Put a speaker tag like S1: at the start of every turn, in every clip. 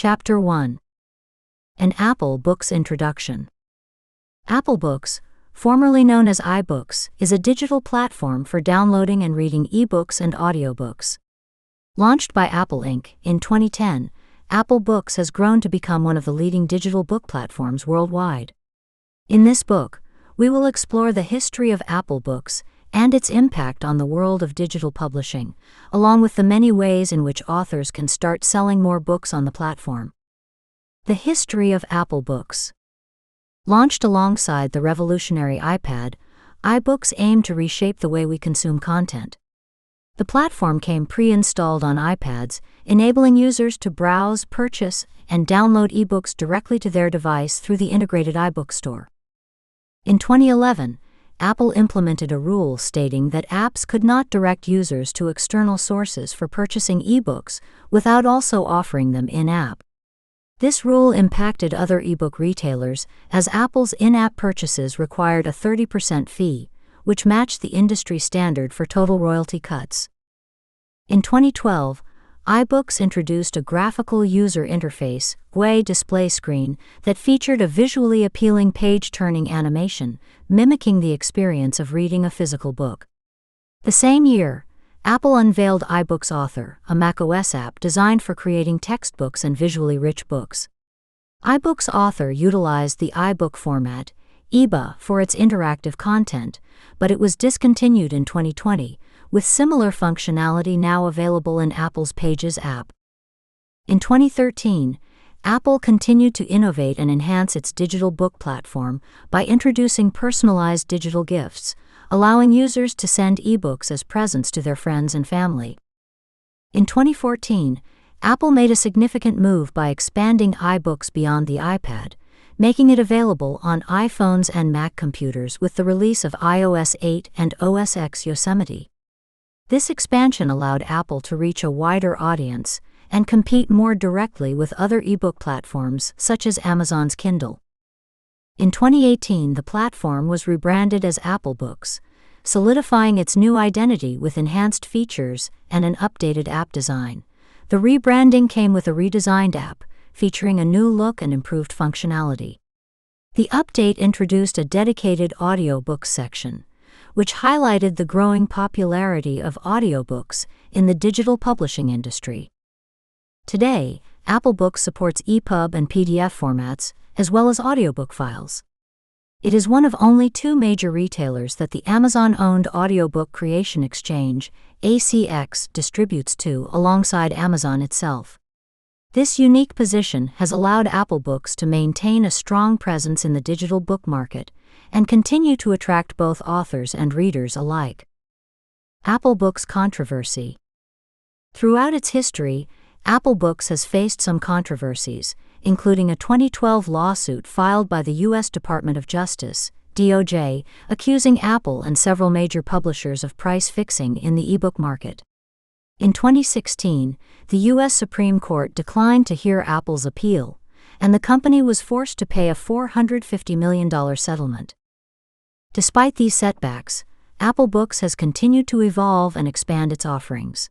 S1: Chapter 1. An Apple Books Introduction. Apple Books, formerly known as iBooks, is a digital platform for downloading and reading ebooks and audiobooks. Launched by Apple Inc. in 2010, Apple Books has grown to become one of the leading digital book platforms worldwide. In this book, we will explore the history of Apple Books and its impact on the world of digital publishing, along with the many ways in which authors can start selling more books on the platform. The history of Apple Books. Launched alongside the revolutionary iPad, iBooks aim to reshape the way we consume content. The platform came pre-installed on iPads, enabling users to browse, purchase, and download ebooks directly to their device through the integrated iBook store. In 2011, Apple implemented a rule stating that apps could not direct users to external sources for purchasing ebooks without also offering them in-app. This rule impacted other ebook retailers, as Apple's in-app purchases required a 30% fee, which matched the industry standard for total royalty cuts. In 2012, iBooks introduced a graphical user interface, GUI display screen, that featured a visually appealing page-turning animation, mimicking the experience of reading a physical book. The same year, Apple unveiled iBooks Author, a macOS app designed for creating textbooks and visually rich books. iBooks Author utilized the iBook format, EBA, for its interactive content, but it was discontinued in 2020, with similar functionality now available in Apple's Pages app. In 2013, Apple continued to innovate and enhance its digital book platform by introducing personalized digital gifts, allowing users to send ebooks as presents to their friends and family. In 2014, Apple made a significant move by expanding iBooks beyond the iPad, making it available on iPhones and Mac computers with the release of iOS 8 and OS X Yosemite. This expansion allowed Apple to reach a wider audience and compete more directly with other ebook platforms such as Amazon's Kindle. In 2018, the platform was rebranded as Apple Books, solidifying its new identity with enhanced features and an updated app design. The rebranding came with a redesigned app, featuring a new look and improved functionality. The update introduced a dedicated audiobooks section, which highlighted the growing popularity of audiobooks in the digital publishing industry. Today, Apple Books supports EPUB and PDF formats, as well as audiobook files. It is one of only two major retailers that the Amazon-owned Audiobook Creation Exchange, ACX, distributes to alongside Amazon itself. This unique position has allowed Apple Books to maintain a strong presence in the digital book market and continue to attract both authors and readers alike. Apple Books controversy. Throughout its history, Apple Books has faced some controversies, including a 2012 lawsuit filed by the U.S. Department of Justice, DOJ, accusing Apple and several major publishers of price fixing in the ebook market. In 2016, the U.S. Supreme Court declined to hear Apple's appeal, and the company was forced to pay a $450 million settlement. Despite these setbacks, Apple Books has continued to evolve and expand its offerings.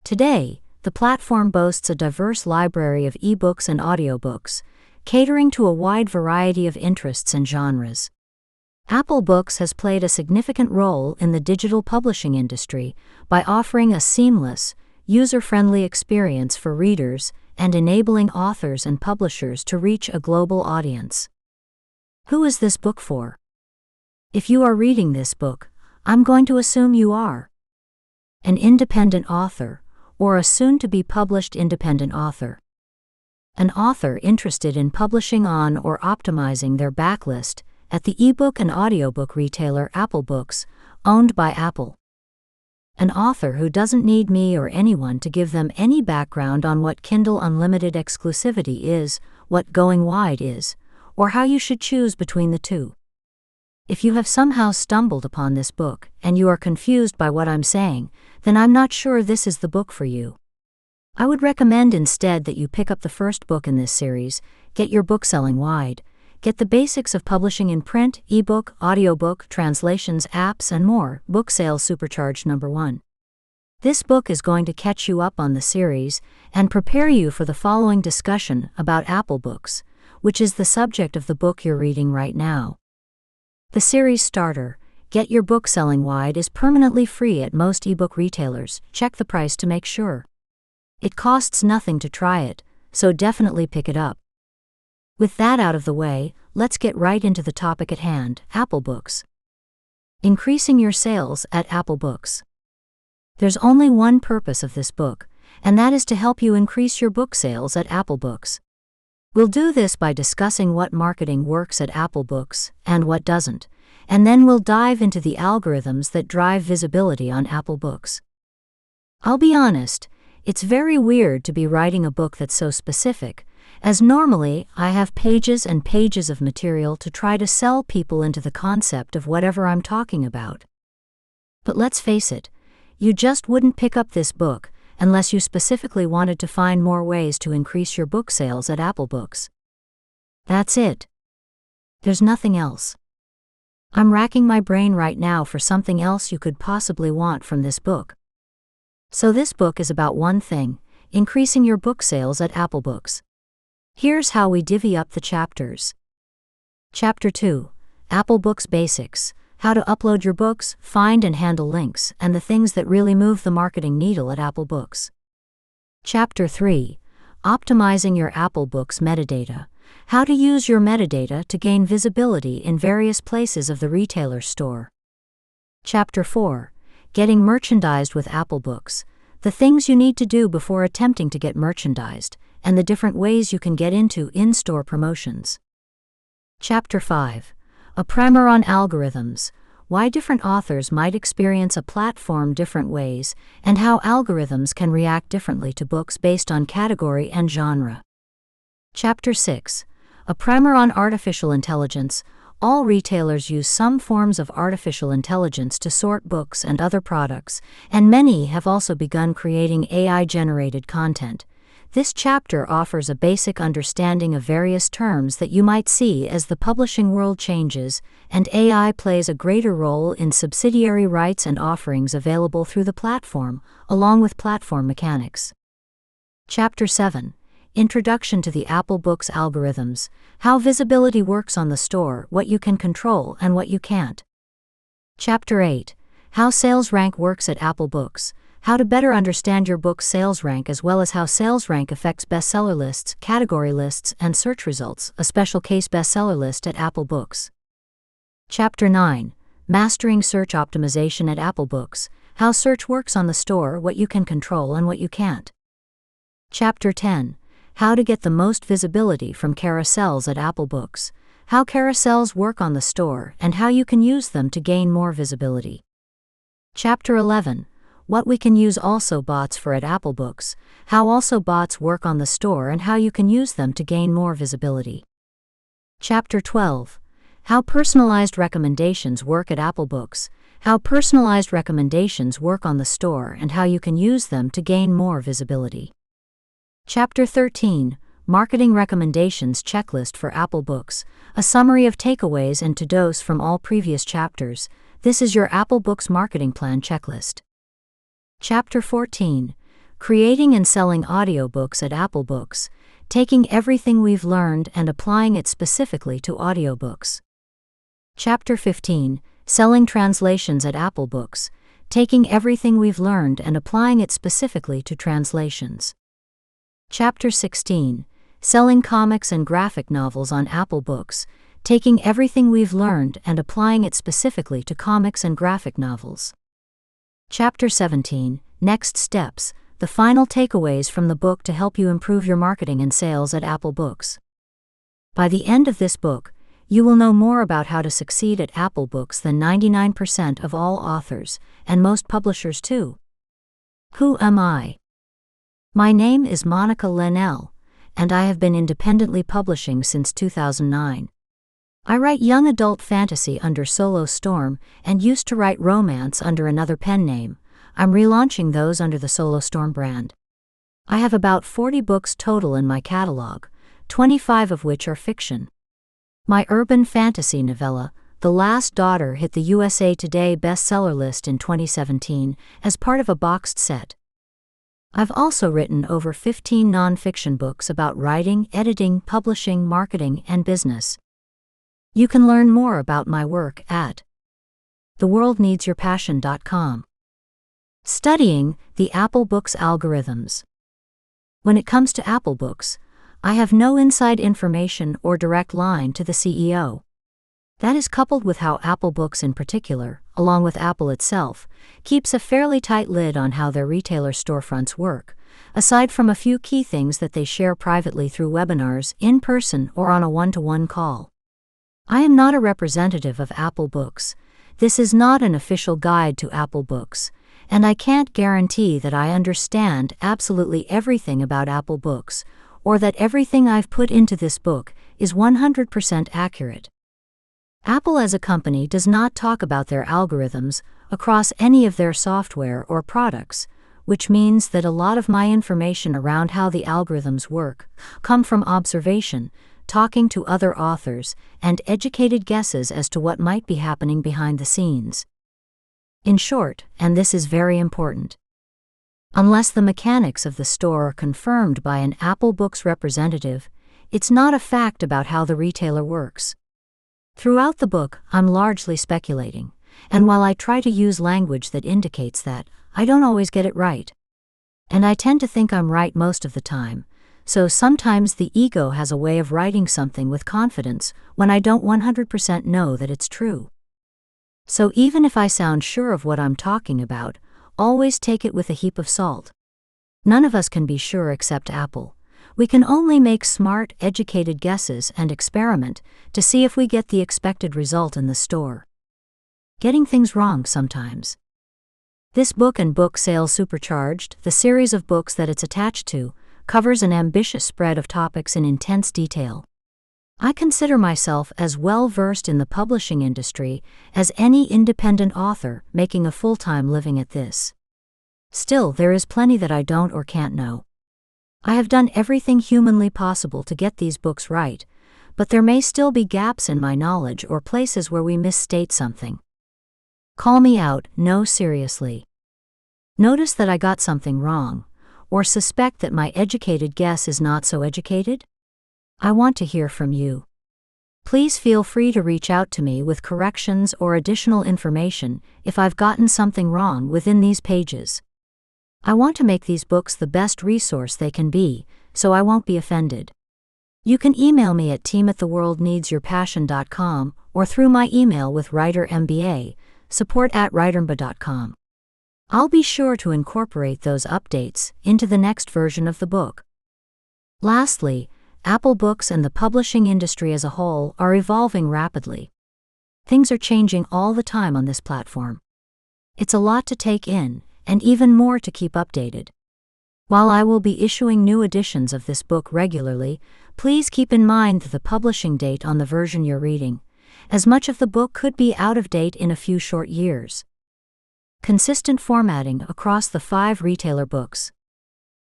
S1: Today, the platform boasts a diverse library of ebooks and audiobooks, catering to a wide variety of interests and genres. Apple Books has played a significant role in the digital publishing industry by offering a seamless, user-friendly experience for readers and enabling authors and publishers to reach a global audience. Who is this book for? If you are reading this book, I'm going to assume you are an independent author, or a soon-to-be-published independent author. An author interested in publishing on or optimizing their backlist at the ebook and audiobook retailer Apple Books, owned by Apple. An author who doesn't need me or anyone to give them any background on what Kindle Unlimited exclusivity is, what going wide is, or how you should choose between the two. If you have somehow stumbled upon this book and you are confused by what I'm saying, then I'm not sure this is the book for you. I would recommend instead that you pick up the first book in this series, Get Your Bookselling Wide. Get the basics of publishing in print, ebook, audiobook, translations, apps, and more. Book Sales Supercharged #1. This book is going to catch you up on the series and prepare you for the following discussion about Apple Books, which is the subject of the book you're reading right now. The series starter, Get Your Book Selling Wide, is permanently free at most ebook retailers. Check the price to make sure. It costs nothing to try it, so definitely pick it up. With that out of the way, let's get right into the topic at hand, Apple Books. Increasing your sales at Apple Books. There's only one purpose of this book, and that is to help you increase your book sales at Apple Books. We'll do this by discussing what marketing works at Apple Books and what doesn't, and then we'll dive into the algorithms that drive visibility on Apple Books. I'll be honest, it's very weird to be writing a book that's so specific, as normally I have pages and pages of material to try to sell people into the concept of whatever I'm talking about. But let's face it, you just wouldn't pick up this book unless you specifically wanted to find more ways to increase your book sales at Apple Books. That's it. There's nothing else. I'm racking my brain right now for something else you could possibly want from this book. So this book is about one thing: increasing your book sales at Apple Books. Here's how we divvy up the chapters. Chapter 2, Apple Books Basics: How to upload your books, find and handle links, and the things that really move the marketing needle at Apple Books. Chapter 3, Optimizing your Apple Books Metadata: How to use your metadata to gain visibility in various places of the retailer store. Chapter 4, Getting Merchandised with Apple Books: The things you need to do before attempting to get merchandised, and the different ways you can get into in-store promotions. Chapter 5, A Primer on Algorithms: Why different authors might experience a platform different ways, and how algorithms can react differently to books based on category and genre. Chapter 6, A Primer on Artificial Intelligence: All retailers use some forms of artificial intelligence to sort books and other products, and many have also begun creating AI-generated content. This chapter offers a basic understanding of various terms that you might see as the publishing world changes, and AI plays a greater role in subsidiary rights and offerings available through the platform, along with platform mechanics. Chapter 7, Introduction to the Apple Books Algorithms: How visibility works on the store, what you can control and what you can't. Chapter 8, How Sales Rank Works at Apple Books: How to better understand your book's sales rank, as well as how sales rank affects bestseller lists, category lists, and search results, a special case bestseller list at Apple Books. Chapter 9, Mastering Search Optimization at Apple Books: How search works on the store, what you can control and what you can't. Chapter 10, How to Get the Most Visibility from Carousels at Apple Books: How carousels work on the store and how you can use them to gain more visibility. Chapter 11, What we can use Also Bots for at Apple Books: How Also Bots work on the store and how you can use them to gain more visibility. Chapter 12, How Personalized Recommendations Work at Apple Books: How personalized recommendations work on the store and how you can use them to gain more visibility. Chapter 13, Marketing Recommendations Checklist for Apple Books: A summary of takeaways and to-dos from all previous chapters. This is your Apple Books marketing plan checklist. Chapter 14, Creating and Selling Audiobooks at Apple Books: Taking everything we've learned and applying it specifically to audiobooks. Chapter 15, Selling Translations at Apple Books: Taking everything we've learned and applying it specifically to translations. Chapter 16, Selling Comics and Graphic Novels on Apple Books: Taking everything we've learned and applying it specifically to comics and graphic novels. Chapter 17, Next Steps: The final takeaways from the book to help you improve your marketing and sales at Apple Books. By the end of this book, you will know more about how to succeed at Apple Books than 99% of all authors, and most publishers too. Who am I? My name is Monica Leonelle, and I have been independently publishing since 2009. I write young adult fantasy under Solo Storm and used to write romance under another pen name. I'm relaunching those under the Solo Storm brand. I have about 40 books total in my catalog, 25 of which are fiction. My urban fantasy novella, The Last Daughter hit the USA Today bestseller list in 2017 as part of a boxed set. I've also written over 15 nonfiction books about writing, editing, publishing, marketing, and business. You can learn more about my work at theworldneedsyourpassion.com. Studying the Apple Books algorithms. When it comes to Apple Books, I have no inside information or direct line to the CEO. That is coupled with how Apple Books in particular, along with Apple itself, keeps a fairly tight lid on how their retailer storefronts work, aside from a few key things that they share privately through webinars, in person, or on a one-to-one call. I am not a representative of Apple Books. This is not an official guide to Apple Books, and I can't guarantee that I understand absolutely everything about Apple Books, or that everything I've put into this book is 100% accurate. Apple as a company does not talk about their algorithms across any of their software or products, which means that a lot of my information around how the algorithms work come from observation, talking to other authors, and educated guesses as to what might be happening behind the scenes. In short, and this is very important, unless the mechanics of the store are confirmed by an Apple Books representative, it's not a fact about how the retailer works. Throughout the book, I'm largely speculating, and while I try to use language that indicates that, I don't always get it right. And I tend to think I'm right most of the time, so sometimes the ego has a way of writing something with confidence when I don't 100% know that it's true. So even if I sound sure of what I'm talking about, always take it with a heap of salt. None of us can be sure except Apple. We can only make smart, educated guesses and experiment to see if we get the expected result in the store. Getting things wrong sometimes. This book and Book Sales Supercharged, the series of books that it's attached to, covers an ambitious spread of topics in intense detail. I consider myself as well versed in the publishing industry as any independent author making a full-time living at this. Still, there is plenty that I don't or can't know. I have done everything humanly possible to get these books right, but there may still be gaps in my knowledge or places where we misstate something. Call me out, no, seriously. Notice that I got something wrong, or suspect that my educated guess is not so educated? I want to hear from you. Please feel free to reach out to me with corrections or additional information if I've gotten something wrong within these pages. I want to make these books the best resource they can be, so I won't be offended. You can email me at team@theworldneedsyourpassion.com or through my email with WriterMBA, support@writermba.com. I'll be sure to incorporate those updates into the next version of the book. Lastly, Apple Books and the publishing industry as a whole are evolving rapidly. Things are changing all the time on this platform. It's a lot to take in, and even more to keep updated. While I will be issuing new editions of this book regularly, please keep in mind the publishing date on the version you're reading, as much of the book could be out of date in a few short years. Consistent formatting across the 5 retailer books.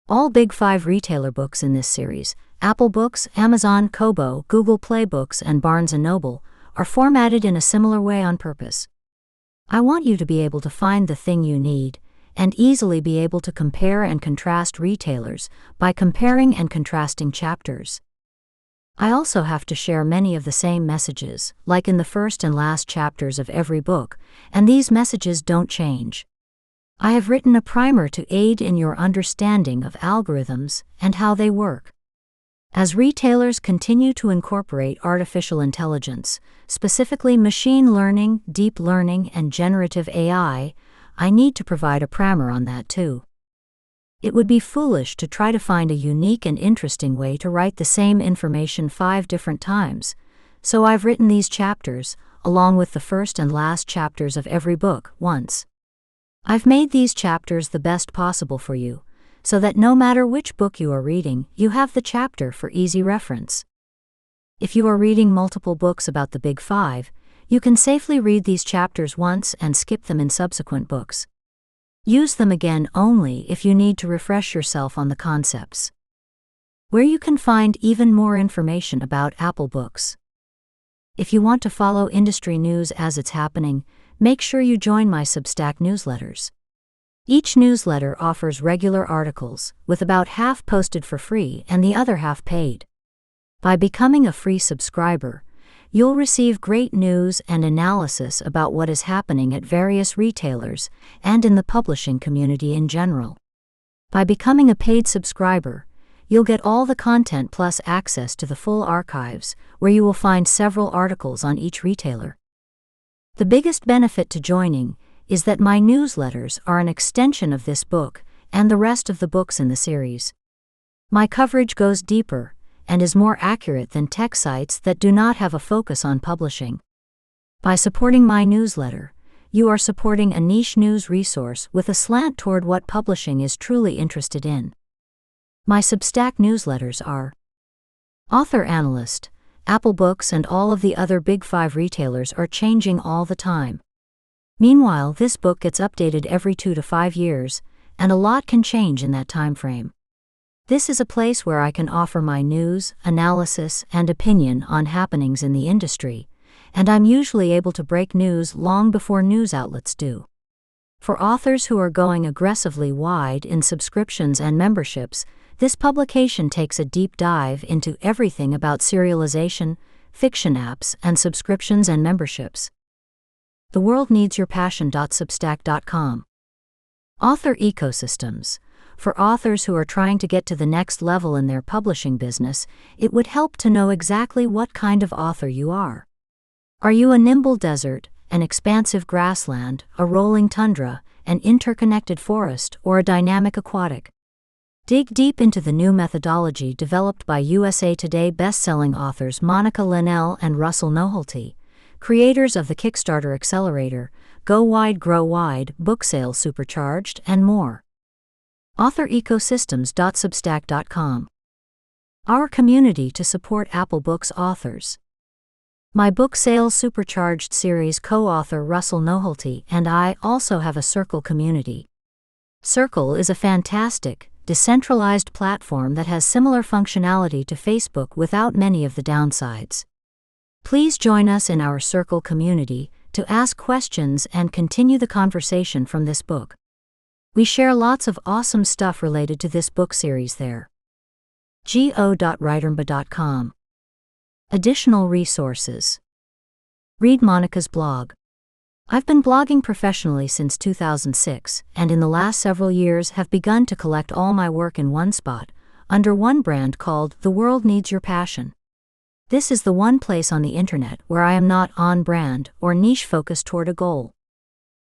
S1: All big 5 retailer books in this series, Apple Books, Amazon, Kobo, Google Play Books, and Barnes & Noble, are formatted in a similar way on purpose. I want you to be able to find the thing you need, and easily be able to compare and contrast retailers by comparing and contrasting chapters. I also have to share many of the same messages, like in the first and last chapters of every book, and these messages don't change. I have written a primer to aid in your understanding of algorithms and how they work. As retailers continue to incorporate artificial intelligence, specifically machine learning, deep learning, and generative AI, I need to provide a primer on that too. It would be foolish to try to find a unique and interesting way to write the same information 5 different times, so I've written these chapters, along with the first and last chapters of every book, once. I've made these chapters the best possible for you, so that no matter which book you are reading, you have the chapter for easy reference. If you are reading multiple books about the Big 5, you can safely read these chapters once and skip them in subsequent books. Use them again only if you need to refresh yourself on the concepts. Where you can find even more information about Apple Books. If you want to follow industry news as it's happening, make sure you join my Substack newsletters. Each newsletter offers regular articles, with about half posted for free and the other half paid. By becoming a free subscriber, you'll receive great news and analysis about what is happening at various retailers and in the publishing community in general. By becoming a paid subscriber, you'll get all the content plus access to the full archives, where you will find several articles on each retailer. The biggest benefit to joining is that my newsletters are an extension of this book and the rest of the books in the series. My coverage goes deeper and is more accurate than tech sites that do not have a focus on publishing. By supporting my newsletter, you are supporting a niche news resource with a slant toward what publishing is truly interested in. My Substack newsletters are Author Analyst. Apple Books and all of the other Big 5 retailers are changing all the time. Meanwhile, this book gets updated every 2 to 5 years, and a lot can change in that time frame. This is a place where I can offer my news, analysis, and opinion on happenings in the industry, and I'm usually able to break news long before news outlets do. For authors who are going aggressively wide in subscriptions and memberships, this publication takes a deep dive into everything about serialization, fiction apps, and subscriptions and memberships. The world needs your passion.substack.com. Author ecosystems. For authors who are trying to get to the next level in their publishing business, it would help to know exactly what kind of author you are. Are you a nimble desert, an expansive grassland, a rolling tundra, an interconnected forest, or a dynamic aquatic? Dig deep into the new methodology developed by USA Today bestselling authors Monica Leonelle and Russell Nohelty, creators of the Kickstarter Accelerator, Go Wide, Grow Wide, Book Sales Supercharged, and more. AuthorEcosystems.substack.com. Our community to support Apple Books authors. My Book Sales Supercharged series co-author Russell Nohelty and I also have a Circle community. Circle is a fantastic, decentralized platform that has similar functionality to Facebook without many of the downsides. Please join us in our Circle community to ask questions and continue the conversation from this book. We share lots of awesome stuff related to this book series there. go.writermba.com. Additional resources. Read Monica's blog. I've been blogging professionally since 2006, and in the last several years have begun to collect all my work in one spot, under one brand called The World Needs Your Passion. This is the one place on the internet where I am not on brand or niche focused toward a goal.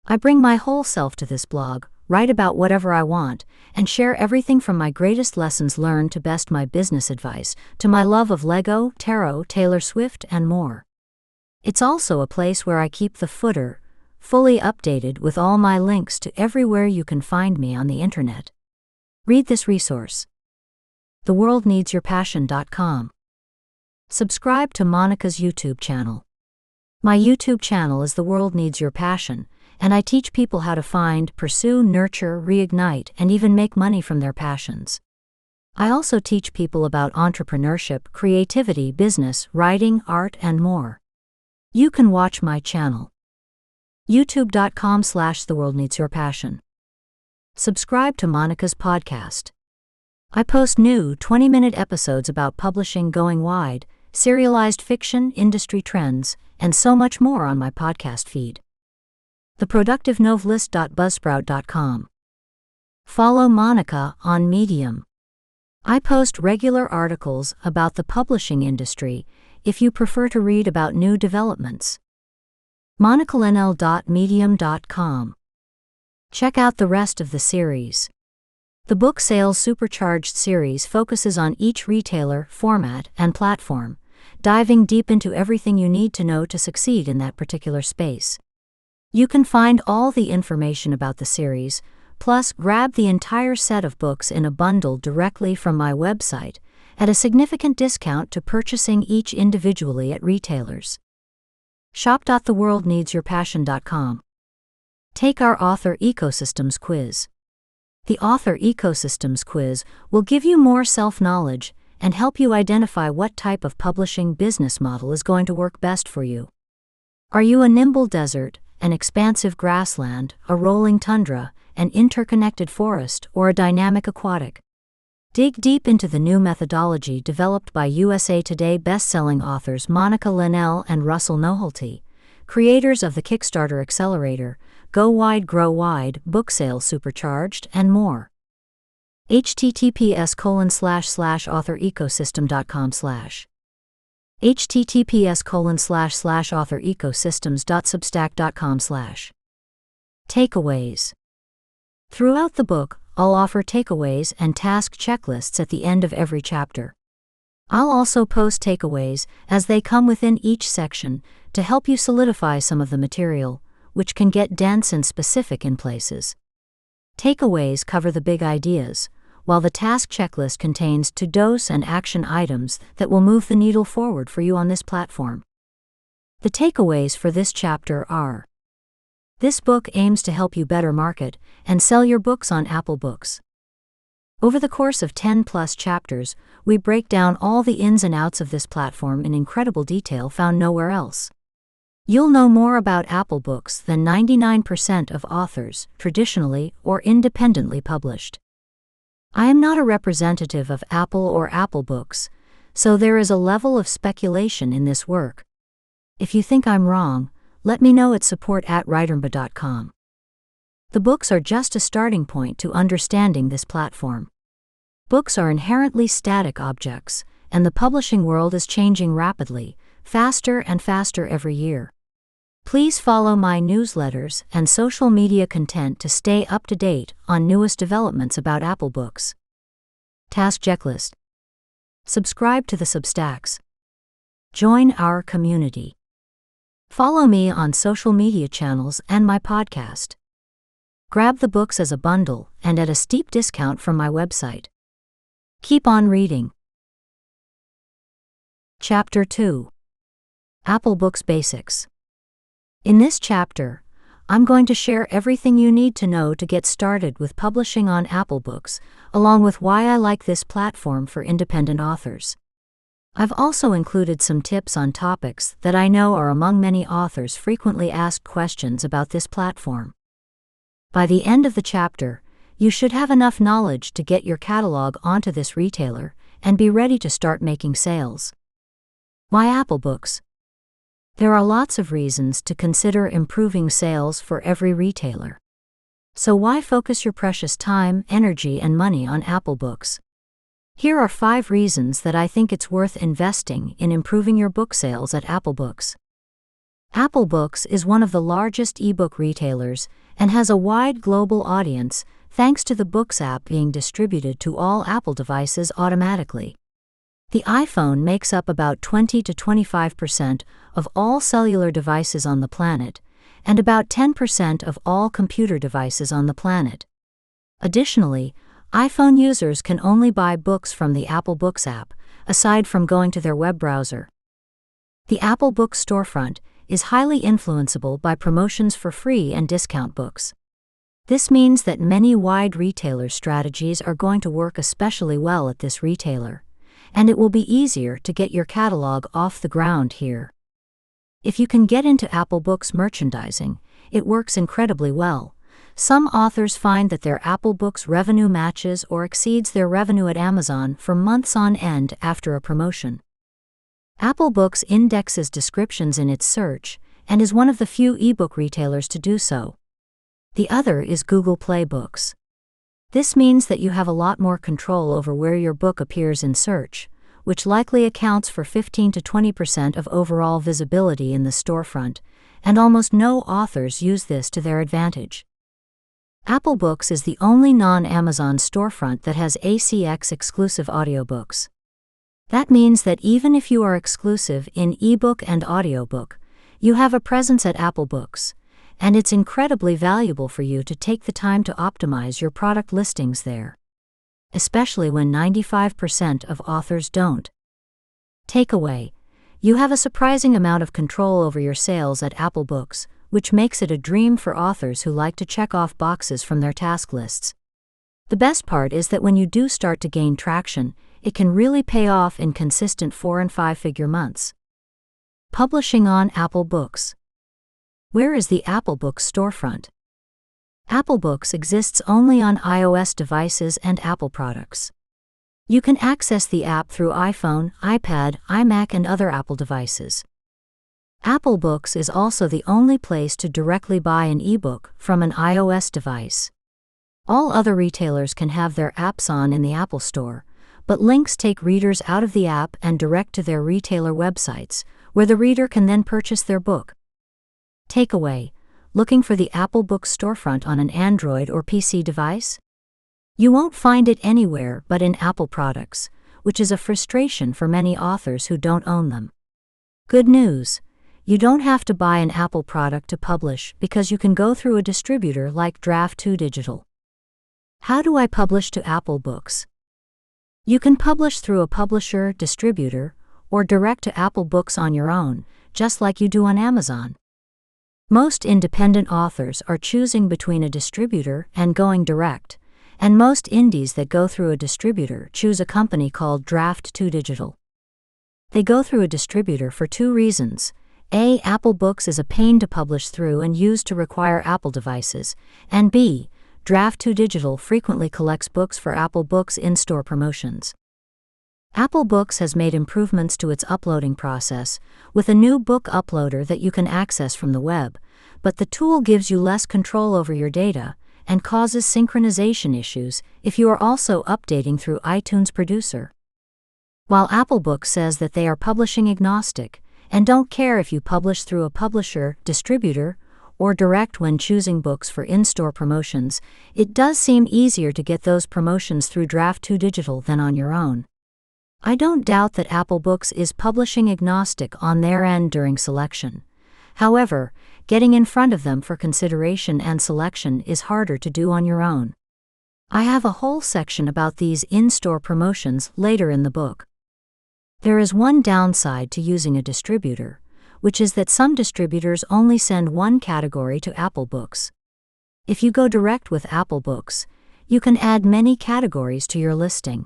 S1: I bring my whole self to this blog, write about whatever I want, and share everything from my greatest lessons learned to best my business advice, to my love of Lego, tarot, Taylor Swift, and more. It's also a place where I keep the footer fully updated with all my links to everywhere you can find me on the internet. Read this resource. TheWorldNeedsYourPassion.com. Subscribe to Monica's YouTube channel. My YouTube channel is The World Needs Your Passion, and I teach people how to find, pursue, nurture, reignite, and even make money from their passions. I also teach people about entrepreneurship, creativity, business, writing, art, and more. You can watch my channel. youtube.com/theworldneedsyourpassion. Subscribe to Monica's podcast. I post new 20-minute episodes about publishing going wide, serialized fiction, industry trends, and so much more on my podcast feed. theproductivenovelist.buzzsprout.com. Follow Monica on Medium. I post regular articles about the publishing industry if you prefer to read about new developments. monicalenell.medium.com. Check out the rest of the series. The Book Sales Supercharged series focuses on each retailer, format, and platform, diving deep into everything you need to know to succeed in that particular space. You can find all the information about the series, plus grab the entire set of books in a bundle directly from my website, at a significant discount to purchasing each individually at retailers. Shop.theworldneedsyourpassion.com. Take our Author Ecosystems quiz. The Author Ecosystems quiz will give you more self-knowledge and help you identify what type of publishing business model is going to work best for you. Are you a nimble desert, an expansive grassland, a rolling tundra, an interconnected forest, or a dynamic aquatic? Dig deep into the new methodology developed by USA Today bestselling authors Monica Leonelle and Russell Nohelty, creators of the Kickstarter Accelerator, Go Wide, Grow Wide, Book Sales Supercharged, and more. https://authorecosystem.com/ https://authorEcosystems.substack.com/ Takeaways. Throughout the book, I'll offer takeaways and task checklists at the end of every chapter. I'll also post takeaways as they come within each section to help you solidify some of the material, which can get dense and specific in places. Takeaways cover the big ideas, while the task checklist contains to-dos and action items that will move the needle forward for you on this platform. The takeaways for this chapter are: this book aims to help you better market and sell your books on Apple Books. Over the course of 10+ chapters, we break down all the ins and outs of this platform in incredible detail found nowhere else. You'll know more about Apple Books than 99% of authors, traditionally or independently published. I am not a representative of Apple or Apple Books, so there is a level of speculation in this work. If you think I'm wrong, let me know at support@writermba.com. The books are just a starting point to understanding this platform. Books are inherently static objects, and the publishing world is changing rapidly, faster and faster every year. Please follow my newsletters and social media content to stay up to date on newest developments about Apple Books. Task checklist. Subscribe to the Substacks. Join our community. Follow me on social media channels and my podcast. Grab the books as a bundle and at a steep discount from my website. Keep on reading. Chapter 2. Apple Books Basics. In this chapter, I'm going to share everything you need to know to get started with publishing on Apple Books, along with why I like this platform for independent authors. I've also included some tips on topics that I know are among many authors' frequently asked questions about this platform. By the end of the chapter, you should have enough knowledge to get your catalog onto this retailer and be ready to start making sales. Why Apple Books? There are lots of reasons to consider improving sales for every retailer. So why focus your precious time, energy, and money on Apple Books? Here are 5 reasons that I think it's worth investing in improving your book sales at Apple Books. Apple Books is one of the largest ebook retailers and has a wide global audience thanks to the Books app being distributed to all Apple devices automatically. The iPhone makes up about 20 to 25% of all cellular devices on the planet, and about 10% of all computer devices on the planet. Additionally, iPhone users can only buy books from the Apple Books app, aside from going to their web browser. The Apple Books storefront is highly influenceable by promotions for free and discount books. This means that many wide retailer strategies are going to work especially well at this retailer, and it will be easier to get your catalog off the ground here. If you can get into Apple Books merchandising, it works incredibly well. Some authors find that their Apple Books revenue matches or exceeds their revenue at Amazon for months on end after a promotion. Apple Books indexes descriptions in its search and is one of the few ebook retailers to do so. The other is Google Play Books. This means that you have a lot more control over where your book appears in search, which likely accounts for 15 to 20% of overall visibility in the storefront, and almost no authors use this to their advantage. Apple Books is the only non-Amazon storefront that has ACX exclusive audiobooks. That means that even if you are exclusive in ebook and audiobook, you have a presence at Apple Books, and it's incredibly valuable for you to take the time to optimize your product listings there, especially when 95% of authors don't. Takeaway: you have a surprising amount of control over your sales at Apple Books, which makes it a dream for authors who like to check off boxes from their task lists. The best part is that when you do start to gain traction, it can really pay off in consistent 4- and 5-figure months. Publishing on Apple Books. Where is the Apple Books storefront? Apple Books exists only on iOS devices and Apple products. You can access the app through iPhone, iPad, iMac, and other Apple devices. Apple Books is also the only place to directly buy an ebook from an iOS device. All other retailers can have their apps on in the Apple Store, but links take readers out of the app and direct to their retailer websites, where the reader can then purchase their book. Takeaway: looking for the Apple Books storefront on an Android or PC device? You won't find it anywhere but in Apple products, which is a frustration for many authors who don't own them. Good news: you don't have to buy an Apple product to publish because you can go through a distributor like Draft2 Digital. How do I publish to Apple Books? You can publish through a publisher, distributor, or direct to Apple Books on your own, just like you do on Amazon. Most independent authors are choosing between a distributor and going direct, and most indies that go through a distributor choose a company called Draft2 Digital. They go through a distributor for two reasons. A. Apple Books is a pain to publish through and use to require Apple devices, and B. Draft2 Digital frequently collects books for Apple Books in-store promotions. Apple Books has made improvements to its uploading process, with a new book uploader that you can access from the web, but the tool gives you less control over your data and causes synchronization issues if you are also updating through iTunes Producer. While Apple Books says that they are publishing agnostic and don't care if you publish through a publisher, distributor, or direct when choosing books for in-store promotions, it does seem easier to get those promotions through Draft2 Digital than on your own. I don't doubt that Apple Books is publishing agnostic on their end during selection. However, getting in front of them for consideration and selection is harder to do on your own. I have a whole section about these in-store promotions later in the book. There is one downside to using a distributor, which is that some distributors only send one category to Apple Books. If you go direct with Apple Books, you can add many categories to your listing.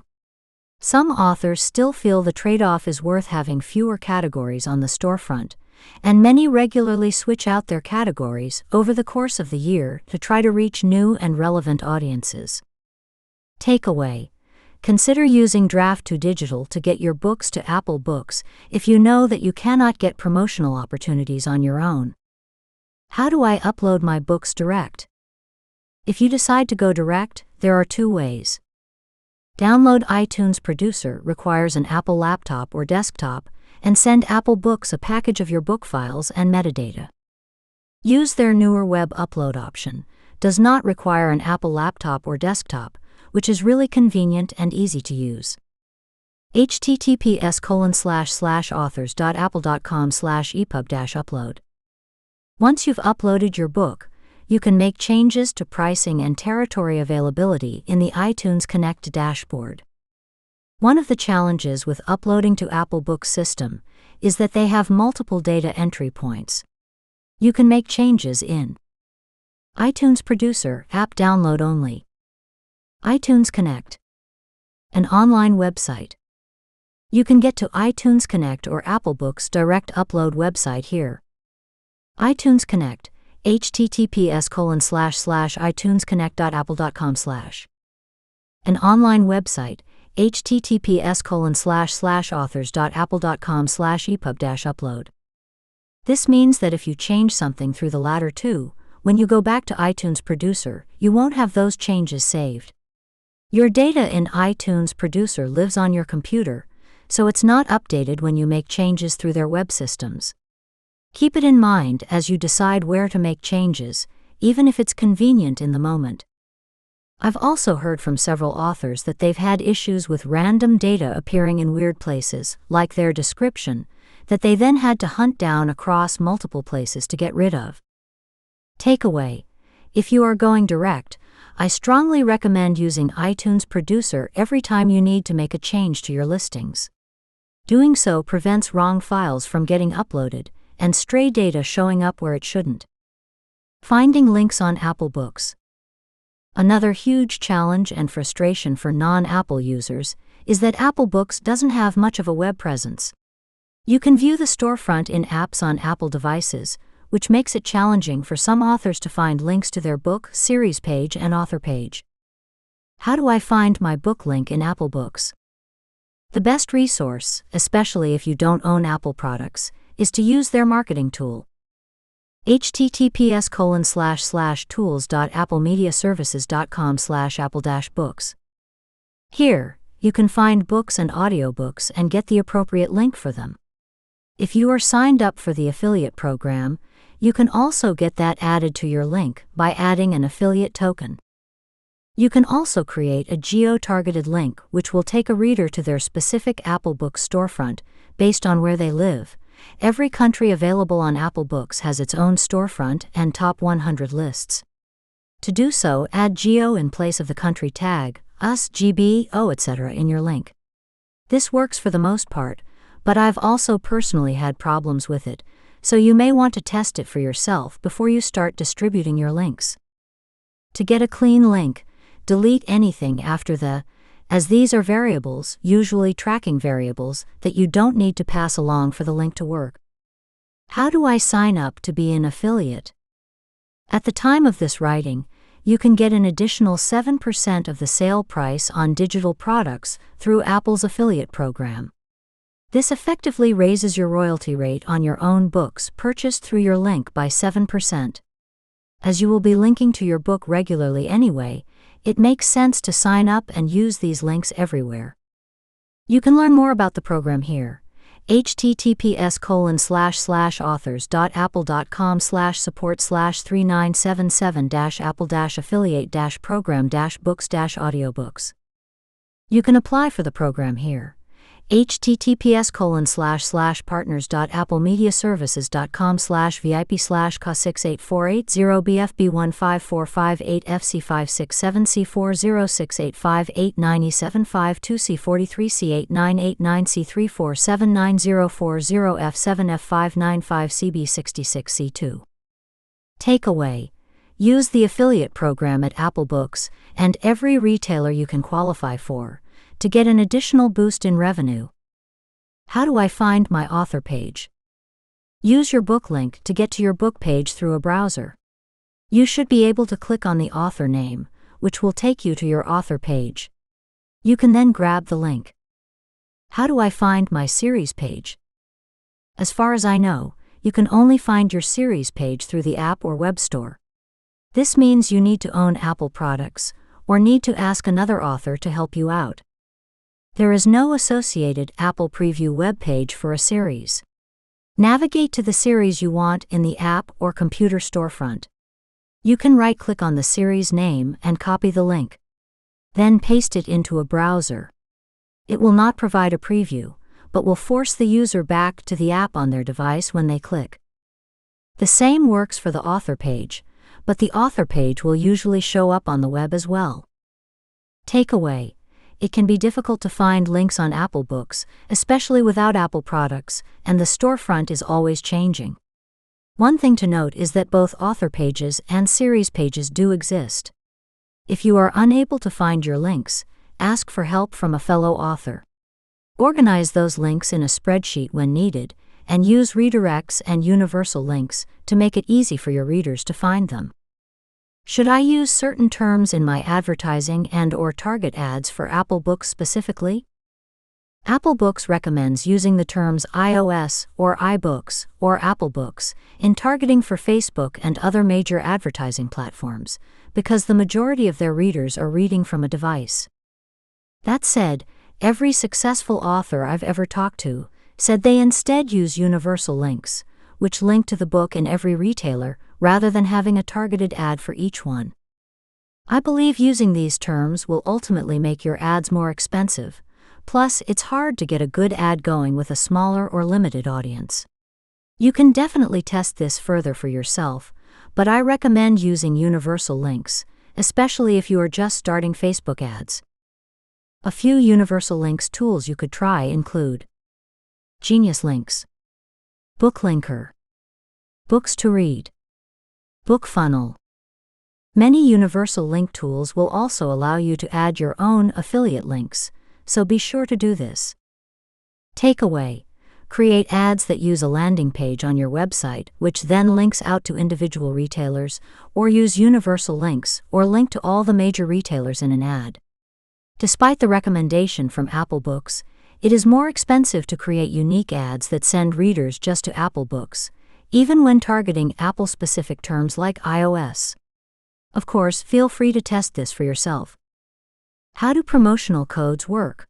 S1: Some authors still feel the trade-off is worth having fewer categories on the storefront, and many regularly switch out their categories over the course of the year to try to reach new and relevant audiences. Takeaway: consider using Draft2 Digital to get your books to Apple Books if you know that you cannot get promotional opportunities on your own. How do I upload my books direct? If you decide to go direct, there are two ways. Download iTunes Producer requires an Apple laptop or desktop, and send Apple Books a package of your book files and metadata. Use their newer web upload option, does not require an Apple laptop or desktop, which is really convenient and easy to use. https://authors.apple.com/epub-upload. Once you've uploaded your book, you can make changes to pricing and territory availability in the iTunes Connect dashboard. One of the challenges with uploading to Apple Books system is that they have multiple data entry points. You can make changes in iTunes Producer, app download only, iTunes Connect, an online website. You can get to iTunes Connect or Apple Books direct upload website here. iTunes Connect, https://itunesconnect.apple.com/. An online website, https://authors.apple.com/epub-upload. This means that if you change something through the latter two, when you go back to iTunes Producer, you won't have those changes saved. Your data in iTunes Producer lives on your computer, so it's not updated when you make changes through their web systems. Keep it in mind as you decide where to make changes, even if it's convenient in the moment. I've also heard from several authors that they've had issues with random data appearing in weird places, like their description, that they then had to hunt down across multiple places to get rid of. Takeaway: if you are going direct, I strongly recommend using iTunes Producer every time you need to make a change to your listings. Doing so prevents wrong files from getting uploaded and stray data showing up where it shouldn't. Finding links on Apple Books. Another huge challenge and frustration for non-Apple users is that Apple Books doesn't have much of a web presence. You can view the storefront in apps on Apple devices, which makes it challenging for some authors to find links to their book, series page, and author page. How do I find my book link in Apple Books? The best resource, especially if you don't own Apple products, is to use their marketing tool. https://tools.applemediaservices.com/apple-books. Here, you can find books and audiobooks and get the appropriate link for them. If you are signed up for the affiliate program, you can also get that added to your link by adding an affiliate token. You can also create a geo-targeted link which will take a reader to their specific Apple Books storefront based on where they live. Every country available on Apple Books has its own storefront and top 100 lists. To do so, add geo in place of the country tag, US, GB, O, etc. in your link. This works for the most part, but I've also personally had problems with it, so you may want to test it for yourself before you start distributing your links. To get a clean link, delete anything after the, as these are variables, usually tracking variables, that you don't need to pass along for the link to work. How do I sign up to be an affiliate? At the time of this writing, you can get an additional 7% of the sale price on digital products through Apple's affiliate program. This effectively raises your royalty rate on your own books purchased through your link by 7%. As you will be linking to your book regularly anyway, it makes sense to sign up and use these links everywhere. You can learn more about the program here. https://authors.apple.com/support/3977-apple-affiliate-program-books-audiobooks. You can apply for the program here. https://partners.applemediaservices.com/VIP/K68480BFB15458FC5604899C3479040F7F595CB66C2. Takeaway: use the affiliate program at Apple Books and every retailer you can qualify for to get an additional boost in revenue. How do I find my author page? Use your book link to get to your book page through a browser. You should be able to click on the author name, which will take you to your author page. You can then grab the link. How do I find my series page? As far as I know, you can only find your series page through the app or web store. This means you need to own Apple products, or need to ask another author to help you out. There is no associated Apple Preview web page for a series. Navigate to the series you want in the app or computer storefront. You can right-click on the series name and copy the link. Then paste it into a browser. It will not provide a preview, but will force the user back to the app on their device when they click. The same works for the author page, but the author page will usually show up on the web as well. Takeaway: it can be difficult to find links on Apple Books, especially without Apple products, and the storefront is always changing. One thing to note is that both author pages and series pages do exist. If you are unable to find your links, ask for help from a fellow author. Organize those links in a spreadsheet when needed, and use redirects and universal links to make it easy for your readers to find them. Should I use certain terms in my advertising and/or target ads for Apple Books specifically? Apple Books recommends using the terms iOS or iBooks or Apple Books in targeting for Facebook and other major advertising platforms, because the majority of their readers are reading from a device. That said, every successful author I've ever talked to said they instead use universal links, which link to the book in every retailer, rather than having a targeted ad for each one. I believe using these terms will ultimately make your ads more expensive, plus it's hard to get a good ad going with a smaller or limited audience. You can definitely test this further for yourself, but I recommend using universal links, especially if you are just starting Facebook ads. A few universal links tools you could try include Genius Links, BookLinker, Books to Read, BookFunnel. Many universal link tools will also allow you to add your own affiliate links, so be sure to do this. Takeaway: create ads that use a landing page on your website, which then links out to individual retailers, or use universal links, or link to all the major retailers in an ad. Despite the recommendation from Apple Books, it is more expensive to create unique ads that send readers just to Apple Books, even when targeting Apple-specific terms like iOS. Of course, feel free to test this for yourself. How do promotional codes work?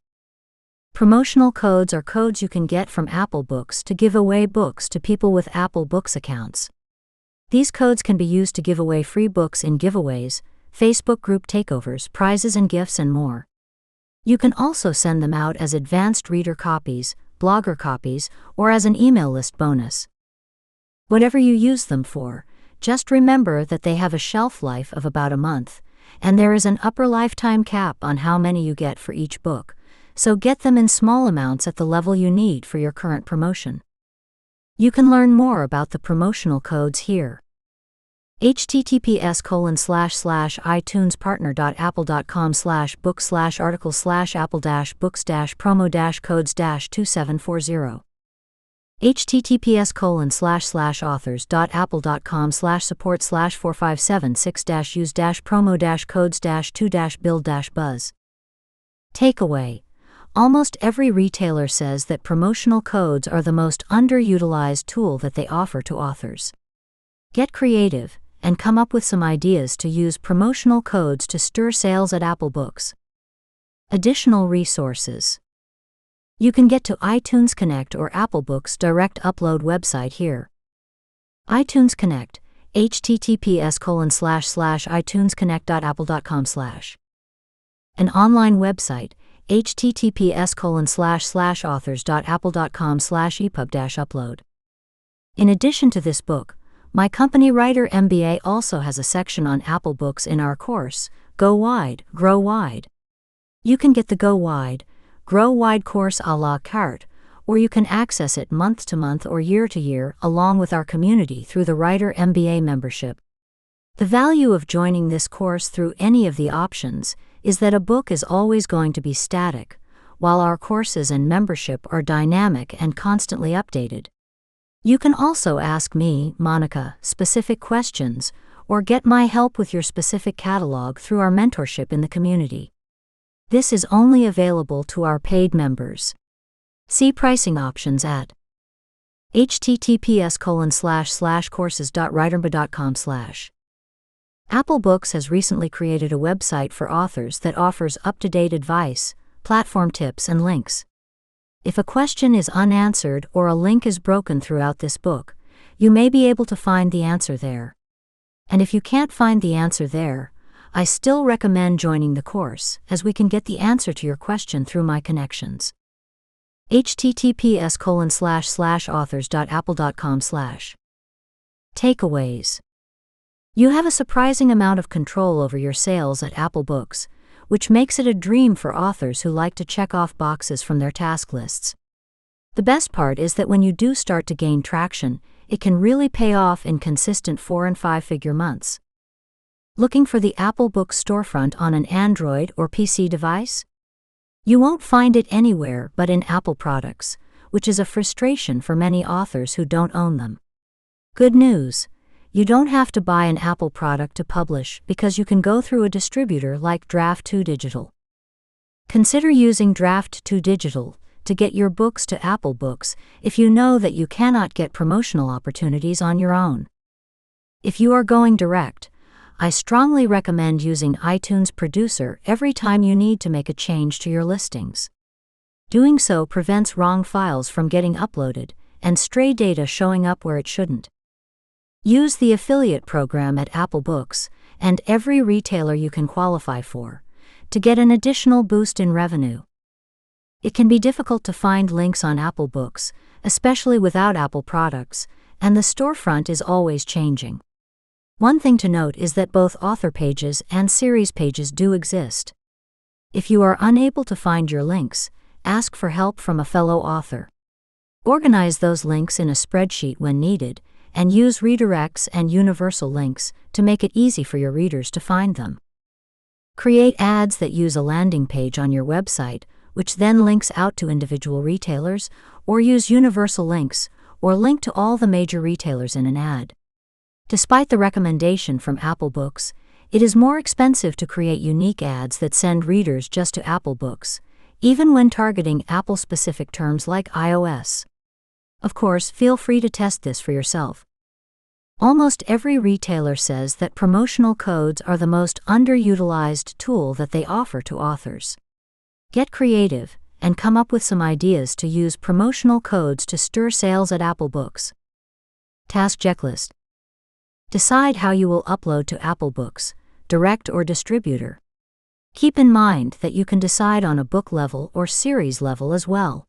S1: Promotional codes are codes you can get from Apple Books to give away books to people with Apple Books accounts. These codes can be used to give away free books in giveaways, Facebook group takeovers, prizes and gifts, and more. You can also send them out as advanced reader copies, blogger copies, or as an email list bonus. Whatever you use them for, just remember that they have a shelf life of about a month, and there is an upper lifetime cap on how many you get for each book, so get them in small amounts at the level you need for your current promotion. You can learn more about the promotional codes here. https://itunes-partner.apple.com/book/article/apple-books-promo-codes-2740 https://authors.apple.com/support/4576-use-promo-codes-2-build-buzz. Takeaway: almost every retailer says that promotional codes are the most underutilized tool that they offer to authors. Get creative and come up with some ideas to use promotional codes to stir sales at Apple Books. Additional resources. You can get to iTunes Connect or Apple Books direct upload website here. iTunes Connect, https://itunesconnect.apple.com/. An online website, https://authors.apple.com/epub-upload. In addition to this book, my company Writer MBA also has a section on Apple Books in our course, Go Wide, Grow Wide. You can get the Go Wide, Grow Wide course a la carte, or you can access it month to month or year to year along with our community through the Writer MBA membership. The value of joining this course through any of the options is that a book is always going to be static, while our courses and membership are dynamic and constantly updated. You can also ask me, Monica, specific questions, or get my help with your specific catalog through our mentorship in the community. This is only available to our paid members. See pricing options at https://courses.writermba.com/. Apple Books has recently created a website for authors that offers up-to-date advice, platform tips, and links. If a question is unanswered or a link is broken throughout this book, you may be able to find the answer there. And if you can't find the answer there, I still recommend joining the course, as we can get the answer to your question through my connections. https://authors.apple.com/. Takeaways. You have a surprising amount of control over your sales at Apple Books, which makes it a dream for authors who like to check off boxes from their task lists. The best part is that when you do start to gain traction, it can really pay off in consistent 4- and 5-figure months. Looking for the Apple Books storefront on an Android or PC device? You won't find it anywhere but in Apple products, which is a frustration for many authors who don't own them. Good news! You don't have to buy an Apple product to publish because you can go through a distributor like Draft2 Digital. Consider using Draft2 Digital to get your books to Apple Books if you know that you cannot get promotional opportunities on your own. If you are going direct, I strongly recommend using iTunes Producer every time you need to make a change to your listings. Doing so prevents wrong files from getting uploaded and stray data showing up where it shouldn't. Use the affiliate program at Apple Books and every retailer you can qualify for to get an additional boost in revenue. It can be difficult to find links on Apple Books, especially without Apple products, and the storefront is always changing. One thing to note is that both author pages and series pages do exist. If you are unable to find your links, ask for help from a fellow author. Organize those links in a spreadsheet when needed, and use redirects and universal links to make it easy for your readers to find them. Create ads that use a landing page on your website which then links out to individual retailers, or use universal links, or link to all the major retailers in an ad. Despite the recommendation from Apple Books, it is more expensive to create unique ads that send readers just to Apple Books, even when targeting Apple-specific terms like iOS. Of course, feel free to test this for yourself. Almost every retailer says that promotional codes are the most underutilized tool that they offer to authors. Get creative and come up with some ideas to use promotional codes to stir sales at Apple Books. Task checklist. Decide how you will upload to Apple Books, direct or distributor. Keep in mind that you can decide on a book level or series level as well.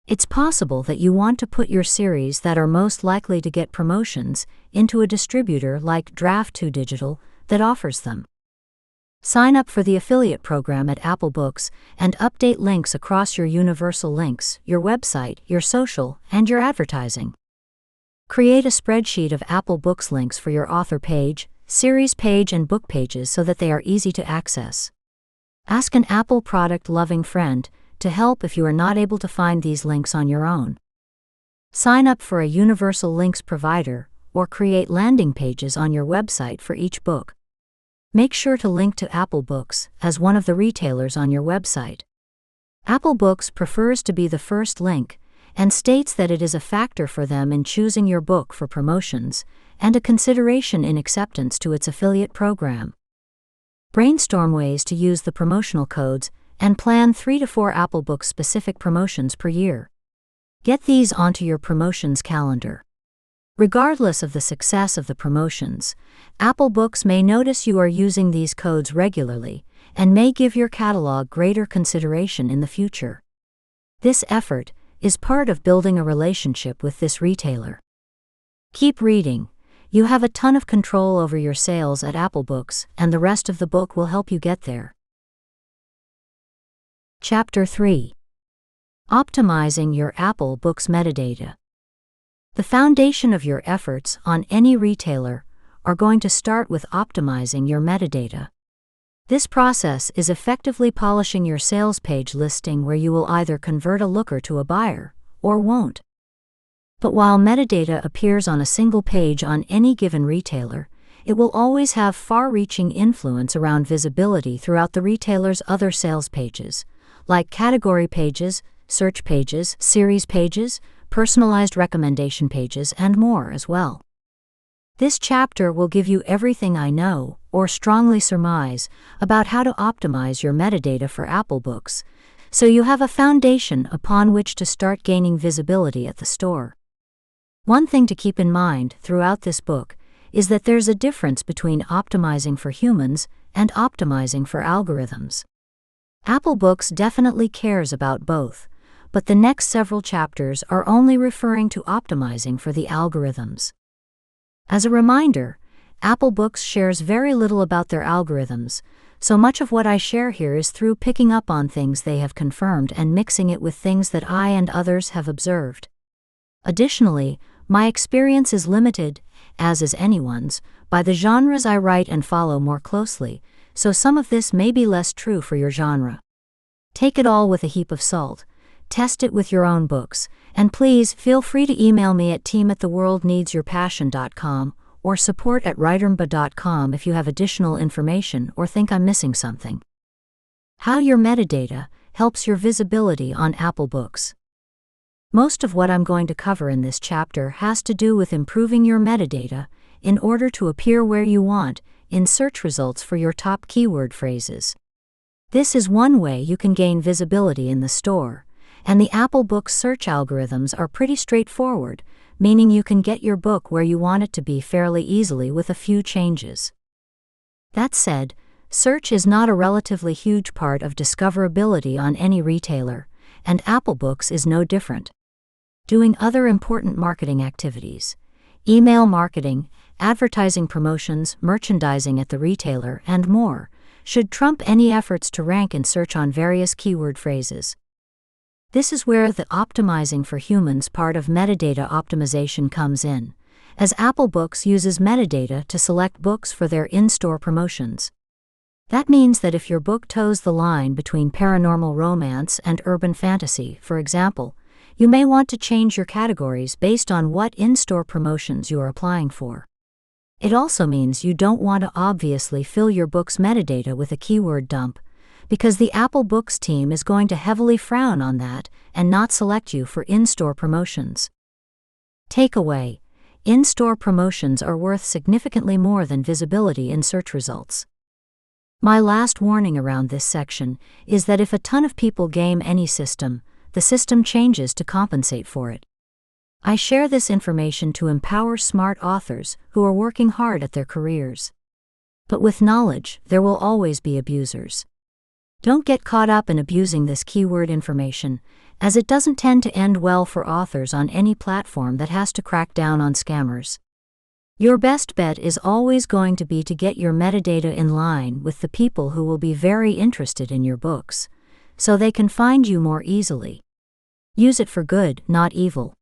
S1: It's possible that you want to put your series that are most likely to get promotions into a distributor like Draft2 Digital that offers them. Sign up for the affiliate program at Apple Books and update links across your universal links, your website, your social, and your advertising. Create a spreadsheet of Apple Books links for your author page, series page, and book pages so that they are easy to access. Ask an Apple product-loving friend to help if you are not able to find these links on your own. Sign up for a universal links provider or create landing pages on your website for each book. Make sure to link to Apple Books as one of the retailers on your website. Apple Books prefers to be the first link and states that it is a factor for them in choosing your book for promotions and a consideration in acceptance to its affiliate program. Brainstorm ways to use the promotional codes and plan 3 to 4 Apple Books specific promotions per year. Get these onto your promotions calendar. Regardless of the success of the promotions, Apple Books may notice you are using these codes regularly and may give your catalog greater consideration in the future. This effort is part of building a relationship with this retailer. Keep reading. You have a ton of control over your sales at Apple Books, and the rest of the book will help you get there. Chapter 3. Optimizing your Apple Books metadata. The foundation of your efforts on any retailer are going to start with optimizing your metadata. This process is effectively polishing your sales page listing where you will either convert a looker to a buyer or won't. But while metadata appears on a single page on any given retailer, it will always have far-reaching influence around visibility throughout the retailer's other sales pages, like category pages, search pages, series pages, personalized recommendation pages, and more as well. This chapter will give you everything I know, or strongly surmise, about how to optimize your metadata for Apple Books, so you have a foundation upon which to start gaining visibility at the store. One thing to keep in mind throughout this book is that there's a difference between optimizing for humans and optimizing for algorithms. Apple Books definitely cares about both, but the next several chapters are only referring to optimizing for the algorithms. As a reminder, Apple Books shares very little about their algorithms, so much of what I share here is through picking up on things they have confirmed and mixing it with things that I and others have observed. Additionally, my experience is limited, as is anyone's, by the genres I write and follow more closely, so some of this may be less true for your genre. Take it all with a heap of salt. Test it with your own books, and please feel free to email me at team@theworldneedsyourpassion.com or support@writermba.com if you have additional information or think I'm missing something. How your metadata helps your visibility on Apple Books. Most of what I'm going to cover in this chapter has to do with improving your metadata in order to appear where you want in search results for your top keyword phrases. This is one way you can gain visibility in the store, and the Apple Books search algorithms are pretty straightforward, meaning you can get your book where you want it to be fairly easily with a few changes. That said, search is not a relatively huge part of discoverability on any retailer, and Apple Books is no different. Doing other important marketing activities, email marketing, advertising promotions, merchandising at the retailer, and more, should trump any efforts to rank in search on various keyword phrases. This is where the optimizing for humans part of metadata optimization comes in, as Apple Books uses metadata to select books for their in-store promotions. That means that if your book toes the line between paranormal romance and urban fantasy, for example, you may want to change your categories based on what in-store promotions you are applying for. It also means you don't want to obviously fill your book's metadata with a keyword dump, because the Apple Books team is going to heavily frown on that and not select you for in-store promotions. Takeaway: in-store promotions are worth significantly more than visibility in search results. My last warning around this section is that if a ton of people game any system, the system changes to compensate for it. I share this information to empower smart authors who are working hard at their careers. But with knowledge, there will always be abusers. Don't get caught up in abusing this keyword information, as it doesn't tend to end well for authors on any platform that has to crack down on scammers. Your best bet is always going to be to get your metadata in line with the people who will be very interested in your books, so they can find you more easily. Use it for good, not evil.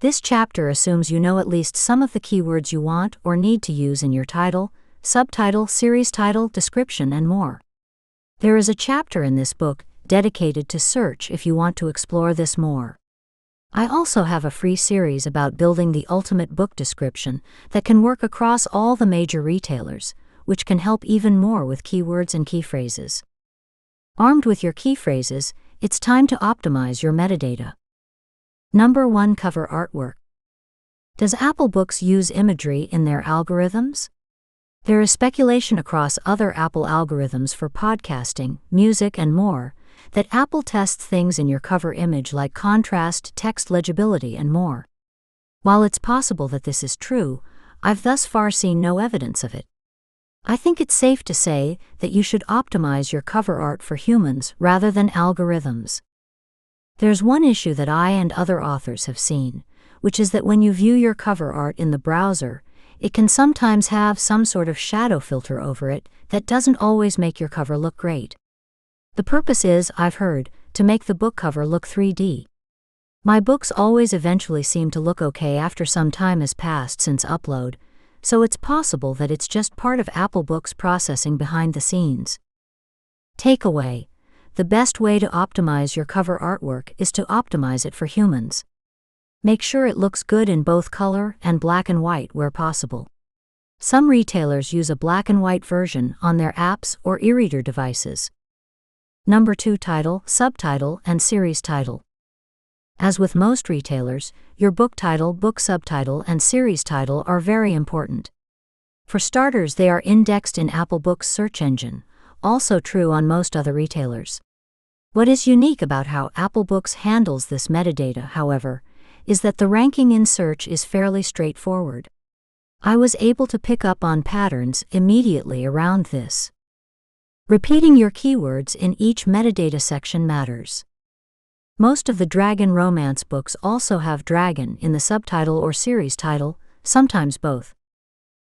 S1: This chapter assumes you know at least some of the keywords you want or need to use in your title, subtitle, series title, description, and more. There is a chapter in this book dedicated to search if you want to explore this more. I also have a free series about building the ultimate book description that can work across all the major retailers, which can help even more with keywords and key phrases. Armed with your key phrases, it's time to optimize your metadata. Number 1. Cover artwork. Does Apple Books use imagery in their algorithms? There is speculation across other Apple algorithms for podcasting, music, and more, that Apple tests things in your cover image like contrast, text legibility, and more. While it's possible that this is true, I've thus far seen no evidence of it. I think it's safe to say that you should optimize your cover art for humans rather than algorithms. There's one issue that I and other authors have seen, which is that when you view your cover art in the browser, it can sometimes have some sort of shadow filter over it that doesn't always make your cover look great. The purpose is, I've heard, to make the book cover look 3D. My books always eventually seem to look okay after some time has passed since upload, so it's possible that it's just part of Apple Books processing behind the scenes. Takeaway: the best way to optimize your cover artwork is to optimize it for humans. Make sure it looks good in both color and black and white where possible. Some retailers use a black and white version on their apps or e-reader devices. Number 2. Title, subtitle, and series title. As with most retailers, your book title, book subtitle, and series title are very important. For starters, they are indexed in Apple Books search engine, also true on most other retailers. What is unique about how Apple Books handles this metadata, however, is that the ranking in search is fairly straightforward. I was able to pick up on patterns immediately around this. Repeating your keywords in each metadata section matters. Most of the dragon romance books also have dragon in the subtitle or series title, sometimes both.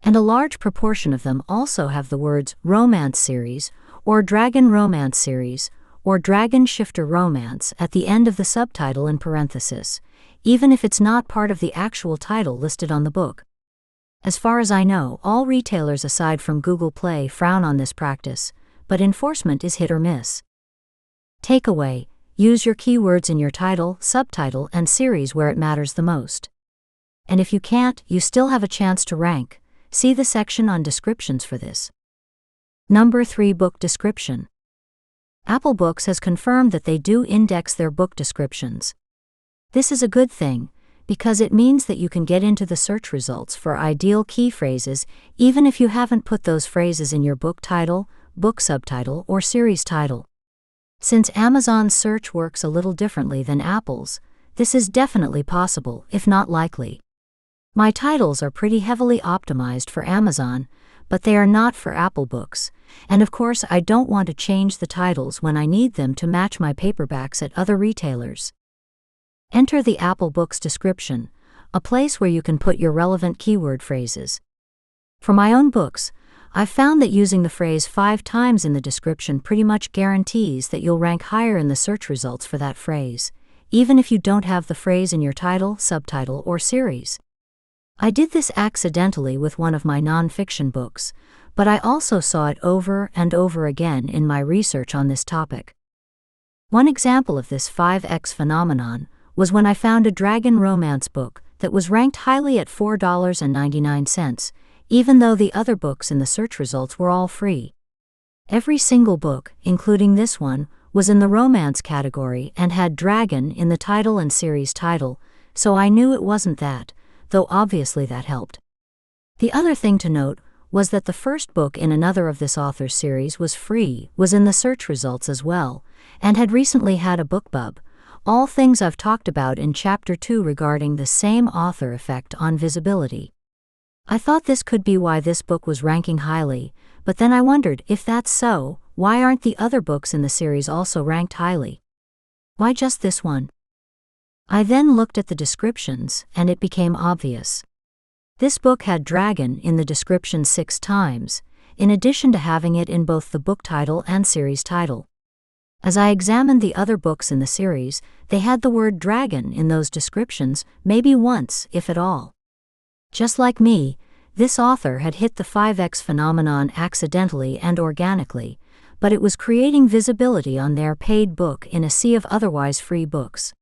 S1: And a large proportion of them also have the words romance series, or dragon romance series, or dragon shifter romance at the end of the subtitle in parenthesis, even if it's not part of the actual title listed on the book. As far as I know, all retailers aside from Google Play frown on this practice, but enforcement is hit or miss. Takeaway: use your keywords in your title, subtitle, and series where it matters the most. And if you can't, you still have a chance to rank. See the section on descriptions for this. Number 3. Book description. Apple Books has confirmed that they do index their book descriptions. This is a good thing, because it means that you can get into the search results for ideal key phrases even if you haven't put those phrases in your book title, book subtitle, or series title. Since Amazon's search works a little differently than Apple's, this is definitely possible, if not likely. My titles are pretty heavily optimized for Amazon, but they are not for Apple Books, and of course I don't want to change the titles when I need them to match my paperbacks at other retailers. Enter the Apple Books description, a place where you can put your relevant keyword phrases. For my own books, I've found that using the phrase 5 times in the description pretty much guarantees that you'll rank higher in the search results for that phrase, even if you don't have the phrase in your title, subtitle, or series. I did this accidentally with one of my non-fiction books, but I also saw it over and over again in my research on this topic. One example of this 5x phenomenon was when I found a dragon romance book that was ranked highly at $4.99, even though the other books in the search results were all free. Every single book, including this one, was in the romance category and had dragon in the title and series title, so I knew it wasn't that, though obviously that helped. The other thing to note was that the first book in another of this author's series was in the search results as well, and had recently had a bookbub, all things I've talked about in Chapter 2 regarding the same author effect on visibility. I thought this could be why this book was ranking highly, but then I wondered, if that's so, why aren't the other books in the series also ranked highly? Why just this one? I then looked at the descriptions, and it became obvious. This book had dragon in the description 6 times, in addition to having it in both the book title and series title. As I examined the other books in the series, they had the word dragon in those descriptions maybe once, if at all. Just like me, this author had hit the 5x phenomenon accidentally and organically, but it was creating visibility on their paid book in a sea of otherwise free books.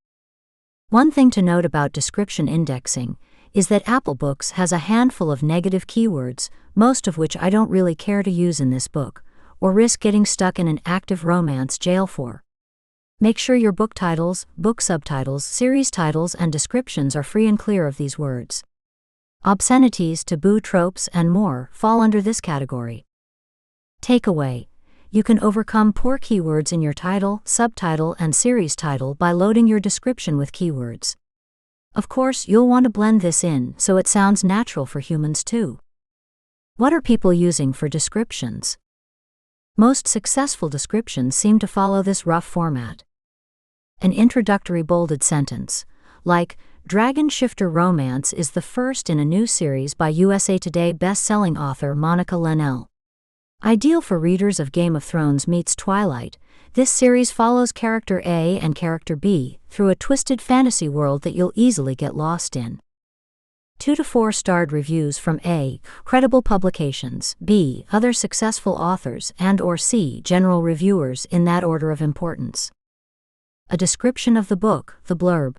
S1: One thing to note about description indexing is that Apple Books has a handful of negative keywords, most of which I don't really care to use in this book, or risk getting stuck in an active romance jail for. Make sure your book titles, book subtitles, series titles, and descriptions are free and clear of these words. Obscenities, taboo tropes, and more fall under this category. Takeaway: you can overcome poor keywords in your title, subtitle, and series title by loading your description with keywords. Of course, you'll want to blend this in so it sounds natural for humans too. What are people using for descriptions? Most successful descriptions seem to follow this rough format. An introductory bolded sentence, like, Dragon Shifter Romance is the first in a new series by USA Today best-selling author Monica Leonelle. Ideal for readers of Game of Thrones meets Twilight, this series follows character A and character B through a twisted fantasy world that you'll easily get lost in. 2 to 4 starred reviews from A. credible publications, B. other successful authors, and/or C. general reviewers in that order of importance. A description of the book, the blurb.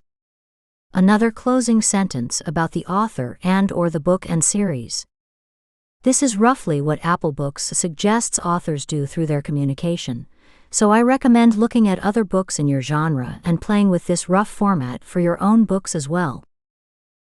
S1: Another closing sentence about the author and/or the book and series. This is roughly what Apple Books suggests authors do through their communication, so I recommend looking at other books in your genre and playing with this rough format for your own books as well.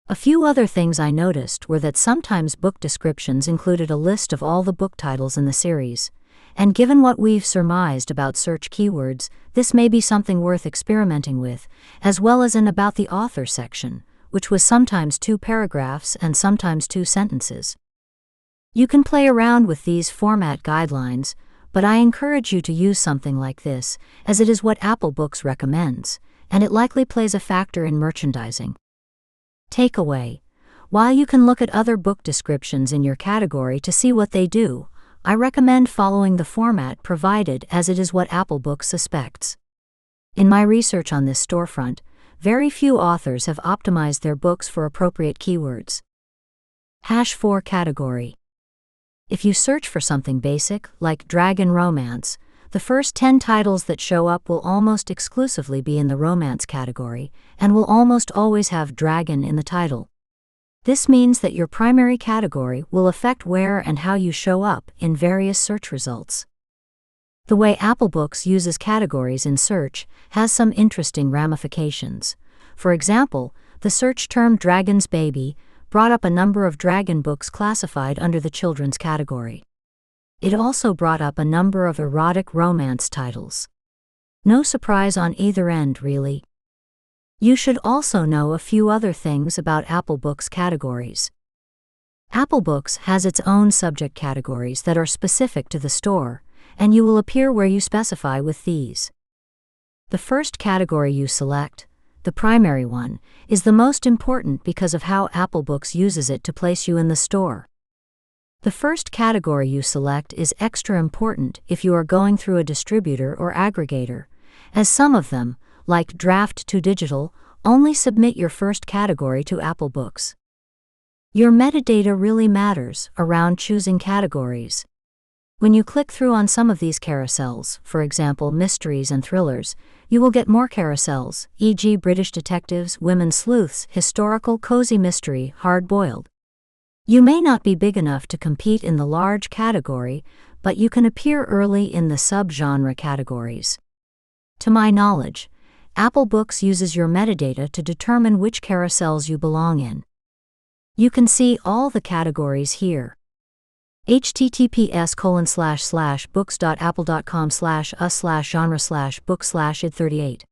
S1: A few other things I noticed were that sometimes book descriptions included a list of all the book titles in the series, and given what we've surmised about search keywords, this may be something worth experimenting with, as well as an About the Author section, which was sometimes 2 paragraphs and sometimes 2 sentences. You can play around with these format guidelines, but I encourage you to use something like this, as it is what Apple Books recommends, and it likely plays a factor in merchandising. Takeaway: while you can look at other book descriptions in your category to see what they do, I recommend following the format provided, as it is what Apple Books suspects. In my research on this storefront, very few authors have optimized their books for appropriate keywords. #4 category. If you search for something basic, like dragon romance, the first 10 titles that show up will almost exclusively be in the romance category, and will almost always have dragon in the title. This means that your primary category will affect where and how you show up in various search results. The way Apple Books uses categories in search has some interesting ramifications. For example, the search term Dragon's Baby brought up a number of dragon books classified under the children's category. It also brought up a number of erotic romance titles. No surprise on either end, really. You should also know a few other things about Apple Books categories. Apple Books has its own subject categories that are specific to the store, and you will appear where you specify with these. The first category you select, the primary one, is the most important because of how Apple Books uses it to place you in the store. The first category you select is extra important if you are going through a distributor or aggregator, as some of them, like Draft to Digital, only submit your first category to Apple Books. Your metadata really matters around choosing categories. When you click through on some of these carousels, for example mysteries and thrillers, you will get more carousels, e.g. British detectives, women sleuths, historical, cozy mystery, hard-boiled. You may not be big enough to compete in the large category, but you can appear early in the sub-genre categories. To my knowledge, Apple Books uses your metadata to determine which carousels you belong in. You can see all the categories here. https://books.apple.com/us/genre/book/id38.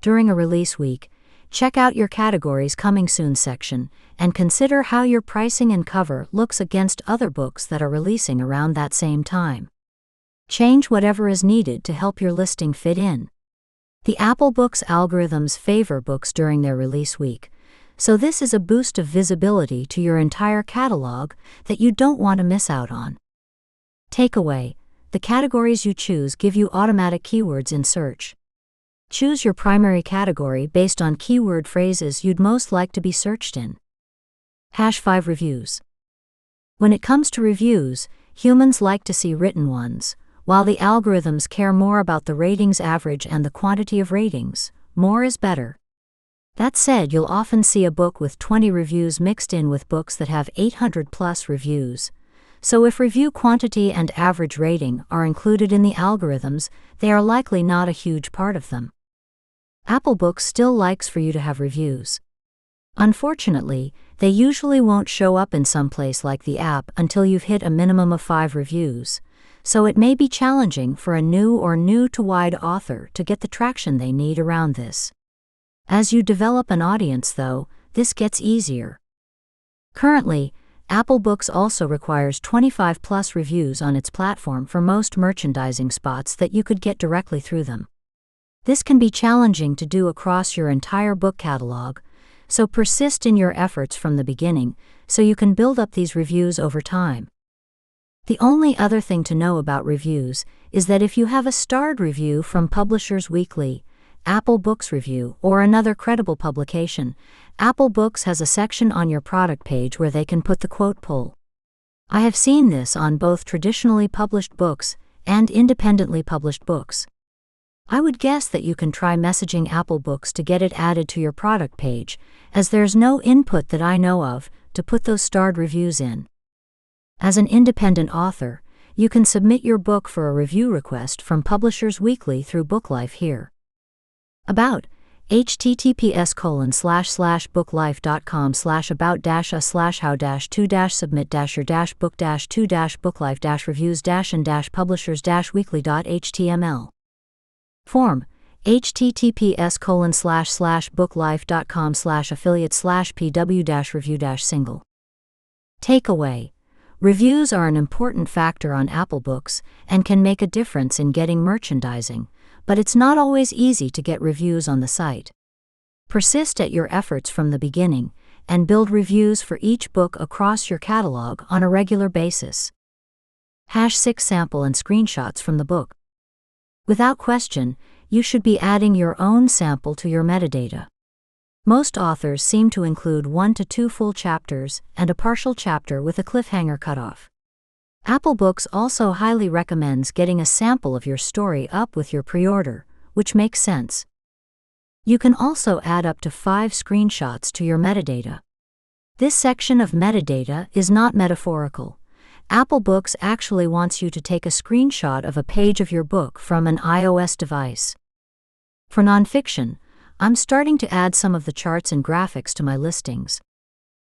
S1: During a release week, check out your categories coming soon section and consider how your pricing and cover looks against other books that are releasing around that same time. Change whatever is needed to help your listing fit in. The Apple Books algorithms favor books during their release week, so this is a boost of visibility to your entire catalog that you don't want to miss out on. Takeaway: the categories you choose give you automatic keywords in search. Choose your primary category based on keyword phrases you'd most like to be searched in. #5 Reviews. When it comes to reviews, humans like to see written ones, while the algorithms care more about the ratings average and the quantity of ratings. More is better. That said, you'll often see a book with 20 reviews mixed in with books that have 800+ reviews. So if review quantity and average rating are included in the algorithms, they are likely not a huge part of them. Apple Books still likes for you to have reviews. Unfortunately, they usually won't show up in some place like the app until you've hit a minimum of 5 reviews, so it may be challenging for a new or new-to-wide author to get the traction they need around this. As you develop an audience, though, this gets easier. Currently, Apple Books also requires 25+ reviews on its platform for most merchandising spots that you could get directly through them. This can be challenging to do across your entire book catalog, so persist in your efforts from the beginning so you can build up these reviews over time. The only other thing to know about reviews is that if you have a starred review from Publishers Weekly, Apple Books Review, or another credible publication, Apple Books has a section on your product page where they can put the quote pull. I have seen this on both traditionally published books and independently published books. I would guess that you can try messaging Apple Books to get it added to your product page, as there's no input that I know of to put those starred reviews in. As an independent author, you can submit your book for a review request from Publishers Weekly through BookLife here. About: https://booklife.com/about-us/how-to-dash-submit-your-book-to-publishers-weekly.html. Form: https://booklife.com/affiliate/pw-review-single. Takeaway: reviews are an important factor on Apple Books and can make a difference in getting merchandising, but it's not always easy to get reviews on the site. Persist at your efforts from the beginning and build reviews for each book across your catalog on a regular basis. #6 Sample and screenshots from the book. Without question, you should be adding your own sample to your metadata. Most authors seem to include 1 to 2 full chapters and a partial chapter with a cliffhanger cutoff. Apple Books also highly recommends getting a sample of your story up with your pre-order, which makes sense. You can also add up to 5 screenshots to your metadata. This section of metadata is not metaphorical. Apple Books actually wants you to take a screenshot of a page of your book from an iOS device. For nonfiction, I'm starting to add some of the charts and graphics to my listings.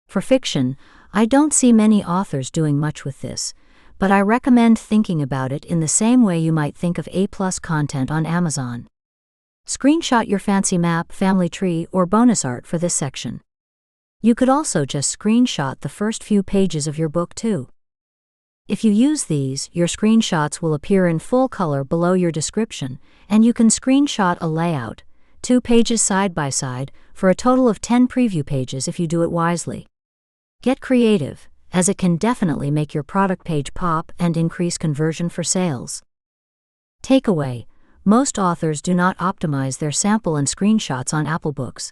S1: For fiction, I don't see many authors doing much with this, but I recommend thinking about it in the same way you might think of A+ content on Amazon. Screenshot your fancy map, family tree, or bonus art for this section. You could also just screenshot the first few pages of your book too. If you use these, your screenshots will appear in full color below your description, and you can screenshot a layout, 2 pages side by side, for a total of 10 preview pages if you do it wisely. Get creative, as it can definitely make your product page pop and increase conversion for sales. Takeaway: most authors do not optimize their sample and screenshots on Apple Books.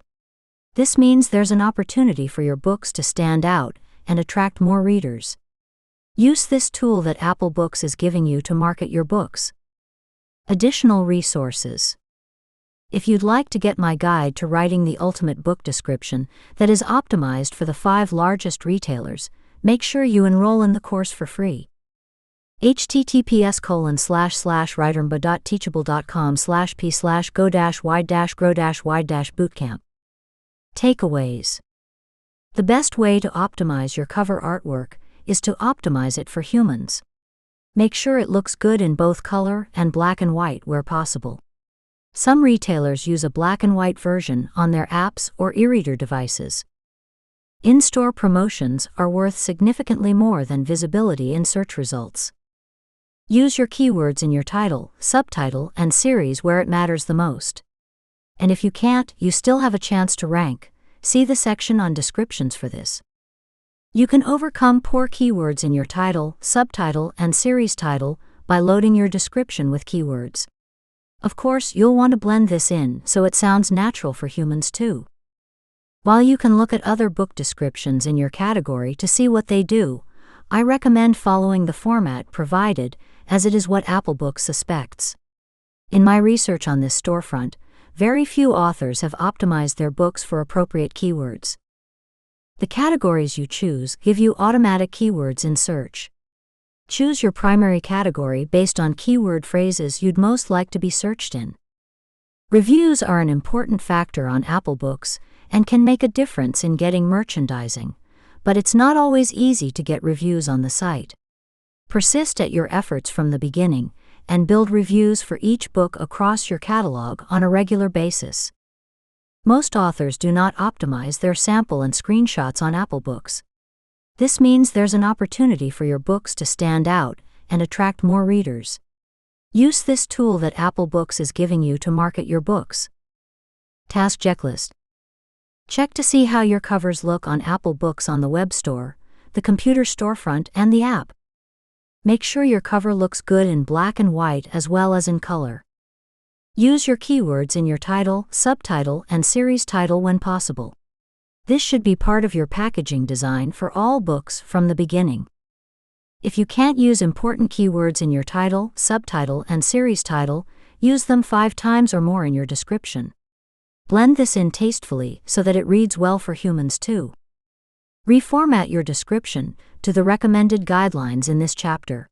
S1: This means there's an opportunity for your books to stand out and attract more readers. Use this tool that Apple Books is giving you to market your books. Additional resources. If you'd like to get my guide to writing the ultimate book description that is optimized for the 5 largest retailers, make sure you enroll in the course for free. https://writermba.teachable.com/p/go-wide-grow-wide-bootcamp. Takeaways. The best way to optimize your cover artwork is to optimize it for humans. Make sure it looks good in both color and black and white where possible. Some retailers use a black and white version on their apps or e-reader devices. In-store promotions are worth significantly more than visibility in search results. Use your keywords in your title, subtitle, and series where it matters the most. And if you can't, you still have a chance to rank. See the section on descriptions for this. You can overcome poor keywords in your title, subtitle, and series title by loading your description with keywords. Of course, you'll want to blend this in so it sounds natural for humans too. While you can look at other book descriptions in your category to see what they do, I recommend following the format provided, as it is what Apple Books suspects. In my research on this storefront, very few authors have optimized their books for appropriate keywords. The categories you choose give you automatic keywords in search. Choose your primary category based on keyword phrases you'd most like to be searched in. Reviews are an important factor on Apple Books and can make a difference in getting merchandising, but it's not always easy to get reviews on the site. Persist at your efforts from the beginning and build reviews for each book across your catalog on a regular basis. Most authors do not optimize their sample and screenshots on Apple Books. This means there's an opportunity for your books to stand out and attract more readers. Use this tool that Apple Books is giving you to market your books. Task checklist. Check to see how your covers look on Apple Books on the web store, the computer storefront, and the app. Make sure your cover looks good in black and white as well as in color. Use your keywords in your title, subtitle, and series title when possible. This should be part of your packaging design for all books from the beginning. If you can't use important keywords in your title, subtitle, and series title, use them 5 times or more in your description. Blend this in tastefully so that it reads well for humans too. Reformat your description to the recommended guidelines in this chapter.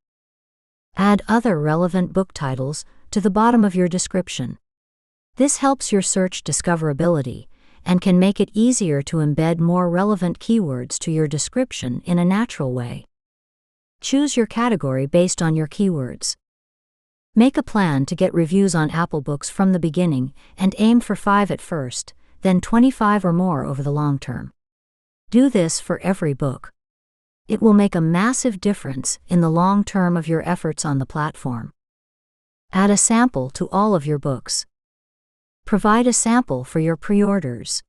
S1: Add other relevant book titles to the bottom of your description. This helps your search discoverability and can make it easier to embed more relevant keywords to your description in a natural way. Choose your category based on your keywords. Make a plan to get reviews on Apple Books from the beginning and aim for 5 at first, then 25 or more over the long term. Do this for every book. It will make a massive difference in the long term of your efforts on the platform. Add a sample to all of your books. Provide a sample for your pre-orders.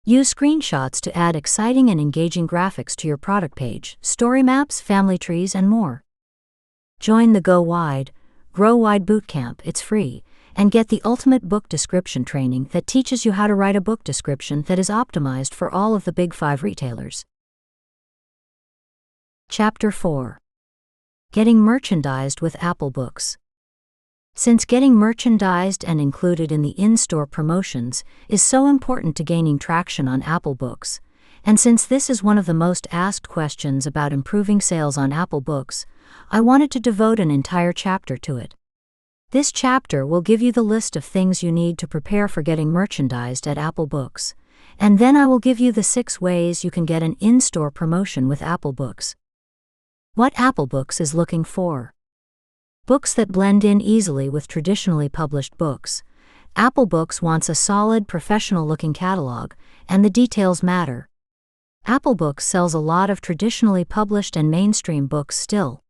S1: Use screenshots to add exciting and engaging graphics to your product page, story maps, family trees, and more. Join the Go Wide, Grow Wide Bootcamp. It's free, and get the ultimate book description training that teaches you how to write a book description that is optimized for all of the big 5 retailers. Chapter 4. Getting merchandised with Apple Books. Since getting merchandised and included in the in-store promotions is so important to gaining traction on Apple Books, and since this is one of the most asked questions about improving sales on Apple Books, I wanted to devote an entire chapter to it. This chapter will give you the list of things you need to prepare for getting merchandised at Apple Books, and then I will give you the 6 ways you can get an in-store promotion with Apple Books. What Apple Books is looking for. Books that blend in easily with traditionally published books. Apple Books wants a solid, professional-looking catalog, and the details matter. Apple Books sells a lot of traditionally published and mainstream books still.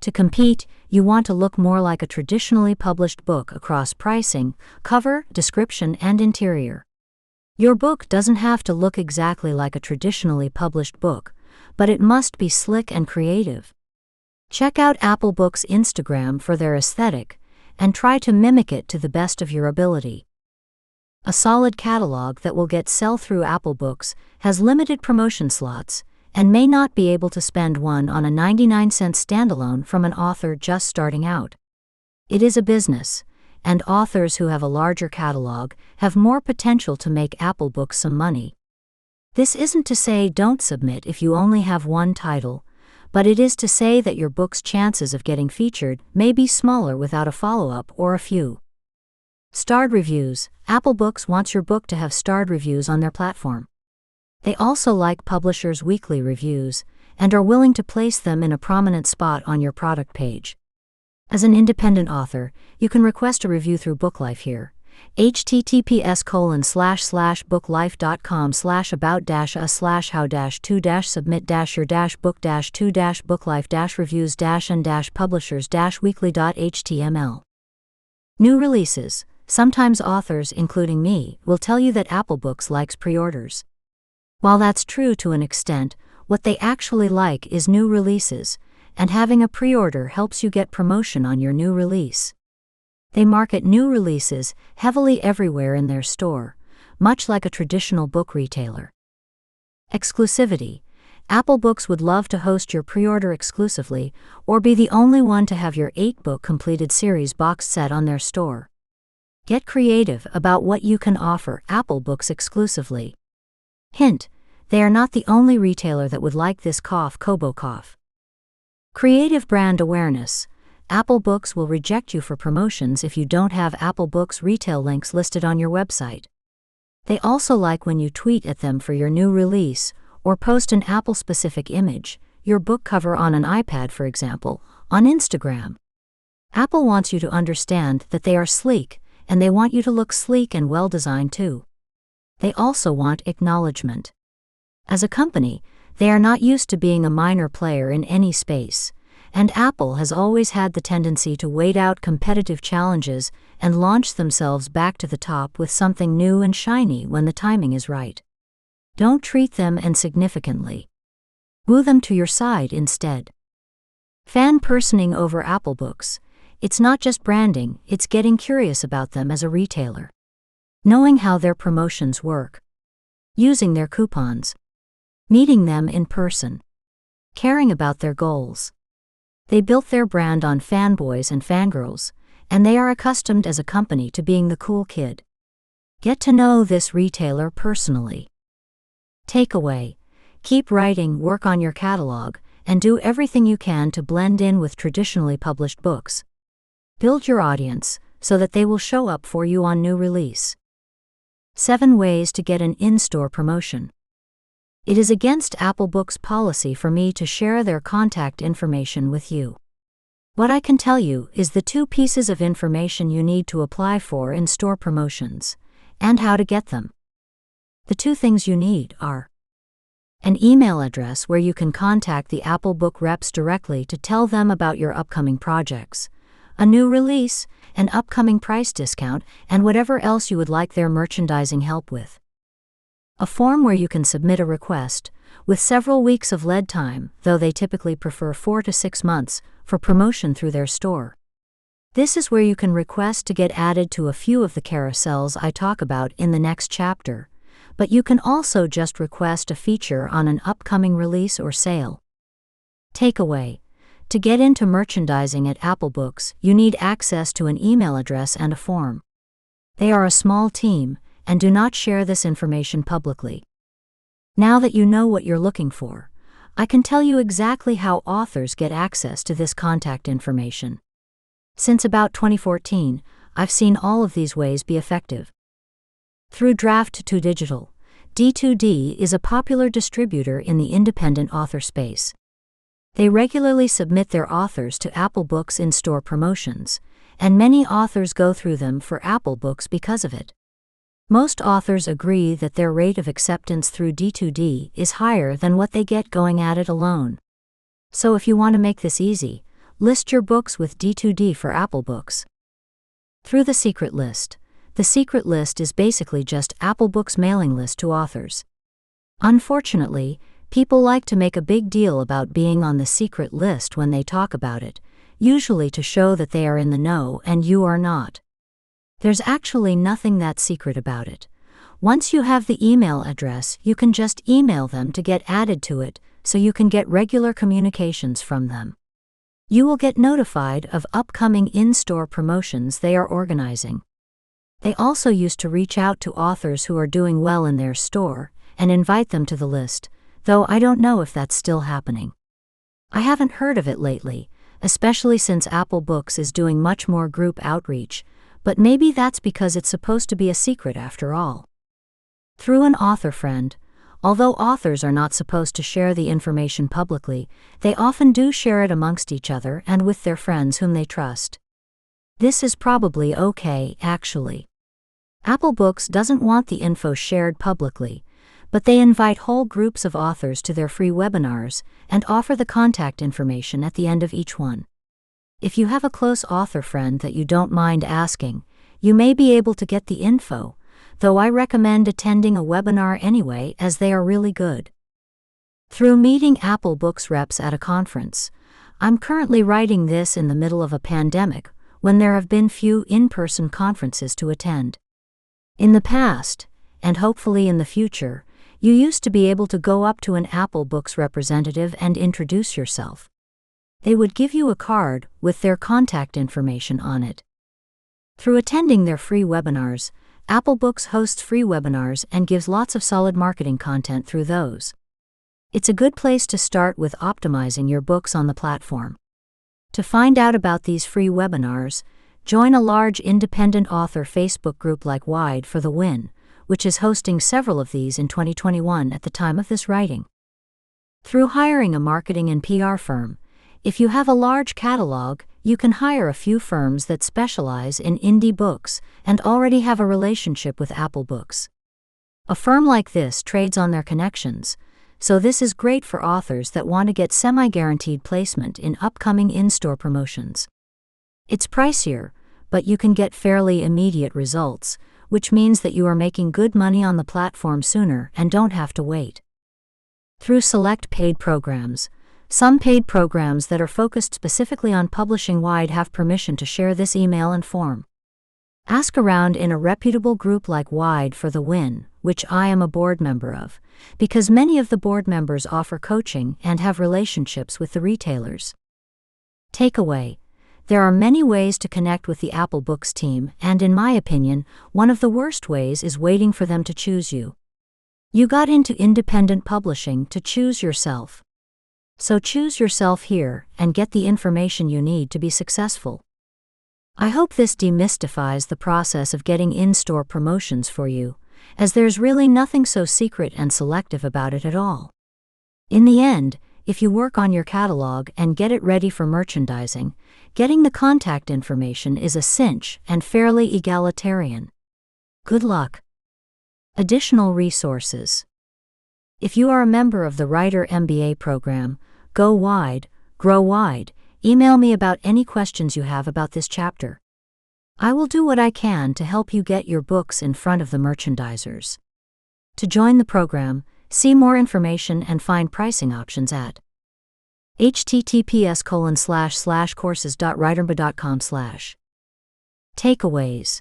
S1: To compete, you want to look more like a traditionally published book across pricing, cover, description, and interior. Your book doesn't have to look exactly like a traditionally published book, but it must be slick and creative. Check out Apple Books' Instagram for their aesthetic, and try to mimic it to the best of your ability. A solid catalog that will get sell-through Apple Books has limited promotion slots, and may not be able to spend one on a 99-cent standalone from an author just starting out. It is a business, and authors who have a larger catalog have more potential to make Apple Books some money. This isn't to say don't submit if you only have one title, but it is to say that your book's chances of getting featured may be smaller without a follow-up or a few. Starred reviews. Apple Books wants your book to have starred reviews on their platform. They also like publishers' weekly reviews and are willing to place them in a prominent spot on your product page. As an independent author, you can request a review through BookLife here. https://booklife.com/about-a//how-to-book-2-submit-your-book-publishers-weekly.html. New releases. Sometimes authors, including me, will tell you that Apple Books likes pre-orders. While that's true to an extent, what they actually like is new releases, and having a pre-order helps you get promotion on your new release. They market new releases heavily everywhere in their store, much like a traditional book retailer. Exclusivity. Apple Books would love to host your pre-order exclusively, or be the only one to have your 8-book completed series box set on their store. Get creative about what you can offer Apple Books exclusively. Hint: they are not the only retailer that would like this Kobo cough. Creative brand awareness. Apple Books will reject you for promotions if you don't have Apple Books retail links listed on your website. They also like when you tweet at them for your new release, or post an Apple-specific image, your book cover on an iPad for example, on Instagram. Apple wants you to understand that they are sleek, and they want you to look sleek and well-designed too. They also want acknowledgement. As a company, they are not used to being a minor player in any space, and Apple has always had the tendency to wait out competitive challenges and launch themselves back to the top with something new and shiny when the timing is right. Don't treat them insignificantly. Woo them to your side instead. Fan personing over Apple Books. It's not just branding, it's getting curious about them as a retailer. Knowing how their promotions work. Using their coupons. Meeting them in person. Caring about their goals. They built their brand on fanboys and fangirls, and they are accustomed as a company to being the cool kid. Get to know this retailer personally. Takeaway: keep writing, work on your catalog, and do everything you can to blend in with traditionally published books. Build your audience so that they will show up for you on new release. 7 ways to get an in-store promotion. It is against Apple Books' policy for me to share their contact information with you. What I can tell you is the 2 pieces of information you need to apply for in-store promotions, and how to get them. The 2 things you need are an email address where you can contact the Apple Book reps directly to tell them about your upcoming projects, a new release, an upcoming price discount, and whatever else you would like their merchandising help with. A form where you can submit a request, with several weeks of lead time, though they typically prefer 4 to 6 months, for promotion through their store. This is where you can request to get added to a few of the carousels I talk about in the next chapter, but you can also just request a feature on an upcoming release or sale. Takeaway: to get into merchandising at Apple Books, you need access to an email address and a form. They are a small team, and do not share this information publicly. Now that you know what you're looking for, I can tell you exactly how authors get access to this contact information. Since about 2014, I've seen all of these ways be effective. Through Draft2Digital, D2D is a popular distributor in the independent author space. They regularly submit their authors to Apple Books in-store promotions, and many authors go through them for Apple Books because of it. Most authors agree that their rate of acceptance through D2D is higher than what they get going at it alone. So if you want to make this easy, list your books with D2D for Apple Books. Through the secret list. The secret list is basically just Apple Books' mailing list to authors. Unfortunately, people like to make a big deal about being on the secret list when they talk about it, usually to show that they are in the know and you are not. There's actually nothing that secret about it. Once you have the email address, you can just email them to get added to it, so you can get regular communications from them. You will get notified of upcoming in-store promotions they are organizing. They also used to reach out to authors who are doing well in their store and invite them to the list, though I don't know if that's still happening. I haven't heard of it lately, especially since Apple Books is doing much more group outreach, but maybe that's because it's supposed to be a secret after all. Through an author friend, although authors are not supposed to share the information publicly, they often do share it amongst each other and with their friends whom they trust. This is probably okay, actually. Apple Books doesn't want the info shared publicly, but they invite whole groups of authors to their free webinars and offer the contact information at the end of each one. If you have a close author friend that you don't mind asking, you may be able to get the info, though I recommend attending a webinar anyway as they are really good. Through meeting Apple Books reps at a conference, I'm currently writing this in the middle of a pandemic when there have been few in-person conferences to attend. In the past, and hopefully in the future, you used to be able to go up to an Apple Books representative and introduce yourself. They would give you a card with their contact information on it. Through attending their free webinars, Apple Books hosts free webinars and gives lots of solid marketing content through those. It's a good place to start with optimizing your books on the platform. To find out about these free webinars, join a large independent author Facebook group like Wide for the Win, which is hosting several of these in 2021 at the time of this writing. Through hiring a marketing and PR firm, if you have a large catalog, you can hire a few firms that specialize in indie books and already have a relationship with Apple Books. A firm like this trades on their connections, so this is great for authors that want to get semi-guaranteed placement in upcoming in-store promotions. It's pricier, but you can get fairly immediate results, which means that you are making good money on the platform sooner and don't have to wait. Through select paid programs, some paid programs that are focused specifically on publishing Wide have permission to share this email and form. Ask around in a reputable group like Wide for the Win, which I am a board member of, because many of the board members offer coaching and have relationships with the retailers. Takeaway: there are many ways to connect with the Apple Books team, and in my opinion, one of the worst ways is waiting for them to choose you. You got into independent publishing to choose yourself. So choose yourself here and get the information you need to be successful. I hope this demystifies the process of getting in-store promotions for you, as there's really nothing so secret and selective about it at all. In the end, if you work on your catalog and get it ready for merchandising, getting the contact information is a cinch and fairly egalitarian. Good luck. Additional resources. If you are a member of the Writer MBA program, Go Wide, Grow Wide, email me about any questions you have about this chapter. I will do what I can to help you get your books in front of the merchandisers. To join the program, see more information and find pricing options at https://courses.writermba.com/. Takeaways.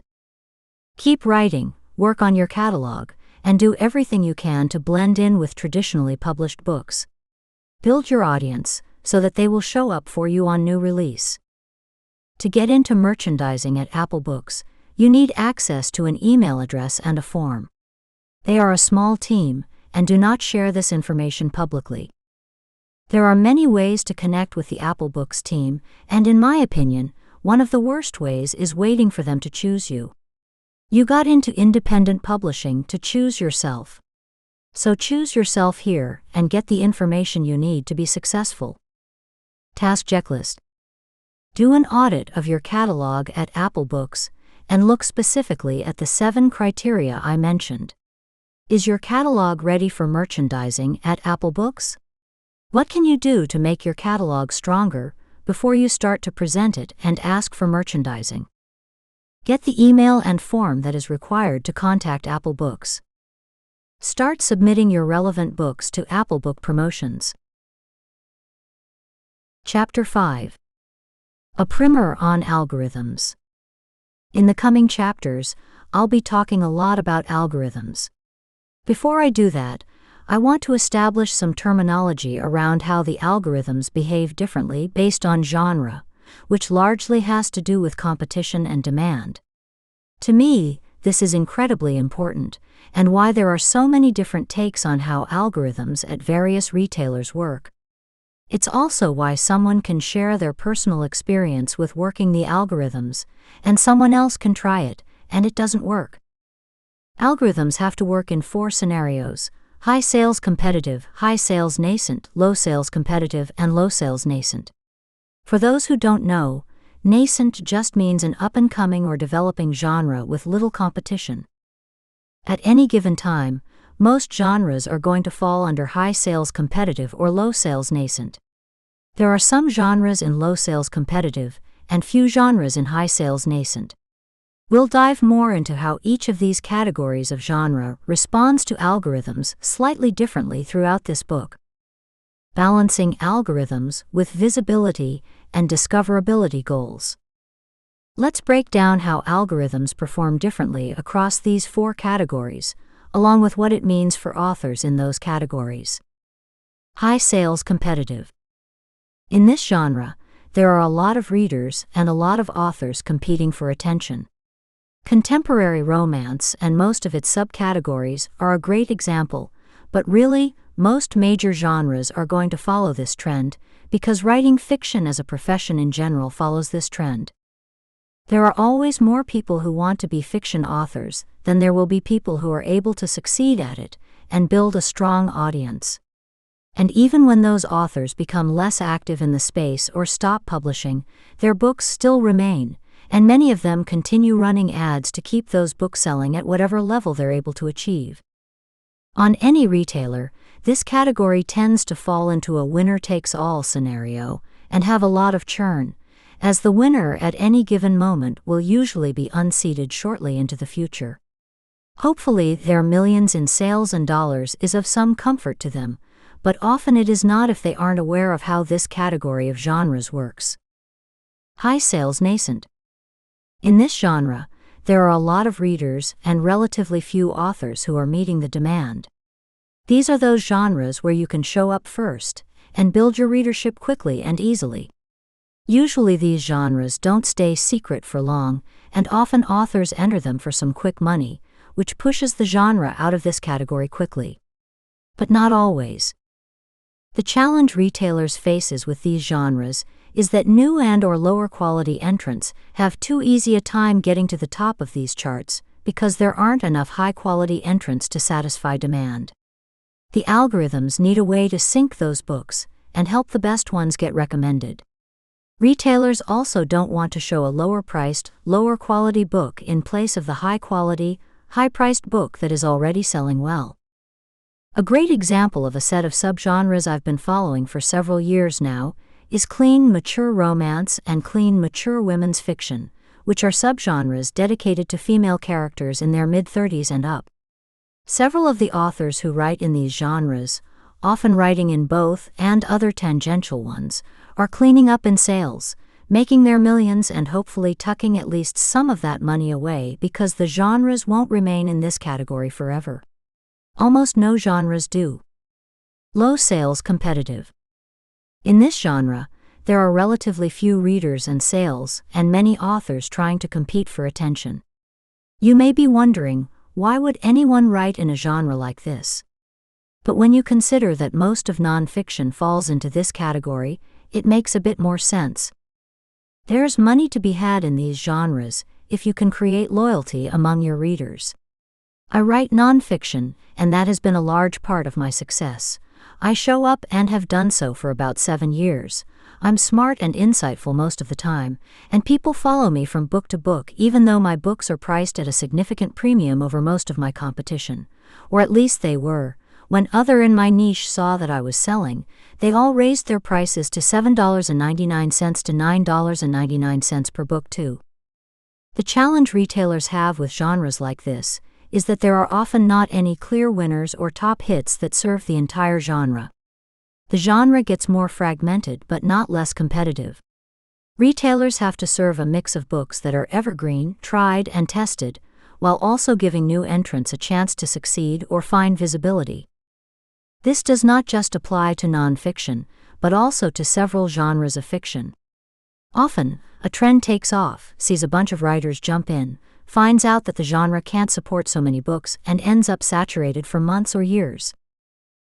S1: Keep writing, work on your catalog, and do everything you can to blend in with traditionally published books. Build your audience so that they will show up for you on new release. To get into merchandising at Apple Books, you need access to an email address and a form. They are a small team and do not share this information publicly. There are many ways to connect with the Apple Books team, and in my opinion, one of the worst ways is waiting for them to choose you. You got into independent publishing to choose yourself. So choose yourself here and get the information you need to be successful. Task checklist. Do an audit of your catalog at Apple Books and look specifically at the 7 criteria I mentioned. Is your catalog ready for merchandising at Apple Books? What can you do to make your catalog stronger before you start to present it and ask for merchandising? Get the email and form that is required to contact Apple Books. Start submitting your relevant books to Apple Book promotions. Chapter 5. A primer on algorithms. In the coming chapters, I'll be talking a lot about algorithms. Before I do that, I want to establish some terminology around how the algorithms behave differently based on genre, which largely has to do with competition and demand. To me, this is incredibly important, and why there are so many different takes on how algorithms at various retailers work. It's also why someone can share their personal experience with working the algorithms, and someone else can try it, and it doesn't work. Algorithms have to work in 4 scenarios: high sales competitive, high sales nascent, low sales competitive, and low sales nascent. For those who don't know, nascent just means an up-and-coming or developing genre with little competition. At any given time, most genres are going to fall under high sales competitive or low sales nascent. There are some genres in low sales competitive, and few genres in high sales nascent. We'll dive more into how each of these categories of genre responds to algorithms slightly differently throughout this book. Balancing algorithms with visibility and discoverability goals. Let's break down how algorithms perform differently across these 4 categories, along with what it means for authors in those categories. High sales competitive. In this genre, there are a lot of readers and a lot of authors competing for attention. Contemporary romance and most of its subcategories are a great example, but really, most major genres are going to follow this trend, because writing fiction as a profession in general follows this trend. There are always more people who want to be fiction authors than there will be people who are able to succeed at it and build a strong audience. And even when those authors become less active in the space or stop publishing, their books still remain, and many of them continue running ads to keep those books selling at whatever level they're able to achieve. On any retailer, this category tends to fall into a winner-takes-all scenario and have a lot of churn, as the winner at any given moment will usually be unseated shortly into the future. Hopefully, their millions in sales and dollars is of some comfort to them, but often it is not if they aren't aware of how this category of genres works. High sales nascent. In this genre, there are a lot of readers and relatively few authors who are meeting the demand. These are those genres where you can show up first and build your readership quickly and easily. Usually these genres don't stay secret for long, and often authors enter them for some quick money, which pushes the genre out of this category quickly. But not always. The challenge retailers faces with these genres is that new and/or lower quality entrants have too easy a time getting to the top of these charts because there aren't enough high-quality entrants to satisfy demand. The algorithms need a way to sync those books and help the best ones get recommended. Retailers also don't want to show a lower-priced, lower-quality book in place of the high-quality, high-priced book that is already selling well. A great example of a set of subgenres I've been following for several years now is clean mature romance and clean mature women's fiction, which are subgenres dedicated to female characters in their mid-30s and up. Several of the authors who write in these genres, often writing in both and other tangential ones, are cleaning up in sales, making their millions and hopefully tucking at least some of that money away because the genres won't remain in this category forever. Almost no genres do. Low sales competitive. In this genre, there are relatively few readers and sales, and many authors trying to compete for attention. You may be wondering, why would anyone write in a genre like this? But when you consider that most of nonfiction falls into this category, it makes a bit more sense. There's money to be had in these genres if you can create loyalty among your readers. I write nonfiction, and that has been a large part of my success. I show up and have done so for about 7 years. I'm smart and insightful most of the time, and people follow me from book to book even though my books are priced at a significant premium over most of my competition. Or at least they were. When others in my niche saw that I was selling, they all raised their prices to $7.99 to $9.99 per book too. The challenge retailers have with genres like this is that there are often not any clear winners or top hits that serve the entire genre. The genre gets more fragmented but not less competitive. Retailers have to serve a mix of books that are evergreen, tried, and tested, while also giving new entrants a chance to succeed or find visibility. This does not just apply to nonfiction, but also to several genres of fiction. Often, a trend takes off, sees a bunch of writers jump in, finds out that the genre can't support so many books, and ends up saturated for months or years.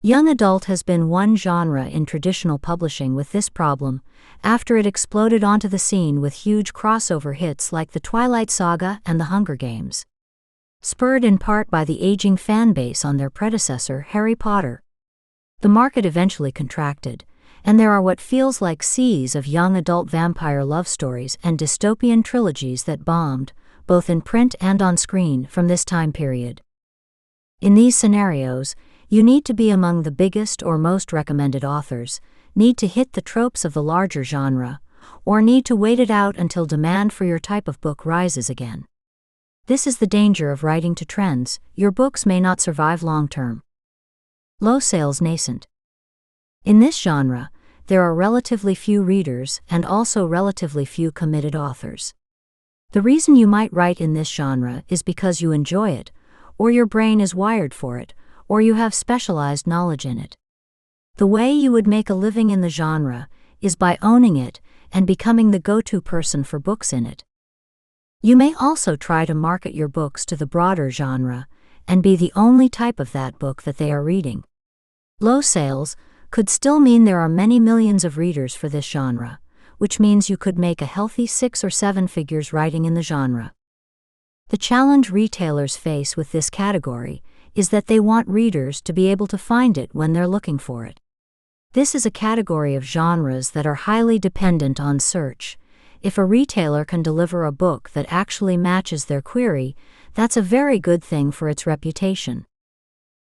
S1: Young adult has been one genre in traditional publishing with this problem, after it exploded onto the scene with huge crossover hits like The Twilight Saga and The Hunger Games. Spurred in part by the aging fan base on their predecessor, Harry Potter. The market eventually contracted, and there are what feels like seas of young adult vampire love stories and dystopian trilogies that bombed, both in print and on screen, from this time period. In these scenarios, you need to be among the biggest or most recommended authors, need to hit the tropes of the larger genre, or need to wait it out until demand for your type of book rises again. This is the danger of writing to trends. Your books may not survive long-term. Low sales nascent. In this genre, there are relatively few readers and also relatively few committed authors. The reason you might write in this genre is because you enjoy it, or your brain is wired for it, or you have specialized knowledge in it. The way you would make a living in the genre is by owning it and becoming the go-to person for books in it. You may also try to market your books to the broader genre and be the only type of that book that they are reading. Low sales could still mean there are many millions of readers for this genre, which means you could make a healthy 6 or 7 figures writing in the genre. The challenge retailers face with this category is that they want readers to be able to find it when they're looking for it. This is a category of genres that are highly dependent on search. If a retailer can deliver a book that actually matches their query, that's a very good thing for its reputation.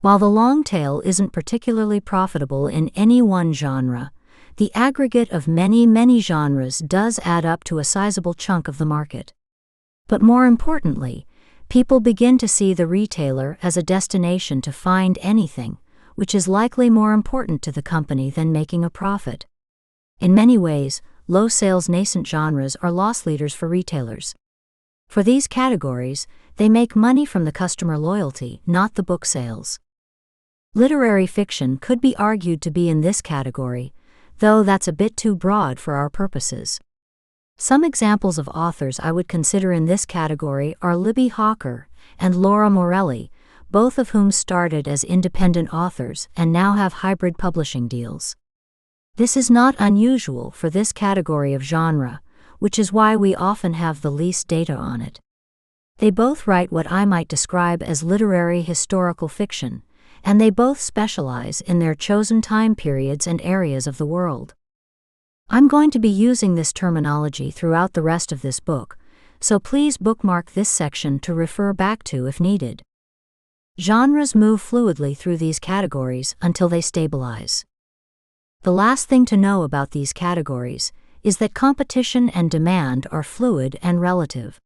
S1: While the long tail isn't particularly profitable in any one genre, the aggregate of many genres does add up to a sizable chunk of the market. But more importantly, people begin to see the retailer as a destination to find anything, which is likely more important to the company than making a profit. In many ways, low sales nascent genres are loss leaders for retailers. For these categories, they make money from the customer loyalty, not the book sales. Literary fiction could be argued to be in this category, though that's a bit too broad for our purposes. Some examples of authors I would consider in this category are Libby Hawker and Laura Morelli, both of whom started as independent authors and now have hybrid publishing deals. This is not unusual for this category of genre, which is why we often have the least data on it. They both write what I might describe as literary historical fiction, and they both specialize in their chosen time periods and areas of the world. I'm going to be using this terminology throughout the rest of this book, so please bookmark this section to refer back to if needed. Genres move fluidly through these categories until they stabilize. The last thing to know about these categories is that competition and demand are fluid and relative.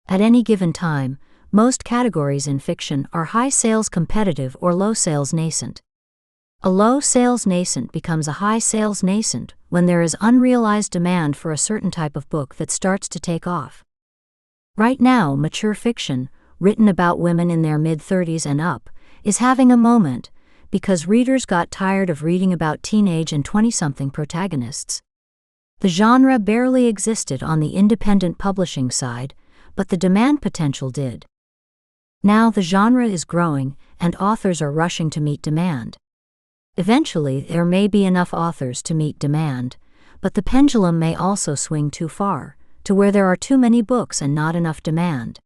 S1: At any given time, most categories in fiction are high sales competitive or low sales nascent. A low sales nascent becomes a high sales nascent when there is unrealized demand for a certain type of book that starts to take off. Right now, mature fiction, written about women in their mid-30s and up, is having a moment because readers got tired of reading about teenage and 20-something protagonists. The genre barely existed on the independent publishing side, but the demand potential did. Now the genre is growing, and authors are rushing to meet demand. Eventually, there may be enough authors to meet demand, but the pendulum may also swing too far, to where there are too many books and not enough demand.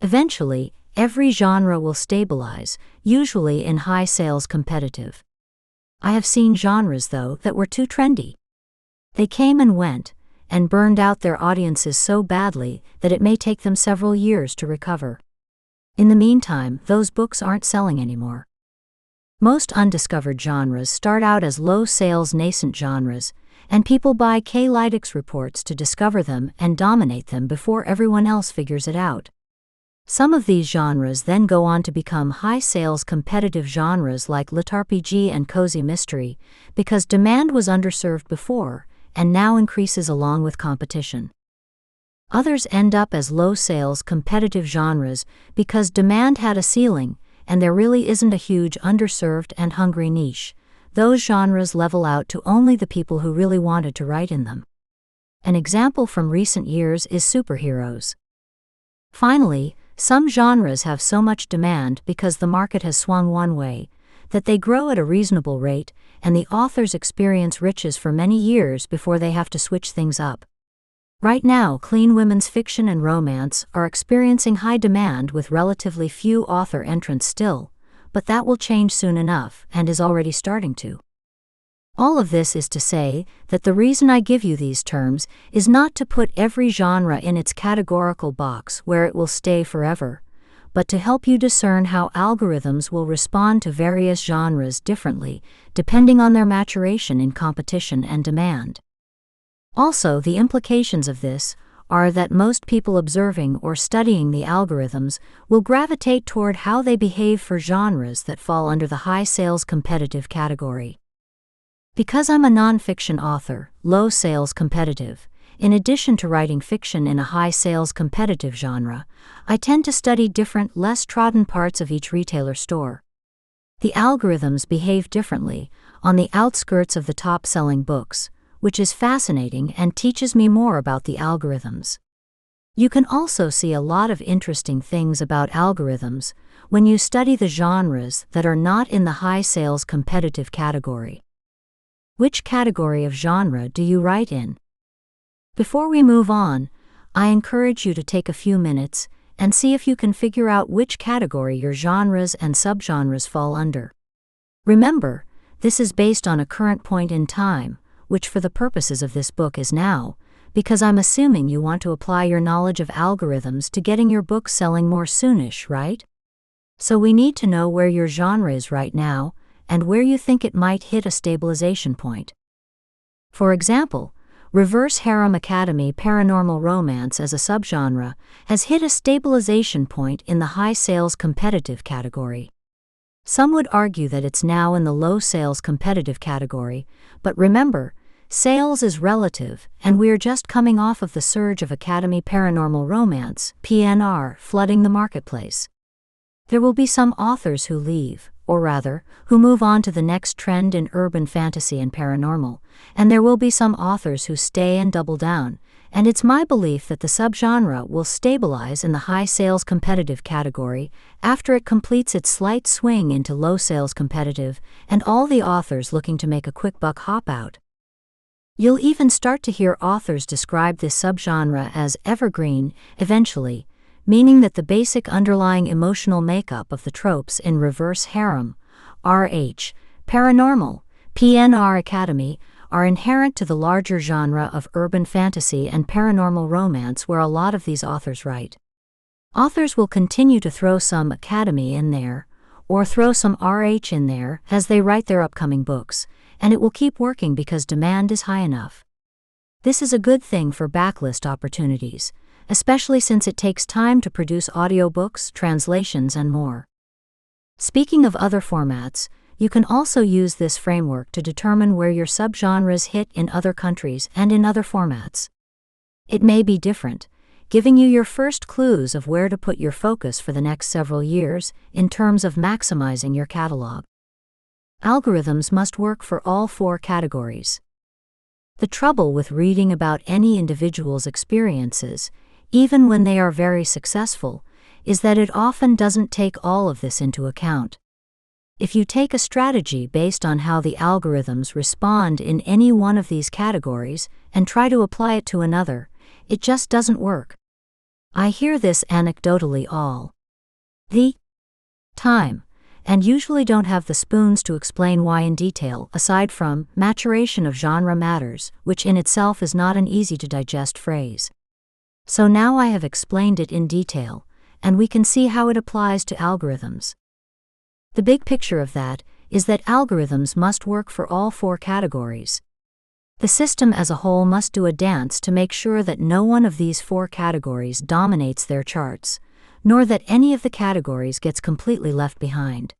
S1: Eventually, every genre will stabilize, usually in high sales competitive. I have seen genres, though, that were too trendy. They came and went, and burned out their audiences so badly that it may take them several years to recover. In the meantime, those books aren't selling anymore. Most undiscovered genres start out as low-sales nascent genres, and people buy K-Lytics reports to discover them and dominate them before everyone else figures it out. Some of these genres then go on to become high-sales competitive genres like lit RPG and cozy mystery, because demand was underserved before, and now increases along with competition. Others end up as low-sales competitive genres because demand had a ceiling, and there really isn't a huge underserved and hungry niche. Those genres level out to only the people who really wanted to write in them. An example from recent years is superheroes. Finally, some genres have so much demand because the market has swung one way, that they grow at a reasonable rate, and the authors experience riches for many years before they have to switch things up. Right now, clean women's fiction and romance are experiencing high demand with relatively few author entrants still, but that will change soon enough and is already starting to. All of this is to say that the reason I give you these terms is not to put every genre in its categorical box where it will stay forever, but to help you discern how algorithms will respond to various genres differently depending on their maturation in competition and demand. Also, the implications of this are that most people observing or studying the algorithms will gravitate toward how they behave for genres that fall under the high sales competitive category. Because I'm a nonfiction author, low sales competitive, in addition to writing fiction in a high sales competitive genre, I tend to study different, less trodden parts of each retailer store. The algorithms behave differently on the outskirts of the top-selling books, which is fascinating and teaches me more about the algorithms. You can also see a lot of interesting things about algorithms when you study the genres that are not in the high sales competitive category. Which category of genre do you write in? Before we move on, I encourage you to take a few minutes and see if you can figure out which category your genres and subgenres fall under. Remember, this is based on a current point in time, which for the purposes of this book is now, because I'm assuming you want to apply your knowledge of algorithms to getting your book selling more soonish, right? So we need to know where your genre is right now, and where you think it might hit a stabilization point. For example, Reverse Harem Academy paranormal romance as a subgenre has hit a stabilization point in the high sales competitive category. Some would argue that it's now in the low sales competitive category, but remember, sales is relative, and we're just coming off of the surge of Academy paranormal romance (PNR) flooding the marketplace. There will be some authors who leave, or rather, who move on to the next trend in urban fantasy and paranormal, and there will be some authors who stay and double down, and it's my belief that the subgenre will stabilize in the high sales competitive category after it completes its slight swing into low sales competitive, and all the authors looking to make a quick buck hop out. You'll even start to hear authors describe this subgenre as evergreen eventually, meaning that the basic underlying emotional makeup of the tropes in Reverse Harem, RH, Paranormal, PNR Academy are inherent to the larger genre of urban fantasy and paranormal romance where a lot of these authors write. Authors will continue to throw some Academy in there, or throw some RH in there as they write their upcoming books, and it will keep working because demand is high enough. This is a good thing for backlist opportunities, especially since it takes time to produce audiobooks, translations, and more. Speaking of other formats, you can also use this framework to determine where your subgenres hit in other countries and in other formats. It may be different, giving you your first clues of where to put your focus for the next several years in terms of maximizing your catalog. Algorithms must work for all four categories. The trouble with reading about any individual's experiences, even when they are very successful, is that it often doesn't take all of this into account. If you take a strategy based on how the algorithms respond in any one of these categories and try to apply it to another, it just doesn't work. I hear this anecdotally all the time, and usually don't have the spoons to explain why in detail, aside from maturation of genre matters, which in itself is not an easy-to-digest phrase. So now I have explained it in detail, and we can see how it applies to algorithms. The big picture of that is that algorithms must work for all four categories. The system as a whole must do a dance to make sure that no one of these four categories dominates their charts, nor that any of the categories gets completely left behind.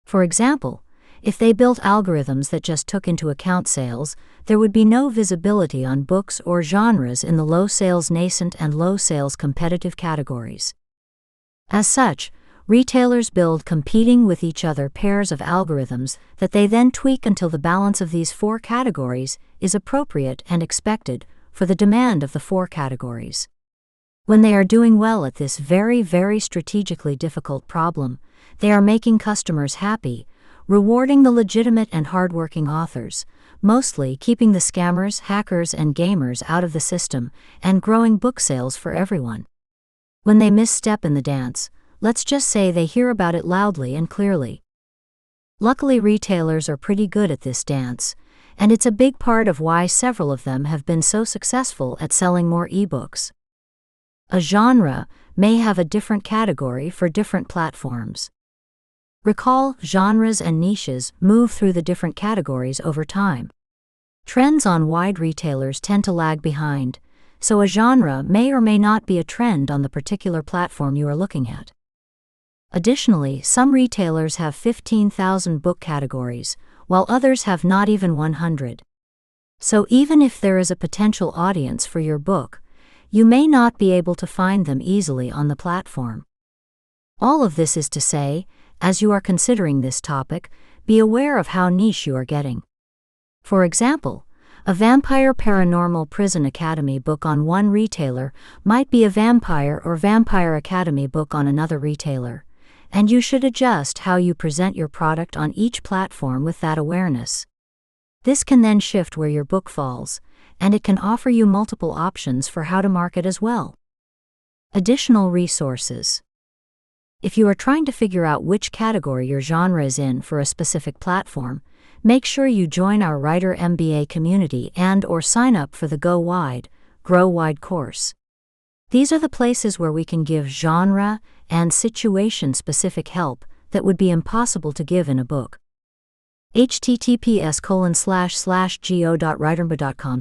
S1: For example, if they built algorithms that just took into account sales, there would be no visibility on books or genres in the low sales nascent and low sales competitive categories. As such, retailers build competing with each other pairs of algorithms that they then tweak until the balance of these four categories is appropriate and expected for the demand of the four categories. When they are doing well at this very, very strategically difficult problem, they are making customers happy, rewarding the legitimate and hardworking authors, mostly keeping the scammers, hackers, and gamers out of the system, and growing book sales for everyone. When they misstep in the dance, let's just say they hear about it loudly and clearly. Luckily, retailers are pretty good at this dance, and it's a big part of why several of them have been so successful at selling more ebooks. A genre may have a different category for different platforms. Recall, genres and niches move through the different categories over time. Trends on wide retailers tend to lag behind, so a genre may or may not be a trend on the particular platform you are looking at. Additionally, some retailers have 15,000 book categories, while others have not even 100. So even if there is a potential audience for your book, you may not be able to find them easily on the platform. All of this is to say, as you are considering this topic, be aware of how niche you are getting. For example, a Vampire Paranormal Prison Academy book on one retailer might be a Vampire or Vampire Academy book on another retailer, and you should adjust how you present your product on each platform with that awareness. This can then shift where your book falls, and it can offer you multiple options for how to market as well. Additional resources. If you are trying to figure out which category your genre is in for a specific platform, make sure you join our Writer MBA community and/or sign up for the Go Wide, Grow Wide course. These are the places where we can give genre and situation-specific help that would be impossible to give in a book. https://go.writermba.com/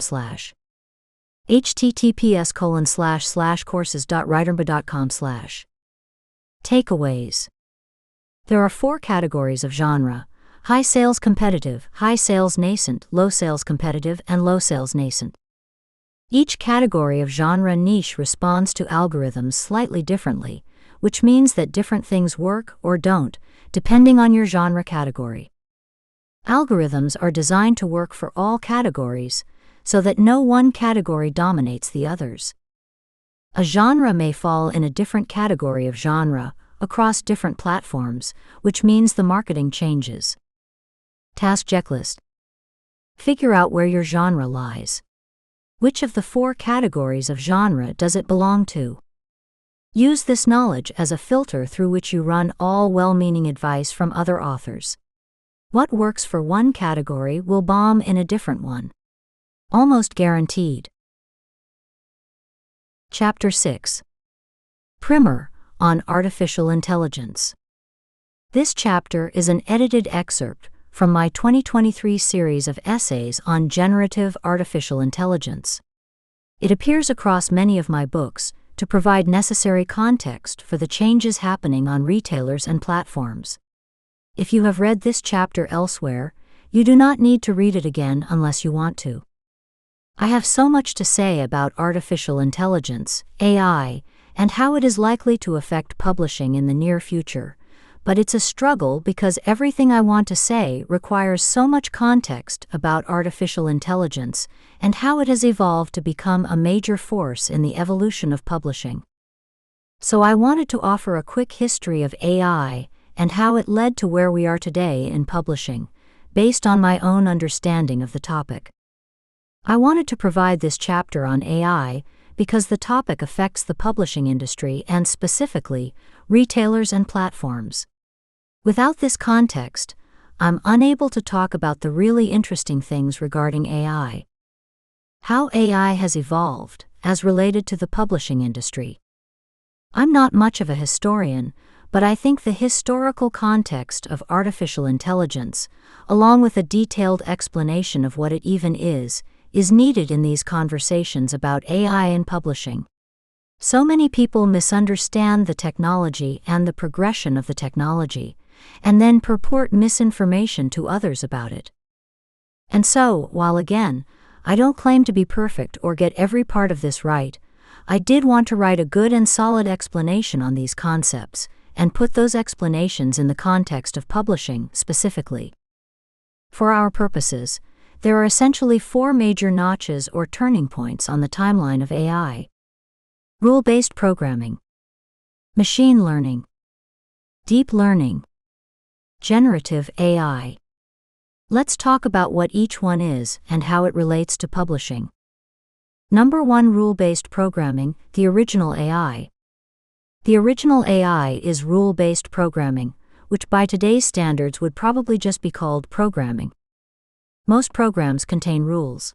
S1: https://courses.writermba.com/ Takeaways. There are four categories of genre: high sales competitive, high sales nascent, low sales competitive, and low sales nascent. Each category of genre niche responds to algorithms slightly differently, which means that different things work or don't, depending on your genre category. Algorithms are designed to work for all categories, so that no one category dominates the others. A genre may fall in a different category of genre across different platforms, which means the marketing changes. Task checklist. Figure out where your genre lies. Which of the four categories of genre does it belong to? Use this knowledge as a filter through which you run all well-meaning advice from other authors. What works for one category will bomb in a different one. Almost guaranteed. Chapter 6. Primer on Artificial Intelligence. This chapter is an edited excerpt from my 2023 series of essays on generative artificial intelligence. It appears across many of my books to provide necessary context for the changes happening on retailers and platforms. If you have read this chapter elsewhere, you do not need to read it again unless you want to. I have so much to say about artificial intelligence, AI, and how it is likely to affect publishing in the near future, but it's a struggle because everything I want to say requires so much context about artificial intelligence and how it has evolved to become a major force in the evolution of publishing. So I wanted to offer a quick history of AI and how it led to where we are today in publishing, based on my own understanding of the topic. I wanted to provide this chapter on AI because the topic affects the publishing industry and specifically retailers and platforms. Without this context, I'm unable to talk about the really interesting things regarding AI. How AI has evolved as related to the publishing industry. I'm not much of a historian, but I think the historical context of artificial intelligence, along with a detailed explanation of what it even is needed in these conversations about AI in publishing. So many people misunderstand the technology and the progression of the technology, and then purport misinformation to others about it. And so, while again, I don't claim to be perfect or get every part of this right, I did want to write a good and solid explanation on these concepts, and put those explanations in the context of publishing specifically. For our purposes, there are essentially 4 major notches or turning points on the timeline of AI. Rule-based programming, machine learning, deep learning, generative AI. Let's talk about what each one is and how it relates to publishing. Number 1, rule-based programming, the original AI. The original AI is rule-based programming, which by today's standards would probably just be called programming. Most programs contain rules.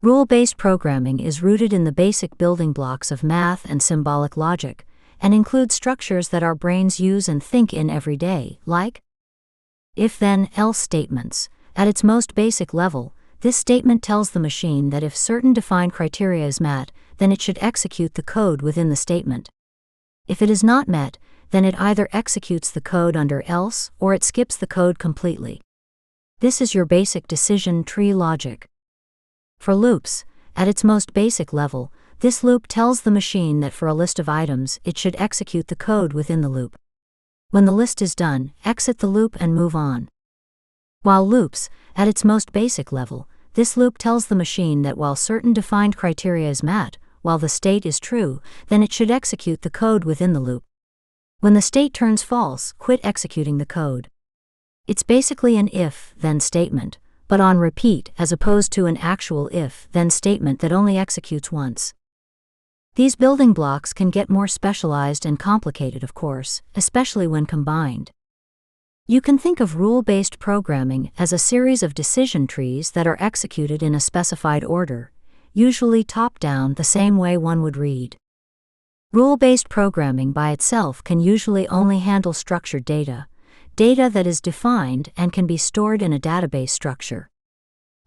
S1: Rule-based programming is rooted in the basic building blocks of math and symbolic logic, and includes structures that our brains use and think in every day, like if-then-else statements. At its most basic level, this statement tells the machine that if certain defined criteria is met, then it should execute the code within the statement. If it is not met, then it either executes the code under else or it skips the code completely. This is your basic decision tree logic. For loops, at its most basic level, this loop tells the machine that for a list of items, it should execute the code within the loop. When the list is done, exit the loop and move on. While loops, at its most basic level, this loop tells the machine that while certain defined criteria is met, while the state is true, then it should execute the code within the loop. When the state turns false, quit executing the code. It's basically an if-then statement, but on repeat as opposed to an actual if-then statement that only executes once. These building blocks can get more specialized and complicated, of course, especially when combined. You can think of rule-based programming as a series of decision trees that are executed in a specified order, usually top-down the same way one would read. Rule-based programming by itself can usually only handle structured data that is defined and can be stored in a database structure.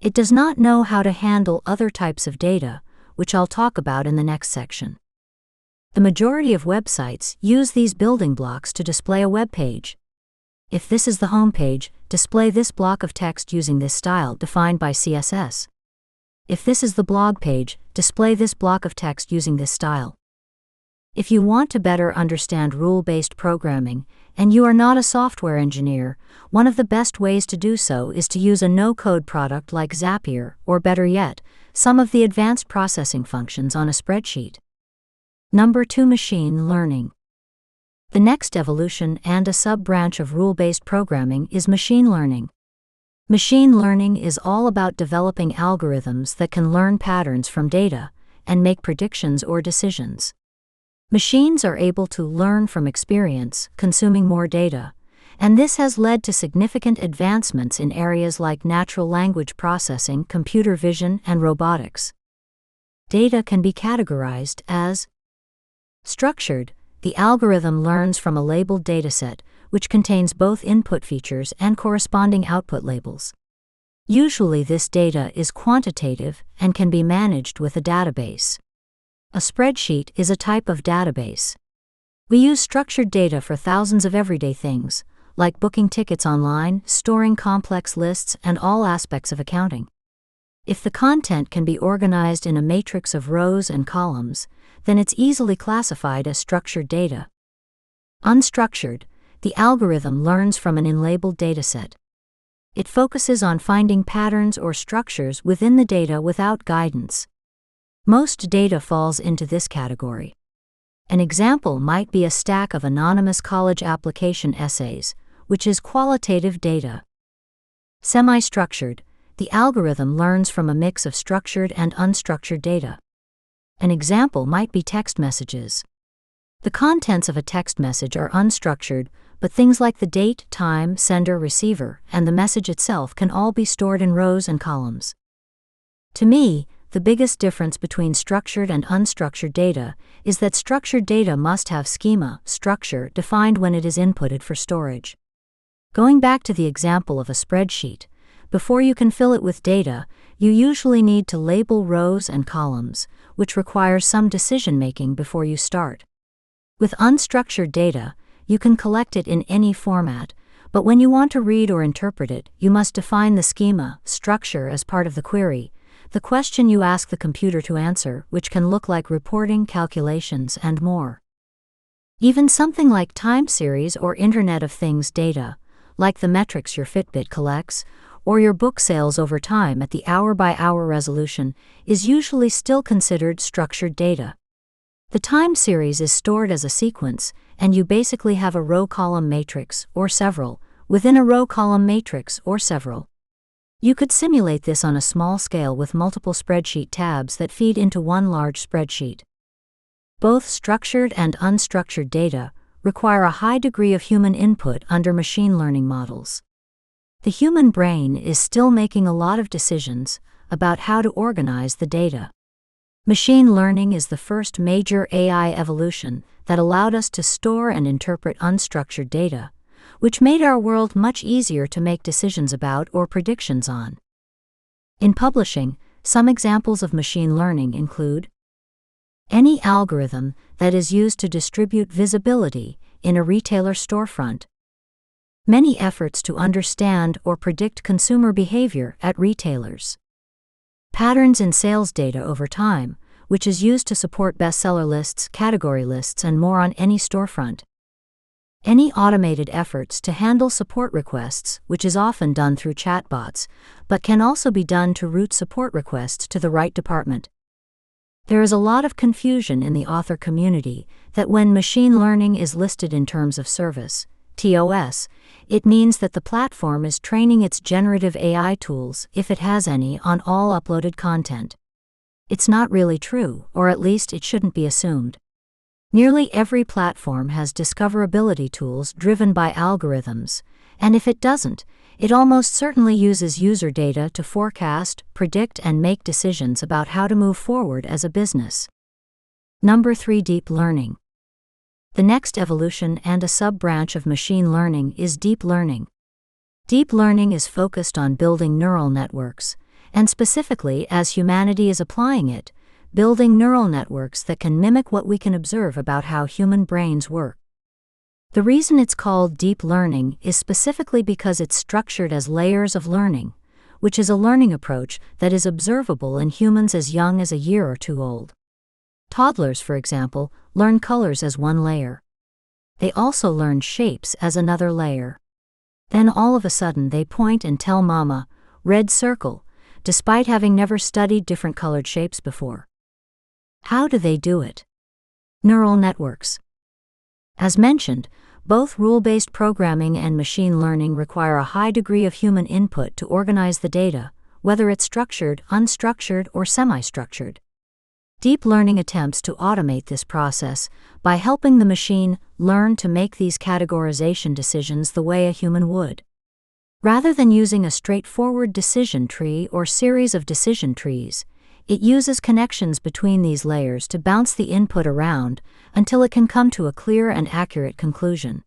S1: It does not know how to handle other types of data, which I'll talk about in the next section. The majority of websites use these building blocks to display a web page. If this is the home page, display this block of text using this style defined by CSS. If this is the blog page, display this block of text using this style. If you want to better understand rule-based programming, and you are not a software engineer, one of the best ways to do so is to use a no-code product like Zapier, or better yet, some of the advanced processing functions on a spreadsheet. Number 2, machine learning. The next evolution and a sub-branch of rule-based programming is machine learning. Machine learning is all about developing algorithms that can learn patterns from data and make predictions or decisions. Machines are able to learn from experience, consuming more data, and this has led to significant advancements in areas like natural language processing, computer vision, and robotics. Data can be categorized as structured. The algorithm learns from a labeled dataset, which contains both input features and corresponding output labels. Usually this data is quantitative and can be managed with a database. A spreadsheet is a type of database. We use structured data for thousands of everyday things, like booking tickets online, storing complex lists, and all aspects of accounting. If the content can be organized in a matrix of rows and columns, then it's easily classified as structured data. Unstructured, the algorithm learns from an unlabeled dataset. It focuses on finding patterns or structures within the data without guidance. Most data falls into this category. An example might be a stack of anonymous college application essays, which is qualitative data. Semi-structured, the algorithm learns from a mix of structured and unstructured data. An example might be text messages. The contents of a text message are unstructured, but things like the date, time, sender, receiver, and the message itself can all be stored in rows and columns. To me, the biggest difference between structured and unstructured data is that structured data must have schema, structure, defined when it is inputted for storage. Going back to the example of a spreadsheet, before you can fill it with data, you usually need to label rows and columns, which requires some decision-making before you start. With unstructured data, you can collect it in any format, but when you want to read or interpret it, you must define the schema, structure as part of the query, the question you ask the computer to answer, which can look like reporting, calculations, and more. Even something like time series or Internet of Things data, like the metrics your Fitbit collects, or your book sales over time at the hour-by-hour resolution, is usually still considered structured data. The time series is stored as a sequence, and you basically have a row-column matrix, or several, within a row-column matrix, or several. You could simulate this on a small scale with multiple spreadsheet tabs that feed into one large spreadsheet. Both structured and unstructured data require a high degree of human input under machine learning models. The human brain is still making a lot of decisions about how to organize the data. Machine learning is the first major AI evolution that allowed us to store and interpret unstructured data, which made our world much easier to make decisions about or predictions on. In publishing, some examples of machine learning include any algorithm that is used to distribute visibility in a retailer storefront, many efforts to understand or predict consumer behavior at retailers, patterns in sales data over time, which is used to support bestseller lists, category lists, and more on any storefront, any automated efforts to handle support requests, which is often done through chatbots, but can also be done to route support requests to the right department. There is a lot of confusion in the author community that when machine learning is listed in terms of service, TOS, it means that the platform is training its generative AI tools, if it has any, on all uploaded content. It's not really true, or at least it shouldn't be assumed. Nearly every platform has discoverability tools driven by algorithms, and if it doesn't, it almost certainly uses user data to forecast, predict, and make decisions about how to move forward as a business. Number 3. Deep learning. The next evolution and a sub-branch of machine learning is deep learning. Deep learning is focused on building neural networks, and specifically, as humanity is applying it, building neural networks that can mimic what we can observe about how human brains work. The reason it's called deep learning is specifically because it's structured as layers of learning, which is a learning approach that is observable in humans as young as a year or two old. Toddlers, for example, learn colors as one layer. They also learn shapes as another layer. Then all of a sudden they point and tell Mama, "Red circle," despite having never studied different colored shapes before. How do they do it? Neural networks. As mentioned, both rule-based programming and machine learning require a high degree of human input to organize the data, whether it's structured, unstructured, or semi-structured. Deep learning attempts to automate this process by helping the machine learn to make these categorization decisions the way a human would. Rather than using a straightforward decision tree or series of decision trees, it uses connections between these layers to bounce the input around until it can come to a clear and accurate conclusion.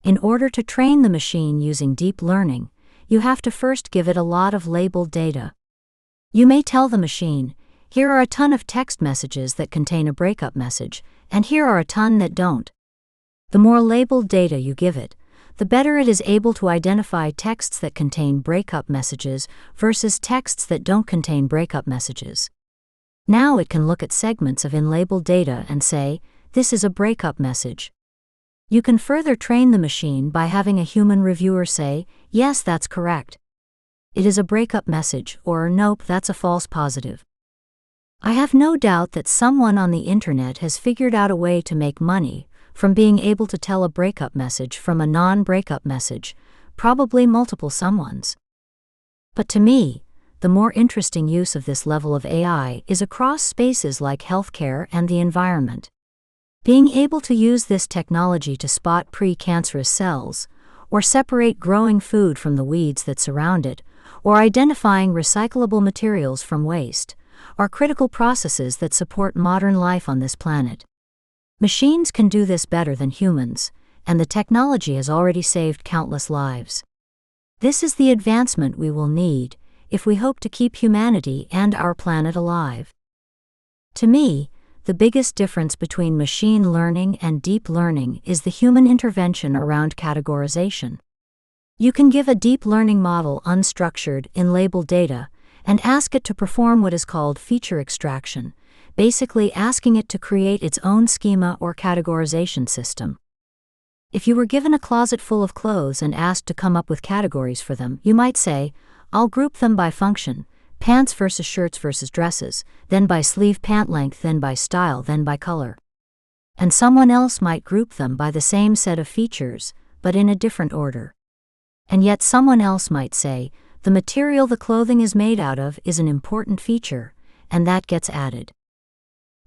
S1: In order to train the machine using deep learning, you have to first give it a lot of labeled data. You may tell the machine, "Here are a ton of text messages that contain a breakup message, and here are a ton that don't." The more labeled data you give it, the better it is able to identify texts that contain breakup messages versus texts that don't contain breakup messages. Now it can look at segments of in-labeled data and say, "This is a breakup message." You can further train the machine by having a human reviewer say, "Yes, that's correct. It is a breakup message," or "Nope, that's a false positive." I have no doubt that someone on the internet has figured out a way to make money from being able to tell a breakup message from a non-breakup message, probably multiple someones. But to me, the more interesting use of this level of AI is across spaces like healthcare and the environment. Being able to use this technology to spot pre-cancerous cells, or separate growing food from the weeds that surround it, or identifying recyclable materials from waste, are critical processes that support modern life on this planet. Machines can do this better than humans, and the technology has already saved countless lives. This is the advancement we will need if we hope to keep humanity and our planet alive. To me, the biggest difference between machine learning and deep learning is the human intervention around categorization. You can give a deep learning model unstructured, in-labeled data and ask it to perform what is called feature extraction, basically asking it to create its own schema or categorization system. If you were given a closet full of clothes and asked to come up with categories for them, you might say, "I'll group them by function, pants versus shirts versus dresses, then by sleeve pant length, then by style, then by color." And someone else might group them by the same set of features, but in a different order. And yet someone else might say, "The material the clothing is made out of is an important feature," and that gets added.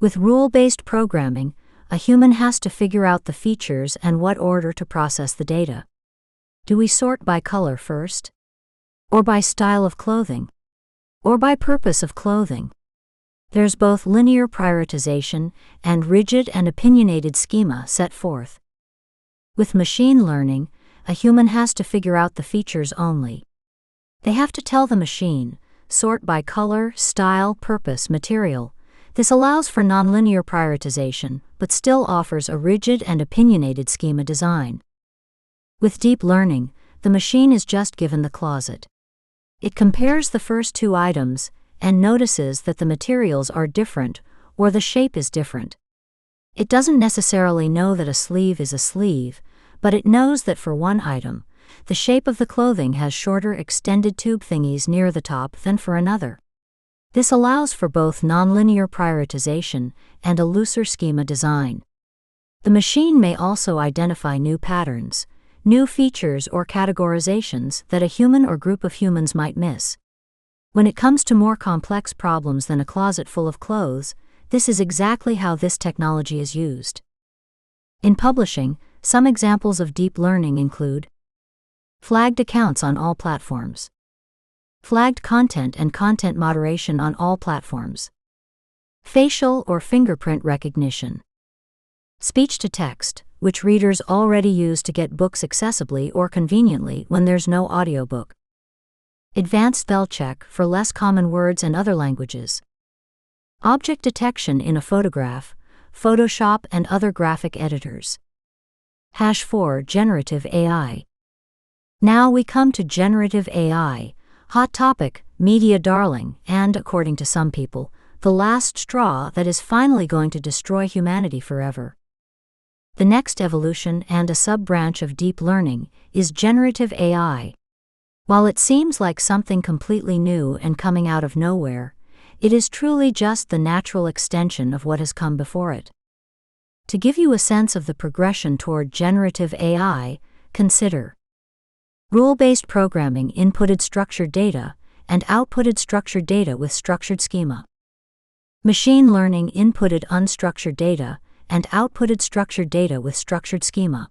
S1: With rule-based programming, a human has to figure out the features and what order to process the data. Do we sort by color first? Or by style of clothing? Or by purpose of clothing? There's both linear prioritization and rigid and opinionated schema set forth. With machine learning, a human has to figure out the features only. They have to tell the machine, sort by color, style, purpose, material. This allows for nonlinear prioritization, but still offers a rigid and opinionated schema design. With deep learning, the machine is just given the closet. It compares the first two items and notices that the materials are different or the shape is different. It doesn't necessarily know that a sleeve is a sleeve, but it knows that for one item, the shape of the clothing has shorter extended tube thingies near the top than for another. This allows for both nonlinear prioritization and a looser schema design. The machine may also identify new patterns, new features or categorizations that a human or group of humans might miss. When it comes to more complex problems than a closet full of clothes, this is exactly how this technology is used. In publishing, some examples of deep learning include flagged accounts on all platforms, flagged content and content moderation on all platforms, facial or fingerprint recognition, speech-to-text, which readers already use to get books accessibly or conveniently when there's no audiobook, advanced spell check for less common words and other languages, object detection in a photograph, Photoshop and other graphic editors. #4 Generative AI. Now we come to generative AI, hot topic, media darling, and, according to some people, the last straw that is finally going to destroy humanity forever. The next evolution and a sub-branch of deep learning is generative AI. While it seems like something completely new and coming out of nowhere, it is truly just the natural extension of what has come before it. To give you a sense of the progression toward generative AI, consider rule-based programming inputted structured data and outputted structured data with structured schema. Machine learning inputted unstructured data and outputted structured data with structured schema.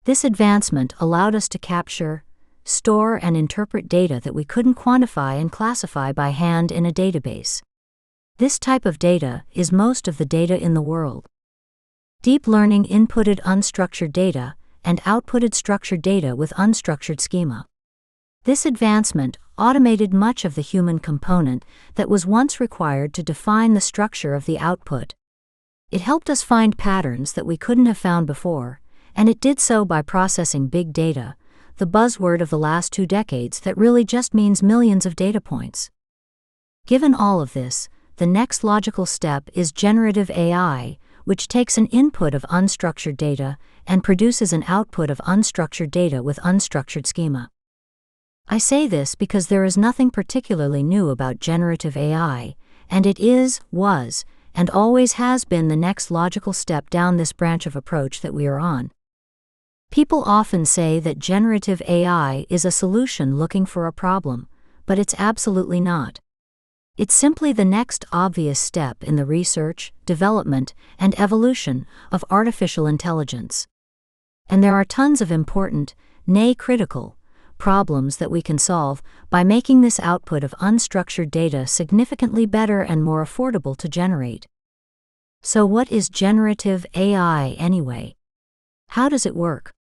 S1: This advancement allowed us to capture, store, and interpret data that we couldn't quantify and classify by hand in a database. This type of data is most of the data in the world. Deep learning inputted unstructured data and outputted structured data with unstructured schema. This advancement automated much of the human component that was once required to define the structure of the output. It helped us find patterns that we couldn't have found before, and it did so by processing big data, the buzzword of the last 2 decades that really just means millions of data points. Given all of this, the next logical step is generative AI, which takes an input of unstructured data and produces an output of unstructured data with unstructured schema. I say this because there is nothing particularly new about generative AI, and it is, was, and always has been the next logical step down this branch of approach that we are on. People often say that generative AI is a solution looking for a problem, but it's absolutely not. It's simply the next obvious step in the research, development, and evolution of artificial intelligence. And there are tons of important, nay critical, problems that we can solve by making this output of unstructured data significantly better and more affordable to generate. So what is generative AI anyway? How does it work?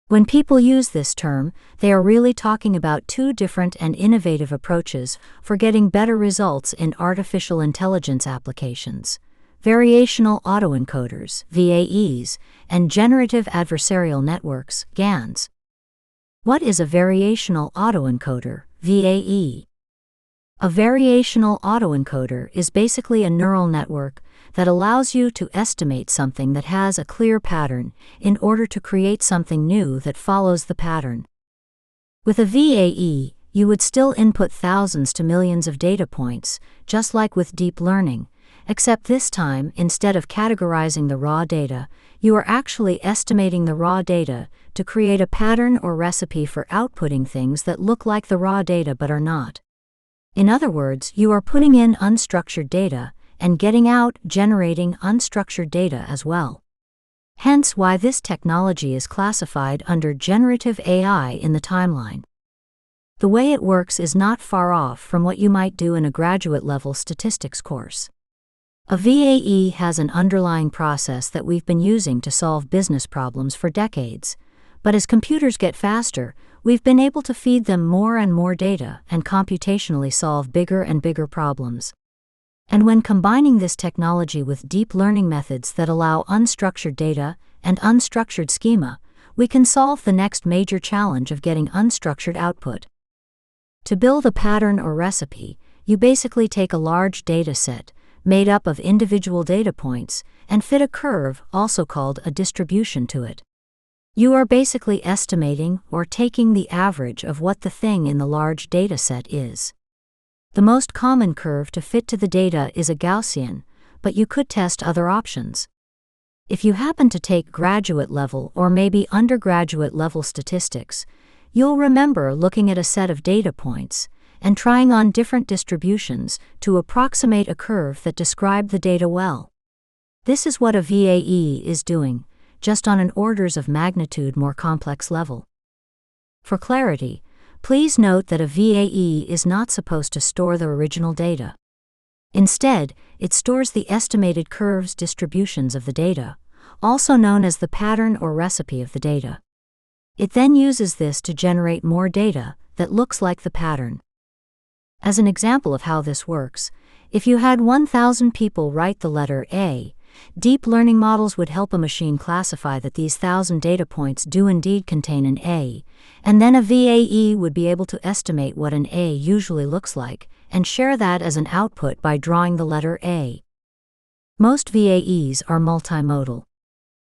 S1: When people use this term, they are really talking about 2 different and innovative approaches for getting better results in artificial intelligence applications: variational autoencoders, VAEs, and generative adversarial networks, GANs. What is a variational autoencoder, VAE? A variational autoencoder is basically a neural network that allows you to estimate something that has a clear pattern in order to create something new that follows the pattern. With a VAE, you would still input thousands to millions of data points, just like with deep learning, except this time, instead of categorizing the raw data, you are actually estimating the raw data to create a pattern or recipe for outputting things that look like the raw data but are not. In other words, you are putting in unstructured data and getting out, generating unstructured data as well. Hence why this technology is classified under generative AI in the timeline. The way it works is not far off from what you might do in a graduate-level statistics course. A VAE has an underlying process that we've been using to solve business problems for decades, but as computers get faster, we've been able to feed them more and more data and computationally solve bigger and bigger problems. And when combining this technology with deep learning methods that allow unstructured data and unstructured schema, we can solve the next major challenge of getting unstructured output. To build a pattern or recipe, you basically take a large data set, made up of individual data points, and fit a curve, also called a distribution, to it. You are basically estimating or taking the average of what the thing in the large data set is. The most common curve to fit to the data is a Gaussian, but you could test other options. If you happen to take graduate level or maybe undergraduate level statistics, you'll remember looking at a set of data points and trying on different distributions to approximate a curve that described the data well. This is what a VAE is doing, just on an orders of magnitude more complex level. For clarity, please note that a VAE is not supposed to store the original data. Instead, it stores the estimated curves distributions of the data, also known as the pattern or recipe of the data. It then uses this to generate more data that looks like the pattern. As an example of how this works, if you had 1,000 people write the letter A, deep learning models would help a machine classify that these 1,000 data points do indeed contain an A, and then a VAE would be able to estimate what an A usually looks like, and share that as an output by drawing the letter A. Most VAEs are multimodal.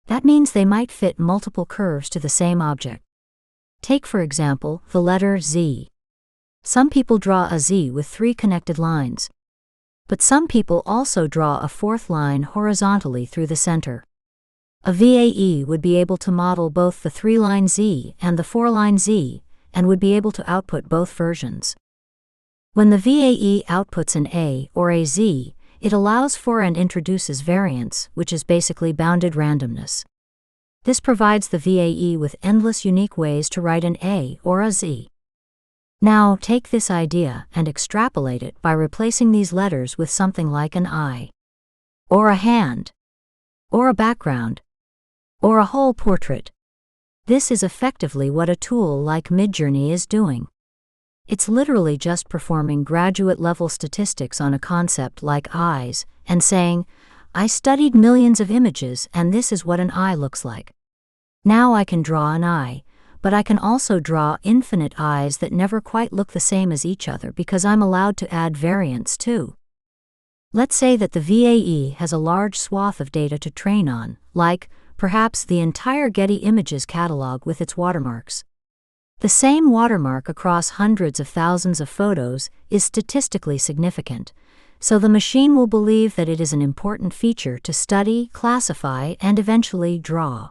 S1: That means they might fit multiple curves to the same object. Take, for example, the letter Z. Some people draw a Z with 3 connected lines. But some people also draw a 4th line horizontally through the center. A VAE would be able to model both the 3-line Z and the 4-line Z, and would be able to output both versions. When the VAE outputs an A or a Z, it allows for and introduces variance, which is basically bounded randomness. This provides the VAE with endless unique ways to write an A or a Z. Now, take this idea and extrapolate it by replacing these letters with something like an eye, or a hand, or a background, or a whole portrait. This is effectively what a tool like Midjourney is doing. It's literally just performing graduate-level statistics on a concept like eyes and saying, I studied millions of images and this is what an eye looks like. Now I can draw an eye, but I can also draw infinite eyes that never quite look the same as each other because I'm allowed to add variance too. Let's say that the VAE has a large swath of data to train on, like, perhaps the entire Getty Images catalog with its watermarks. The same watermark across hundreds of thousands of photos is statistically significant, so the machine will believe that it is an important feature to study, classify, and eventually draw.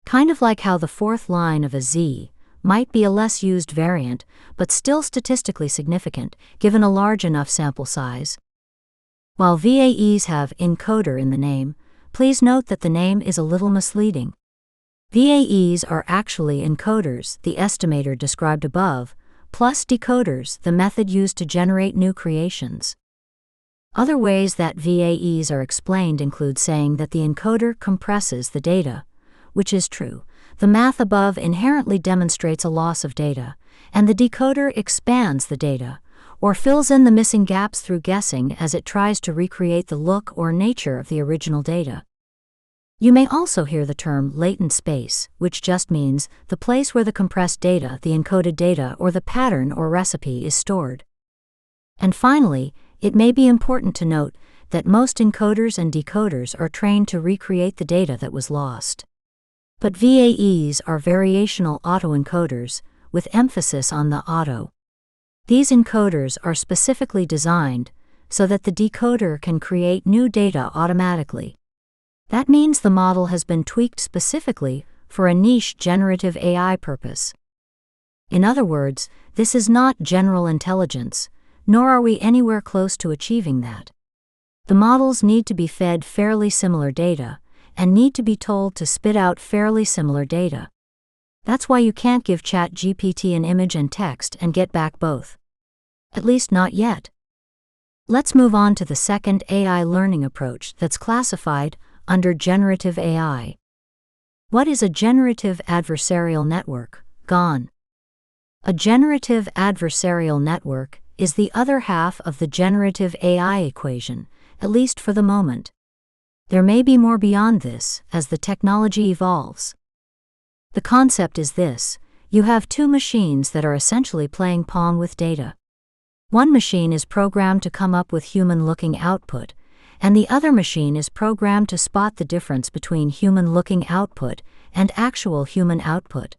S1: Kind of like how the 4th line of a Z might be a less used variant, but still statistically significant, given a large enough sample size. While VAEs have encoder in the name, please note that the name is a little misleading. VAEs are actually encoders, the estimator described above, plus decoders, the method used to generate new creations. Other ways that VAEs are explained include saying that the encoder compresses the data, which is true. The math above inherently demonstrates a loss of data, and the decoder expands the data, or fills in the missing gaps through guessing as it tries to recreate the look or nature of the original data. You may also hear the term latent space, which just means the place where the compressed data, the encoded data, or the pattern or recipe is stored. And finally, it may be important to note that most encoders and decoders are trained to recreate the data that was lost. But VAEs are variational autoencoders, with emphasis on the auto. These encoders are specifically designed so that the decoder can create new data automatically. That means the model has been tweaked specifically for a niche generative AI purpose. In other words, this is not general intelligence, nor are we anywhere close to achieving that. The models need to be fed fairly similar data, and need to be told to spit out fairly similar data. That's why you can't give ChatGPT an image and text and get back both. At least not yet. Let's move on to the second AI learning approach that's classified under generative AI. What is a generative adversarial network, GAN? A generative adversarial network is the other half of the generative AI equation, at least for the moment. There may be more beyond this as the technology evolves. The concept is this: you have two machines that are essentially playing pong with data. One machine is programmed to come up with human-looking output, and the other machine is programmed to spot the difference between human-looking output and actual human output.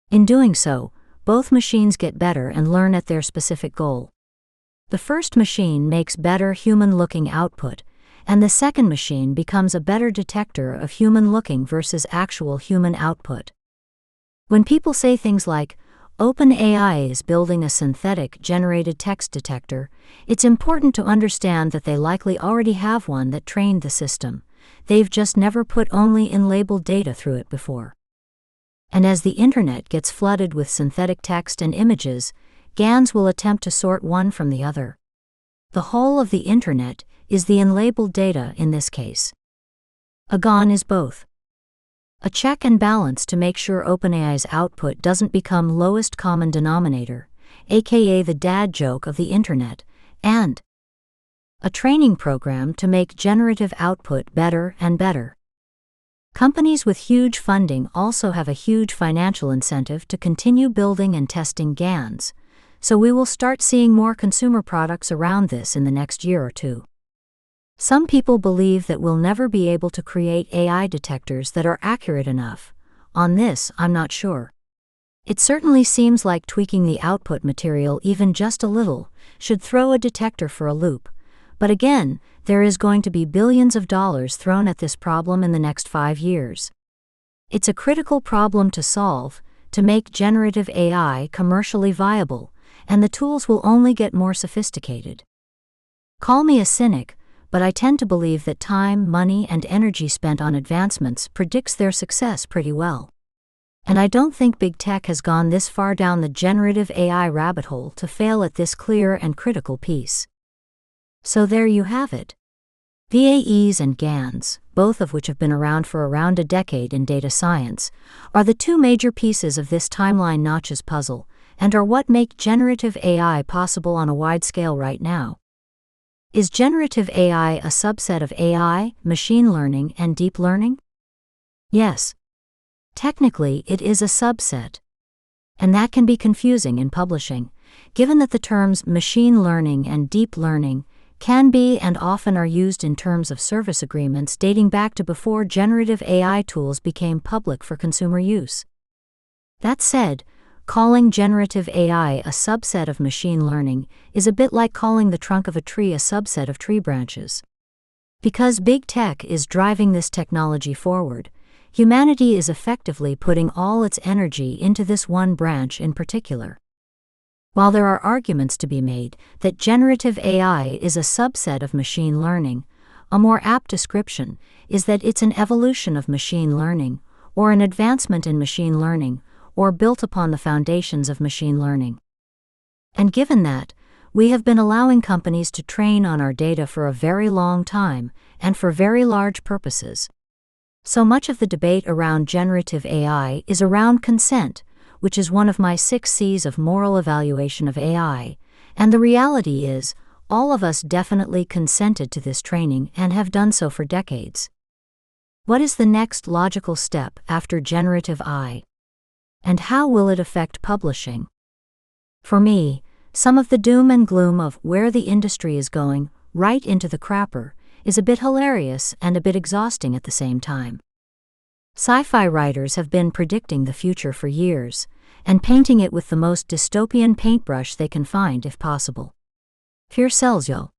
S1: In doing so, both machines get better and learn at their specific goal. The first machine makes better human-looking output, and the second machine becomes a better detector of human-looking versus actual human output. When people say things like, OpenAI is building a synthetic generated text detector, it's important to understand that they likely already have one that trained the system. They've just never put only in-labeled data through it before. And as the internet gets flooded with synthetic text and images, GANs will attempt to sort one from the other. The whole of the internet is the unlabeled data in this case. A GAN is both a check and balance to make sure OpenAI's output doesn't become lowest common denominator, aka the dad joke of the internet, and a training program to make generative output better and better. Companies with huge funding also have a huge financial incentive to continue building and testing GANs, so we will start seeing more consumer products around this in the next year or two. Some people believe that we'll never be able to create AI detectors that are accurate enough. On this, I'm not sure. It certainly seems like tweaking the output material even just a little should throw a detector for a loop. But again, there is going to be billions of dollars thrown at this problem in the next 5 years. It's a critical problem to solve, to make generative AI commercially viable, and the tools will only get more sophisticated. Call me a cynic, but I tend to believe that time, money, and energy spent on advancements predicts their success pretty well. And I don't think big tech has gone this far down the generative AI rabbit hole to fail at this clear and critical piece. So there you have it. VAEs and GANs, both of which have been around for around a decade in data science, are the two major pieces of this timeline notches puzzle, and are what make generative AI possible on a wide scale right now. Is generative AI a subset of AI, machine learning, and deep learning? Yes. Technically, it is a subset. And that can be confusing in publishing, given that the terms machine learning and deep learning can be and often are used in terms of service agreements dating back to before generative AI tools became public for consumer use. That said, calling generative AI a subset of machine learning is a bit like calling the trunk of a tree a subset of tree branches. Because big tech is driving this technology forward, humanity is effectively putting all its energy into this one branch in particular. While there are arguments to be made that generative AI is a subset of machine learning, a more apt description is that it's an evolution of machine learning, or an advancement in machine learning, or built upon the foundations of machine learning. And given that, we have been allowing companies to train on our data for a very long time, and for very large purposes. So much of the debate around generative AI is around consent, which is one of my 6 C's of moral evaluation of AI, and the reality is, all of us definitely consented to this training and have done so for decades. What is the next logical step after generative AI? And how will it affect publishing? For me, Some of the doom and gloom of where the industry is going, right into the crapper, is a bit hilarious and a bit exhausting at the same time. Sci-fi writers have been predicting the future for years, and painting it with the most dystopian paintbrush they can find if possible. Fear sells, yo.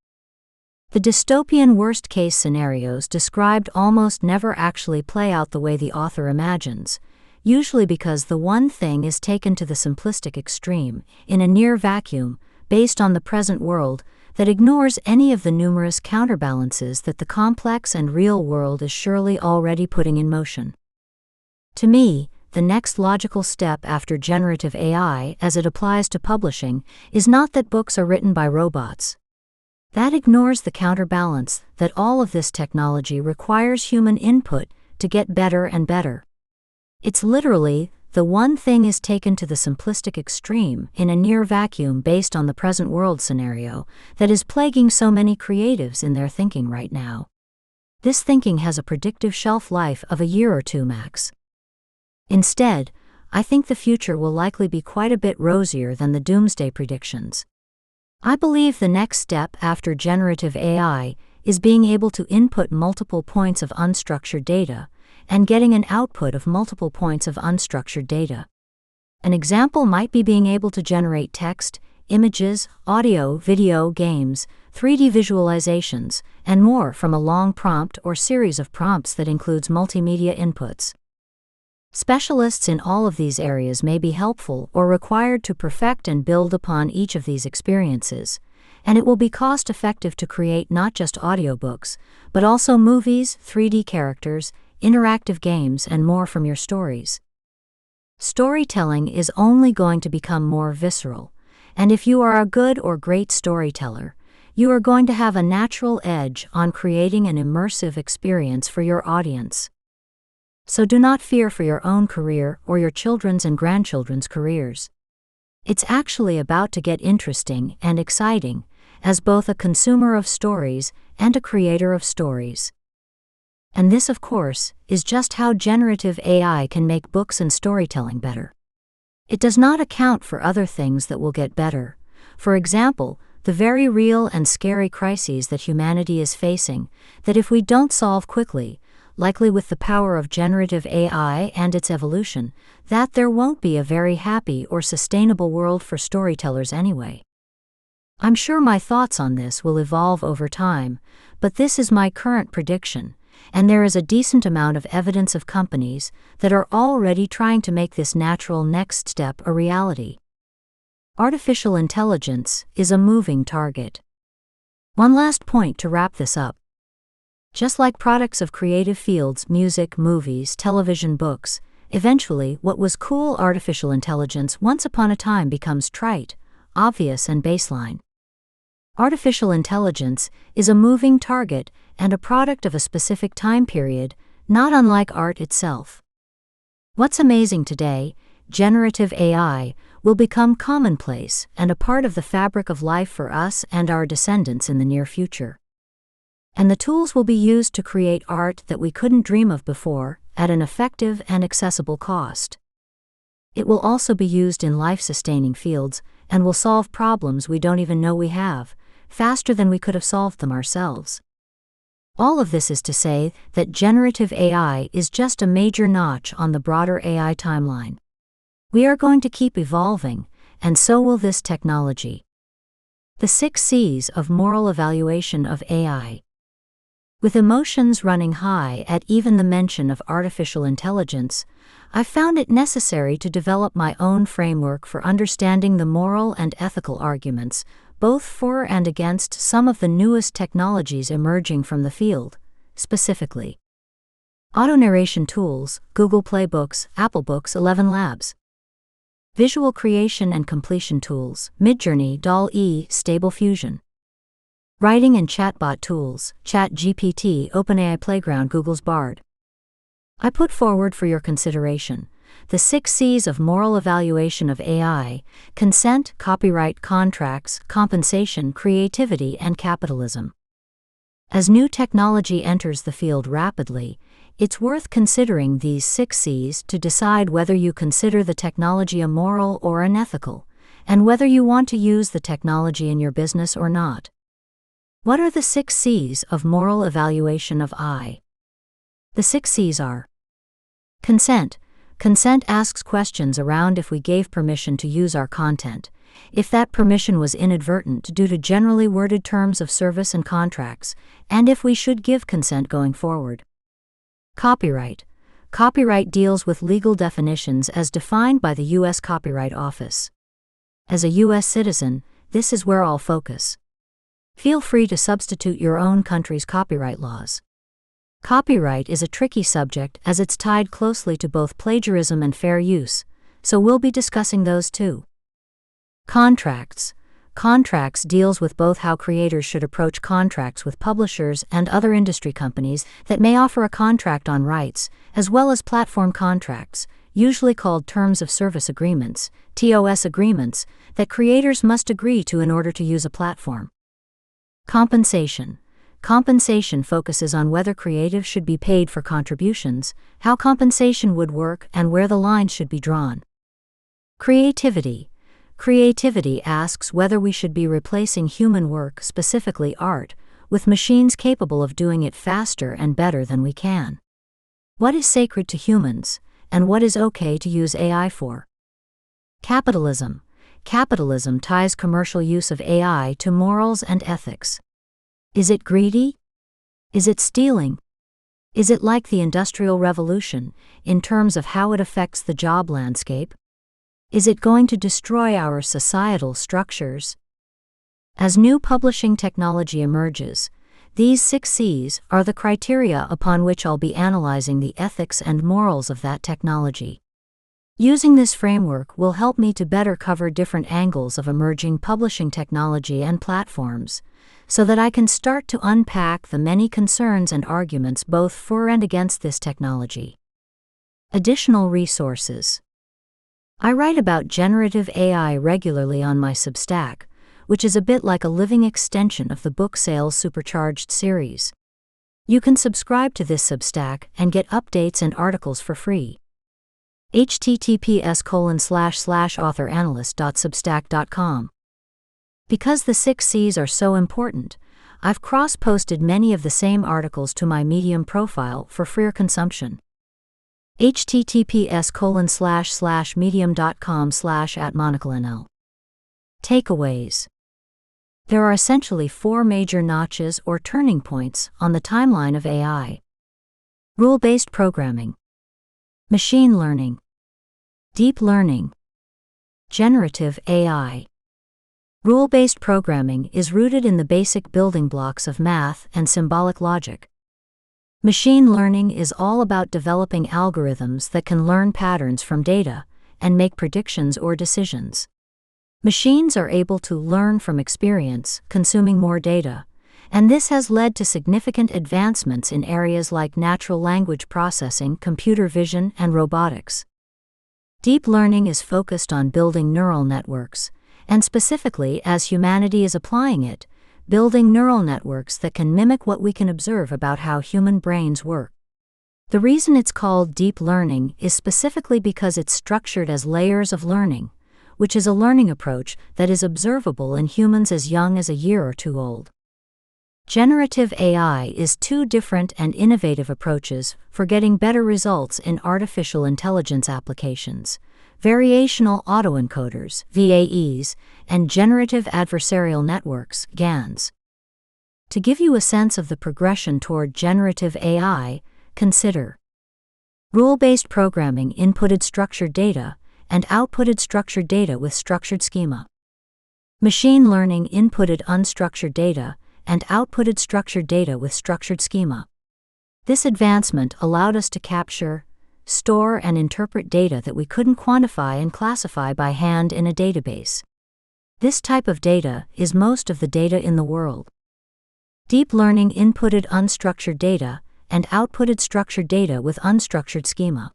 S1: The dystopian worst-case scenarios described almost never actually play out the way the author imagines, usually because the one thing is taken to the simplistic extreme, in a near vacuum, based on the present world, that ignores any of the numerous counterbalances that the complex and real world is surely already putting in motion. To me, the next logical step after generative AI as it applies to publishing is not that books are written by robots. That ignores the counterbalance that all of this technology requires human input to get better and better. It's literally, the one thing is taken to the simplistic extreme in a near vacuum based on the present world scenario that is plaguing so many creatives in their thinking right now. This thinking has a predictive shelf life of a year or two max. Instead, I think the future will likely be quite a bit rosier than the doomsday predictions. I believe the next step after generative AI is being able to input multiple points of unstructured data and getting an output of multiple points of unstructured data. An example might be being able to generate text, images, audio, video, games, 3D visualizations, and more from a long prompt or series of prompts that includes multimedia inputs. Specialists in all of these areas may be helpful or required to perfect and build upon each of these experiences, and it will be cost-effective to create not just audiobooks, but also movies, 3D characters, interactive games, and more from your stories. Storytelling is only going to become more visceral, and if you are a good or great storyteller, you are going to have a natural edge on creating an immersive experience for your audience. So do not fear for your own career or your children's and grandchildren's careers. It's actually about to get interesting and exciting, as both a consumer of stories and a creator of stories. And this, of course, is just how generative AI can make books and storytelling better. It does not account for other things that will get better. For example, the very real and scary crises that humanity is facing, that if we don't solve quickly, likely with the power of generative AI and its evolution, that there won't be a very happy or sustainable world for storytellers anyway. I'm sure my thoughts on this will evolve over time, but this is my current prediction, and there is a decent amount of evidence of companies that are already trying to make this natural next step a reality. Artificial intelligence is a moving target. One last point to wrap this up. Just like products of creative fields, music, movies, television, books, eventually what was cool artificial intelligence once upon a time becomes trite, obvious, and baseline. Artificial intelligence is a moving target and a product of a specific time period, not unlike art itself. What's amazing today, generative AI, will become commonplace and a part of the fabric of life for us and our descendants in the near future. And the tools will be used to create art that we couldn't dream of before, at an effective and accessible cost. It will also be used in life-sustaining fields, and will solve problems we don't even know we have, faster than we could have solved them ourselves. All of this is to say that generative AI is just a major notch on the broader AI timeline. We are going to keep evolving, and so will this technology. The 6 C's of moral evaluation of AI. With emotions running high at even the mention of artificial intelligence, I found it necessary to develop my own framework for understanding the moral and ethical arguments, both for and against some of the newest technologies emerging from the field, specifically auto-narration tools, Google Play Books, Apple Books, 11 Labs. Visual creation and completion tools, Midjourney, DALL-E, Stable Fusion. Writing and chatbot tools, ChatGPT, OpenAI Playground, Google's Bard. I put forward for your consideration the 6 C's of moral evaluation of AI: consent, copyright, contracts, compensation, creativity, and capitalism. As new technology enters the field rapidly, it's worth considering these 6 C's to decide whether you consider the technology amoral or unethical, and whether you want to use the technology in your business or not. What are the 6 C's of moral evaluation of AI? The 6 C's are: consent. Consent asks questions around if we gave permission to use our content, if that permission was inadvertent due to generally worded terms of service and contracts, and if we should give consent going forward. Copyright. Copyright deals with legal definitions as defined by the U.S. Copyright Office. As a U.S. citizen, this is where I'll focus. Feel free to substitute your own country's copyright laws. Copyright is a tricky subject as it's tied closely to both plagiarism and fair use, so we'll be discussing those too. Contracts. Contracts deals with both how creators should approach contracts with publishers and other industry companies that may offer a contract on rights, as well as platform contracts, usually called terms of service agreements, TOS agreements, that creators must agree to in order to use a platform. Compensation. Compensation focuses on whether creatives should be paid for contributions, how compensation would work, and where the lines should be drawn. Creativity. Creativity asks whether we should be replacing human work, specifically art, with machines capable of doing it faster and better than we can. What is sacred to humans, and what is okay to use AI for? Capitalism. Capitalism ties commercial use of AI to morals and ethics. Is it greedy? Is it stealing? Is it like the Industrial Revolution, in terms of how it affects the job landscape? Is it going to destroy our societal structures? As new publishing technology emerges, these 6 C's are the criteria upon which I'll be analyzing the ethics and morals of that technology. Using this framework will help me to better cover different angles of emerging publishing technology and platforms, so that I can start to unpack the many concerns and arguments both for and against this technology. Additional resources. I write about generative AI regularly on my Substack, which is a bit like a living extension of the Book Sales Supercharged series. You can subscribe to this Substack and get updates and articles for free. https://authoranalyst.substack.com. Because the 6 C's are so important, I've cross-posted many of the same articles to my Medium profile for freer consumption. https://medium.com/@monicaleonelle. Takeaways. There are essentially 4 major notches or turning points on the timeline of AI. Rule-based programming, machine learning, deep learning, generative AI. Rule-based programming is rooted in the basic building blocks of math and symbolic logic. Machine learning is all about developing algorithms that can learn patterns from data and make predictions or decisions. Machines are able to learn from experience, consuming more data, and this has led to significant advancements in areas like natural language processing, computer vision, and robotics. Deep learning is focused on building neural networks, and specifically as humanity is applying it, building neural networks that can mimic what we can observe about how human brains work. The reason it's called deep learning is specifically because it's structured as layers of learning, which is a learning approach that is observable in humans as young as a year or 2 old. Generative AI is 2 different and innovative approaches for getting better results in artificial intelligence applications: variational autoencoders, VAEs, and generative adversarial networks, GANs. To give you a sense of the progression toward generative AI, consider rule-based programming inputted structured data and outputted structured data with structured schema. Machine learning inputted unstructured data and outputted structured data with structured schema. This advancement allowed us to capture, store, and interpret data that we couldn't quantify and classify by hand in a database. This type of data is most of the data in the world. Deep learning inputted unstructured data and outputted structured data with unstructured schema.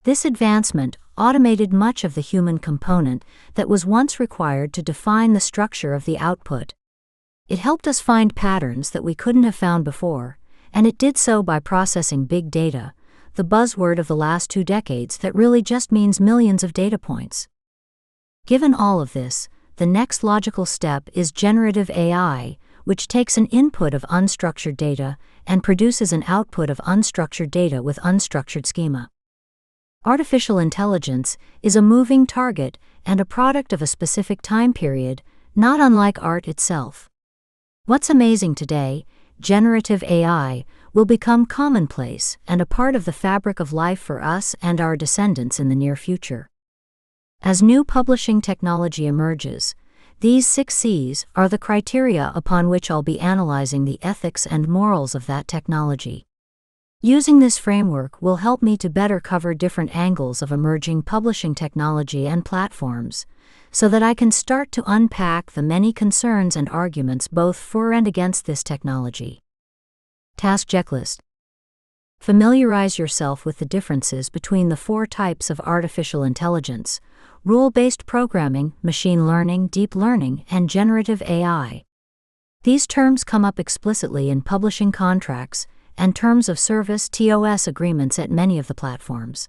S1: This advancement automated much of the human component that was once required to define the structure of the output. It helped us find patterns that we couldn't have found before, and it did so by processing big data, the buzzword of the last 2 decades that really just means millions of data points. Given all of this, the next logical step is generative AI, which takes an input of unstructured data and produces an output of unstructured data with unstructured schema. Artificial intelligence is a moving target and a product of a specific time period, not unlike art itself. What's amazing today, generative AI, will become commonplace and a part of the fabric of life for us and our descendants in the near future. As new publishing technology emerges, these 6 C's are the criteria upon which I'll be analyzing the ethics and morals of that technology. Using this framework will help me to better cover different angles of emerging publishing technology and platforms, so that I can start to unpack the many concerns and arguments both for and against this technology. Task checklist. Familiarize yourself with the differences between the 4 types of artificial intelligence: rule-based programming, machine learning, deep learning, and generative AI. These terms come up explicitly in publishing contracts and terms of service agreements at many of the platforms.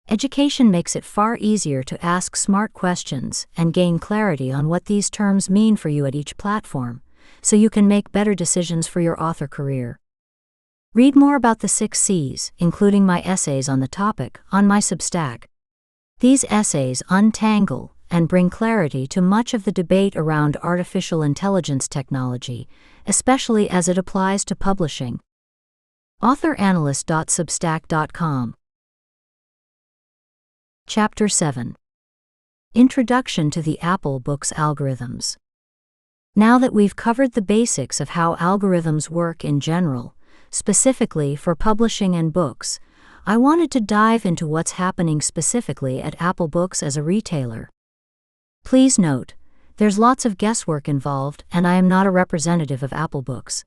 S1: Education makes it far easier to ask smart questions and gain clarity on what these terms mean for you at each platform, so you can make better decisions for your author career. Read more about the 6 C's, including my essays on the topic, on my Substack. These essays untangle and bring clarity to much of the debate around artificial intelligence technology, especially as it applies to publishing. authoranalyst.substack.com. Chapter 7. Introduction to the Apple Books Algorithms. Now that we've covered the basics of how algorithms work in general, specifically for publishing and books, I wanted to dive into what's happening specifically at Apple Books as a retailer. Please note, there's lots of guesswork involved, and I am not a representative of Apple Books.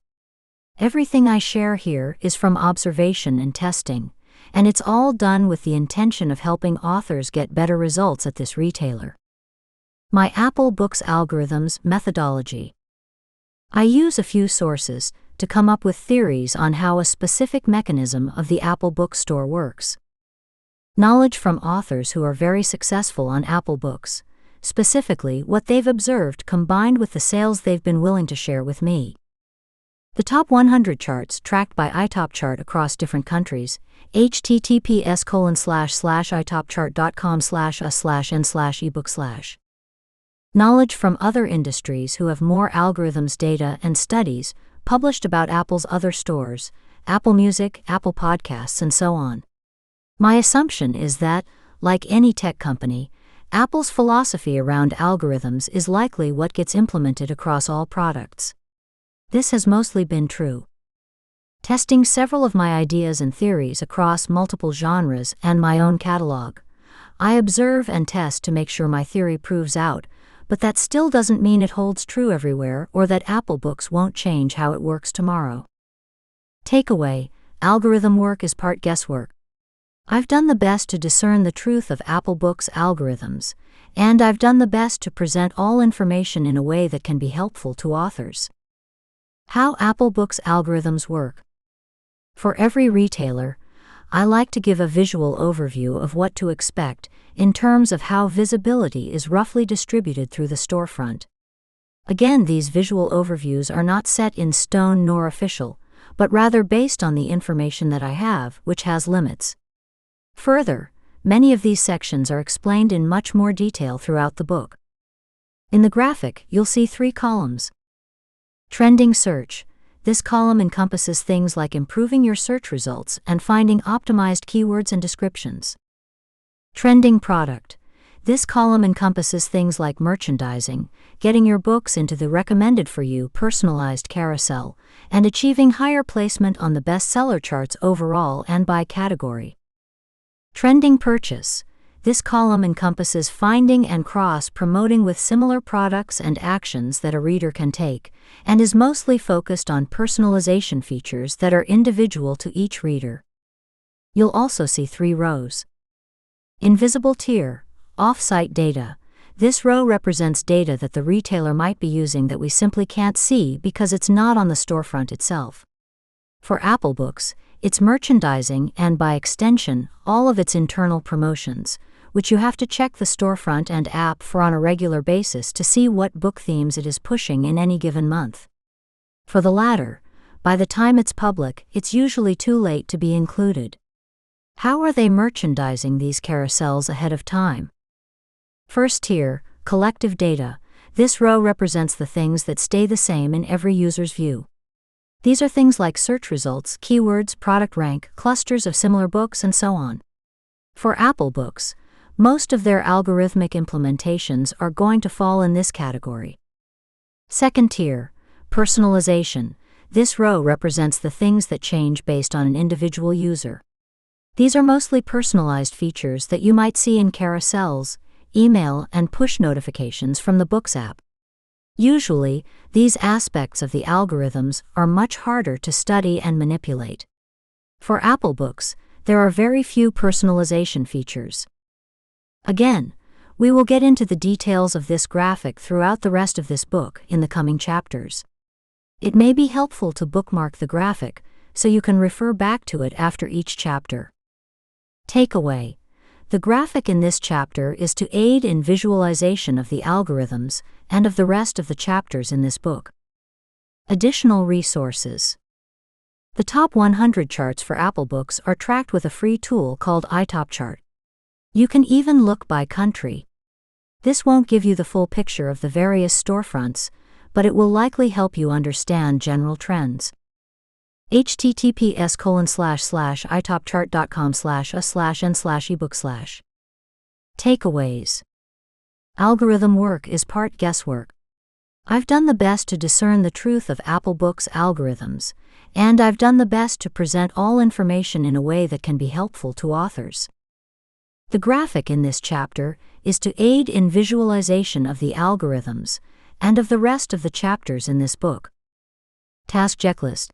S1: Everything I share here is from observation and testing, and it's all done with the intention of helping authors get better results at this retailer. My Apple Books Algorithms methodology. I use a few sources to come up with theories on how a specific mechanism of the Apple Bookstore works. Knowledge from authors who are very successful on Apple Books, specifically what they've observed combined with the sales they've been willing to share with me. The top 100 charts tracked by iTopChart across different countries, https://itopchart.com/a/n/ebook/. Knowledge from other industries who have more algorithms data and studies published about Apple's other stores, Apple Music, Apple Podcasts, and so on. My assumption is that, like any tech company, Apple's philosophy around algorithms is likely what gets implemented across all products. This has mostly been true. Testing several of my ideas and theories across multiple genres and my own catalog, I observe and test to make sure my theory proves out, but that still doesn't mean it holds true everywhere or that Apple Books won't change how it works tomorrow. Takeaway: algorithm work is part guesswork. I've done the best to discern the truth of Apple Books algorithms, and I've done the best to present all information in a way that can be helpful to authors. How Apple Books algorithms work. For every retailer, I like to give a visual overview of what to expect in terms of how visibility is roughly distributed through the storefront. Again, these visual overviews are not set in stone nor official, but rather based on the information that I have, which has limits. Further, many of these sections are explained in much more detail throughout the book. In the graphic, you'll see 3 columns. Trending search. This column encompasses things like improving your search results and finding optimized keywords and descriptions. Trending product. This column encompasses things like merchandising, getting your books into the recommended for you personalized carousel, and achieving higher placement on the bestseller charts overall and by category. Trending purchase. This column encompasses finding and cross-promoting with similar products and actions that a reader can take, and is mostly focused on personalization features that are individual to each reader. You'll also see 3 rows. Invisible tier, off-site data. This row represents data that the retailer might be using that we simply can't see because it's not on the storefront itself. For Apple Books, it's merchandising and, by extension, all of its internal promotions, which you have to check the storefront and app for on a regular basis to see what book themes it is pushing in any given month. For the latter, by the time it's public, it's usually too late to be included. How are they merchandising these carousels ahead of time? First tier, collective data. This row represents the things that stay the same in every user's view. These are things like search results, keywords, product rank, clusters of similar books, and so on. For Apple Books, most of their algorithmic implementations are going to fall in this category. Second tier, personalization. This row represents the things that change based on an individual user. These are mostly personalized features that you might see in carousels, email, and push notifications from the Books app. Usually, these aspects of the algorithms are much harder to study and manipulate. For Apple Books, there are very few personalization features. Again, we will get into the details of this graphic throughout the rest of this book in the coming chapters. It may be helpful to bookmark the graphic so you can refer back to it after each chapter. Takeaway: the graphic in this chapter is to aid in visualization of the algorithms and of the rest of the chapters in this book. Additional resources. The top 100 charts for Apple Books are tracked with a free tool called iTopChart. You can even look by country. This won't give you the full picture of the various storefronts, but it will likely help you understand general trends. https://itopchart.com/a/n/ebook/. Takeaways. Algorithm work is part guesswork. I've done the best to discern the truth of Apple Books algorithms, and I've done the best to present all information in a way that can be helpful to authors. The graphic in this chapter is to aid in visualization of the algorithms and of the rest of the chapters in this book. Task checklist.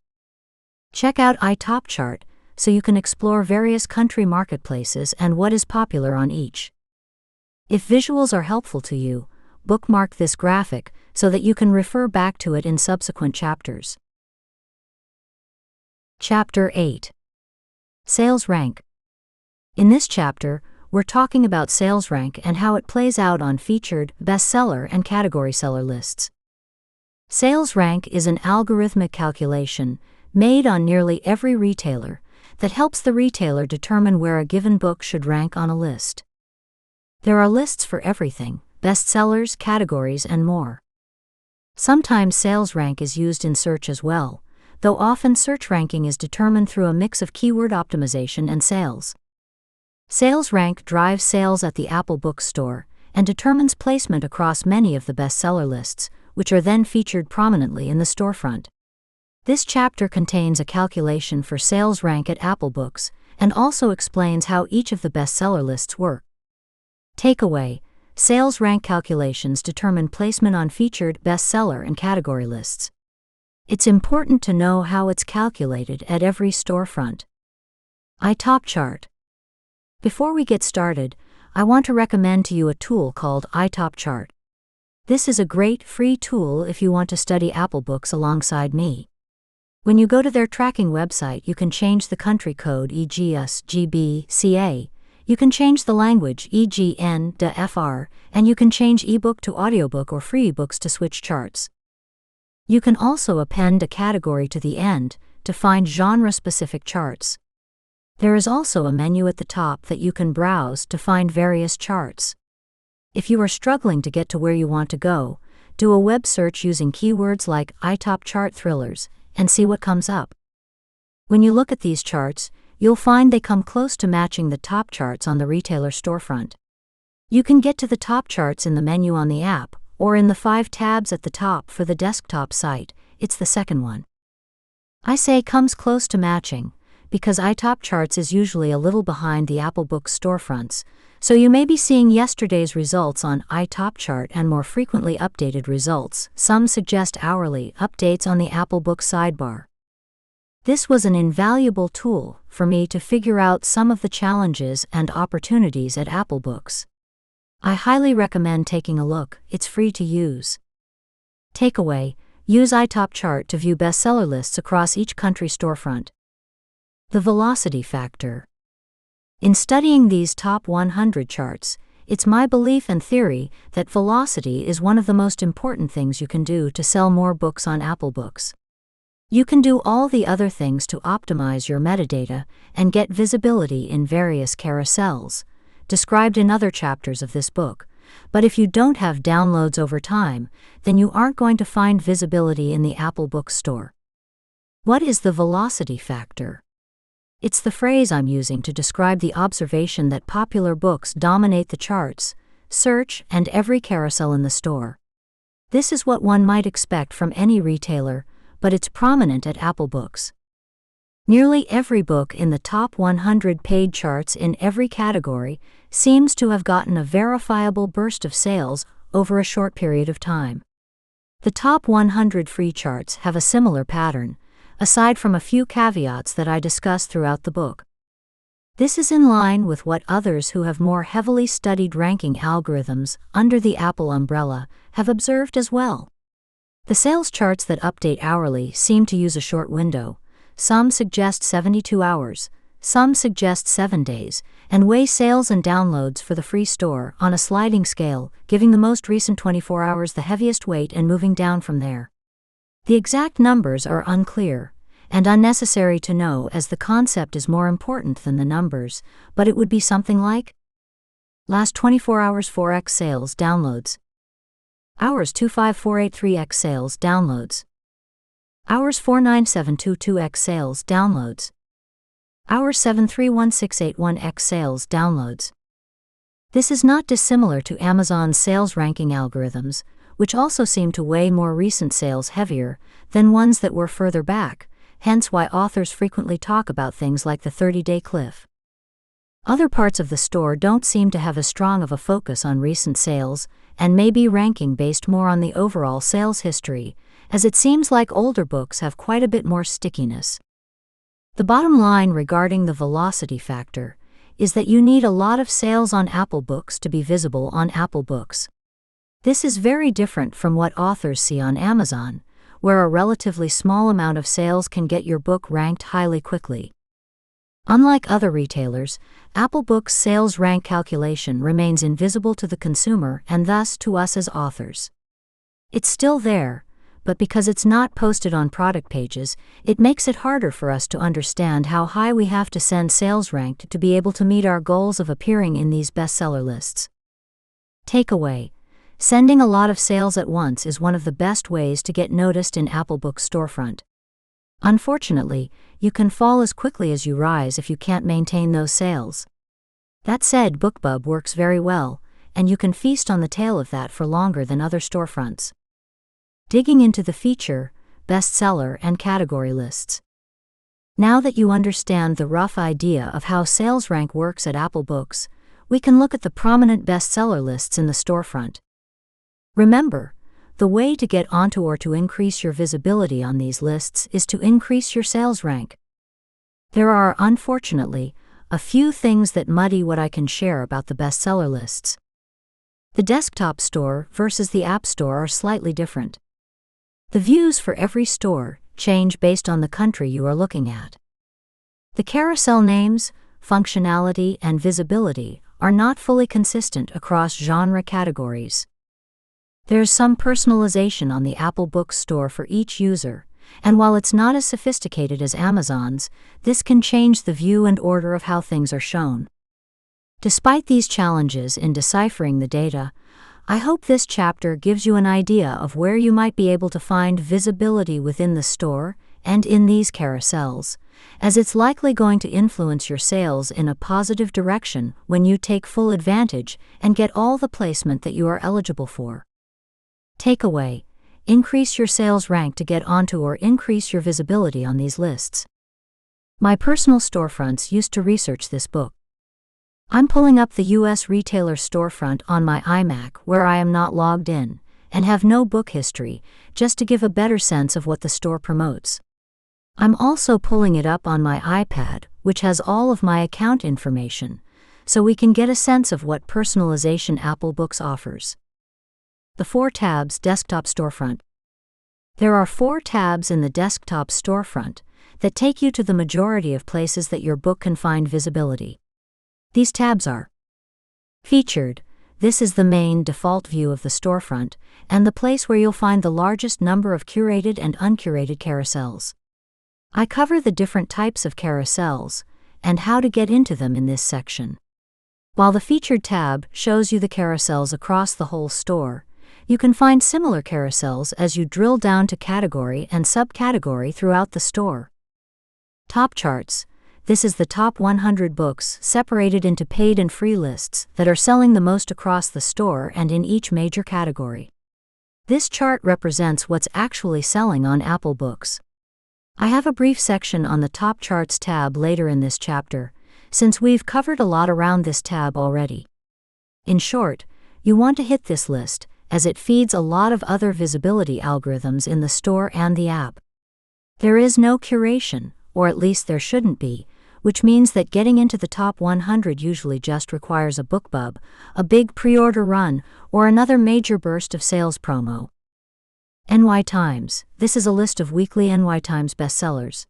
S1: Check out iTopChart so you can explore various country marketplaces and what is popular on each. If visuals are helpful to you, bookmark this graphic so that you can refer back to it in subsequent chapters. Chapter 8. Sales Rank. In this chapter, we're talking about sales rank and how it plays out on featured, bestseller, and category seller lists. Sales rank is an algorithmic calculation made on nearly every retailer that helps the retailer determine where a given book should rank on a list. There are lists for everything: bestsellers, categories, and more. Sometimes sales rank is used in search as well, though often search ranking is determined through a mix of keyword optimization and sales. Sales rank drives sales at the Apple Books store and determines placement across many of the bestseller lists, which are then featured prominently in the storefront. This chapter contains a calculation for sales rank at Apple Books and also explains how each of the bestseller lists work. Takeaway: sales rank calculations determine placement on featured, bestseller, and category lists. It's important to know how it's calculated at every storefront. iTopChart. Before we get started, I want to recommend to you a tool called iTopChart. This is a great free tool if you want to study Apple Books alongside me. When you go to their tracking website, you can change the country code, e.g. US, GB, CA. You can change the language, e.g. N, D, FR, and you can change ebook to audiobook or free ebooks to switch charts. You can also append a category to the end to find genre-specific charts. There is also a menu at the top that you can browse to find various charts. If you are struggling to get to where you want to go, do a web search using keywords like iTopChart thrillers and see what comes up. When you look at these charts, you'll find they come close to matching the top charts on the retailer storefront. You can get to the top charts in the menu on the app, or in the 5 tabs at the top for the desktop site. It's the second one. I say comes close to matching, because iTopCharts is usually a little behind the Apple Books storefronts, so you may be seeing yesterday's results on iTopChart and more frequently updated results. Some suggest hourly updates on the Apple Books sidebar. This was an invaluable tool for me to figure out some of the challenges and opportunities at Apple Books. I highly recommend taking a look. It's free to use. Takeaway: use iTopChart to view bestseller lists across each country storefront. The velocity factor. In studying these top 100 charts, it's my belief and theory that velocity is one of the most important things you can do to sell more books on Apple Books. You can do all the other things to optimize your metadata and get visibility in various carousels, described in other chapters of this book, but if you don't have downloads over time, then you aren't going to find visibility in the Apple Books store. What is the velocity factor? It's the phrase I'm using to describe the observation that popular books dominate the charts, search, and every carousel in the store. This is what one might expect from any retailer, but it's prominent at Apple Books. Nearly every book in the top 100 paid charts in every category seems to have gotten a verifiable burst of sales over a short period of time. The top 100 free charts have a similar pattern, aside from a few caveats that I discuss throughout the book. This is in line with what others who have more heavily studied ranking algorithms under the Apple umbrella have observed as well. The sales charts that update hourly seem to use a short window. Some suggest 72 hours, some suggest 7 days, and weigh sales and downloads for the free store on a sliding scale, giving the most recent 24 hours the heaviest weight and moving down from there. The exact numbers are unclear and unnecessary to know, as the concept is more important than the numbers, but it would be something like: last 24 hours 4x sales downloads, hours 25483x sales downloads, hours 49722x sales downloads, hours 7316881x sales downloads. This is not dissimilar to Amazon's sales ranking algorithms, which also seem to weigh more recent sales heavier than ones that were further back, hence why authors frequently talk about things like the 30-day cliff. Other parts of the store don't seem to have as strong of a focus on recent sales, and may be ranking based more on the overall sales history, as it seems like older books have quite a bit more stickiness. The bottom line regarding the velocity factor is that you need a lot of sales on Apple Books to be visible on Apple Books. This is very different from what authors see on Amazon, where a relatively small amount of sales can get your book ranked highly quickly. Unlike other retailers, Apple Books' sales rank calculation remains invisible to the consumer and thus to us as authors. It's still there, but because it's not posted on product pages, it makes it harder for us to understand how high we have to send sales ranked to be able to meet our goals of appearing in these bestseller lists. Takeaway: sending a lot of sales at once is one of the best ways to get noticed in Apple Books' storefront. Unfortunately, you can fall as quickly as you rise if you can't maintain those sales. That said, BookBub works very well, and you can feast on the tail of that for longer than other storefronts. Digging into the feature, bestseller, and category lists. Now that you understand the rough idea of how sales rank works at Apple Books, we can look at the prominent bestseller lists in the storefront. Remember, the way to get onto or to increase your visibility on these lists is to increase your sales rank. There are, unfortunately, a few things that muddy what I can share about the bestseller lists. The desktop store versus the App Store are slightly different. The views for every store change based on the country you are looking at. The carousel names, functionality, and visibility are not fully consistent across genre categories. There's some personalization on the Apple Books store for each user, and while it's not as sophisticated as Amazon's, this can change the view and order of how things are shown. Despite these challenges in deciphering the data, I hope this chapter gives you an idea of where you might be able to find visibility within the store and in these carousels, as it's likely going to influence your sales in a positive direction when you take full advantage and get all the placement that you are eligible for. Takeaway: increase your sales rank to get onto or increase your visibility on these lists. My personal storefronts used to research this book. I'm pulling up the US retailer storefront on my iMac where I am not logged in and have no book history, just to give a better sense of what the store promotes. I'm also pulling it up on my iPad, which has all of my account information, so we can get a sense of what personalization Apple Books offers. The 4 tabs desktop storefront. There are 4 tabs in the desktop storefront that take you to the majority of places that your book can find visibility. These tabs are featured. This is the main default view of the storefront, and the place where you'll find the largest number of curated and uncurated carousels. I cover the different types of carousels, and how to get into them in this section. While the Featured tab shows you the carousels across the whole store, you can find similar carousels as you drill down to category and subcategory throughout the store. Top charts. This is the top 100 books separated into paid and free lists that are selling the most across the store and in each major category. This chart represents what's actually selling on Apple Books. I have a brief section on the Top Charts tab later in this chapter, since we've covered a lot around this tab already. In short, you want to hit this list, as it feeds a lot of other visibility algorithms in the store and the app. There is no curation, or at least there shouldn't be, which means that getting into the top 100 usually just requires a BookBub, a big pre-order run, or another major burst of sales promo. NY Times. This is a list of weekly NY Times bestsellers.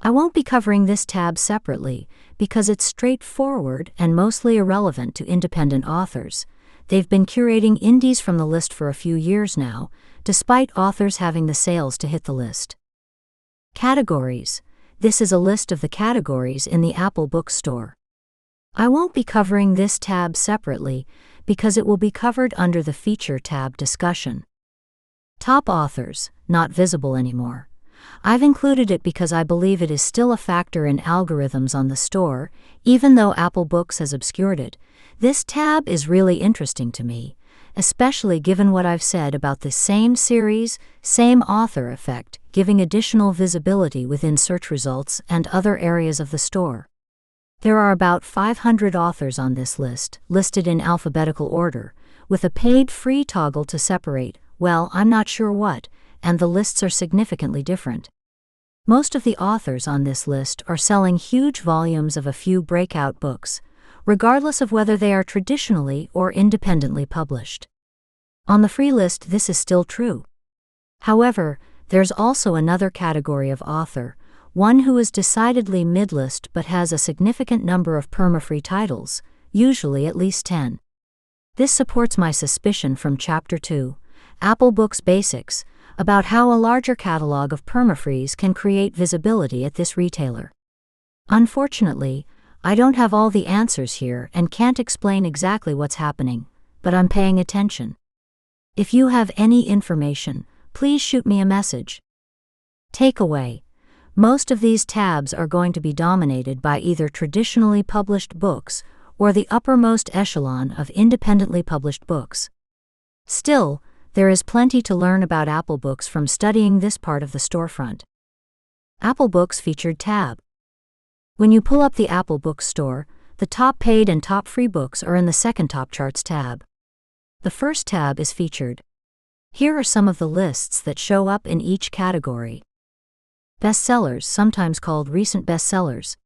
S1: I won't be covering this tab separately, because it's straightforward and mostly irrelevant to independent authors. They've been curating indies from the list for a few years now, despite authors having the sales to hit the list. Categories. This is a list of the categories in the Apple Bookstore. I won't be covering this tab separately, because it will be covered under the Feature tab discussion. Top authors, not visible anymore. I've included it because I believe it is still a factor in algorithms on the store, even though Apple Books has obscured it. This tab is really interesting to me, especially given what I've said about the same series, same author effect, giving additional visibility within search results and other areas of the store. There are about 500 authors on this list, listed in alphabetical order, with a paid free toggle to separate, well, I'm not sure what, and the lists are significantly different. Most of the authors on this list are selling huge volumes of a few breakout books, regardless of whether they are traditionally or independently published. On the free list, this is still true. However, there's also another category of author, one who is decidedly mid-list but has a significant number of perma-free titles, usually at least 10. This supports my suspicion from Chapter 2, Apple Books Basics, about how a larger catalog of permafrees can create visibility at this retailer. Unfortunately, I don't have all the answers here and can't explain exactly what's happening, but I'm paying attention. If you have any information, please shoot me a message. Takeaway. Most of these tabs are going to be dominated by either traditionally published books or the uppermost echelon of independently published books. Still, there is plenty to learn about Apple Books from studying this part of the storefront. Apple Books Featured tab. When you pull up the Apple Books store, the top paid and top free books are in the second Top Charts tab. The first tab is Featured. Here are some of the lists that show up in each category. Bestsellers, sometimes called recent bestsellers.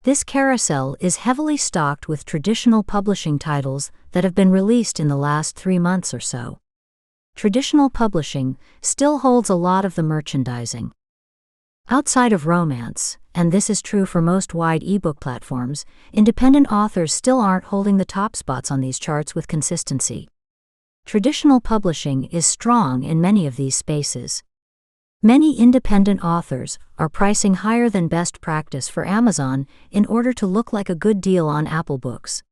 S1: This carousel is heavily stocked with traditional publishing titles that have been released in the last 3 months or so. Traditional publishing still holds a lot of the merchandising. Outside of romance, and this is true for most wide ebook platforms, independent authors still aren't holding the top spots on these charts with consistency. Traditional publishing is strong in many of these spaces. Many independent authors are pricing higher than best practice for Amazon in order to look like a good deal on Apple Books.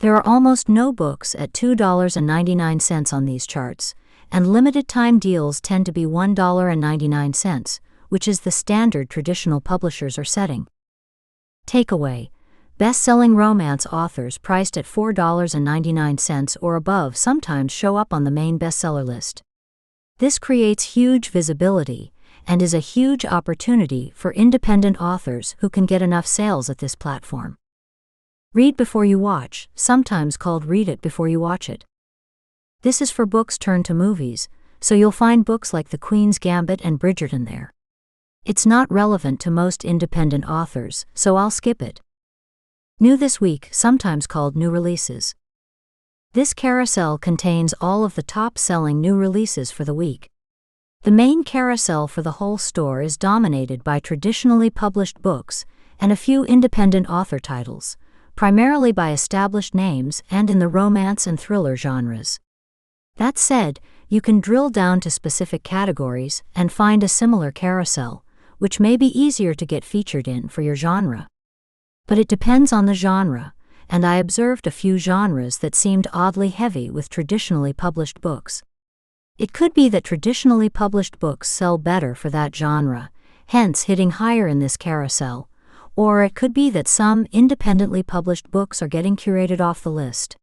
S1: There are almost no books at $2.99 on these charts, and limited-time deals tend to be $1.99, which is the standard traditional publishers are setting. Takeaway. Best-selling romance authors priced at $4.99 or above sometimes show up on the main bestseller list. This creates huge visibility and is a huge opportunity for independent authors who can get enough sales at this platform. Read before you watch, sometimes called read it before you watch it. This is for books turned to movies, so you'll find books like The Queen's Gambit and Bridgerton there. It's not relevant to most independent authors, so I'll skip it. New this week, sometimes called new releases. This carousel contains all of the top-selling new releases for the week. The main carousel for the whole store is dominated by traditionally published books and a few independent author titles, primarily by established names and in the romance and thriller genres. That said, you can drill down to specific categories and find a similar carousel, which may be easier to get featured in for your genre. But it depends on the genre, and I observed a few genres that seemed oddly heavy with traditionally published books. It could be that traditionally published books sell better for that genre, hence hitting higher in this carousel, or it could be that some independently published books are getting curated off the list.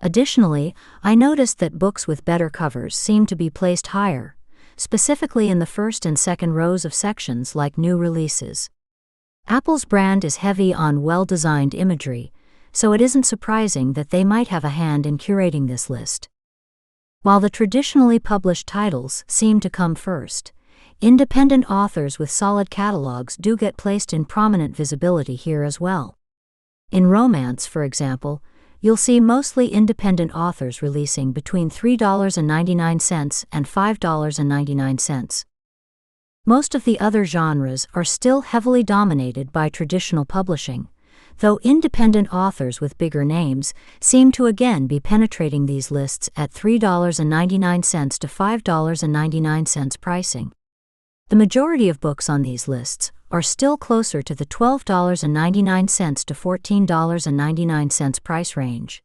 S1: Additionally, I noticed that books with better covers seem to be placed higher, specifically in the first and second rows of sections like new releases. Apple's brand is heavy on well-designed imagery, so it isn't surprising that they might have a hand in curating this list. While the traditionally published titles seem to come first, independent authors with solid catalogs do get placed in prominent visibility here as well. In romance, for example, you'll see mostly independent authors releasing between $3.99 and $5.99. Most of the other genres are still heavily dominated by traditional publishing, though independent authors with bigger names seem to again be penetrating these lists at $3.99 to $5.99 pricing. The majority of books on these lists are still closer to the $12.99 to $14.99 price range.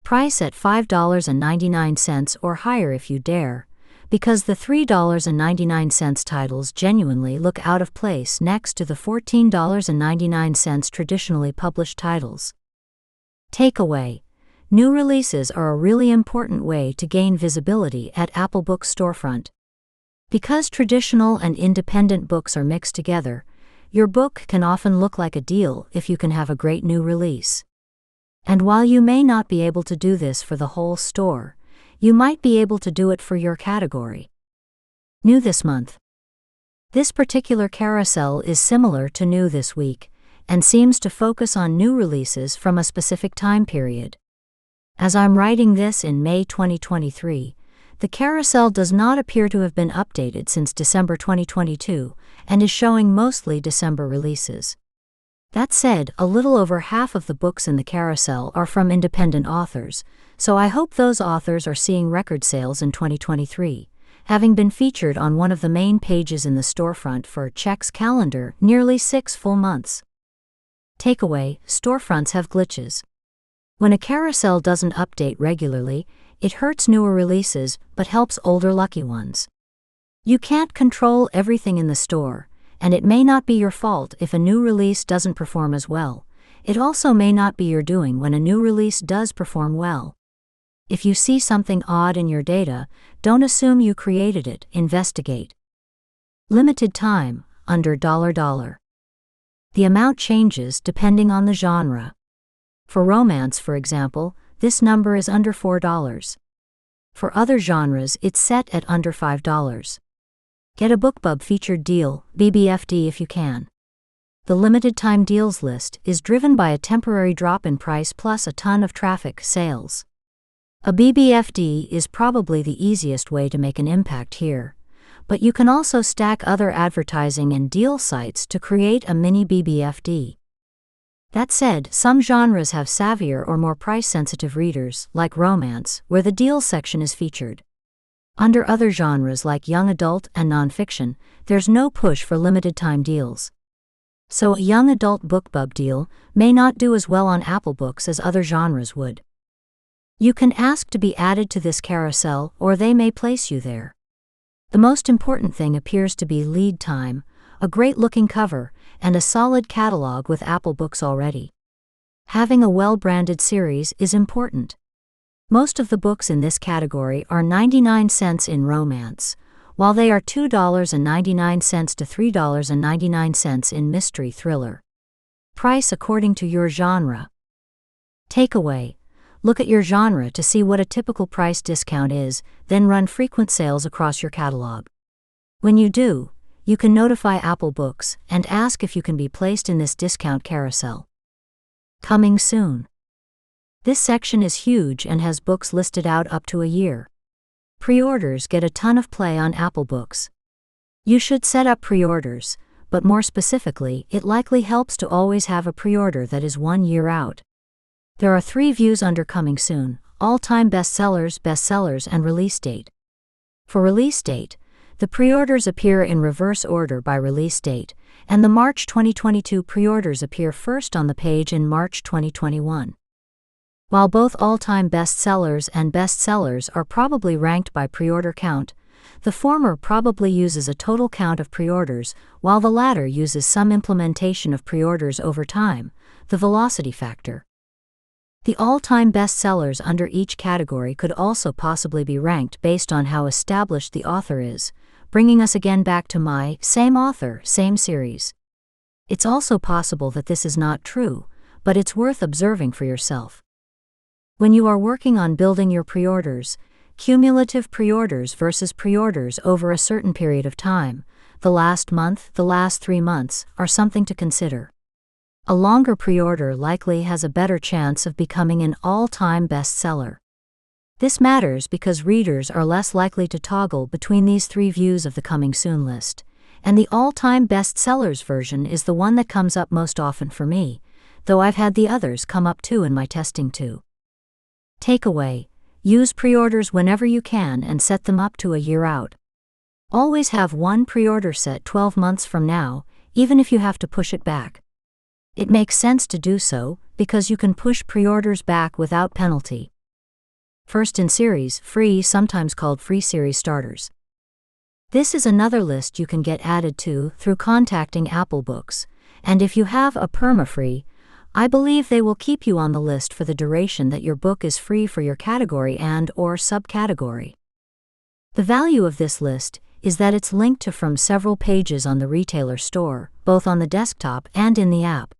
S1: Price at $5.99 or higher if you dare, because the $3.99 titles genuinely look out of place next to the $14.99 traditionally published titles. Takeaway: new releases are a really important way to gain visibility at Apple Books' storefront. Because traditional and independent books are mixed together, your book can often look like a deal if you can have a great new release. And while you may not be able to do this for the whole store, you might be able to do it for your category. New this month. This particular carousel is similar to New This Week, and seems to focus on new releases from a specific time period. As I'm writing this in May 2023, the carousel does not appear to have been updated since December 2022, and is showing mostly December releases. That said, a little over half of the books in the carousel are from independent authors, so I hope those authors are seeing record sales in 2023, having been featured on one of the main pages in the storefront for Check's calendar nearly 6 full months. Takeaway: storefronts have glitches. When a carousel doesn't update regularly, it hurts newer releases but helps older lucky ones. You can't control everything in the store, and it may not be your fault if a new release doesn't perform as well. It also may not be your doing when a new release does perform well. If you see something odd in your data, don't assume you created it, investigate. Limited time, under $. The amount changes depending on the genre. For romance, for example, this number is under $4. For other genres, it's set at under $5. Get a BookBub featured deal, BBFD, if you can. The limited time deals list is driven by a temporary drop in price plus a ton of traffic sales. A BBFD is probably the easiest way to make an impact here, but you can also stack other advertising and deal sites to create a mini BBFD. That said, some genres have savvier or more price-sensitive readers, like romance, where the deals section is featured. Under other genres like young adult and nonfiction, there's no push for limited-time deals. So a young adult BookBub deal may not do as well on Apple Books as other genres would. You can ask to be added to this carousel, or they may place you there. The most important thing appears to be lead time, a great-looking cover, and a solid catalog with Apple Books already. Having a well-branded series is important. Most of the books in this category are 99 cents in romance, while they are $2.99 to $3.99 in mystery thriller. Price according to your genre. Takeaway: look at your genre to see what a typical price discount is, then run frequent sales across your catalog. When you do, you can notify Apple Books and ask if you can be placed in this discount carousel. Coming soon. This section is huge and has books listed out up to a year. Pre-orders get a ton of play on Apple Books. You should set up pre-orders, but more specifically, it likely helps to always have a pre-order that is 1 year out. There are 3 views under coming soon: all-time bestsellers, bestsellers, and release date. For release date, the pre-orders appear in reverse order by release date, and the March 2022 pre-orders appear first on the page in March 2021. While both all-time bestsellers and bestsellers are probably ranked by pre-order count, the former probably uses a total count of pre-orders, while the latter uses some implementation of pre-orders over time, the velocity factor. The all-time bestsellers under each category could also possibly be ranked based on how established the author is, bringing us again back to my same author, same series. It's also possible that this is not true, but it's worth observing for yourself. When you are working on building your pre-orders, cumulative pre-orders versus pre-orders over a certain period of time, the last month, the last 3 months, are something to consider. A longer pre-order likely has a better chance of becoming an all-time bestseller. This matters because readers are less likely to toggle between these 3 views of the coming soon list, and the all-time bestsellers version is the one that comes up most often for me, though I've had the others come up too in my testing too. Takeaway: use pre-orders whenever you can and set them up to a year out. Always have one pre-order set 12 months from now, even if you have to push it back. It makes sense to do so, because you can push pre-orders back without penalty. First in series, free, sometimes called free series starters. This is another list you can get added to through contacting Apple Books, and if you have a perma-free, I believe they will keep you on the list for the duration that your book is free for your category and/or subcategory. The value of this list is that it's linked to from several pages on the retailer store, both on the desktop and in the app.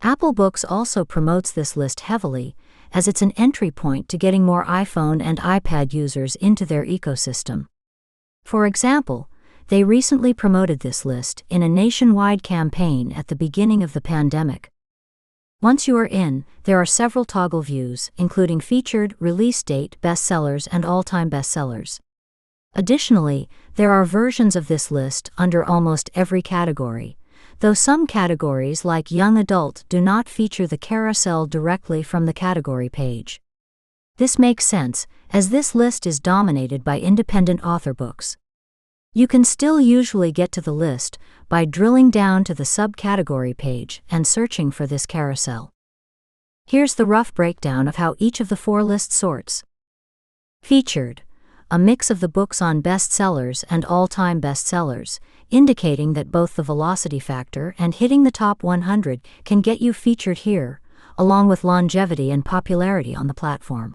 S1: Apple Books also promotes this list heavily, as it's an entry point to getting more iPhone and iPad users into their ecosystem. For example, they recently promoted this list in a nationwide campaign at the beginning of the pandemic. Once you are in, there are several toggle views, including featured, release date, bestsellers, and all-time bestsellers. Additionally, there are versions of this list under almost every category, though some categories like young adult do not feature the carousel directly from the category page. This makes sense, as this list is dominated by independent author books. You can still usually get to the list by drilling down to the subcategory page and searching for this carousel. Here's the rough breakdown of how each of the 4 lists sorts. Featured: a mix of the books on bestsellers and all-time bestsellers, indicating that both the velocity factor and hitting the top 100 can get you featured here, along with longevity and popularity on the platform.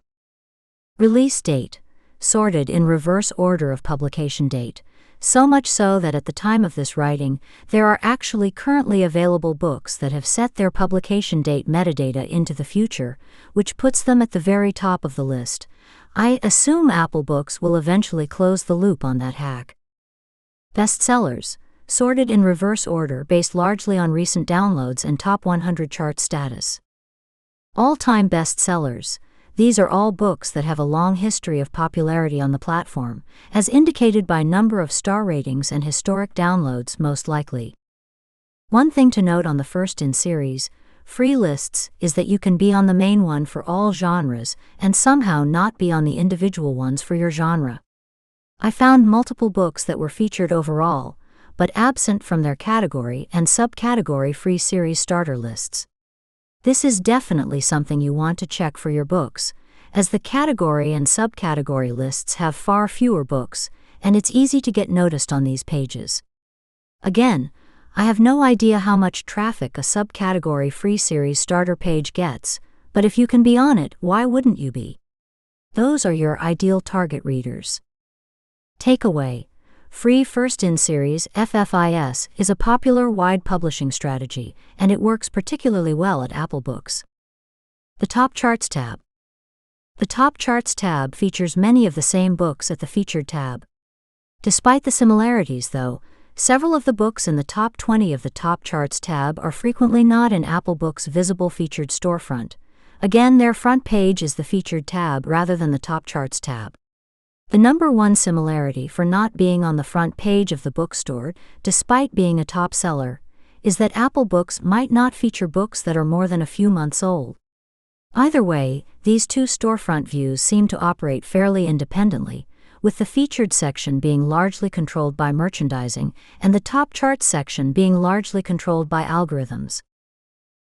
S1: Release date: sorted in reverse order of publication date, so much so that at the time of this writing, there are actually currently available books that have set their publication date metadata into the future, which puts them at the very top of the list. I assume Apple Books will eventually close the loop on that hack. Bestsellers: sorted in reverse order based largely on recent downloads and top 100 chart status. All-time bestsellers: these are all books that have a long history of popularity on the platform, as indicated by number of star ratings and historic downloads most likely. One thing to note on the first in series, free lists, is that you can be on the main one for all genres and somehow not be on the individual ones for your genre. I found multiple books that were featured overall, but absent from their category and subcategory free series starter lists. This is definitely something you want to check for your books, as the category and subcategory lists have far fewer books, and it's easy to get noticed on these pages. Again, I have no idea how much traffic a subcategory free series starter page gets, but if you can be on it, why wouldn't you be? Those are your ideal target readers. Takeaway: free first-in series (FFIS) is a popular wide publishing strategy, and it works particularly well at Apple Books. The Top Charts tab. The Top Charts tab features many of the same books at the Featured tab. Despite the similarities, though, several of the books in the top 20 of the Top Charts tab are frequently not in Apple Books' visible featured storefront. Again, their front page is the Featured tab rather than the Top Charts tab. The number one similarity for not being on the front page of the bookstore, despite being a top seller, is that Apple Books might not feature books that are more than a few months old. Either way, these two storefront views seem to operate fairly independently, with the featured section being largely controlled by merchandising and the top charts section being largely controlled by algorithms.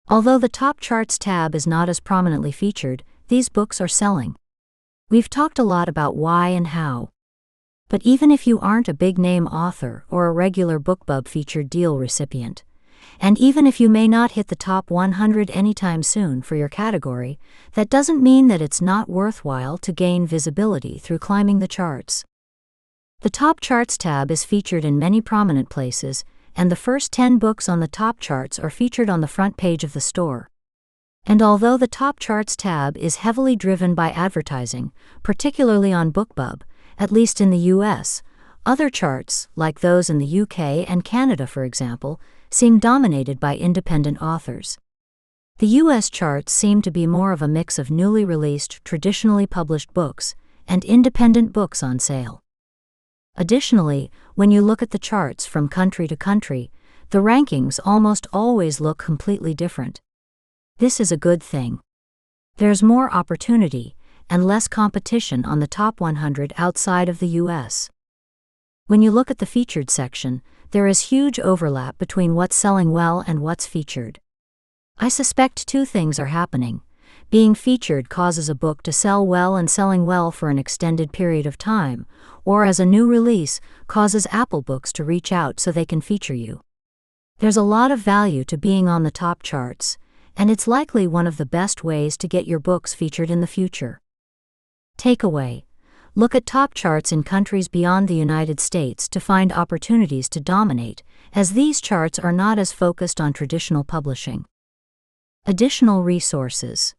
S1: Although the top charts tab is not as prominently featured, these books are selling. We've talked a lot about why and how. But even if you aren't a big-name author or a regular BookBub featured deal recipient, and even if you may not hit the top 100 anytime soon for your category, that doesn't mean that it's not worthwhile to gain visibility through climbing the charts. The Top Charts tab is featured in many prominent places, and the first 10 books on the top charts are featured on the front page of the store. And although the Top Charts tab is heavily driven by advertising, particularly on BookBub, at least in the US, other charts, like those in the UK and Canada for example, seem dominated by independent authors. The US charts seem to be more of a mix of newly released, traditionally published books and independent books on sale. Additionally, when you look at the charts from country to country, the rankings almost always look completely different. This is a good thing. There's more opportunity and less competition on the top 100 outside of the US. When you look at the featured section, there is huge overlap between what's selling well and what's featured. I suspect two things are happening. Being featured causes a book to sell well and selling well for an extended period of time, or as a new release, causes Apple Books to reach out so they can feature you. There's a lot of value to being on the top charts, and it's likely one of the best ways to get your books featured in the future. Takeaway: look at top charts in countries beyond the United States to find opportunities to dominate, as these charts are not as focused on traditional publishing. Additional resources.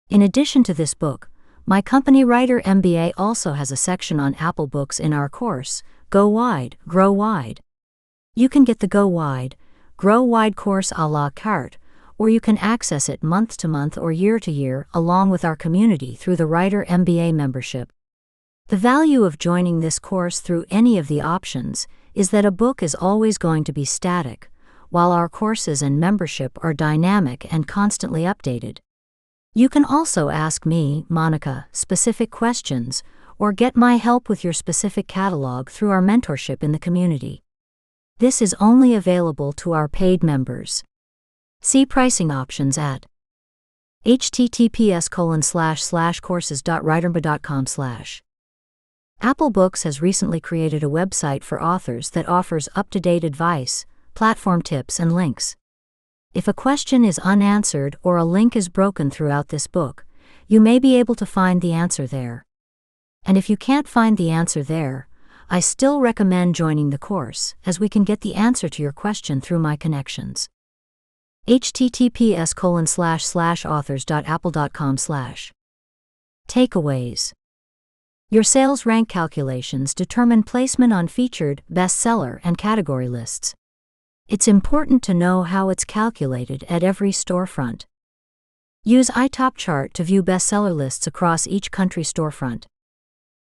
S1: In addition to this book, my company Writer MBA also has a section on Apple Books in our course, Go Wide, Grow Wide. You can get the Go Wide, Grow Wide course a la carte, or you can access it month to month or year to year along with our community through the Writer MBA membership. The value of joining this course through any of the options is that a book is always going to be static, while our courses and membership are dynamic and constantly updated. You can also ask me, Monica, specific questions, or get my help with your specific catalog through our mentorship in the community. This is only available to our paid members. See pricing options at https://courses.writermba.com/. Apple Books has recently created a website for authors that offers up-to-date advice, platform tips, and links. If a question is unanswered or a link is broken throughout this book, you may be able to find the answer there. And if you can't find the answer there, I still recommend joining the course, as we can get the answer to your question through my connections. https://authors.apple.com/. Takeaways. Your sales rank calculations determine placement on featured, bestseller, and category lists. It's important to know how it's calculated at every storefront. Use iTopChart to view bestseller lists across each country storefront.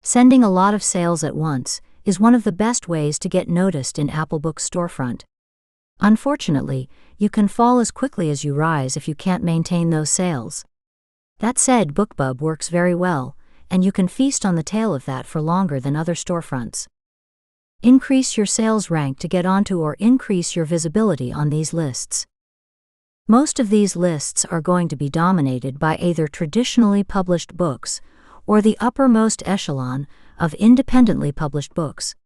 S1: Sending a lot of sales at once is one of the best ways to get noticed in Apple Books storefront. Unfortunately, you can fall as quickly as you rise if you can't maintain those sales. That said, BookBub works very well, and you can feast on the tail of that for longer than other storefronts. Increase your sales rank to get onto or increase your visibility on these lists. Most of these lists are going to be dominated by either traditionally published books or the uppermost echelon of independently published books.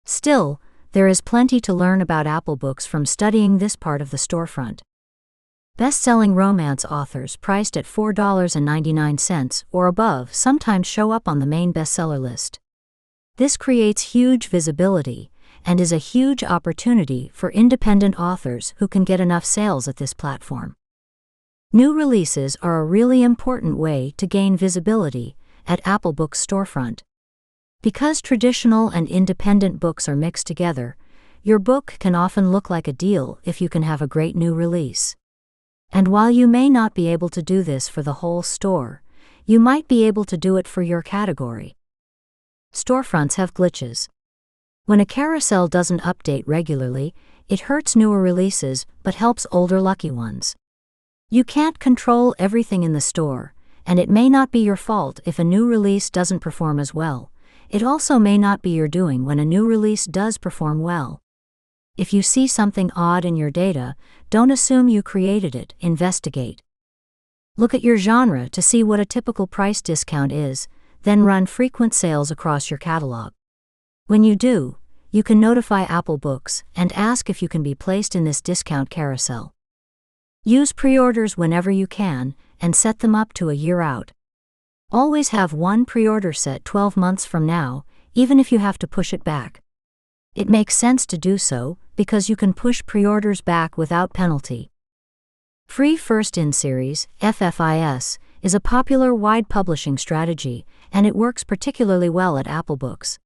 S1: Still, there is plenty to learn about Apple Books from studying this part of the storefront. Best-selling romance authors priced at $4.99 or above sometimes show up on the main bestseller list. This creates huge visibility and is a huge opportunity for independent authors who can get enough sales at this platform. New releases are a really important way to gain visibility at Apple Books storefront. Because traditional and independent books are mixed together, your book can often look like a deal if you can have a great new release. And while you may not be able to do this for the whole store, you might be able to do it for your category. Storefronts have glitches. When a carousel doesn't update regularly, it hurts newer releases but helps older lucky ones. You can't control everything in the store, and it may not be your fault if a new release doesn't perform as well. It also may not be your doing when a new release does perform well. If you see something odd in your data, don't assume you created it, investigate. Look at your genre to see what a typical price discount is, then run frequent sales across your catalog. When you do, you can notify Apple Books and ask if you can be placed in this discount carousel. Use pre-orders whenever you can and set them up to a year out. Always have one pre-order set 12 months from now, even if you have to push it back. It makes sense to do so because you can push pre-orders back without penalty. Free First In Series, FFIS, is a popular wide publishing strategy, and it works particularly well at Apple Books.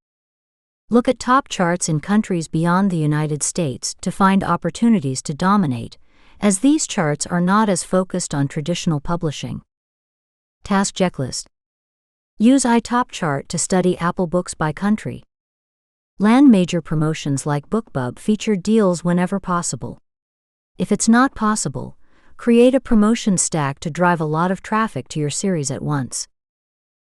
S1: Look at top charts in countries beyond the United States to find opportunities to dominate, as these charts are not as focused on traditional publishing. Task checklist. Use iTopChart to study Apple Books by country. Land major promotions like BookBub feature deals whenever possible. If it's not possible, create a promotion stack to drive a lot of traffic to your series at once.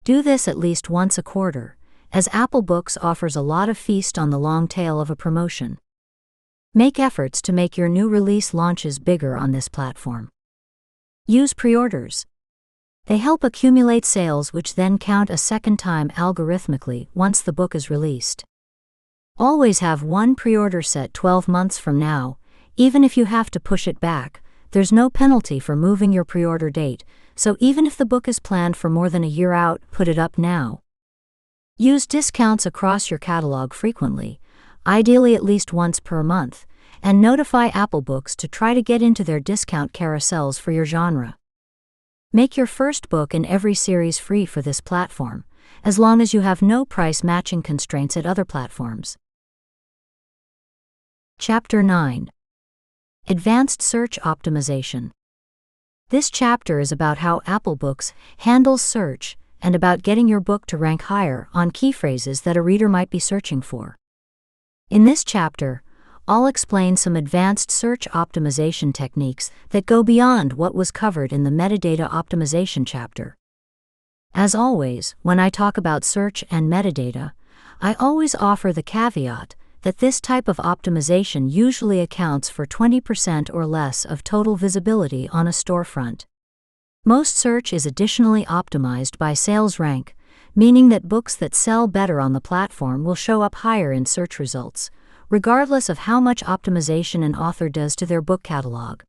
S1: Do this at least once a quarter, as Apple Books offers a lot of feast on the long tail of a promotion. Make efforts to make your new release launches bigger on this platform. Use pre-orders. They help accumulate sales which then count a second time algorithmically once the book is released. Always have one pre-order set 12 months from now, even if you have to push it back. There's no penalty for moving your pre-order date, so even if the book is planned for more than a year out, put it up now. Use discounts across your catalog frequently, ideally at least once per month, and notify Apple Books to try to get into their discount carousels for your genre. Make your first book in every series free for this platform, as long as you have no price matching constraints at other platforms. Chapter 9. Advanced Search Optimization. This chapter is about how Apple Books handles search and about getting your book to rank higher on key phrases that a reader might be searching for. In this chapter, I'll explain some advanced search optimization techniques that go beyond what was covered in the metadata optimization chapter. As always, when I talk about search and metadata, I always offer the caveat that this type of optimization usually accounts for 20% or less of total visibility on a storefront. Most search is additionally optimized by sales rank, meaning that books that sell better on the platform will show up higher in search results, regardless of how much optimization an author does to their book catalog.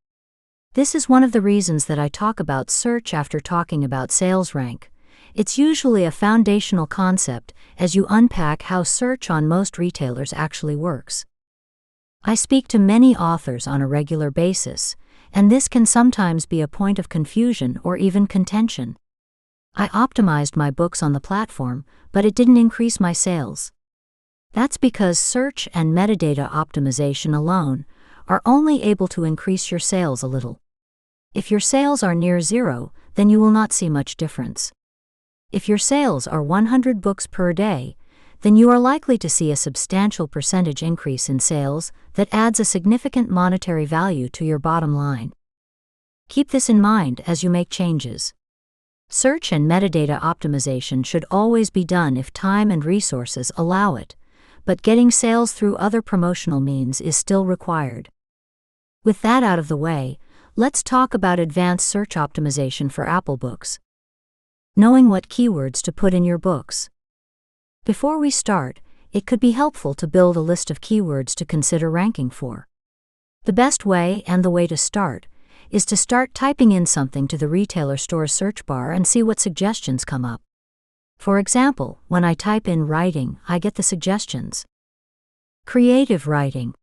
S1: This is one of the reasons that I talk about search after talking about sales rank. It's usually a foundational concept as you unpack how search on most retailers actually works. I speak to many authors on a regular basis, and this can sometimes be a point of confusion or even contention. I optimized my books on the platform, but it didn't increase my sales. That's because search and metadata optimization alone are only able to increase your sales a little. If your sales are near zero, then you will not see much difference. If your sales are 100 books per day, then you are likely to see a substantial percentage increase in sales that adds a significant monetary value to your bottom line. Keep this in mind as you make changes. Search and metadata optimization should always be done if time and resources allow it, but getting sales through other promotional means is still required. With that out of the way, let's talk about advanced search optimization for Apple Books. Knowing what keywords to put in your books. Before we start, it could be helpful to build a list of keywords to consider ranking for. The best way, and the way to start, is to start typing in something to the retailer store's search bar and see what suggestions come up. For example, when I type in writing, I get the suggestions. Creative writing.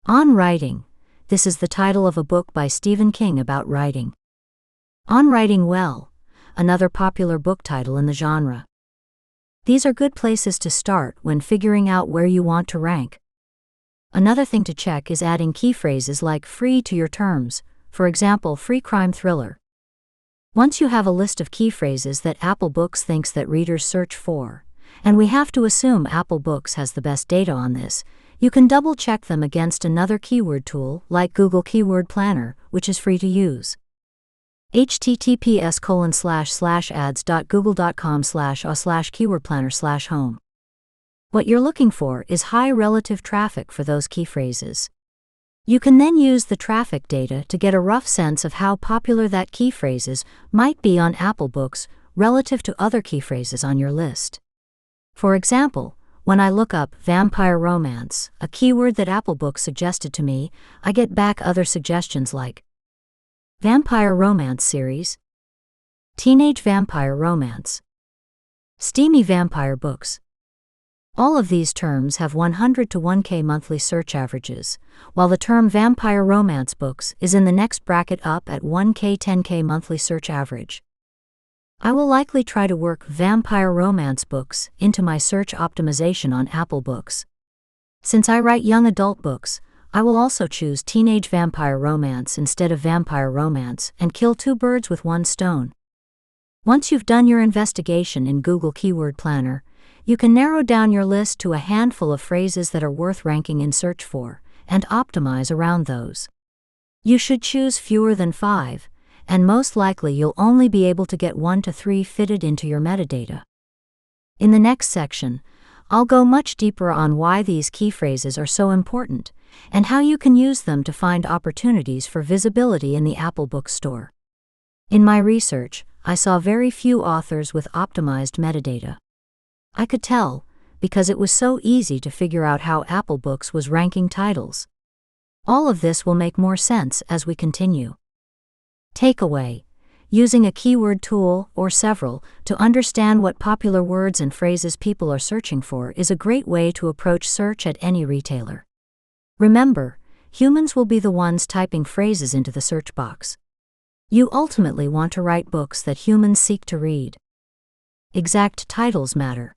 S1: On writing. This is the title of a book by Stephen King about writing. On writing well. Another popular book title in the genre. These are good places to start when figuring out where you want to rank. Another thing to check is adding key phrases like free to your terms, for example, free crime thriller. Once you have a list of key phrases that Apple Books thinks that readers search for, and we have to assume Apple Books has the best data on this. You can double-check them against another keyword tool like Google Keyword Planner, which is free to use. https://ads.google.com/keywordplanner/home. What you're looking for is high relative traffic for those key phrases. You can then use the traffic data to get a rough sense of how popular that key phrases might be on Apple Books relative to other key phrases on your list. For example, when I look up vampire romance, a keyword that Apple Books suggested to me, I get back other suggestions like vampire romance series, teenage vampire romance, steamy vampire books. All of these terms have 100 to 1K monthly search averages, while the term vampire romance books is in the next bracket up at 1K 10K monthly search average. I will likely try to work vampire romance books into my search optimization on Apple Books. Since I write young adult books, I will also choose teenage vampire romance instead of vampire romance and kill two birds with one stone. Once you've done your investigation in Google Keyword Planner, you can narrow down your list to a handful of phrases that are worth ranking in search for, and optimize around those. You should choose fewer than 5, and most likely you'll only be able to get 1 to 3 fitted into your metadata. In the next section, I'll go much deeper on why these key phrases are so important, and how you can use them to find opportunities for visibility in the Apple Bookstore. In my research, I saw very few authors with optimized metadata. I could tell, because it was so easy to figure out how Apple Books was ranking titles. All of this will make more sense as we continue. Takeaway: using a keyword tool, or several, to understand what popular words and phrases people are searching for is a great way to approach search at any retailer. Remember, humans will be the ones typing phrases into the search box. You ultimately want to write books that humans seek to read. Exact titles matter.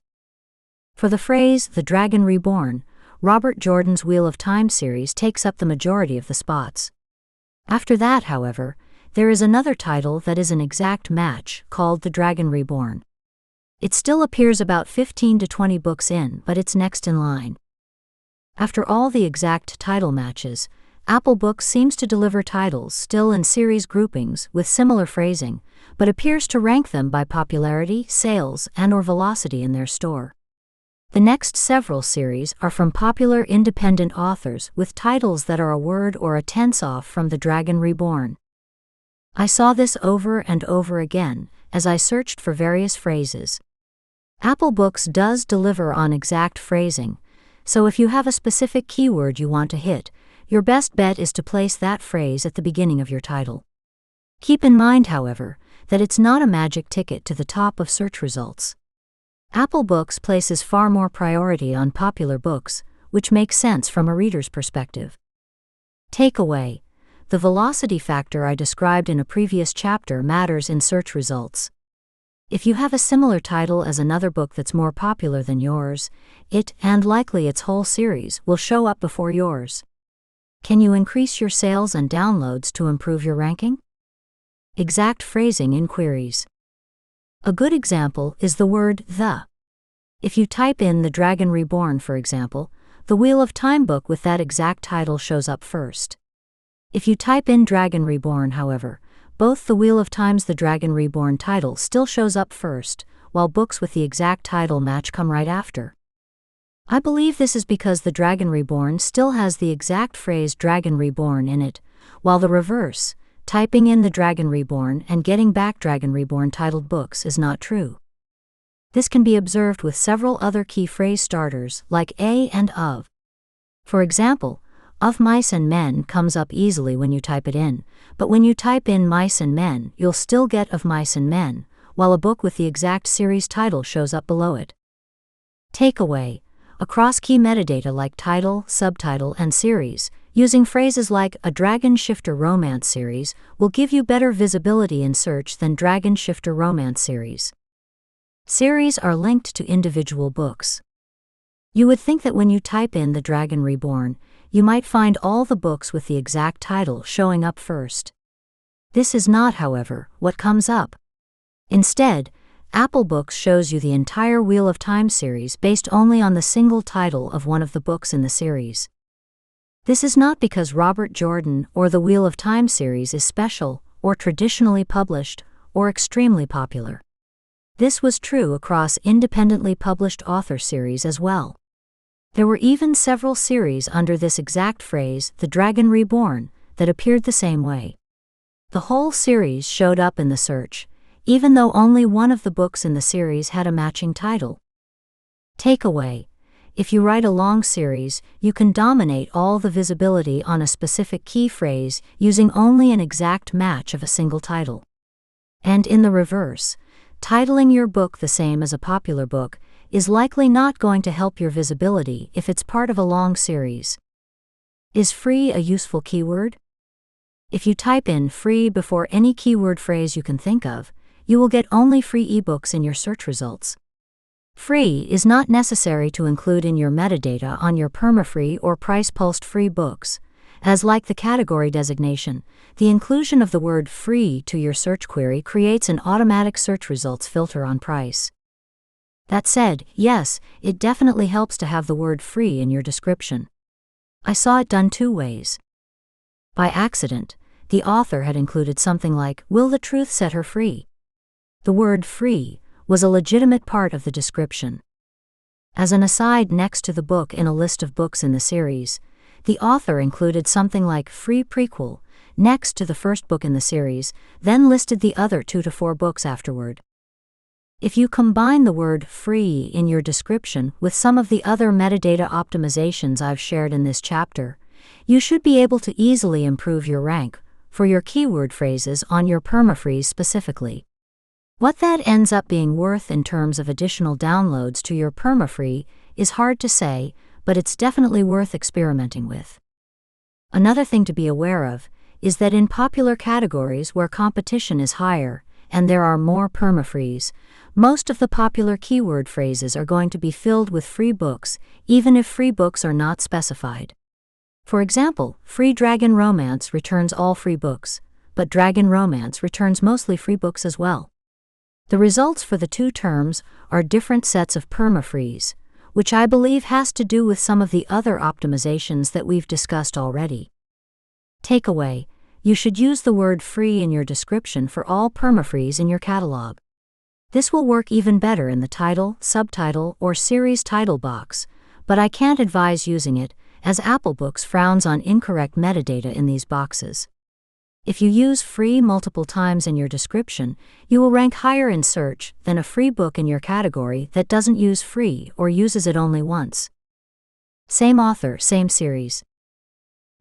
S1: For the phrase, The Dragon Reborn, Robert Jordan's Wheel of Time series takes up the majority of the spots. After that, however, there is another title that is an exact match, called The Dragon Reborn. It still appears about 15 to 20 books in, but it's next in line. After all the exact title matches, Apple Books seems to deliver titles still in series groupings with similar phrasing, but appears to rank them by popularity, sales, and/or velocity in their store. The next several series are from popular independent authors with titles that are a word or a tense off from The Dragon Reborn. I saw this over and over again as I searched for various phrases. Apple Books does deliver on exact phrasing, so if you have a specific keyword you want to hit, your best bet is to place that phrase at the beginning of your title. Keep in mind, however, that it's not a magic ticket to the top of search results. Apple Books places far more priority on popular books, which makes sense from a reader's perspective. Takeaway: the velocity factor I described in a previous chapter matters in search results. If you have a similar title as another book that's more popular than yours, it, and likely its whole series, will show up before yours. Can you increase your sales and downloads to improve your ranking? Exact phrasing in queries. A good example is the word the. If you type in The Dragon Reborn, for example, the Wheel of Time book with that exact title shows up first. If you type in Dragon Reborn, however, both the Wheel of Time's The Dragon Reborn title still shows up first, while books with the exact title match come right after. I believe this is because The Dragon Reborn still has the exact phrase Dragon Reborn in it, while the reverse, typing in The Dragon Reborn and getting back Dragon Reborn titled books, is not true. This can be observed with several other key phrase starters like a and of. For example, Of Mice and Men comes up easily when you type it in, but when you type in Mice and Men, you'll still get Of Mice and Men, while a book with the exact series title shows up below it. Takeaway: across key metadata like title, subtitle, and series, using phrases like a Dragon Shifter Romance series will give you better visibility in search than Dragon Shifter Romance series. Series are linked to individual books. You would think that when you type in The Dragon Reborn, you might find all the books with the exact title showing up first. This is not, however, what comes up. Instead, Apple Books shows you the entire Wheel of Time series based only on the single title of one of the books in the series. This is not because Robert Jordan or the Wheel of Time series is special, or traditionally published, or extremely popular. This was true across independently published author series as well. There were even several series under this exact phrase, The Dragon Reborn, that appeared the same way. The whole series showed up in the search, even though only one of the books in the series had a matching title. Takeaway: if you write a long series, you can dominate all the visibility on a specific key phrase using only an exact match of a single title. And in the reverse, titling your book the same as a popular book is likely not going to help your visibility if it's part of a long series. Is free a useful keyword? If you type in free before any keyword phrase you can think of, you will get only free ebooks in your search results. Free is not necessary to include in your metadata on your permafree or price-pulsed free books, as like the category designation, the inclusion of the word free to your search query creates an automatic search results filter on price. That said, yes, it definitely helps to have the word free in your description. I saw it done two ways. By accident, the author had included something like, "Will the truth set her free?" The word free was a legitimate part of the description. As an aside next to the book in a list of books in the series, the author included something like free prequel next to the first book in the series, then listed the other 2 to 4 books afterward. If you combine the word free in your description with some of the other metadata optimizations I've shared in this chapter, you should be able to easily improve your rank for your keyword phrases on your permafrees specifically. What that ends up being worth in terms of additional downloads to your permafree is hard to say, but it's definitely worth experimenting with. Another thing to be aware of is that in popular categories where competition is higher and there are more permafrees, most of the popular keyword phrases are going to be filled with free books, even if free books are not specified. For example, Free Dragon Romance returns all free books, but Dragon Romance returns mostly free books as well. The results for the two terms are different sets of permafrees, which I believe has to do with some of the other optimizations that we've discussed already. Takeaway: you should use the word free in your description for all permafrees in your catalog. This will work even better in the title, subtitle, or series title box, but I can't advise using it, as Apple Books frowns on incorrect metadata in these boxes. If you use free multiple times in your description, you will rank higher in search than a free book in your category that doesn't use free or uses it only once. Same author, same series.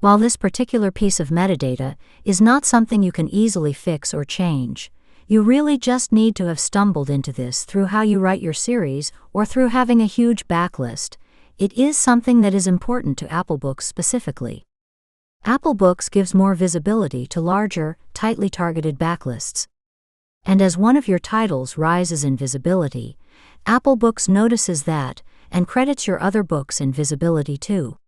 S1: While this particular piece of metadata is not something you can easily fix or change, you really just need to have stumbled into this through how you write your series or through having a huge backlist. It is something that is important to Apple Books specifically. Apple Books gives more visibility to larger, tightly targeted backlists. And as one of your titles rises in visibility, Apple Books notices that and credits your other books in visibility too.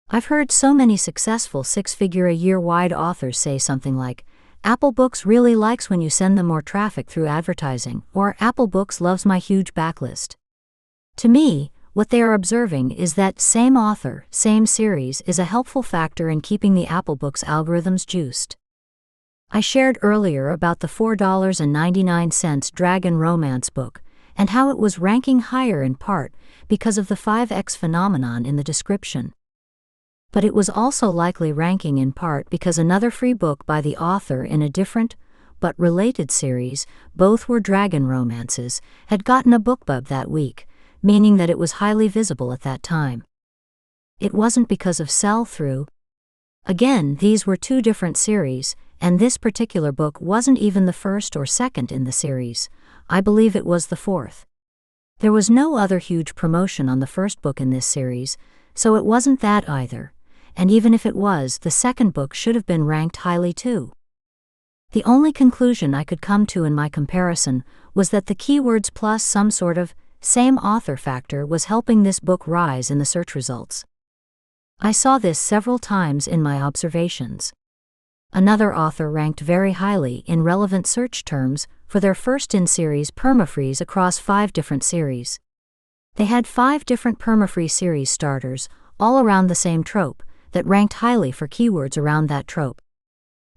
S1: I've heard so many successful six-figure-a-year-wide authors say something like, "Apple Books really likes when you send them more traffic through advertising," or "Apple Books loves my huge backlist." To me, what they are observing is that same author, same series is a helpful factor in keeping the Apple Books algorithms juiced. I shared earlier about the $4.99 Dragon Romance book and how it was ranking higher in part because of the 5x phenomenon in the description. But it was also likely ranking in part because another free book by the author in a different, but related series, both were dragon romances, had gotten a BookBub that week, meaning that it was highly visible at that time. It wasn't because of sell-through. Again, these were two different series, and this particular book wasn't even the first or second in the series. I believe it was the fourth. There was no other huge promotion on the first book in this series, so it wasn't that either, and even if it was, the second book should have been ranked highly too. The only conclusion I could come to in my comparison was that the keywords plus some sort of same author factor was helping this book rise in the search results. I saw this several times in my observations. Another author ranked very highly in relevant search terms for their first in-series permafreeze across 5 different series. They had 5 different permafree series starters, all around the same trope, that ranked highly for keywords around that trope.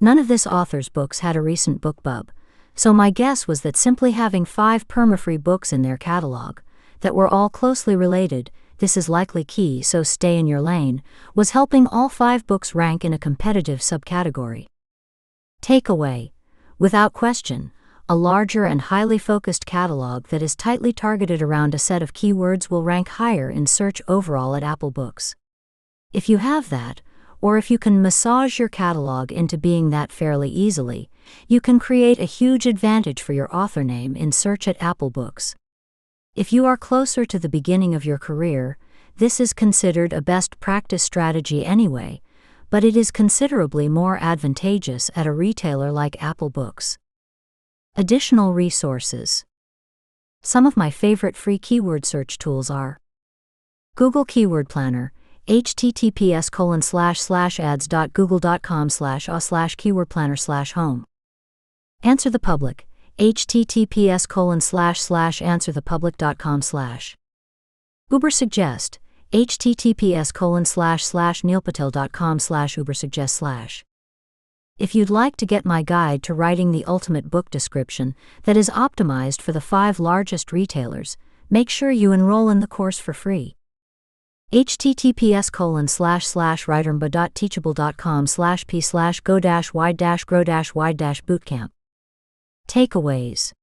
S1: None of this author's books had a recent BookBub, so my guess was that simply having 5 permafree books in their catalog, that were all closely related, this is likely key so stay in your lane, was helping all 5 books rank in a competitive subcategory. Takeaway: without question, a larger and highly focused catalog that is tightly targeted around a set of keywords will rank higher in search overall at Apple Books. If you have that, or if you can massage your catalog into being that fairly easily, you can create a huge advantage for your author name in search at Apple Books. If you are closer to the beginning of your career, this is considered a best practice strategy anyway, but it is considerably more advantageous at a retailer like Apple Books. Additional resources. Some of my favorite free keyword search tools are Google Keyword Planner, https://ads.google.com/keywordplanner/home. Answer the Public, https://answerthepublic.com/. Ubersuggest, https://neilpatel.com/ubersuggest/. If you'd like to get my guide to writing the ultimate book description that is optimized for the 5 largest retailers, make sure you enroll in the course for free. https://writermba.teachable.com/p/go-wide-grow-wide-bootcamp. Takeaways: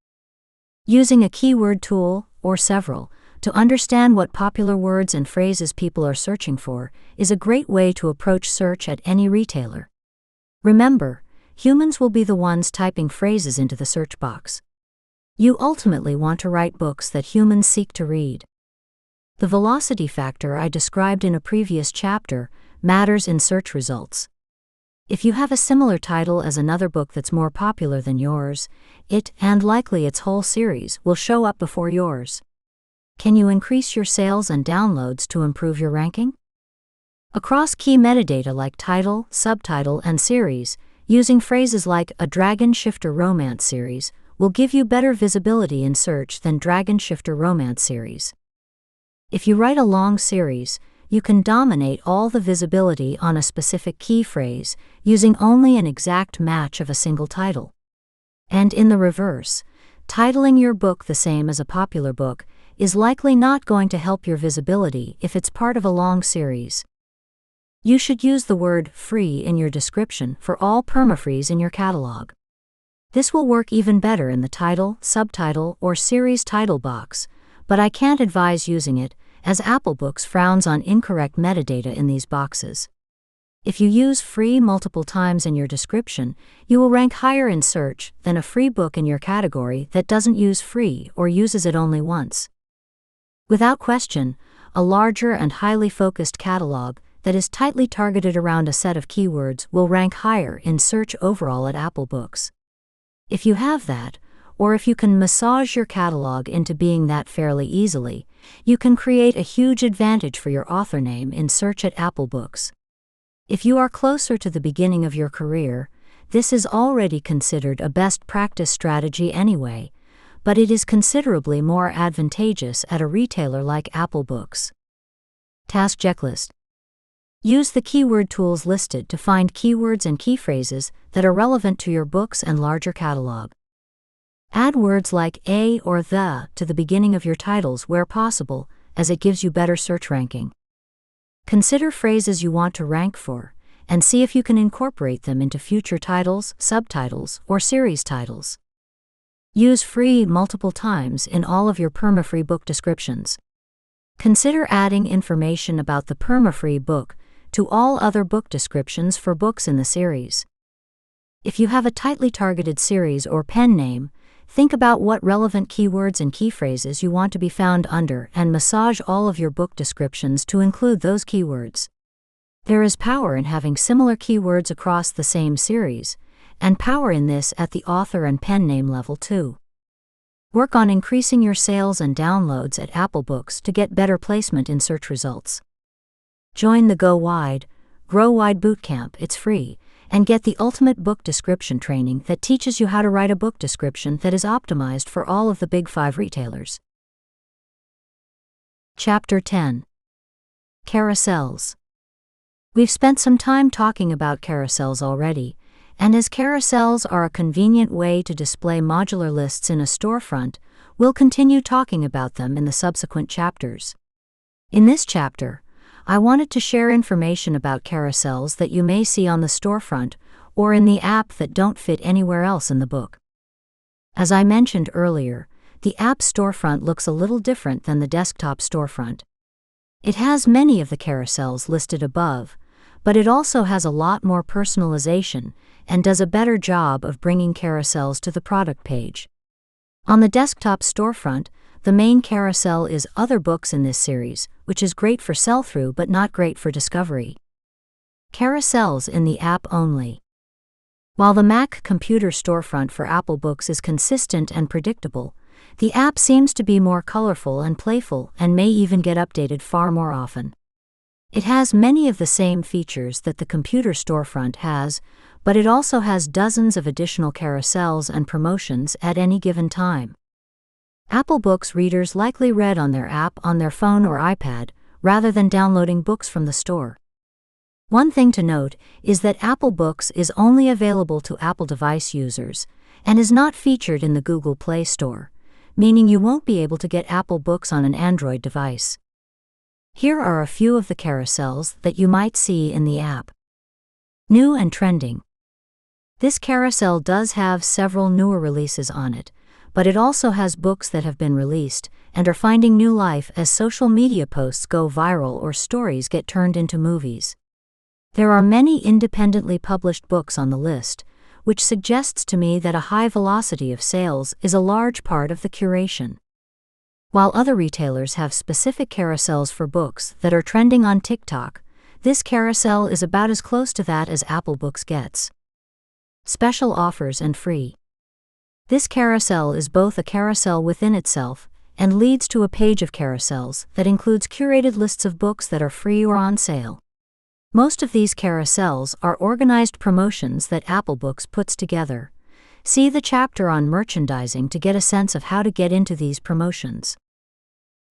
S1: using a keyword tool, or several, to understand what popular words and phrases people are searching for is a great way to approach search at any retailer. Remember, humans will be the ones typing phrases into the search box. You ultimately want to write books that humans seek to read. The velocity factor I described in a previous chapter matters in search results. If you have a similar title as another book that's more popular than yours, it, and likely its whole series, will show up before yours. Can you increase your sales and downloads to improve your ranking? Across key metadata like title, subtitle, and series, using phrases like a Dragon Shifter Romance series will give you better visibility in search than Dragon Shifter Romance series. If you write a long series, you can dominate all the visibility on a specific key phrase using only an exact match of a single title. And in the reverse, titling your book the same as a popular book is likely not going to help your visibility if it's part of a long series. You should use the word free in your description for all permafrees in your catalog. This will work even better in the title, subtitle, or series title box, but I can't advise using it, as Apple Books frowns on incorrect metadata in these boxes. If you use free multiple times in your description, you will rank higher in search than a free book in your category that doesn't use free or uses it only once. Without question, a larger and highly focused catalog that is tightly targeted around a set of keywords will rank higher in search overall at Apple Books. If you have that, or if you can massage your catalog into being that fairly easily, you can create a huge advantage for your author name in search at Apple Books. If you are closer to the beginning of your career, this is already considered a best practice strategy anyway, but it is considerably more advantageous at a retailer like Apple Books. Task checklist. Use the keyword tools listed to find keywords and key phrases that are relevant to your books and larger catalog. Add words like a or the to the beginning of your titles where possible, as it gives you better search ranking. Consider phrases you want to rank for, and see if you can incorporate them into future titles, subtitles, or series titles. Use free multiple times in all of your permafree book descriptions. Consider adding information about the permafree book to all other book descriptions for books in the series. If you have a tightly targeted series or pen name, think about what relevant keywords and key phrases you want to be found under and massage all of your book descriptions to include those keywords. There is power in having similar keywords across the same series, and power in this at the author and pen name level too. Work on increasing your sales and downloads at Apple Books to get better placement in search results. Join the Go Wide, Grow Wide Bootcamp. It's free, and get the ultimate book description training that teaches you how to write a book description that is optimized for all of the big 5 retailers. Chapter 10. Carousels. We've spent some time talking about carousels already, and as carousels are a convenient way to display modular lists in a storefront, we'll continue talking about them in the subsequent chapters. In this chapter, I wanted to share information about carousels that you may see on the storefront or in the app that don't fit anywhere else in the book. As I mentioned earlier, the app storefront looks a little different than the desktop storefront. It has many of the carousels listed above, but it also has a lot more personalization and does a better job of bringing carousels to the product page. On the desktop storefront, the main carousel is Other Books in this series, which is great for sell-through but not great for discovery. Carousels in the app only. While the Mac computer storefront for Apple Books is consistent and predictable, the app seems to be more colorful and playful and may even get updated far more often. It has many of the same features that the computer storefront has, but it also has dozens of additional carousels and promotions at any given time. Apple Books readers likely read on their app on their phone or iPad, rather than downloading books from the store. One thing to note is that Apple Books is only available to Apple device users, and is not featured in the Google Play Store, meaning you won't be able to get Apple Books on an Android device. Here are a few of the carousels that you might see in the app. New and trending. This carousel does have several newer releases on it, but it also has books that have been released and are finding new life as social media posts go viral or stories get turned into movies. There are many independently published books on the list, which suggests to me that a high velocity of sales is a large part of the curation. While other retailers have specific carousels for books that are trending on TikTok, this carousel is about as close to that as Apple Books gets. Special offers and free. This carousel is both a carousel within itself and leads to a page of carousels that includes curated lists of books that are free or on sale. Most of these carousels are organized promotions that Apple Books puts together. See the chapter on merchandising to get a sense of how to get into these promotions.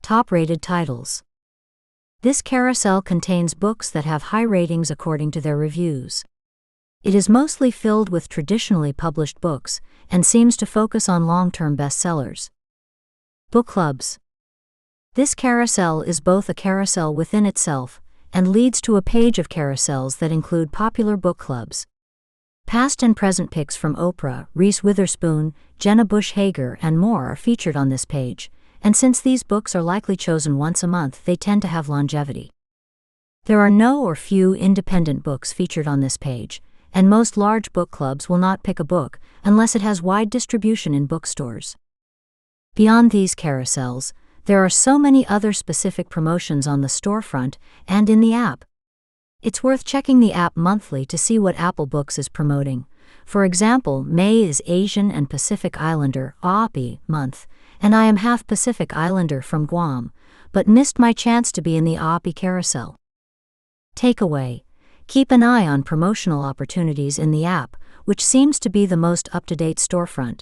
S1: Top-rated titles. This carousel contains books that have high ratings according to their reviews. It is mostly filled with traditionally published books and seems to focus on long-term bestsellers. Book clubs. This carousel is both a carousel within itself and leads to a page of carousels that include popular book clubs. Past and present picks from Oprah, Reese Witherspoon, Jenna Bush Hager, and more are featured on this page, and since these books are likely chosen once a month, they tend to have longevity. There are no or few independent books featured on this page, and most large book clubs will not pick a book unless it has wide distribution in bookstores. Beyond these carousels, there are so many other specific promotions on the storefront and in the app. It's worth checking the app monthly to see what Apple Books is promoting. For example, May is Asian and Pacific Islander (AAPI) month, and I am half Pacific Islander from Guam, but missed my chance to be in the AAPI carousel. Takeaway: keep an eye on promotional opportunities in the app, which seems to be the most up-to-date storefront.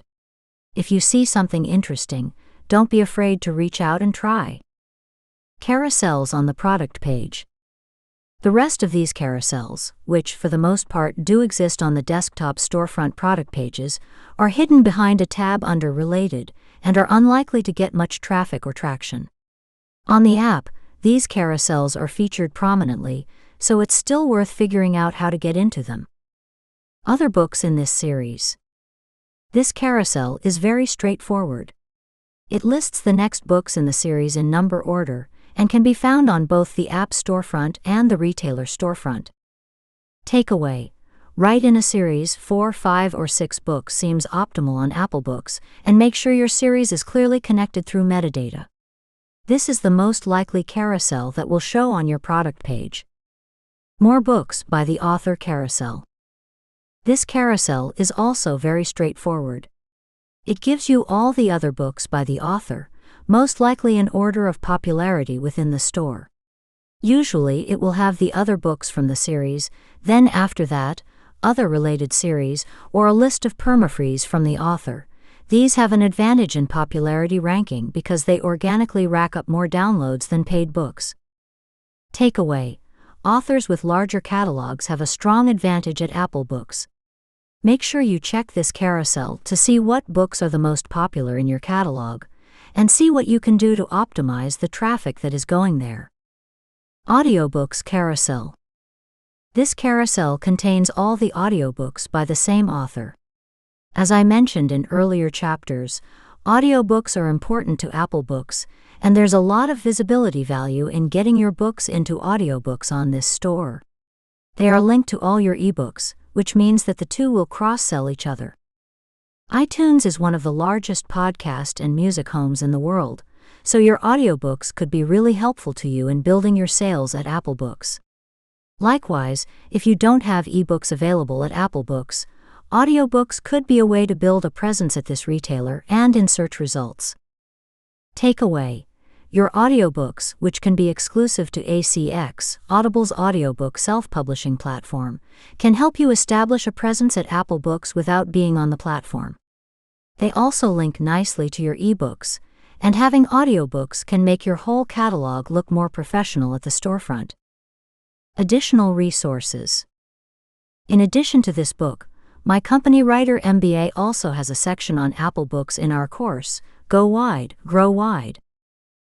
S1: If you see something interesting, don't be afraid to reach out and try. Carousels on the product page. The rest of these carousels, which for the most part do exist on the desktop storefront product pages, are hidden behind a tab under Related and are unlikely to get much traffic or traction. On the app, these carousels are featured prominently, so it's still worth figuring out how to get into them. Other books in this series. This carousel is very straightforward. It lists the next books in the series in number order, and can be found on both the app storefront and the retailer storefront. Takeaway: write in a series 4, 5, or 6 books seems optimal on Apple Books, and make sure your series is clearly connected through metadata. This is the most likely carousel that will show on your product page. More books by the author carousel. This carousel is also very straightforward. It gives you all the other books by the author, most likely in order of popularity within the store. Usually it will have the other books from the series, then after that, other related series, or a list of permafrees from the author. These have an advantage in popularity ranking because they organically rack up more downloads than paid books. Takeaway: authors with larger catalogs have a strong advantage at Apple Books. Make sure you check this carousel to see what books are the most popular in your catalog, and see what you can do to optimize the traffic that is going there. Audiobooks Carousel. This carousel contains all the audiobooks by the same author. As I mentioned in earlier chapters, audiobooks are important to Apple Books, and there's a lot of visibility value in getting your books into audiobooks on this store. They are linked to all your ebooks, which means that the two will cross-sell each other. iTunes is one of the largest podcast and music homes in the world, so your audiobooks could be really helpful to you in building your sales at Apple Books. Likewise, if you don't have ebooks available at Apple Books, audiobooks could be a way to build a presence at this retailer and in search results. Takeaway: your audiobooks, which can be exclusive to ACX, Audible's audiobook self-publishing platform, can help you establish a presence at Apple Books without being on the platform. They also link nicely to your ebooks, and having audiobooks can make your whole catalog look more professional at the storefront. Additional resources. In addition to this book, my company Writer MBA also has a section on Apple Books in our course, Go Wide, Grow Wide.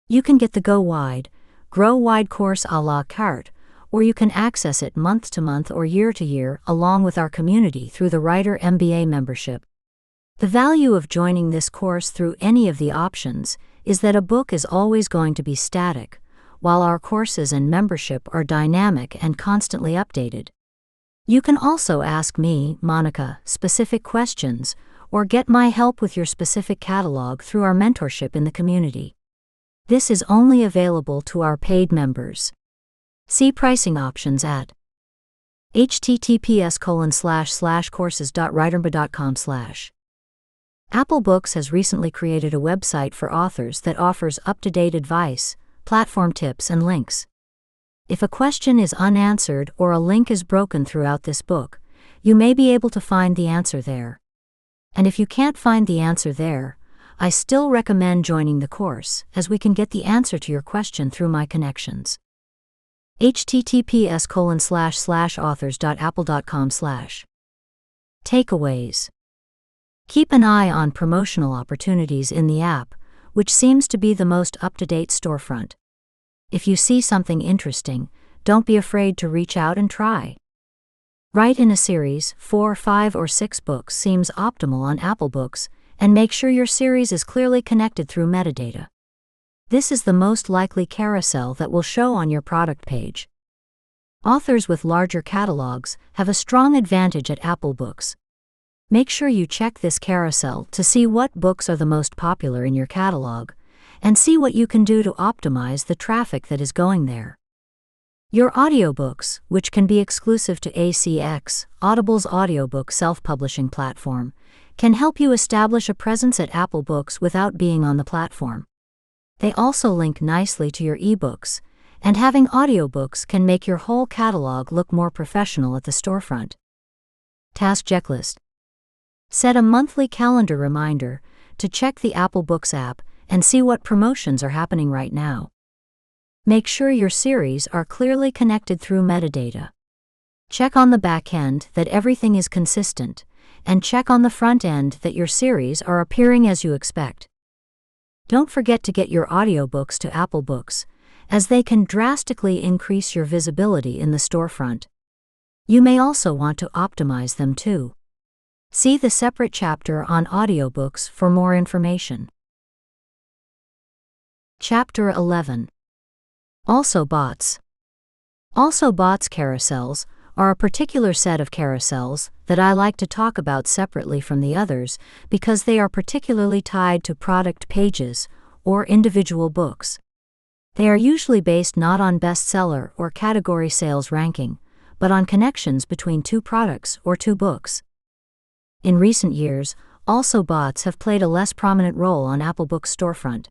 S1: You can get the Go Wide, Grow Wide course a la carte, or you can access it month to month or year to year along with our community through the Writer MBA membership. The value of joining this course through any of the options is that a book is always going to be static, while our courses and membership are dynamic and constantly updated. You can also ask me, Monica, specific questions, or get my help with your specific catalog through our mentorship in the community. This is only available to our paid members. See pricing options at https://courses.writermba.com/. Apple Books has recently created a website for authors that offers up-to-date advice, platform tips, and links. If a question is unanswered or a link is broken throughout this book, you may be able to find the answer there. And if you can't find the answer there, I still recommend joining the course, as we can get the answer to your question through my connections. https://authors.apple.com/. Takeaways. Keep an eye on promotional opportunities in the app, which seems to be the most up-to-date storefront. If you see something interesting, don't be afraid to reach out and try. Write in a series, 4, 5, or 6 books seems optimal on Apple Books, and make sure your series is clearly connected through metadata. This is the most likely carousel that will show on your product page. Authors with larger catalogs have a strong advantage at Apple Books. Make sure you check this carousel to see what books are the most popular in your catalog, and see what you can do to optimize the traffic that is going there. Your audiobooks, which can be exclusive to ACX, Audible's audiobook self-publishing platform, can help you establish a presence at Apple Books without being on the platform. They also link nicely to your ebooks, and having audiobooks can make your whole catalog look more professional at the storefront. Task checklist. Set a monthly calendar reminder to check the Apple Books app and see what promotions are happening right now. Make sure your series are clearly connected through metadata. Check on the back end that everything is consistent, and check on the front end that your series are appearing as you expect. Don't forget to get your audiobooks to Apple Books, as they can drastically increase your visibility in the storefront. You may also want to optimize them too. See the separate chapter on audiobooks for more information. Chapter 11. Also bots. Also bots carousels are a particular set of carousels that I like to talk about separately from the others because they are particularly tied to product pages or individual books. They are usually based not on bestseller or category sales ranking, but on connections between two products or two books. In recent years, also bots have played a less prominent role on Apple Books' storefront.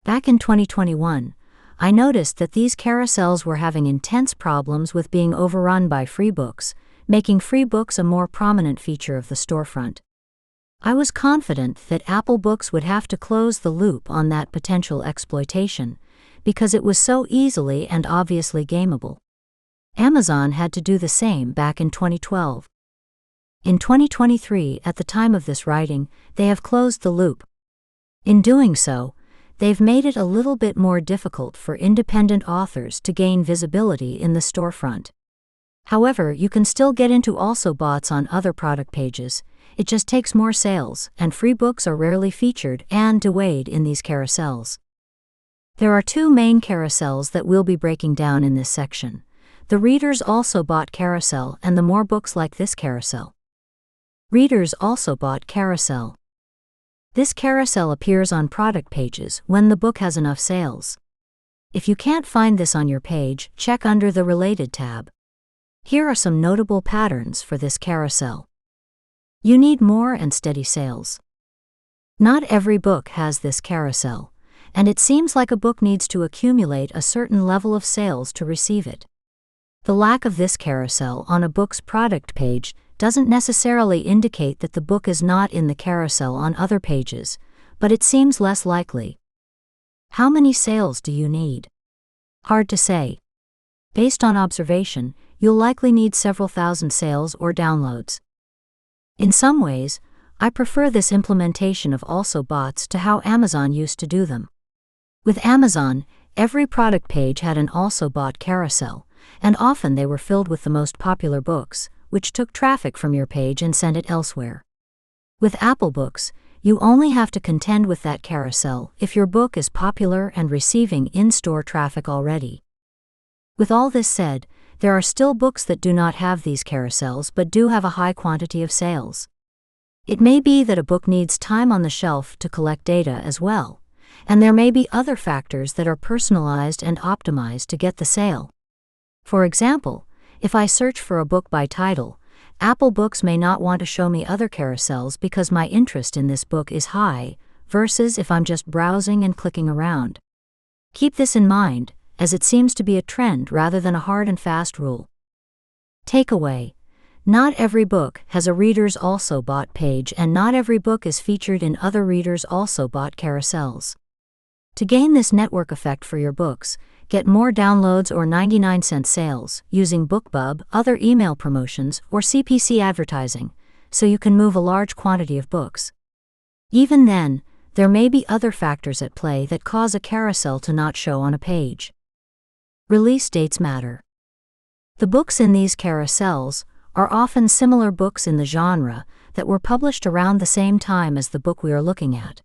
S1: Back in 2021, I noticed that these carousels were having intense problems with being overrun by free books, making free books a more prominent feature of the storefront. I was confident that Apple Books would have to close the loop on that potential exploitation, because it was so easily and obviously gameable. Amazon had to do the same back in 2012. In 2023, at the time of this writing, they have closed the loop. In doing so, they've made it a little bit more difficult for independent authors to gain visibility in the storefront. However, you can still get into Also bots on other product pages. It just takes more sales, and free books are rarely featured and deweighed in these carousels. There are two main carousels that we'll be breaking down in this section: the Readers Also Bought carousel and the More Books Like This carousel. Readers Also Bought carousel. This carousel appears on product pages when the book has enough sales. If you can't find this on your page, check under the Related tab. Here are some notable patterns for this carousel. You need more and steady sales. Not every book has this carousel, and it seems like a book needs to accumulate a certain level of sales to receive it. The lack of this carousel on a book's product page doesn't necessarily indicate that the book is not in the carousel on other pages, but it seems less likely. How many sales do you need? Hard to say. Based on observation, you'll likely need several thousand sales or downloads. In some ways, I prefer this implementation of Also bots to how Amazon used to do them. With Amazon, every product page had an Also bot carousel, and often they were filled with the most popular books, which took traffic from your page and sent it elsewhere. With Apple Books, you only have to contend with that carousel if your book is popular and receiving in-store traffic already. With all this said, there are still books that do not have these carousels but do have a high quantity of sales. It may be that a book needs time on the shelf to collect data as well, and there may be other factors that are personalized and optimized to get the sale. For example, if I search for a book by title, Apple Books may not want to show me other carousels because my interest in this book is high, versus if I'm just browsing and clicking around. Keep this in mind, as it seems to be a trend rather than a hard and fast rule. Takeaway: not every book has a Readers Also Bought page, and not every book is featured in other Readers Also Bought carousels. To gain this network effect for your books, get more downloads or 99-cent sales using BookBub, other email promotions, or CPC advertising, so you can move a large quantity of books. Even then, there may be other factors at play that cause a carousel to not show on a page. Release dates matter. The books in these carousels are often similar books in the genre that were published around the same time as the book we are looking at.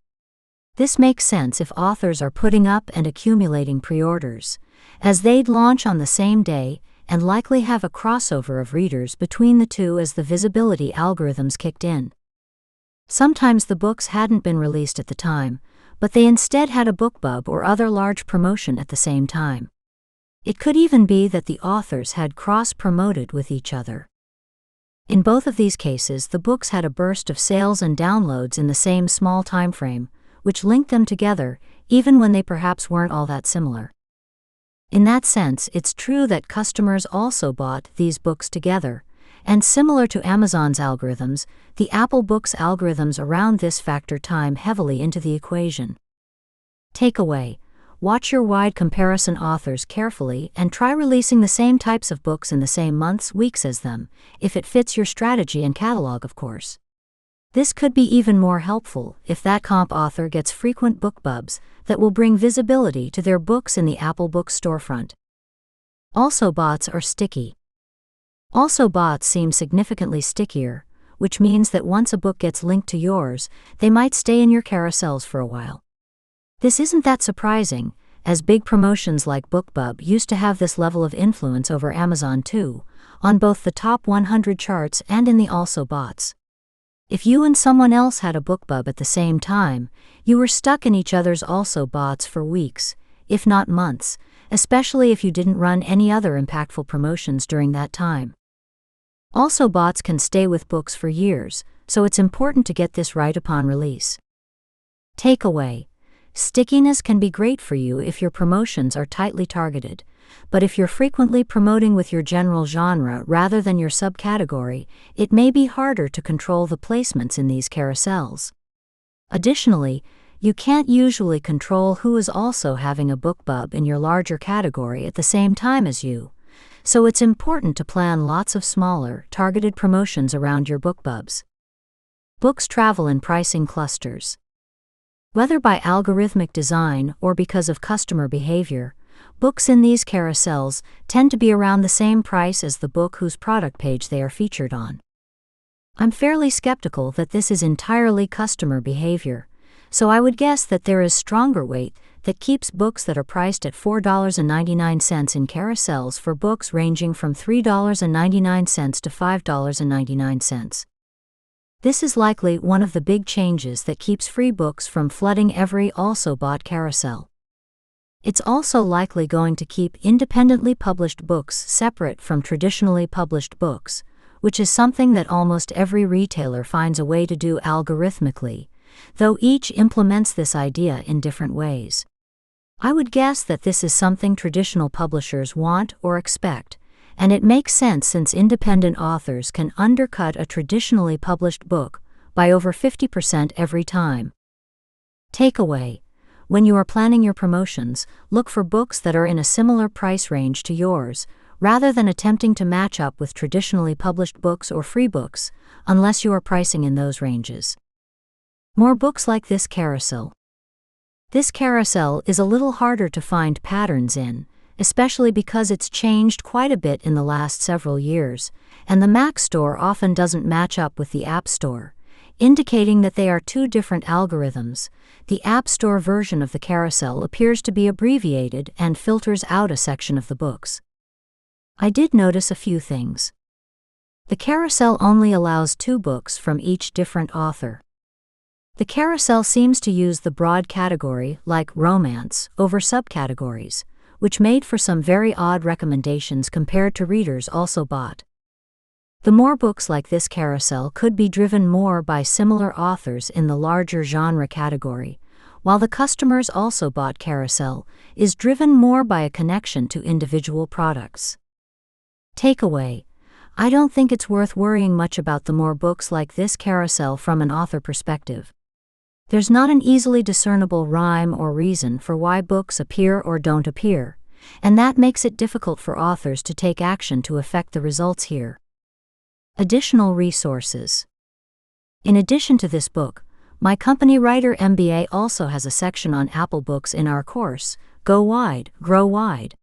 S1: This makes sense if authors are putting up and accumulating pre-orders, as they'd launch on the same day and likely have a crossover of readers between the two as the visibility algorithms kicked in. Sometimes the books hadn't been released at the time, but they instead had a BookBub or other large promotion at the same time. It could even be that the authors had cross-promoted with each other. In both of these cases, the books had a burst of sales and downloads in the same small time frame, which linked them together, even when they perhaps weren't all that similar. In that sense, it's true that customers also bought these books together, and similar to Amazon's algorithms, the Apple Books algorithms around this factor time heavily into the equation. Takeaway: watch your wide comparison authors carefully and try releasing the same types of books in the same months, weeks as them, if it fits your strategy and catalog, of course. This could be even more helpful if that comp author gets frequent BookBubs that will bring visibility to their books in the Apple Books storefront. Also bots are sticky. Also bots seem significantly stickier, which means that once a book gets linked to yours, they might stay in your carousels for a while. This isn't that surprising, as big promotions like BookBub used to have this level of influence over Amazon too, on both the top 100 charts and in the Also bots. If you and someone else had a BookBub at the same time, you were stuck in each other's Also bots for weeks, if not months, especially if you didn't run any other impactful promotions during that time. Also bots can stay with books for years, so it's important to get this right upon release. Takeaway: stickiness can be great for you if your promotions are tightly targeted, but if you're frequently promoting with your general genre rather than your subcategory, it may be harder to control the placements in these carousels. Additionally, you can't usually control who is also having a BookBub in your larger category at the same time as you, so it's important to plan lots of smaller, targeted promotions around your BookBubs. Books travel in pricing clusters. Whether by algorithmic design or because of customer behavior, books in these carousels tend to be around the same price as the book whose product page they are featured on. I'm fairly skeptical that this is entirely customer behavior, so I would guess that there is stronger weight that keeps books that are priced at $4.99 in carousels for books ranging from $3.99 to $5.99. This is likely one of the big changes that keeps free books from flooding every also bought carousel. It's also likely going to keep independently published books separate from traditionally published books, which is something that almost every retailer finds a way to do algorithmically, though each implements this idea in different ways. I would guess that this is something traditional publishers want or expect, and it makes sense since independent authors can undercut a traditionally published book by over 50% every time. Takeaway: when you are planning your promotions, look for books that are in a similar price range to yours, rather than attempting to match up with traditionally published books or free books, unless you are pricing in those ranges. More books like this carousel. This carousel is a little harder to find patterns in, especially because it's changed quite a bit in the last several years, and the Mac Store often doesn't match up with the App Store, indicating that they are two different algorithms. The App Store version of the carousel appears to be abbreviated and filters out a section of the books. I did notice a few things. The carousel only allows 2 books from each different author. The carousel seems to use the broad category, like romance, over subcategories, which made for some very odd recommendations compared to readers also bought. The more books like this carousel could be driven more by similar authors in the larger genre category, while the customers also bought carousel is driven more by a connection to individual products. Takeaway: I don't think it's worth worrying much about the more books like this carousel from an author perspective. There's not an easily discernible rhyme or reason for why books appear or don't appear, and that makes it difficult for authors to take action to affect the results here. Additional resources. In addition to this book, my company Writer MBA also has a section on Apple Books in our course, Go Wide, Grow Wide.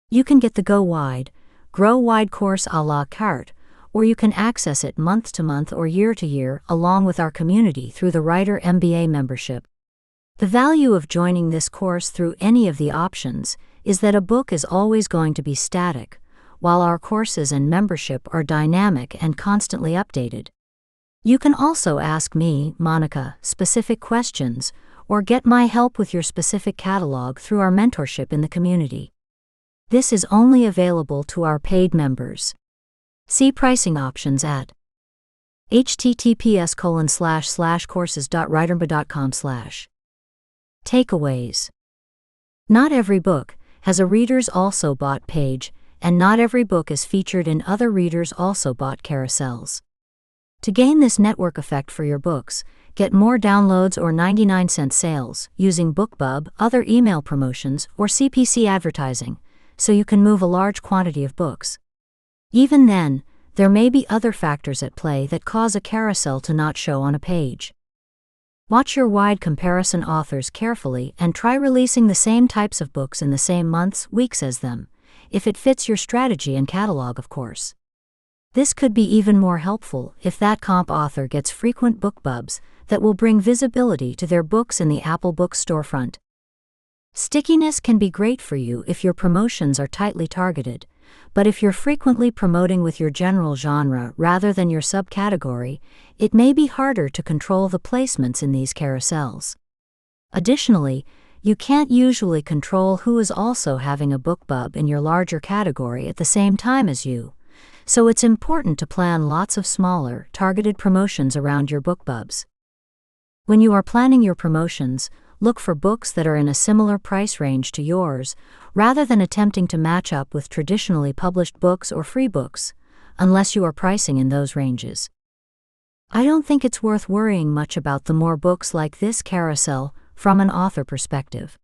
S1: You can get the Go Wide, Grow Wide course a la carte, or you can access it month to month or year to year along with our community through the Writer MBA membership. The value of joining this course through any of the options is that a book is always going to be static, while our courses and membership are dynamic and constantly updated. You can also ask me, Monica, specific questions, or get my help with your specific catalog through our mentorship in the community. This is only available to our paid members. See pricing options at https://courses.writermba.com/. Takeaways. Not every book has a Readers Also Bought page, and not every book is featured in other Readers Also Bought carousels. To gain this network effect for your books, get more downloads or 99-cent sales using BookBub, other email promotions, or CPC advertising, so you can move a large quantity of books. Even then, there may be other factors at play that cause a carousel to not show on a page. Watch your wide comparison authors carefully and try releasing the same types of books in the same months, weeks as them, if it fits your strategy and catalog, of course. This could be even more helpful if that comp author gets frequent BookBubs that will bring visibility to their books in the Apple Books storefront. Stickiness can be great for you if your promotions are tightly targeted, but if you're frequently promoting with your general genre rather than your subcategory, it may be harder to control the placements in these carousels. Additionally, you can't usually control who is also having a BookBub in your larger category at the same time as you, so it's important to plan lots of smaller, targeted promotions around your BookBubs. When you are planning your promotions, look for books that are in a similar price range to yours, rather than attempting to match up with traditionally published books or free books, unless you are pricing in those ranges. I don't think it's worth worrying much about the more books like this carousel from an author perspective.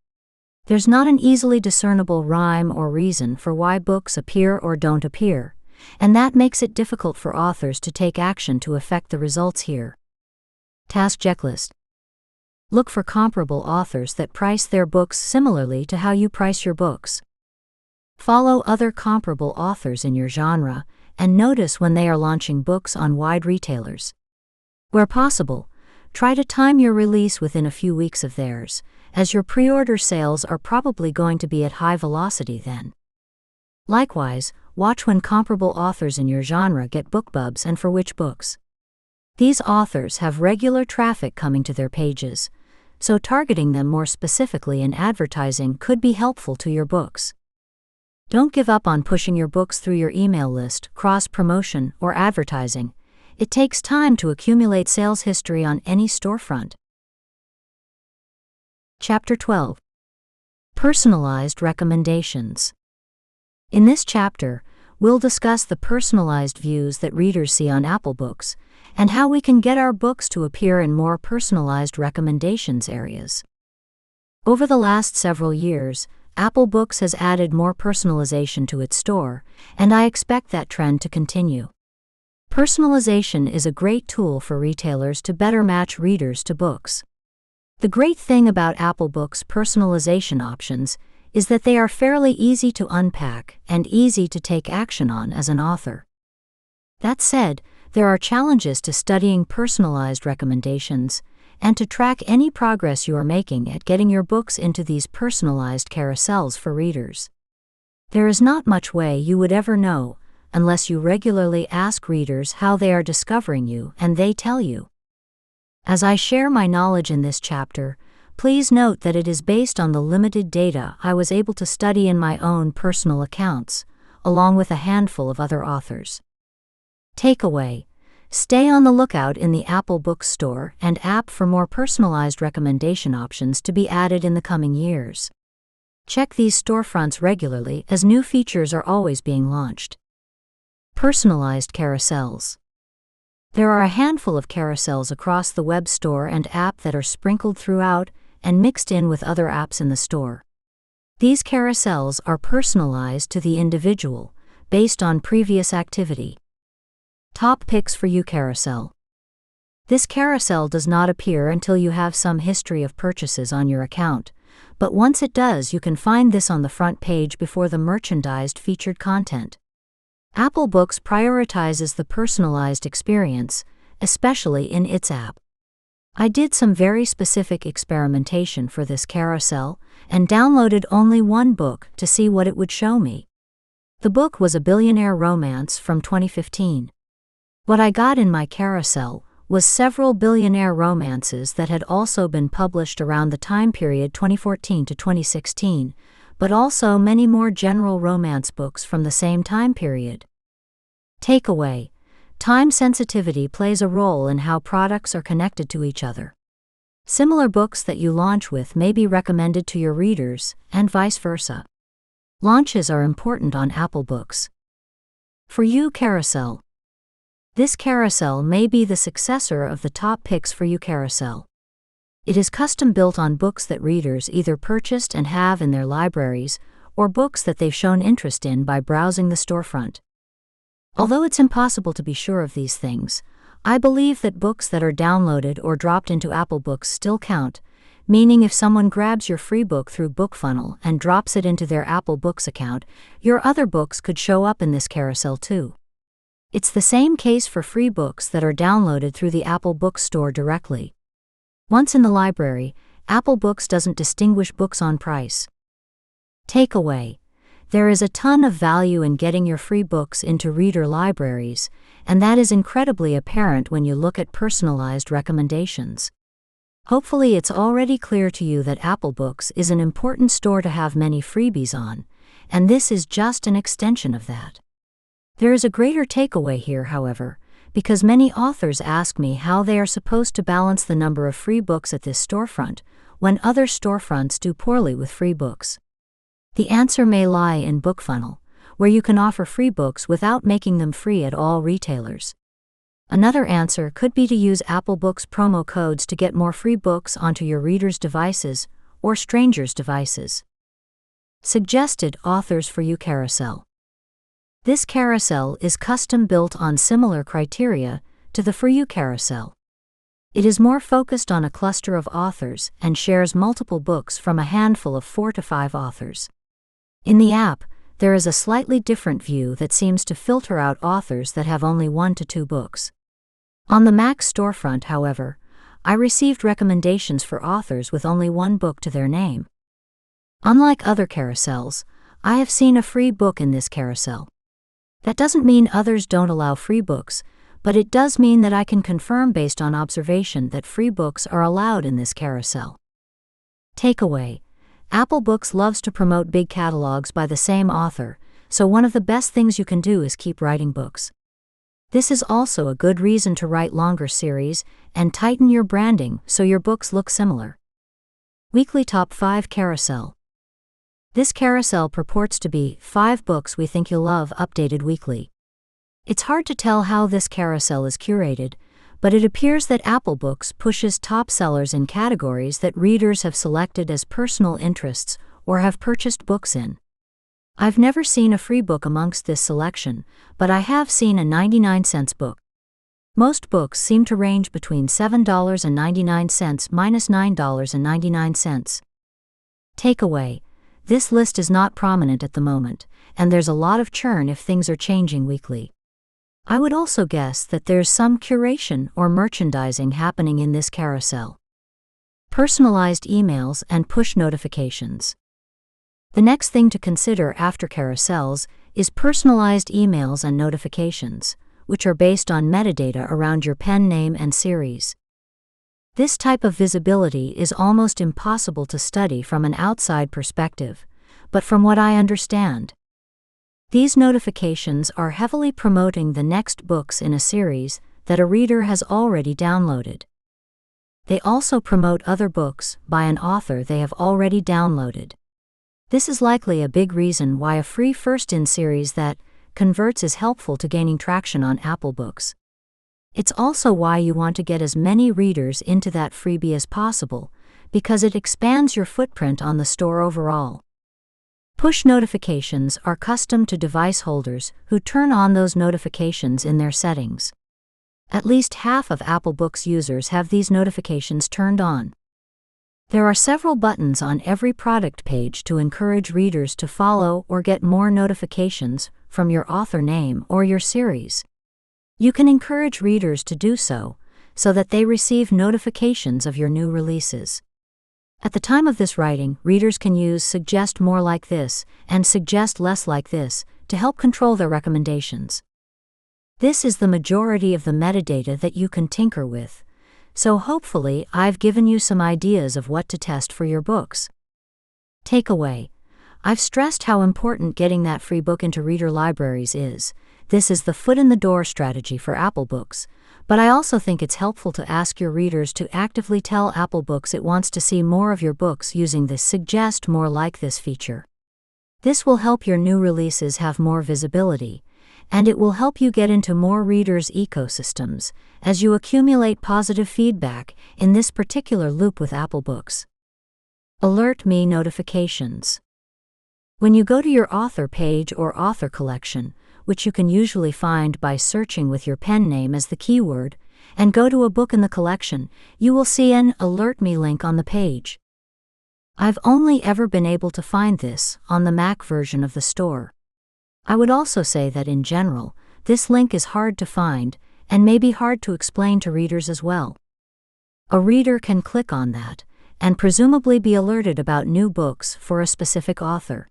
S1: There's not an easily discernible rhyme or reason for why books appear or don't appear, and that makes it difficult for authors to take action to affect the results here. Task checklist. Look for comparable authors that price their books similarly to how you price your books. Follow other comparable authors in your genre and notice when they are launching books on wide retailers. Where possible, try to time your release within a few weeks of theirs, as your pre-order sales are probably going to be at high velocity then. Likewise, watch when comparable authors in your genre get BookBubs and for which books. These authors have regular traffic coming to their pages, so targeting them more specifically in advertising could be helpful to your books. Don't give up on pushing your books through your email list, cross-promotion, or advertising. It takes time to accumulate sales history on any storefront. Chapter 12. Personalized Recommendations. In this chapter, we'll discuss the personalized views that readers see on Apple Books, and how we can get our books to appear in more personalized recommendations areas. Over the last several years, Apple Books has added more personalization to its store, and I expect that trend to continue. Personalization is a great tool for retailers to better match readers to books. The great thing about Apple Books' personalization options is that they are fairly easy to unpack and easy to take action on as an author. That said, there are challenges to studying personalized recommendations and to track any progress you are making at getting your books into these personalized carousels for readers. There is not much way you would ever know unless you regularly ask readers how they are discovering you and they tell you. As I share my knowledge in this chapter, please note that it is based on the limited data I was able to study in my own personal accounts, along with a handful of other authors. Takeaway: stay on the lookout in the Apple Books Store and app for more personalized recommendation options to be added in the coming years. Check these storefronts regularly as new features are always being launched. Personalized carousels. There are a handful of carousels across the web store and app that are sprinkled throughout and mixed in with other apps in the store. These carousels are personalized to the individual, based on previous activity. Top Picks for You carousel. This carousel does not appear until you have some history of purchases on your account, but once it does, you can find this on the front page before the merchandised featured content. Apple Books prioritizes the personalized experience, especially in its app. I did some very specific experimentation for this carousel and downloaded only one book to see what it would show me. The book was A Billionaire Romance from 2015. What I got in my carousel was several billionaire romances that had also been published around the time period 2014 to 2016, but also many more general romance books from the same time period. Takeaway: time sensitivity plays a role in how products are connected to each other. Similar books that you launch with may be recommended to your readers, and vice versa. Launches are important on Apple Books. For You carousel. This carousel may be the successor of the Top Picks for You carousel. It is custom built on books that readers either purchased and have in their libraries, or books that they've shown interest in by browsing the storefront. Although it's impossible to be sure of these things, I believe that books that are downloaded or dropped into Apple Books still count, meaning if someone grabs your free book through BookFunnel and drops it into their Apple Books account, your other books could show up in this carousel too. It's the same case for free books that are downloaded through the Apple Books Store directly. Once in the library, Apple Books doesn't distinguish books on price. Takeaway: there is a ton of value in getting your free books into reader libraries, and that is incredibly apparent when you look at personalized recommendations. Hopefully it's already clear to you that Apple Books is an important store to have many freebies on, and this is just an extension of that. There is a greater takeaway here, however, because many authors ask me how they are supposed to balance the number of free books at this storefront, when other storefronts do poorly with free books? The answer may lie in BookFunnel, where you can offer free books without making them free at all retailers. Another answer could be to use Apple Books promo codes to get more free books onto your readers' devices or strangers' devices. Suggested Authors for You carousel. This carousel is custom built on similar criteria to the For You carousel. It is more focused on a cluster of authors and shares multiple books from a handful of 4 to 5 authors. In the app, there is a slightly different view that seems to filter out authors that have only 1 to 2 books. On the Mac storefront, however, I received recommendations for authors with only 1 book to their name. Unlike other carousels, I have seen a free book in this carousel. That doesn't mean others don't allow free books, but it does mean that I can confirm based on observation that free books are allowed in this carousel. Takeaway: Apple Books loves to promote big catalogs by the same author, so one of the best things you can do is keep writing books. This is also a good reason to write longer series and tighten your branding so your books look similar. Weekly Top 5 Carousel. This carousel purports to be 5 books we think you'll love updated weekly. It's hard to tell how this carousel is curated, but it appears that Apple Books pushes top sellers in categories that readers have selected as personal interests or have purchased books in. I've never seen a free book amongst this selection, but I have seen a 99-cent book. Most books seem to range between $7.99 minus $9.99. Takeaway: this list is not prominent at the moment, and there's a lot of churn if things are changing weekly. I would also guess that there's some curation or merchandising happening in this carousel. Personalized emails and push notifications. The next thing to consider after carousels is personalized emails and notifications, which are based on metadata around your pen name and series. This type of visibility is almost impossible to study from an outside perspective, but from what I understand, these notifications are heavily promoting the next books in a series that a reader has already downloaded. They also promote other books by an author they have already downloaded. This is likely a big reason why a free first-in series that converts is helpful to gaining traction on Apple Books. It's also why you want to get as many readers into that freebie as possible, because it expands your footprint on the store overall. Push notifications are custom to device holders who turn on those notifications in their settings. At least half of Apple Books users have these notifications turned on. There are several buttons on every product page to encourage readers to follow or get more notifications from your author name or your series. You can encourage readers to do so that they receive notifications of your new releases. At the time of this writing, readers can use Suggest More Like This and Suggest Less Like This to help control their recommendations. This is the majority of the metadata that you can tinker with, so hopefully I've given you some ideas of what to test for your books. Takeaway: I've stressed how important getting that free book into reader libraries is. This is the foot-in-the-door strategy for Apple Books, but I also think it's helpful to ask your readers to actively tell Apple Books it wants to see more of your books using the Suggest More Like This feature. This will help your new releases have more visibility, and it will help you get into more readers' ecosystems as you accumulate positive feedback in this particular loop with Apple Books. Alert Me notifications. When you go to your author page or author collection, which you can usually find by searching with your pen name as the keyword, and go to a book in the collection, you will see an Alert Me link on the page. I've only ever been able to find this on the Mac version of the store. I would also say that in general, this link is hard to find and may be hard to explain to readers as well. A reader can click on that and presumably be alerted about new books for a specific author.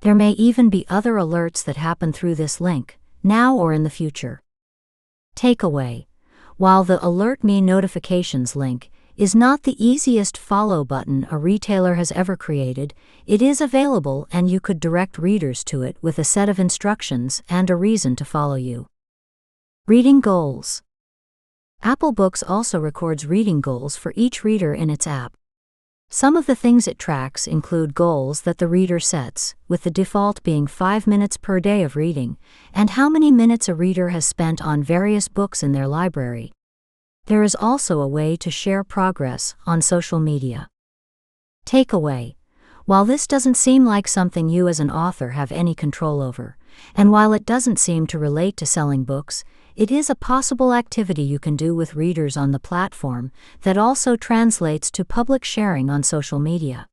S1: There may even be other alerts that happen through this link, now or in the future. Takeaway: while the Alert Me notifications link is not the easiest follow button a retailer has ever created, it is available and you could direct readers to it with a set of instructions and a reason to follow you. Reading goals. Apple Books also records reading goals for each reader in its app. Some of the things it tracks include goals that the reader sets, with the default being 5 minutes per day of reading, and how many minutes a reader has spent on various books in their library. There is also a way to share progress on social media. Takeaway: while this doesn't seem like something you as an author have any control over, and while it doesn't seem to relate to selling books, it is a possible activity you can do with readers on the platform that also translates to public sharing on social media.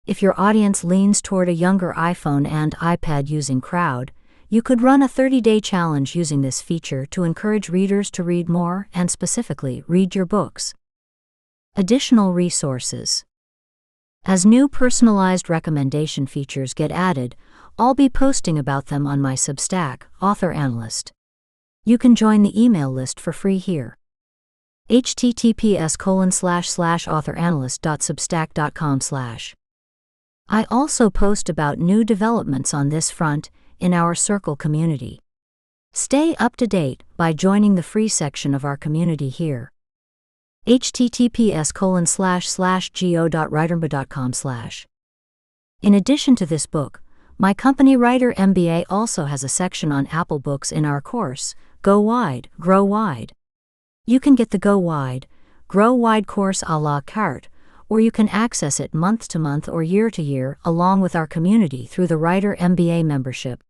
S1: If your audience leans toward a younger iPhone and iPad using crowd, you could run a 30-day challenge using this feature to encourage readers to read more and specifically read your books. Additional resources. As new personalized recommendation features get added, I'll be posting about them on my Substack, Author Analyst. You can join the email list for free here. https://authoranalyst.substack.com/. I also post about new developments on this front in our Circle community. Stay up to date by joining the free section of our community here. https://go.writermba.com/. In addition to this book, my company Writer MBA also has a section on Apple Books in our course, Go Wide, Grow Wide. You can get the Go Wide, Grow Wide course a la carte, or you can access it month to month or year to year along with our community through the Writer MBA membership.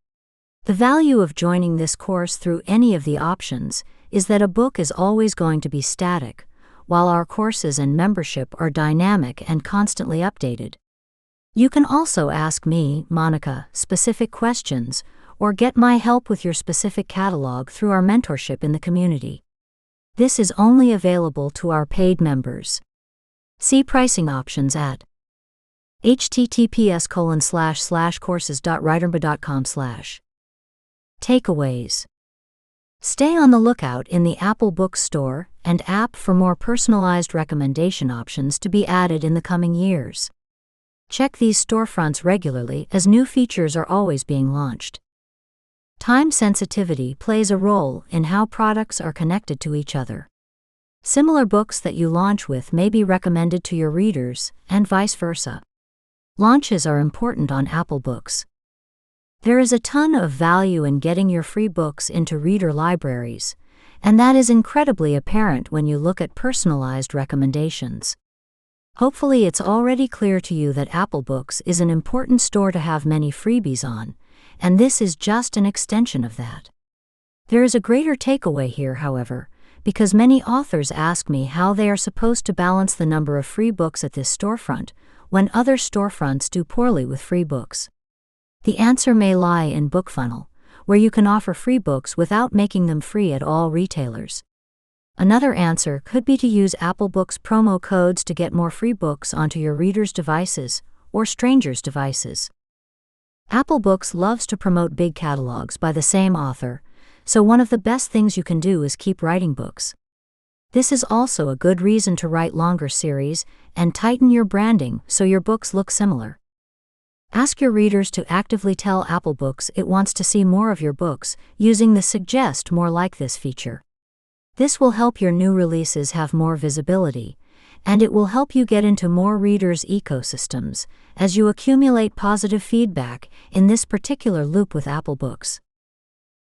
S1: The value of joining this course through any of the options is that a book is always going to be static, while our courses and membership are dynamic and constantly updated. You can also ask me, Monica, specific questions, or get my help with your specific catalog through our mentorship in the community. This is only available to our paid members. See pricing options at https://courses.writermba.com/. Takeaways. Stay on the lookout in the Apple Books Store and app for more personalized recommendation options to be added in the coming years. Check these storefronts regularly as new features are always being launched. Time sensitivity plays a role in how products are connected to each other. Similar books that you launch with may be recommended to your readers, and vice versa. Launches are important on Apple Books. There is a ton of value in getting your free books into reader libraries, and that is incredibly apparent when you look at personalized recommendations. Hopefully it's already clear to you that Apple Books is an important store to have many freebies on, and this is just an extension of that. There is a greater takeaway here, however, because many authors ask me how they are supposed to balance the number of free books at this storefront when other storefronts do poorly with free books. The answer may lie in BookFunnel, where you can offer free books without making them free at all retailers. Another answer could be to use Apple Books promo codes to get more free books onto your readers' devices or strangers' devices. Apple Books loves to promote big catalogs by the same author, so one of the best things you can do is keep writing books. This is also a good reason to write longer series and tighten your branding so your books look similar. Ask your readers to actively tell Apple Books it wants to see more of your books using the Suggest More Like This feature. This will help your new releases have more visibility, and it will help you get into more readers' ecosystems as you accumulate positive feedback in this particular loop with Apple Books.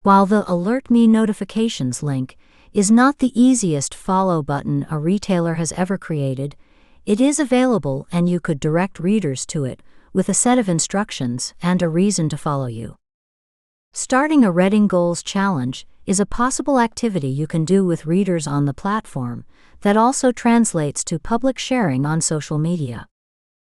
S1: While the Alert Me Notifications link is not the easiest follow button a retailer has ever created, it is available and you could direct readers to it with a set of instructions and a reason to follow you. Starting a Reading Goals challenge is a possible activity you can do with readers on the platform that also translates to public sharing on social media.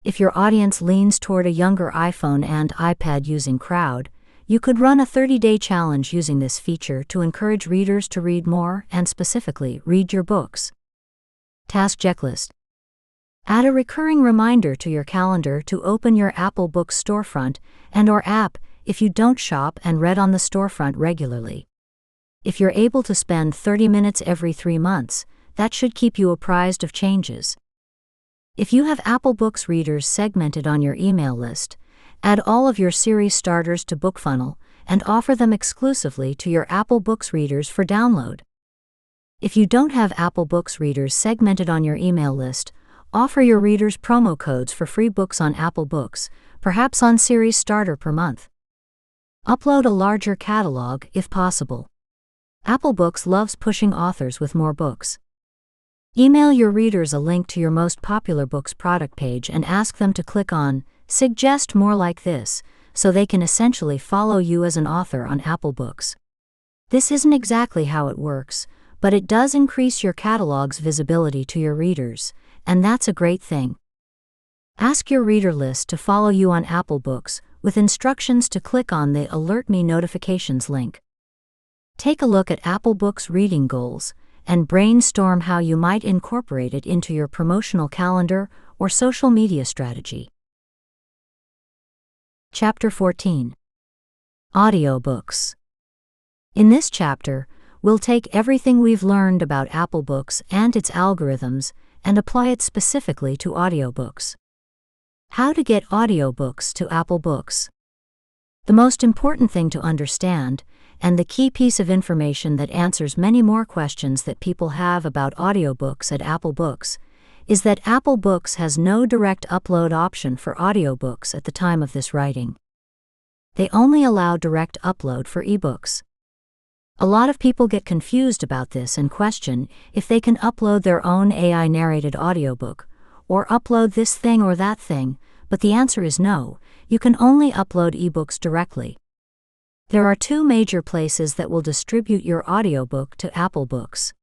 S1: If your audience leans toward a younger iPhone and iPad using crowd, you could run a 30-day challenge using this feature to encourage readers to read more and specifically read your books. Task checklist. Add a recurring reminder to your calendar to open your Apple Books storefront and/or app if you don't shop and read on the storefront regularly. If you're able to spend 30 minutes every 3 months, that should keep you apprised of changes. If you have Apple Books readers segmented on your email list, add all of your series starters to BookFunnel and offer them exclusively to your Apple Books readers for download. If you don't have Apple Books readers segmented on your email list, Offer your readers promo codes for free books on Apple Books, perhaps on Series Starter per month. Upload a larger catalog if possible. Apple Books loves pushing authors with more books. Email your readers a link to your most popular book's product page and ask them to click on Suggest More Like This, so they can essentially follow you as an author on Apple Books. This isn't exactly how it works, but it does increase your catalog's visibility to your readers, and that's a great thing. Ask your reader list to follow you on Apple Books, with instructions to click on the Alert Me Notifications link. Take a look at Apple Books' reading goals and brainstorm how you might incorporate it into your promotional calendar or social media strategy. Chapter 14. Audiobooks. In this chapter, we'll take everything we've learned about Apple Books and its algorithms and apply it specifically to audiobooks. How to get audiobooks to Apple Books. The most important thing to understand, and the key piece of information that answers many more questions that people have about audiobooks at Apple Books, is that Apple Books has no direct upload option for audiobooks at the time of this writing. They only allow direct upload for ebooks. A lot of people get confused about this and question if they can upload their own AI-narrated audiobook, or upload this thing or that thing, but the answer is no, you can only upload ebooks directly. There are two major places that will distribute your audiobook to Apple Books.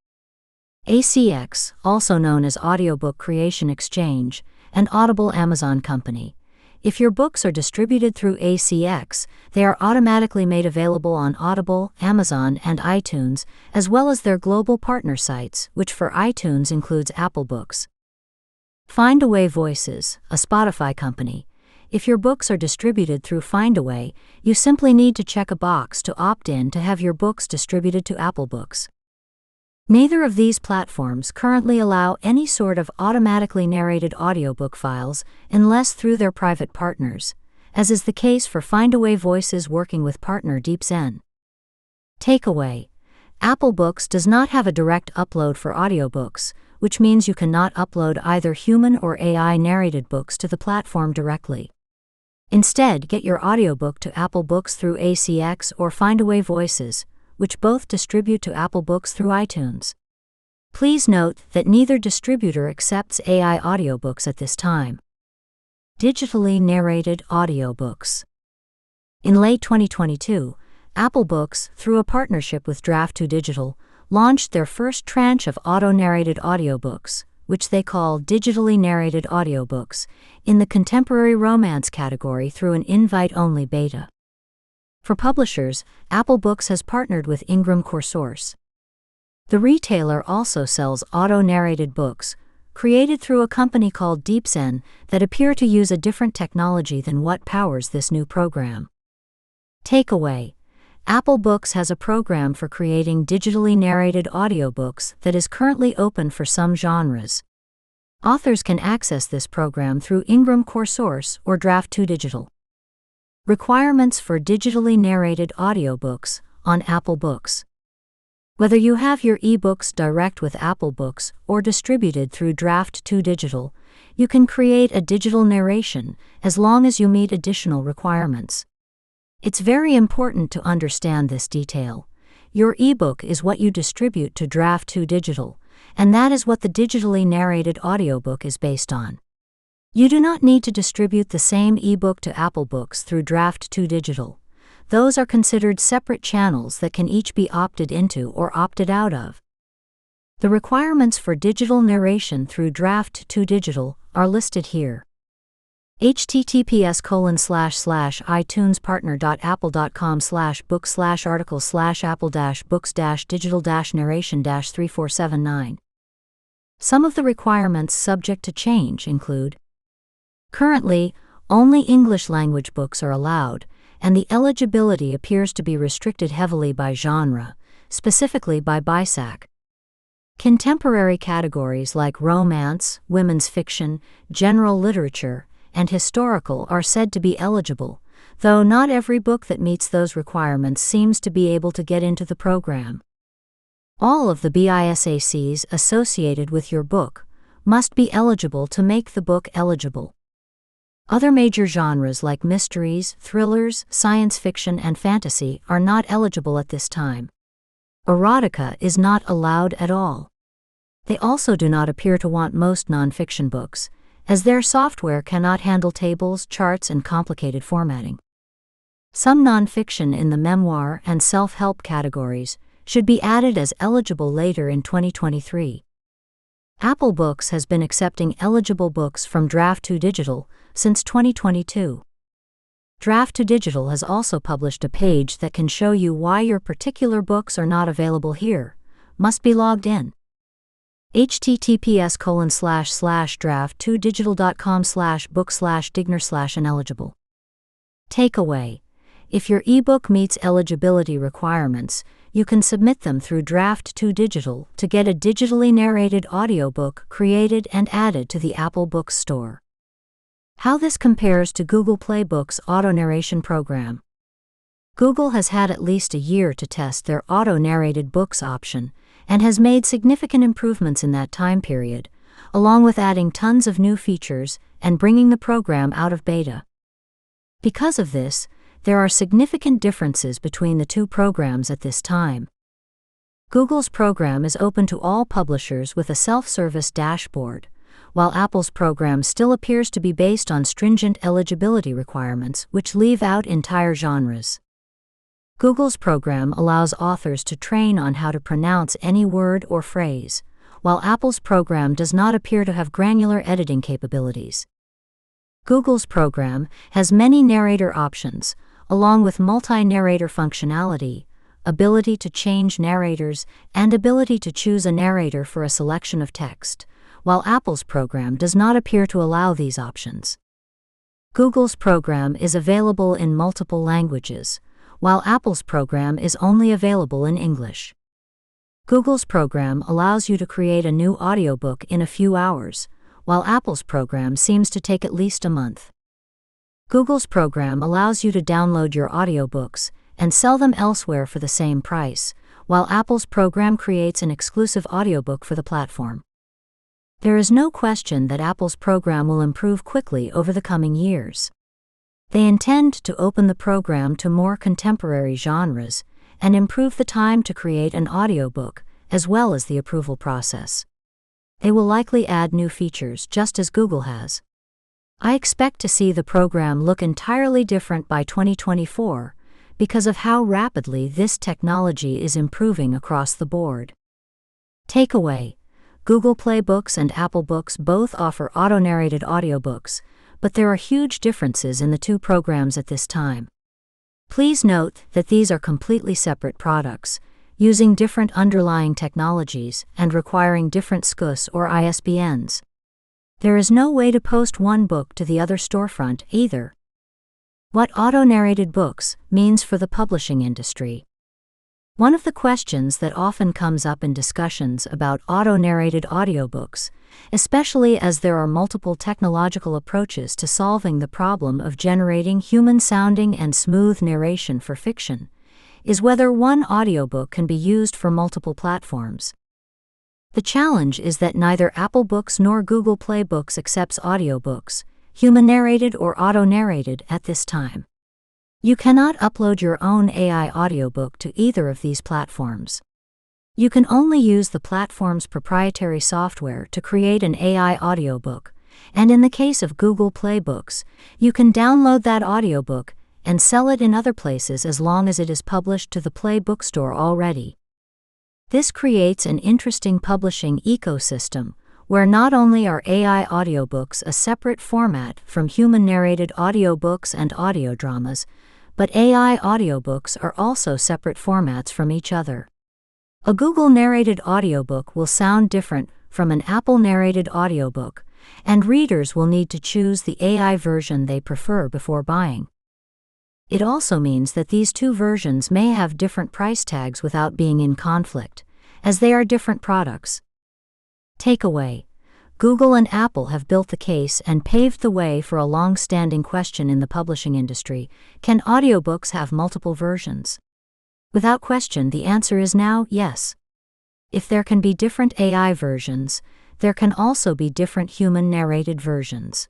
S1: ACX, also known as Audiobook Creation Exchange, and Audible Amazon Company. If your books are distributed through ACX, they are automatically made available on Audible, Amazon, and iTunes, as well as their global partner sites, which for iTunes includes Apple Books. Findaway Voices, a Spotify company. If your books are distributed through Findaway, you simply need to check a box to opt in to have your books distributed to Apple Books. Neither of these platforms currently allow any sort of automatically narrated audiobook files unless through their private partners, as is the case for Findaway Voices working with partner DeepZen. Takeaway: Apple Books does not have a direct upload for audiobooks, which means you cannot upload either human or AI narrated books to the platform directly. Instead, get your audiobook to Apple Books through ACX or Findaway Voices, which both distribute to Apple Books through iTunes. Please note that neither distributor accepts AI audiobooks at this time. Digitally narrated audiobooks. In late 2022, Apple Books, through a partnership with Draft2 Digital, launched their first tranche of auto-narrated audiobooks, which they call digitally narrated audiobooks, in the contemporary romance category through an invite-only beta. For publishers, Apple Books has partnered with Ingram Coursers. The retailer also sells auto-narrated books, created through a company called DeepZen, that appear to use a different technology than what powers this new program. Takeaway: Apple Books has a program for creating digitally narrated audiobooks that is currently open for some genres. Authors can access this program through Ingram Coursers or Draft2 Digital. Requirements for digitally narrated audiobooks on Apple Books. Whether you have your ebooks direct with Apple Books or distributed through Draft2 Digital, you can create a digital narration as long as you meet additional requirements. It's very important to understand this detail. Your ebook is what you distribute to Draft2 Digital, and that is what the digitally narrated audiobook is based on. You do not need to distribute the same ebook to Apple Books through Draft2 Digital. Those are considered separate channels that can each be opted into or opted out of. The requirements for digital narration through Draft2 Digital are listed here. https://itunes-partner.apple.com/book/article/apple-books-digital-narration-3479. Some of the requirements subject to change include: currently, only English language books are allowed, and the eligibility appears to be restricted heavily by genre, specifically by BISAC. Contemporary categories like romance, women's fiction, general literature, and historical are said to be eligible, though not every book that meets those requirements seems to be able to get into the program. All of the BISACs associated with your book must be eligible to make the book eligible. Other major genres like mysteries, thrillers, science fiction, and fantasy are not eligible at this time. Erotica is not allowed at all. They also do not appear to want most nonfiction books, as their software cannot handle tables, charts, and complicated formatting. Some nonfiction in the memoir and self-help categories should be added as eligible later in 2023. Apple Books has been accepting eligible books from Draft to Digital since 2022. Draft to Digital has also published a page that can show you why your particular books are not available here. Must be logged in. https://draft2digital.com/book/digner/ineligible. Takeaway: if your ebook meets eligibility requirements, you can submit them through Draft to Digital to get a digitally narrated audiobook created and added to the Apple Books store. How this compares to Google Play Books' auto-narration program. Google has had at least a year to test their auto-narrated books option and has made significant improvements in that time period, along with adding tons of new features and bringing the program out of beta. Because of this, there are significant differences between the two programs at this time. Google's program is open to all publishers with a self-service dashboard, while Apple's program still appears to be based on stringent eligibility requirements which leave out entire genres. Google's program allows authors to train on how to pronounce any word or phrase, while Apple's program does not appear to have granular editing capabilities. Google's program has many narrator options, along with multi-narrator functionality, ability to change narrators, and ability to choose a narrator for a selection of text, while Apple's program does not appear to allow these options. Google's program is available in multiple languages, while Apple's program is only available in English. Google's program allows you to create a new audiobook in a few hours, while Apple's program seems to take at least a month. Google's program allows you to download your audiobooks and sell them elsewhere for the same price, while Apple's program creates an exclusive audiobook for the platform. There is no question that Apple's program will improve quickly over the coming years. They intend to open the program to more contemporary genres and improve the time to create an audiobook, as well as the approval process. They will likely add new features just as Google has. I expect to see the program look entirely different by 2024 because of how rapidly this technology is improving across the board. Takeaway: Google Play Books and Apple Books both offer auto-narrated audiobooks, but there are huge differences in the two programs at this time. Please note that these are completely separate products, using different underlying technologies and requiring different SKUs or ISBNs. There is no way to post one book to the other storefront either. What auto-narrated books means for the publishing industry. One of the questions that often comes up in discussions about auto-narrated audiobooks, especially as there are multiple technological approaches to solving the problem of generating human-sounding and smooth narration for fiction, is whether one audiobook can be used for multiple platforms. The challenge is that neither Apple Books nor Google Play Books accepts audiobooks, human-narrated or auto-narrated, at this time. You cannot upload your own AI audiobook to either of these platforms. You can only use the platform's proprietary software to create an AI audiobook, and in the case of Google Play Books, you can download that audiobook and sell it in other places as long as it is published to the Play Bookstore already. This creates an interesting publishing ecosystem where not only are AI audiobooks a separate format from human-narrated audiobooks and audio dramas, but AI audiobooks are also separate formats from each other. A Google-narrated audiobook will sound different from an Apple-narrated audiobook, and readers will need to choose the AI version they prefer before buying. It also means that these two versions may have different price tags without being in conflict, as they are different products. Takeaway: Google and Apple have built the case and paved the way for a long-standing question in the publishing industry: can audiobooks have multiple versions? Without question, the answer is now yes. If there can be different AI versions, there can also be different human-narrated versions.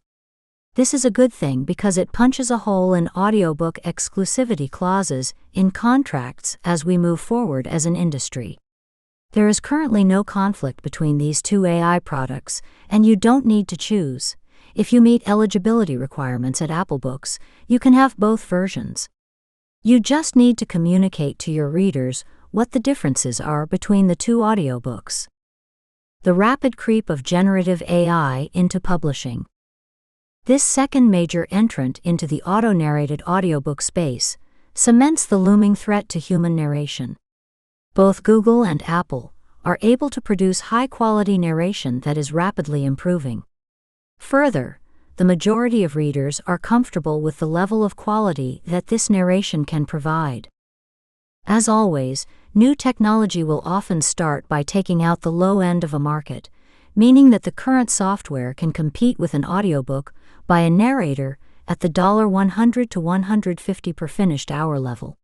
S1: This is a good thing because it punches a hole in audiobook exclusivity clauses in contracts as we move forward as an industry. There is currently no conflict between these two AI products, and you don't need to choose. If you meet eligibility requirements at Apple Books, you can have both versions. You just need to communicate to your readers what the differences are between the two audiobooks. The rapid creep of generative AI into publishing. This second major entrant into the auto-narrated audiobook space cements the looming threat to human narration. Both Google and Apple are able to produce high-quality narration that is rapidly improving. Further, the majority of readers are comfortable with the level of quality that this narration can provide. As always, new technology will often start by taking out the low end of a market, meaning that the current software can compete with an audiobook by a narrator at the $100 to $150 per finished hour level.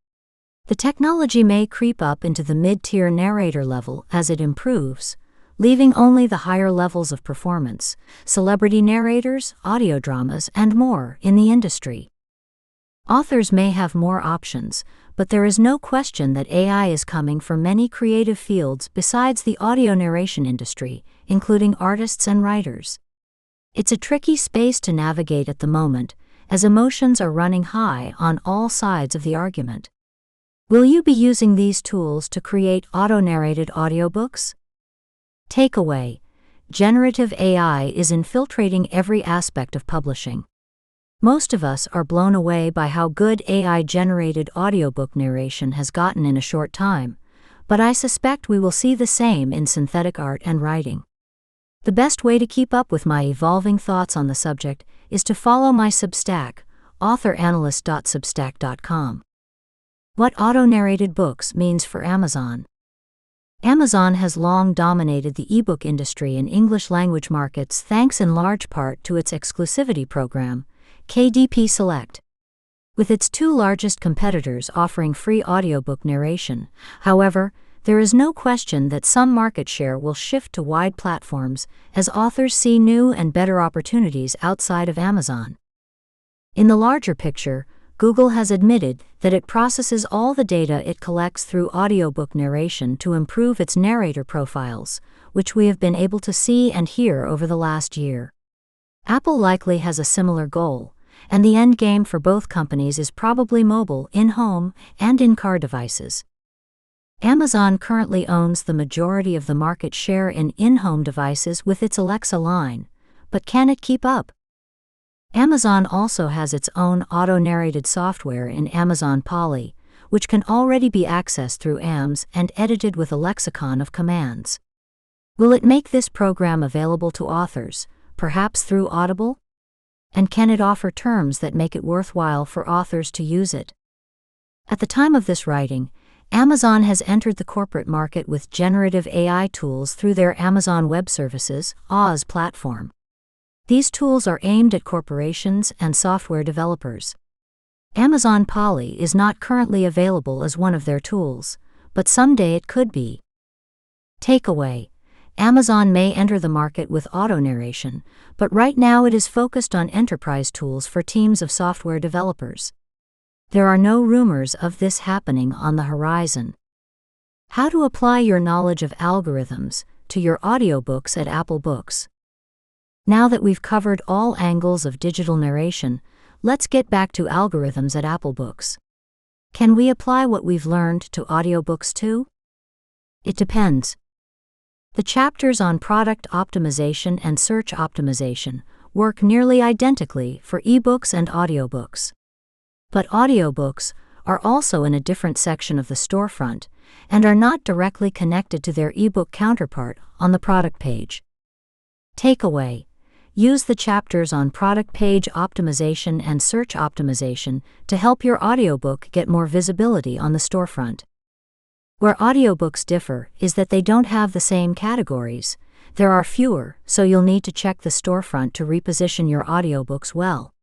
S1: The technology may creep up into the mid-tier narrator level as it improves, leaving only the higher levels of performance, celebrity narrators, audio dramas, and more in the industry. Authors may have more options, but there is no question that AI is coming for many creative fields besides the audio narration industry, including artists and writers. It's a tricky space to navigate at the moment, as emotions are running high on all sides of the argument. Will you be using these tools to create auto-narrated audiobooks? Takeaway: generative AI is infiltrating every aspect of publishing. Most of us are blown away by how good AI-generated audiobook narration has gotten in a short time, but I suspect we will see the same in synthetic art and writing. The best way to keep up with my evolving thoughts on the subject is to follow my Substack, authoranalyst.substack.com. What auto-narrated books means for Amazon. Amazon has long dominated the ebook industry in English-language markets thanks in large part to its exclusivity program, KDP Select. With its two largest competitors offering free audiobook narration, however, there is no question that some market share will shift to wide platforms as authors see new and better opportunities outside of Amazon. In the larger picture, Google has admitted that it processes all the data it collects through audiobook narration to improve its narrator profiles, which we have been able to see and hear over the last year. Apple likely has a similar goal, and the end game for both companies is probably mobile, in-home, and in-car devices. Amazon currently owns the majority of the market share in in-home devices with its Alexa line, but can it keep up? Amazon also has its own auto-narrated software in Amazon Polly, which can already be accessed through AMS and edited with a lexicon of commands. Will it make this program available to authors, perhaps through Audible? And can it offer terms that make it worthwhile for authors to use it? At the time of this writing, Amazon has entered the corporate market with generative AI tools through their Amazon Web Services (AWS) platform. These tools are aimed at corporations and software developers. Amazon Polly is not currently available as one of their tools, but someday it could be. Takeaway: Amazon may enter the market with auto-narration, but right now it is focused on enterprise tools for teams of software developers. There are no rumors of this happening on the horizon. How to apply your knowledge of algorithms to your audiobooks at Apple Books. Now that we've covered all angles of digital narration, let's get back to algorithms at Apple Books. Can we apply what we've learned to audiobooks too? It depends. The chapters on product optimization and search optimization work nearly identically for ebooks and audiobooks. But audiobooks are also in a different section of the storefront and are not directly connected to their ebook counterpart on the product page. Takeaway: use the chapters on product page optimization and search optimization to help your audiobook get more visibility on the storefront. Where audiobooks differ is that they don't have the same categories. There are fewer, so you'll need to check the storefront to reposition your audiobooks well.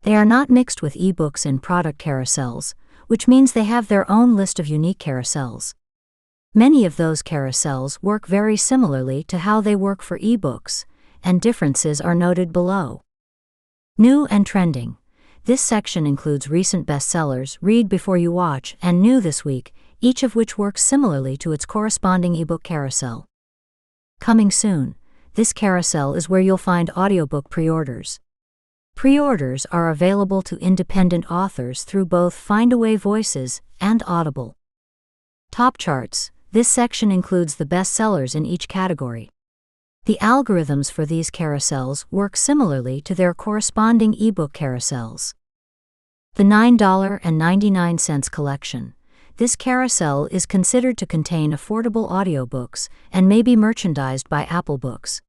S1: They are not mixed with ebooks in product carousels, which means they have their own list of unique carousels. Many of those carousels work very similarly to how they work for ebooks, and differences are noted below. New and trending. This section includes recent bestsellers, read before you watch, and new this week, each of which works similarly to its corresponding ebook carousel. Coming soon. This carousel is where you'll find audiobook pre-orders. Pre-orders are available to independent authors through both Findaway Voices and Audible. Top charts. This section includes the bestsellers in each category. The algorithms for these carousels work similarly to their corresponding ebook carousels. The $9.99 collection. This carousel is considered to contain affordable audiobooks and may be merchandised by Apple Books.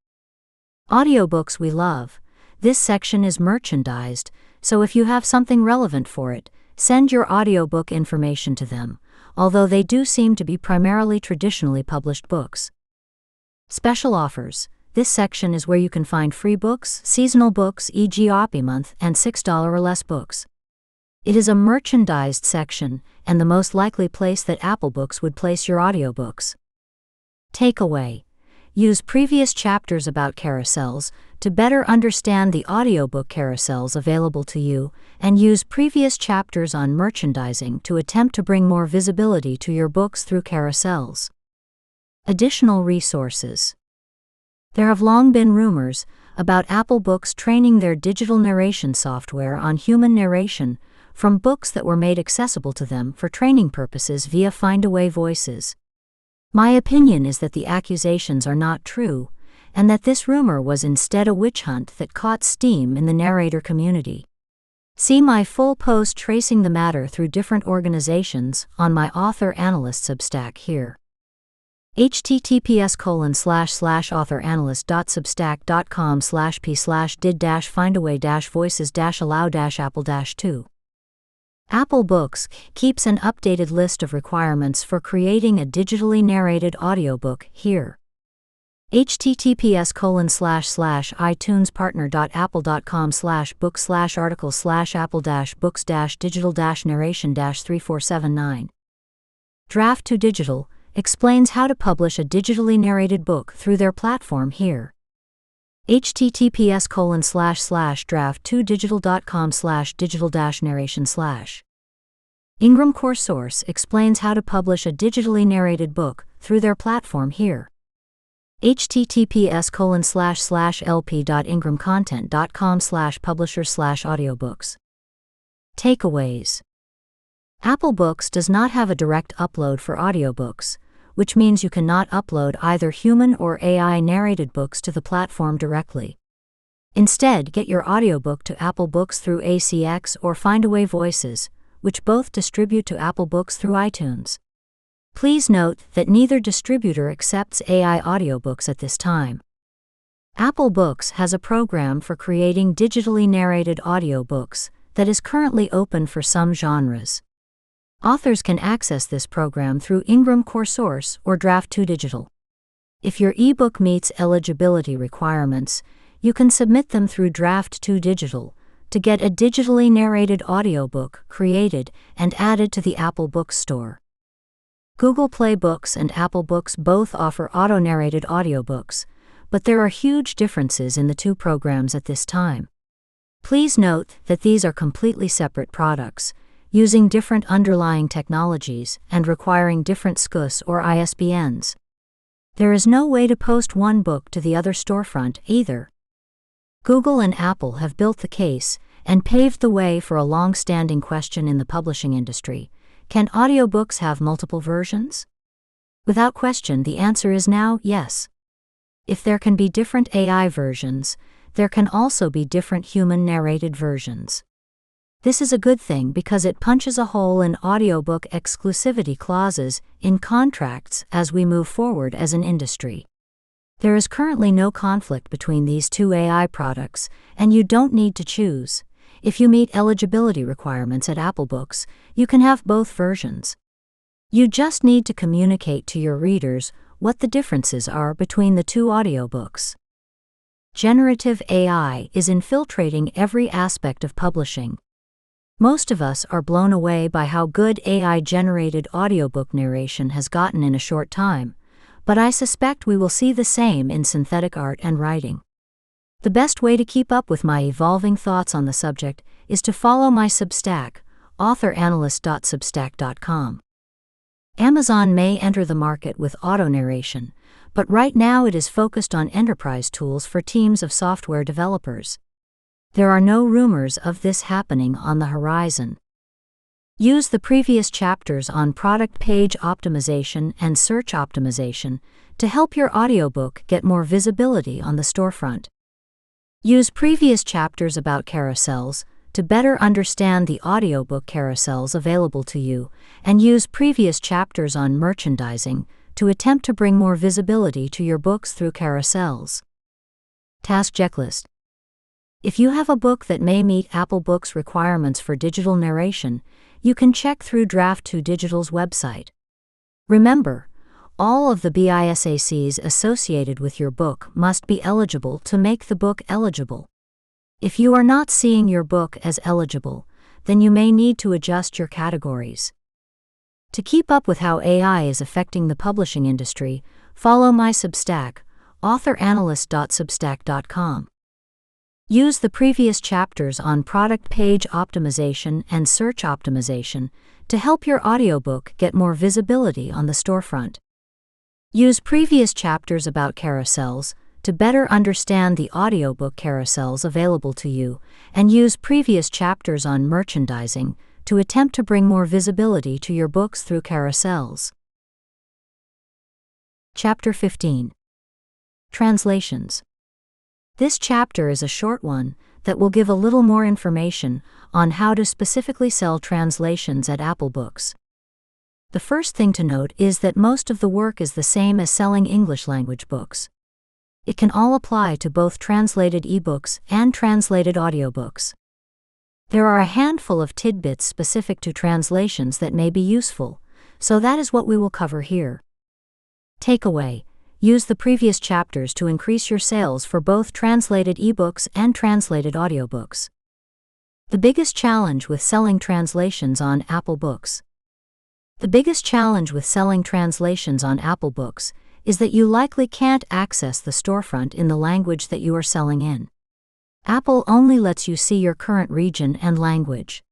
S1: Audiobooks we love. This section is merchandised, so if you have something relevant for it, send your audiobook information to them, although they do seem to be primarily traditionally published books. Special offers. This section is where you can find free books, seasonal books, e.g. Oppie Month, and $6 or less books. It is a merchandised section, and the most likely place that Apple Books would place your audiobooks. Takeaway. Use previous chapters about carousels to better understand the audiobook carousels available to you, and use previous chapters on merchandising to attempt to bring more visibility to your books through carousels. Additional resources. There have long been rumors about Apple Books training their digital narration software on human narration from books that were made accessible to them for training purposes via Findaway Voices. My opinion is that the accusations are not true, and that this rumor was instead a witch hunt that caught steam in the narrator community. See my full post tracing the matter through different organizations on my Author Analyst Substack here. https://authoranalyst.substack.com/p/did-findaway-voices-allow-apple-2. Apple Books keeps an updated list of requirements for creating a digitally narrated audiobook here. https://itunes-partner.apple.com/book/article/apple-books-digital-narration-3479. Draft to Digital explains how to publish a digitally narrated book through their platform here. https://draft2digital.com/digital-narration/. Ingram Core Source explains how to publish a digitally narrated book through their platform here. https://lp.ingramcontent.com/publisher/audiobooks. Takeaways. Apple Books does not have a direct upload for audiobooks, which means you cannot upload either human or AI narrated books to the platform directly. Instead, get your audiobook to Apple Books through ACX or Findaway Voices, which both distribute to Apple Books through iTunes. Please note that neither distributor accepts AI audiobooks at this time. Apple Books has a program for creating digitally narrated audiobooks that is currently open for some genres. Authors can access this program through Ingram Core Source or Draft to Digital. If your ebook meets eligibility requirements, you can submit them through Draft to Digital to get a digitally narrated audiobook created and added to the Apple Books Store. Google Play Books and Apple Books both offer auto-narrated audiobooks, but there are huge differences in the two programs at this time. Please note that these are completely separate products, using different underlying technologies and requiring different SKUs or ISBNs. There is no way to post one book to the other storefront either. Google and Apple have built the case and paved the way for a long-standing question in the publishing industry: can audiobooks have multiple versions? Without question, the answer is now yes. If there can be different AI versions, there can also be different human-narrated versions. This is a good thing because it punches a hole in audiobook exclusivity clauses in contracts as we move forward as an industry. There is currently no conflict between these two AI products, and you don't need to choose. If you meet eligibility requirements at Apple Books, you can have both versions. You just need to communicate to your readers what the differences are between the two audiobooks. Generative AI is infiltrating every aspect of publishing. Most of us are blown away by how good AI-generated audiobook narration has gotten in a short time, but I suspect we will see the same in synthetic art and writing. The best way to keep up with my evolving thoughts on the subject is to follow my Substack, authoranalyst.substack.com. Amazon may enter the market with auto-narration, but right now it is focused on enterprise tools for teams of software developers. There are no rumors of this happening on the horizon. Use the previous chapters on product page optimization and search optimization to help your audiobook get more visibility on the storefront. Use previous chapters about carousels to better understand the audiobook carousels available to you, and use previous chapters on merchandising to attempt to bring more visibility to your books through carousels. Task checklist. If you have a book that may meet Apple Books requirements for digital narration, you can check through Draft2 Digital's website. Remember, all of the BISACs associated with your book must be eligible to make the book eligible. If you are not seeing your book as eligible, then you may need to adjust your categories. To keep up with how AI is affecting the publishing industry, follow my Substack, authoranalyst.substack.com. Use the previous chapters on product page optimization and search optimization to help your audiobook get more visibility on the storefront. Use previous chapters about carousels to better understand the audiobook carousels available to you, and use previous chapters on merchandising to attempt to bring more visibility to your books through carousels. Chapter 15. Translations. This chapter is a short one that will give a little more information on how to specifically sell translations at Apple Books. The first thing to note is that most of the work is the same as selling English language books. It can all apply to both translated ebooks and translated audiobooks. There are a handful of tidbits specific to translations that may be useful, so that is what we will cover here. Takeaway: use the previous chapters to increase your sales for both translated ebooks and translated audiobooks. The biggest challenge with selling translations on Apple Books. The biggest challenge with selling translations on Apple Books is that you likely can't access the storefront in the language that you are selling in. Apple only lets you see your current region and language.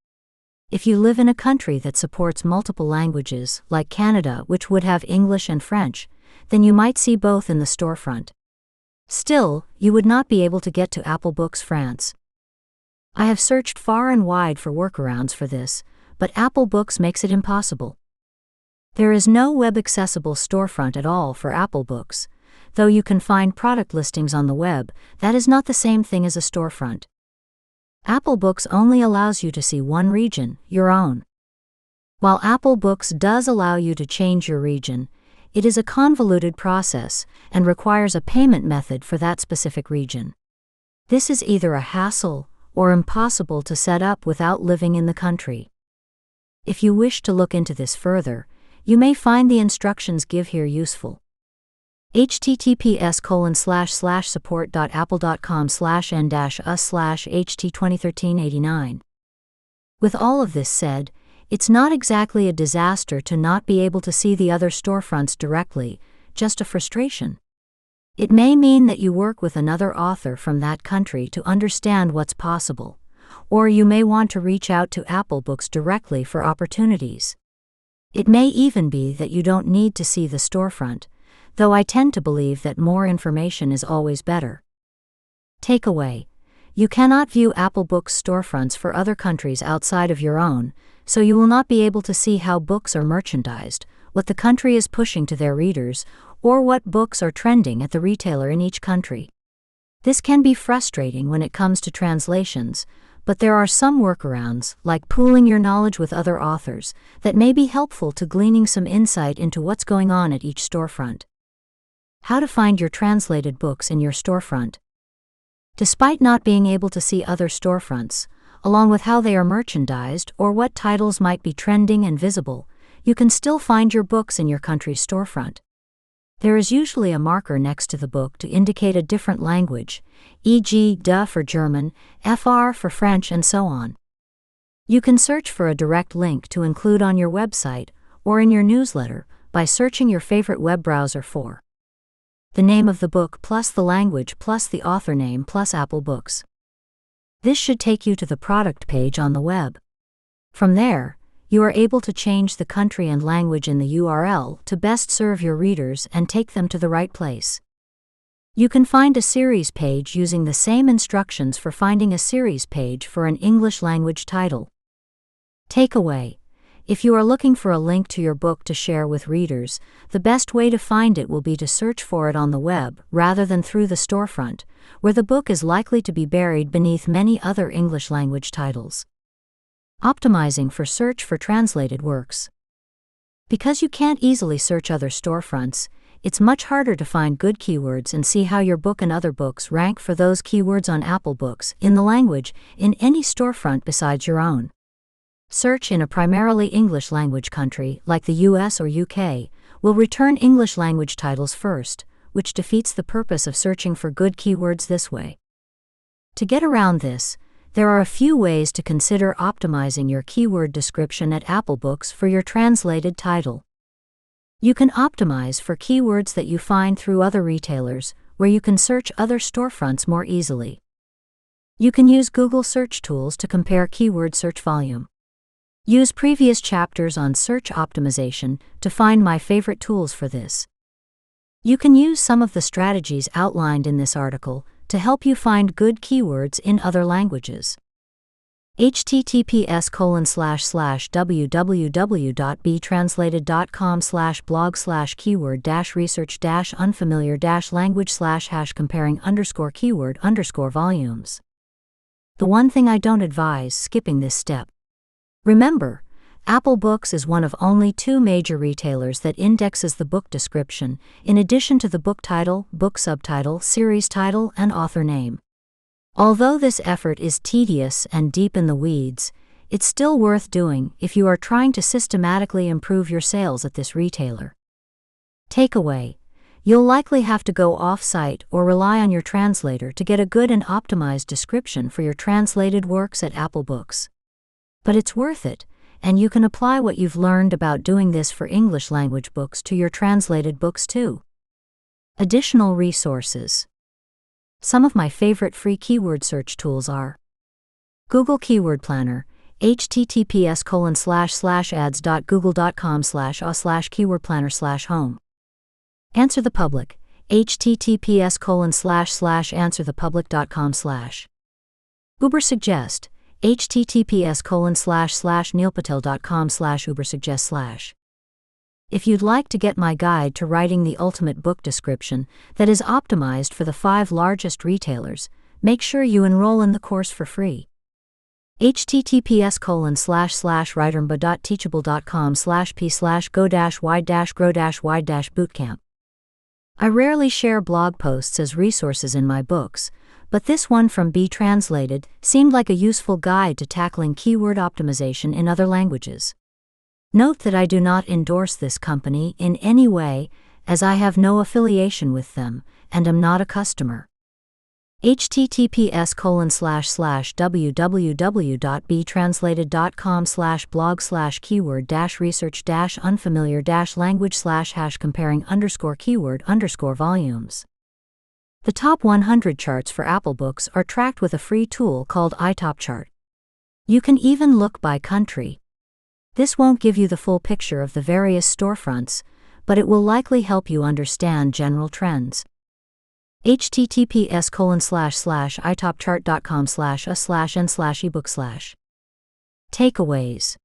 S1: If you live in a country that supports multiple languages, like Canada, which would have English and French, then you might see both in the storefront. Still, you would not be able to get to Apple Books France. I have searched far and wide for workarounds for this, but Apple Books makes it impossible. There is no web-accessible storefront at all for Apple Books. Though you can find product listings on the web, that is not the same thing as a storefront. Apple Books only allows you to see one region, your own. While Apple Books does allow you to change your region, it is a convoluted process and requires a payment method for that specific region. This is either a hassle or impossible to set up without living in the country. If you wish to look into this further, you may find the instructions give here useful. https://support.apple.com/n-us/ht2013-89. With all of this said, it's not exactly a disaster to not be able to see the other storefronts directly, just a frustration. It may mean that you work with another author from that country to understand what's possible, or you may want to reach out to Apple Books directly for opportunities. It may even be that you don't need to see the storefront, though I tend to believe that more information is always better. Takeaway: you cannot view Apple Books storefronts for other countries outside of your own, so you will not be able to see how books are merchandised, what the country is pushing to their readers, or what books are trending at the retailer in each country. This can be frustrating when it comes to translations, but there are some workarounds, like pooling your knowledge with other authors, that may be helpful to gleaning some insight into what's going on at each storefront. How to find your translated books in your storefront. Despite not being able to see other storefronts, along with how they are merchandised or what titles might be trending and visible, you can still find your books in your country's storefront. There is usually a marker next to the book to indicate a different language, e.g. DE for German, FR for French, and so on. You can search for a direct link to include on your website or in your newsletter by searching your favorite web browser for the name of the book plus the language plus the author name plus Apple Books. This should take you to the product page on the web. From there, you are able to change the country and language in the URL to best serve your readers and take them to the right place. You can find a series page using the same instructions for finding a series page for an English language title. Takeaway: if you are looking for a link to your book to share with readers, the best way to find it will be to search for it on the web rather than through the storefront, where the book is likely to be buried beneath many other English language titles. Optimizing for search for translated works. Because you can't easily search other storefronts, it's much harder to find good keywords and see how your book and other books rank for those keywords on Apple Books in the language in any storefront besides your own. Search in a primarily English language country like the US or UK will return English language titles first, which defeats the purpose of searching for good keywords this way. To get around this, there are a few ways to consider optimizing your keyword description at Apple Books for your translated title. You can optimize for keywords that you find through other retailers, where you can search other storefronts more easily. You can use Google search tools to compare keyword search volume. Use previous chapters on search optimization to find my favorite tools for this. You can use some of the strategies outlined in this article to help you find good keywords in other languages. https://www.btranslated.com/blog/keyword-research-unfamiliar-language/comparing_keyword_volumes. The one thing I don't advise skipping this step. Remember, Apple Books is one of only 2 major retailers that indexes the book description, in addition to the book title, book subtitle, series title, and author name. Although this effort is tedious and deep in the weeds, it's still worth doing if you are trying to systematically improve your sales at this retailer. Takeaway: you'll likely have to go off-site or rely on your translator to get a good and optimized description for your translated works at Apple Books. But it's worth it, and you can apply what you've learned about doing this for English language books to your translated books too. Additional resources. Some of my favorite free keyword search tools are Google Keyword Planner, https://ads.google.com/a/keywordplanner/home. Answer the Public, https://answerthepublic.com/. Ubersuggest, https://neilpatel.com/ubersuggest/. If you'd like to get my guide to writing the ultimate book description that is optimized for the 5 largest retailers, make sure you enroll in the course for free. https://writermba.teachable.com/p/go-wide-grow-wide-bootcamp. I rarely share blog posts as resources in my books, but this one from Be Translated seemed like a useful guide to tackling keyword optimization in other languages. Note that I do not endorse this company in any way, as I have no affiliation with them and am not a customer. https://www.btranslated.com/blog/keyword-research-unfamiliar-language/comparing_keyword_volumes. The top 100 charts for Apple Books are tracked with a free tool called iTopChart. You can even look by country. This won't give you the full picture of the various storefronts, but it will likely help you understand general trends. https://itopchart.com/a/n/ebook/. Takeaways.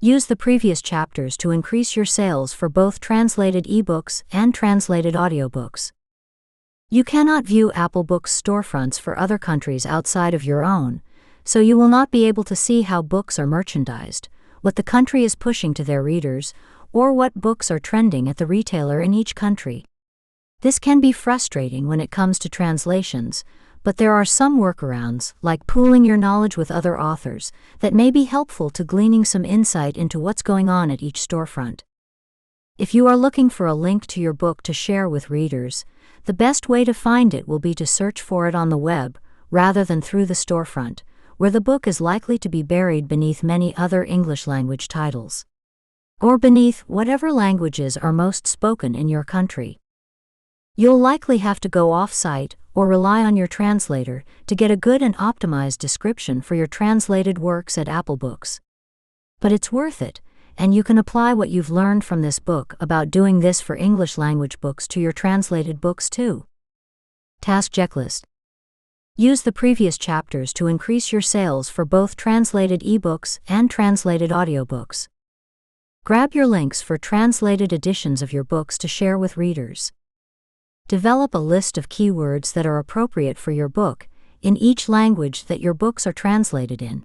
S1: Use the previous chapters to increase your sales for both translated ebooks and translated audiobooks. You cannot view Apple Books storefronts for other countries outside of your own, so you will not be able to see how books are merchandised, what the country is pushing to their readers, or what books are trending at the retailer in each country. This can be frustrating when it comes to translations, but there are some workarounds, like pooling your knowledge with other authors, that may be helpful to gleaning some insight into what's going on at each storefront. If you are looking for a link to your book to share with readers, the best way to find it will be to search for it on the web, rather than through the storefront, where the book is likely to be buried beneath many other English language titles, or beneath whatever languages are most spoken in your country. You'll likely have to go off-site or rely on your translator to get a good and optimized description for your translated works at Apple Books. But it's worth it, and you can apply what you've learned from this book about doing this for English language books to your translated books too. Task checklist. Use the previous chapters to increase your sales for both translated ebooks and translated audiobooks. Grab your links for translated editions of your books to share with readers. Develop a list of keywords that are appropriate for your book in each language that your books are translated in.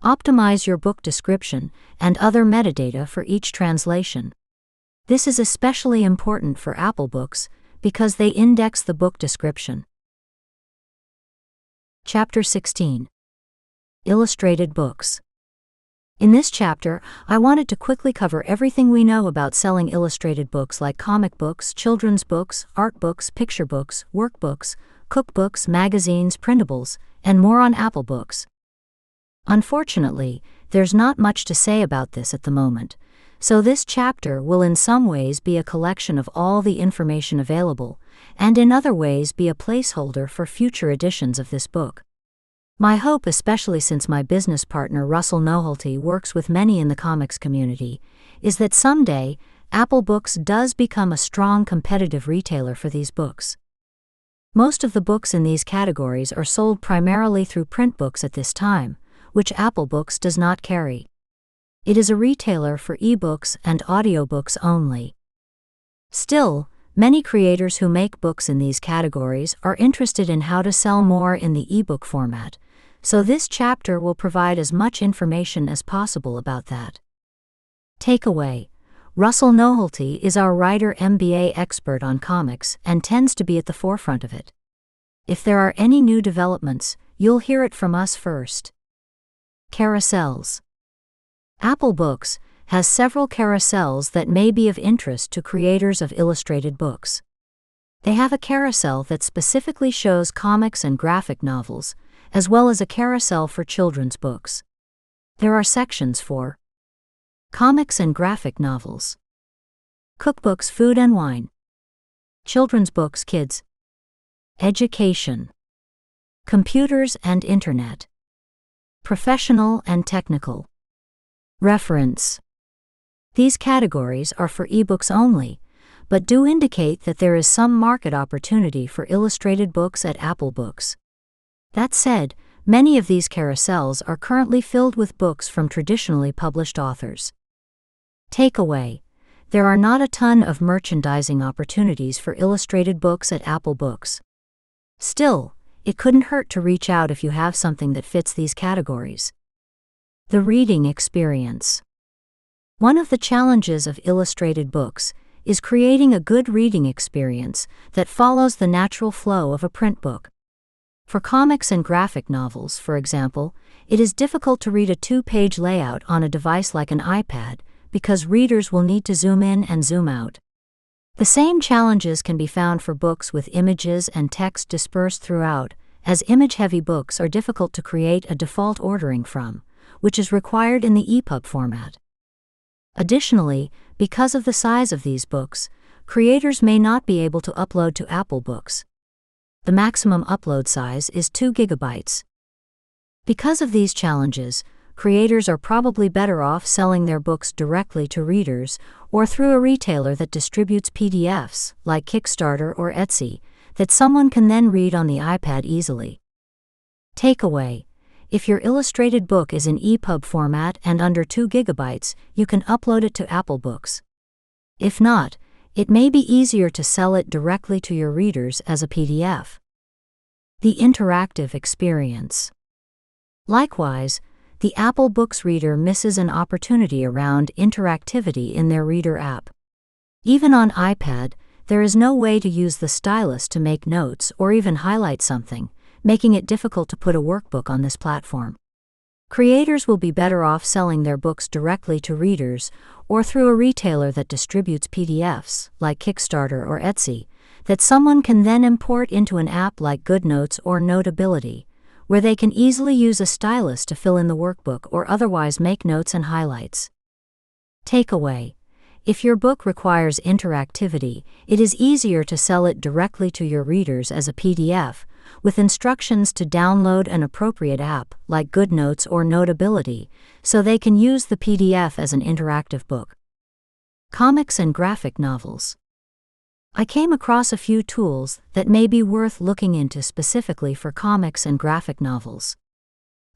S1: Optimize your book description and other metadata for each translation. This is especially important for Apple Books because they index the book description. Chapter 16. Illustrated Books. In this chapter, I wanted to quickly cover everything we know about selling illustrated books like comic books, children's books, art books, picture books, workbooks, cookbooks, magazines, printables, and more on Apple Books. Unfortunately, there's not much to say about this at the moment, so this chapter will in some ways be a collection of all the information available, and in other ways be a placeholder for future editions of this book. My hope, especially since my business partner Russell Nohelty works with many in the comics community, is that someday, Apple Books does become a strong competitive retailer for these books. Most of the books in these categories are sold primarily through print books at this time, which Apple Books does not carry. It is a retailer for ebooks and audiobooks only. Still, many creators who make books in these categories are interested in how to sell more in the ebook format, so this chapter will provide as much information as possible about that. Takeaway: Russell Nohelty is our writer MBA expert on comics and tends to be at the forefront of it. If there are any new developments, you'll hear it from us first. Carousels. Apple Books has several carousels that may be of interest to creators of illustrated books. They have a carousel that specifically shows comics and graphic novels, as well as a carousel for children's books. There are sections for comics and graphic novels, cookbooks, food and wine, children's books, kids, education, computers and internet, professional and technical, reference. These categories are for ebooks only, but do indicate that there is some market opportunity for illustrated books at Apple Books. That said, many of these carousels are currently filled with books from traditionally published authors. Takeaway: there are not a ton of merchandising opportunities for illustrated books at Apple Books. Still, it couldn't hurt to reach out if you have something that fits these categories. The reading experience. One of the challenges of illustrated books is creating a good reading experience that follows the natural flow of a print book. For comics and graphic novels, for example, it is difficult to read a 2-page layout on a device like an iPad because readers will need to zoom in and zoom out. The same challenges can be found for books with images and text dispersed throughout, as image-heavy books are difficult to create a default ordering from, which is required in the EPUB format. Additionally, because of the size of these books, creators may not be able to upload to Apple Books. The maximum upload size is 2 GB. Because of these challenges, creators are probably better off selling their books directly to readers or through a retailer that distributes PDFs, like Kickstarter or Etsy, that someone can then read on the iPad easily. Takeaway: if your illustrated book is in EPUB format and under 2 GB, you can upload it to Apple Books. If not, it may be easier to sell it directly to your readers as a PDF. The interactive experience. Likewise, the Apple Books reader misses an opportunity around interactivity in their Reader app. Even on iPad, there is no way to use the stylus to make notes or even highlight something, making it difficult to put a workbook on this platform. Creators will be better off selling their books directly to readers or through a retailer that distributes PDFs, like Kickstarter or Etsy, that someone can then import into an app like GoodNotes or Notability, where they can easily use a stylus to fill in the workbook or otherwise make notes and highlights. Takeaway: if your book requires interactivity, it is easier to sell it directly to your readers as a PDF, with instructions to download an appropriate app like GoodNotes or Notability, so they can use the PDF as an interactive book. Comics and graphic novels. I came across a few tools that may be worth looking into specifically for comics and graphic novels.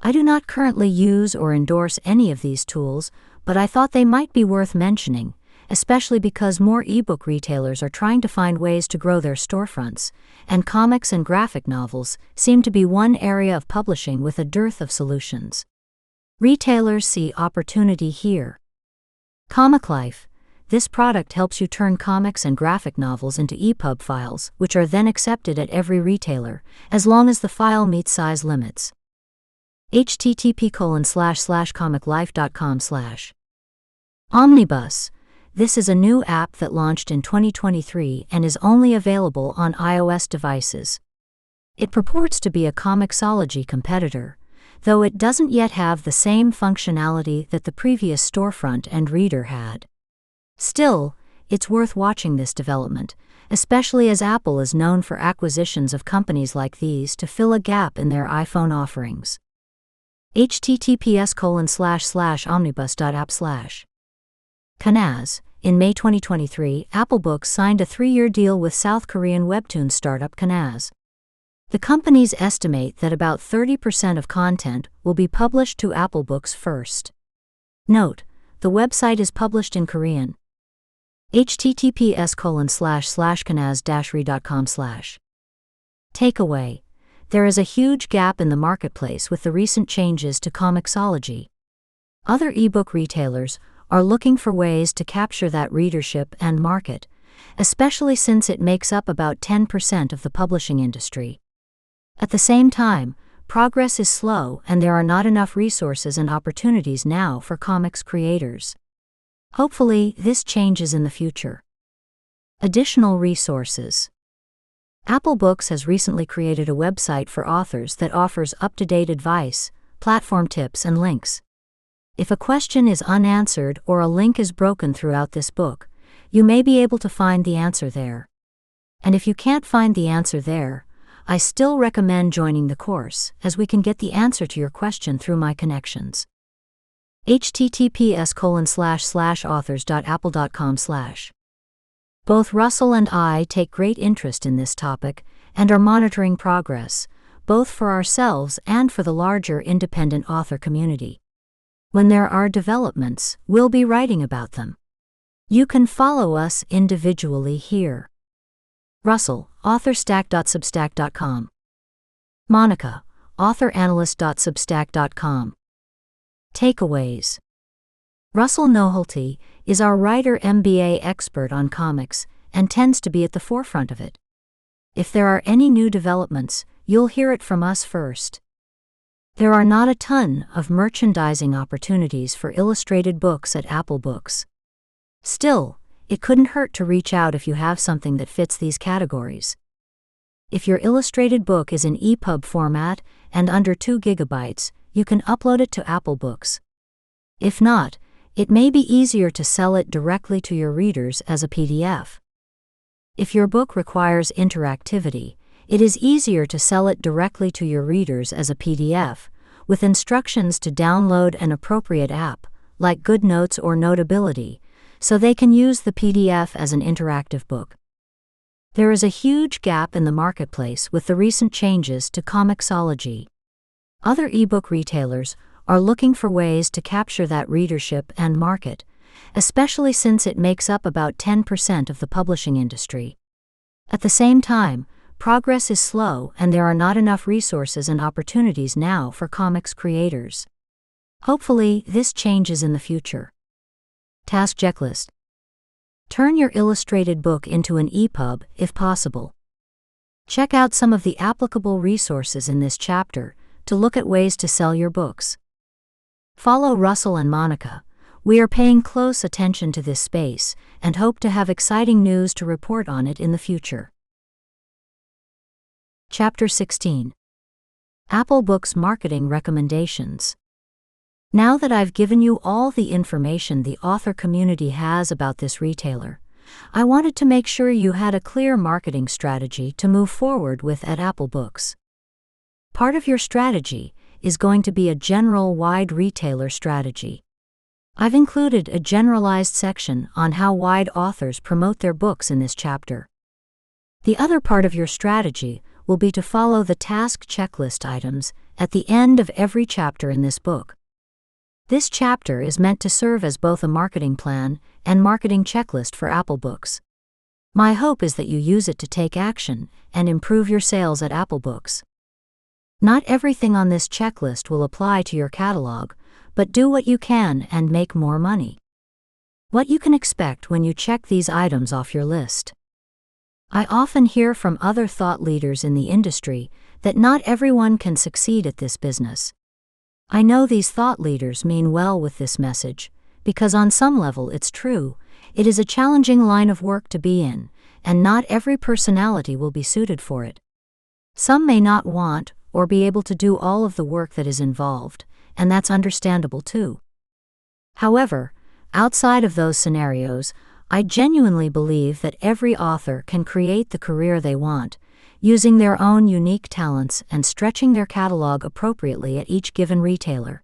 S1: I do not currently use or endorse any of these tools, but I thought they might be worth mentioning, especially because more ebook retailers are trying to find ways to grow their storefronts, and comics and graphic novels seem to be one area of publishing with a dearth of solutions. Retailers see opportunity here. Comic Life. This product helps you turn comics and graphic novels into EPUB files, which are then accepted at every retailer, as long as the file meets size limits. http://comiclife.com/ Omnibus. This is a new app that launched in 2023 and is only available on iOS devices. It purports to be a Comixology competitor, though it doesn't yet have the same functionality that the previous storefront and reader had. Still, it's worth watching this development, especially as Apple is known for acquisitions of companies like these to fill a gap in their iPhone offerings. https://omnibus.app/. Kanaz. In May 2023, Apple Books signed a 3-year deal with South Korean webtoon startup Kanaz. The companies estimate that about 30% of content will be published to Apple Books first. Note: the website is published in Korean. https://kanaz-re.com/. Takeaway: there is a huge gap in the marketplace with the recent changes to Comixology. Other ebook retailers are looking for ways to capture that readership and market, especially since it makes up about 10% of the publishing industry. At the same time, progress is slow and there are not enough resources and opportunities now for comics creators. Hopefully, this changes in the future. Additional resources. Apple Books has recently created a website for authors that offers up-to-date advice, platform tips, and links. If a question is unanswered or a link is broken throughout this book, you may be able to find the answer there. And if you can't find the answer there, I still recommend joining the course, as we can get the answer to your question through my connections. https://authors.apple.com/. Both Russell and I take great interest in this topic and are monitoring progress, both for ourselves and for the larger independent author community. When there are developments, we'll be writing about them. You can follow us individually here. Russell, authorstack.substack.com. Monica, authoranalyst.substack.com. Takeaways. Russell Nohelty is our writer MBA expert on comics and tends to be at the forefront of it. If there are any new developments, you'll hear it from us first. There are not a ton of merchandising opportunities for illustrated books at Apple Books. Still, it couldn't hurt to reach out if you have something that fits these categories. If your illustrated book is in EPUB format and under 2 GB, you can upload it to Apple Books. If not, it may be easier to sell it directly to your readers as a PDF. If your book requires interactivity, it is easier to sell it directly to your readers as a PDF, with instructions to download an appropriate app, like GoodNotes or Notability, so they can use the PDF as an interactive book. There is a huge gap in the marketplace with the recent changes to Comixology. Other ebook retailers are looking for ways to capture that readership and market, especially since it makes up about 10% of the publishing industry. At the same time, progress is slow and there are not enough resources and opportunities now for comics creators. Hopefully, this changes in the future. Task checklist. Turn your illustrated book into an EPUB, if possible. Check out some of the applicable resources in this chapter to look at ways to sell your books. Follow Russell and Monica. We are paying close attention to this space and hope to have exciting news to report on it in the future. Chapter 16. Apple Books Marketing Recommendations. Now that I've given you all the information the author community has about this retailer, I wanted to make sure you had a clear marketing strategy to move forward with at Apple Books. Part of your strategy is going to be a general wide retailer strategy. I've included a generalized section on how wide authors promote their books in this chapter. The other part of your strategy will be to follow the task checklist items at the end of every chapter in this book. This chapter is meant to serve as both a marketing plan and marketing checklist for Apple Books. My hope is that you use it to take action and improve your sales at Apple Books. Not everything on this checklist will apply to your catalog, but do what you can and make more money. What you can expect when you check these items off your list. I often hear from other thought leaders in the industry that not everyone can succeed at this business. I know these thought leaders mean well with this message, because on some level it's true. It is a challenging line of work to be in, and not every personality will be suited for it. Some may not want or be able to do all of the work that is involved, and that's understandable too. However, outside of those scenarios, I genuinely believe that every author can create the career they want, using their own unique talents and stretching their catalog appropriately at each given retailer.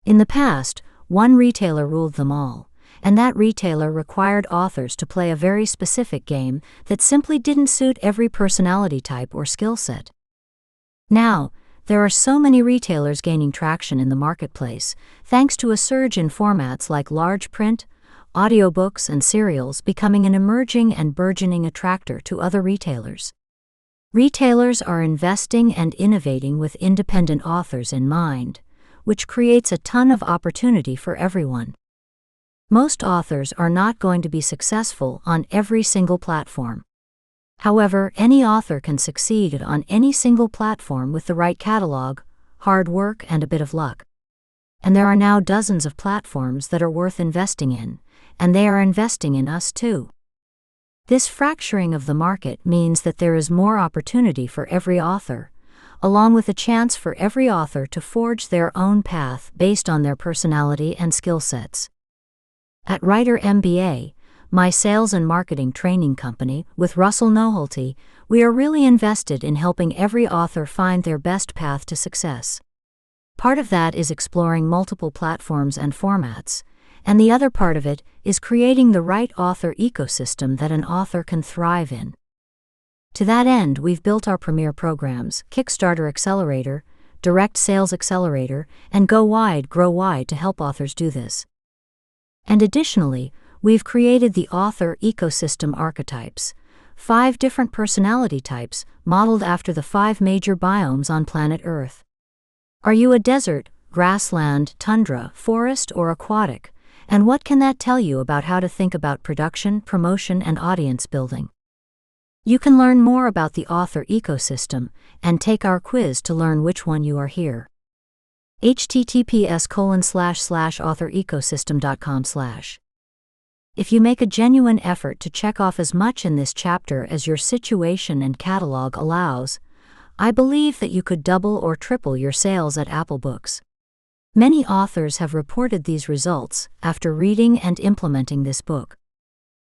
S1: In the past, one retailer ruled them all, and that retailer required authors to play a very specific game that simply didn't suit every personality type or skill set. Now, there are so many retailers gaining traction in the marketplace, thanks to a surge in formats like large print, audiobooks, and serials becoming an emerging and burgeoning attractor to other retailers. Retailers are investing and innovating with independent authors in mind, which creates a ton of opportunity for everyone. Most authors are not going to be successful on every single platform. However, any author can succeed on any single platform with the right catalog, hard work, and a bit of luck. And there are now dozens of platforms that are worth investing in, and they are investing in us too. This fracturing of the market means that there is more opportunity for every author, along with a chance for every author to forge their own path based on their personality and skill sets. At Writer MBA, my sales and marketing training company, with Russell Nohelty, we are really invested in helping every author find their best path to success. Part of that is exploring multiple platforms and formats, and the other part of it is creating the right author ecosystem that an author can thrive in. To that end, we've built our premier programs, Kickstarter Accelerator, Direct Sales Accelerator, and Go Wide, Grow Wide to help authors do this. And additionally, we've created the author ecosystem archetypes, 5 different personality types modeled after the 5 major biomes on planet Earth. Are you a desert, grassland, tundra, forest, or aquatic? And what can that tell you about how to think about production, promotion, and audience building? You can learn more about the author ecosystem and take our quiz to learn which one you are here. https://authorecosystem.com/. If you make a genuine effort to check off as much in this chapter as your situation and catalog allows, I believe that you could double or triple your sales at Apple Books. Many authors have reported these results after reading and implementing this book.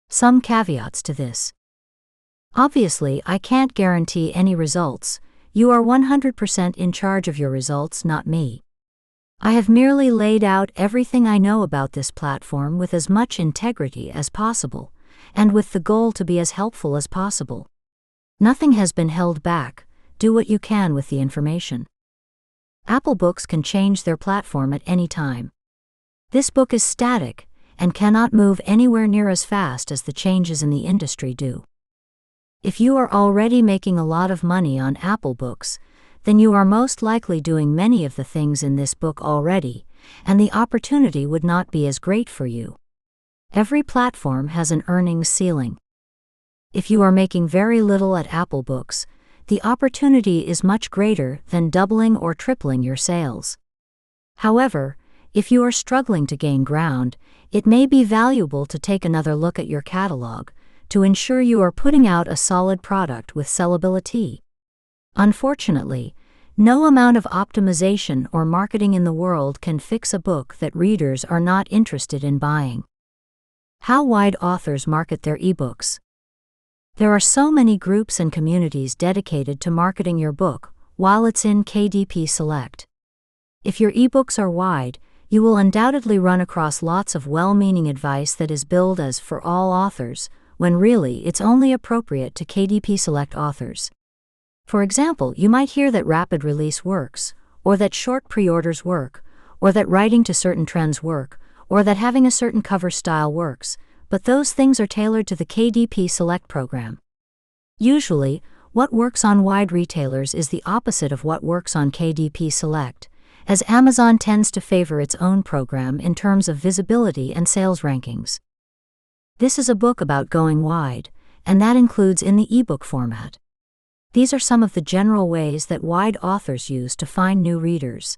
S1: Some caveats to this. Obviously, I can't guarantee any results. You are 100% in charge of your results, not me. I have merely laid out everything I know about this platform with as much integrity as possible, and with the goal to be as helpful as possible. Nothing has been held back. Do what you can with the information. Apple Books can change their platform at any time. This book is static and cannot move anywhere near as fast as the changes in the industry do. If you are already making a lot of money on Apple Books, then you are most likely doing many of the things in this book already, and the opportunity would not be as great for you. Every platform has an earnings ceiling. If you are making very little at Apple Books, the opportunity is much greater than doubling or tripling your sales. However, if you are struggling to gain ground, it may be valuable to take another look at your catalog to ensure you are putting out a solid product with sellability. Unfortunately, No amount of optimization or marketing in the world can fix a book that readers are not interested in buying. How wide authors market their ebooks. There are so many groups and communities dedicated to marketing your book while it's in KDP Select. If your ebooks are wide, you will undoubtedly run across lots of well-meaning advice that is billed as for all authors, when really it's only appropriate to KDP Select authors. For example, you might hear that rapid release works, or that short pre-orders work, or that writing to certain trends work, or that having a certain cover style works, but those things are tailored to the KDP Select program. Usually, what works on wide retailers is the opposite of what works on KDP Select, as Amazon tends to favor its own program in terms of visibility and sales rankings. This is a book about going wide, and that includes in the ebook format. These are some of the general ways that wide authors use to find new readers.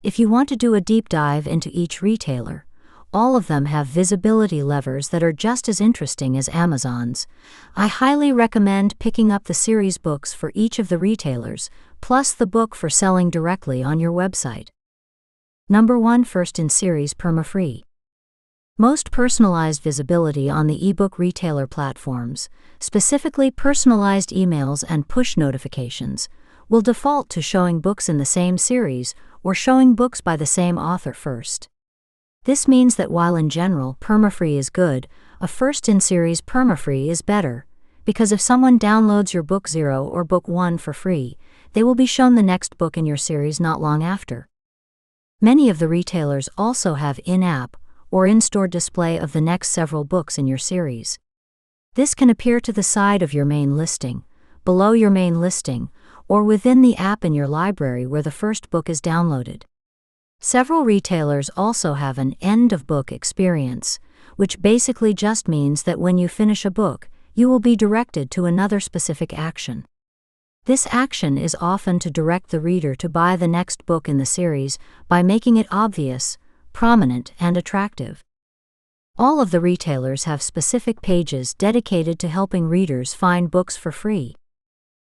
S1: If you want to do a deep dive into each retailer, all of them have visibility levers that are just as interesting as Amazon's. I highly recommend picking up the series books for each of the retailers, plus the book for selling directly on your website. Number 1, First in Series Perma-Free. Most personalized visibility on the ebook retailer platforms, specifically personalized emails and push notifications, will default to showing books in the same series or showing books by the same author first. This means that while in general perma-free is good, a first-in-series perma-free is better, because if someone downloads your book 0 or book 1 for free, they will be shown the next book in your series not long after. Many of the retailers also have in-app or in-store display of the next several books in your series. This can appear to the side of your main listing, below your main listing, or within the app in your library where the first book is downloaded. Several retailers also have an end-of-book experience, which basically just means that when you finish a book, you will be directed to another specific action. This action is often to direct the reader to buy the next book in the series by making it obvious, prominent, and attractive. All of the retailers have specific pages dedicated to helping readers find books for free.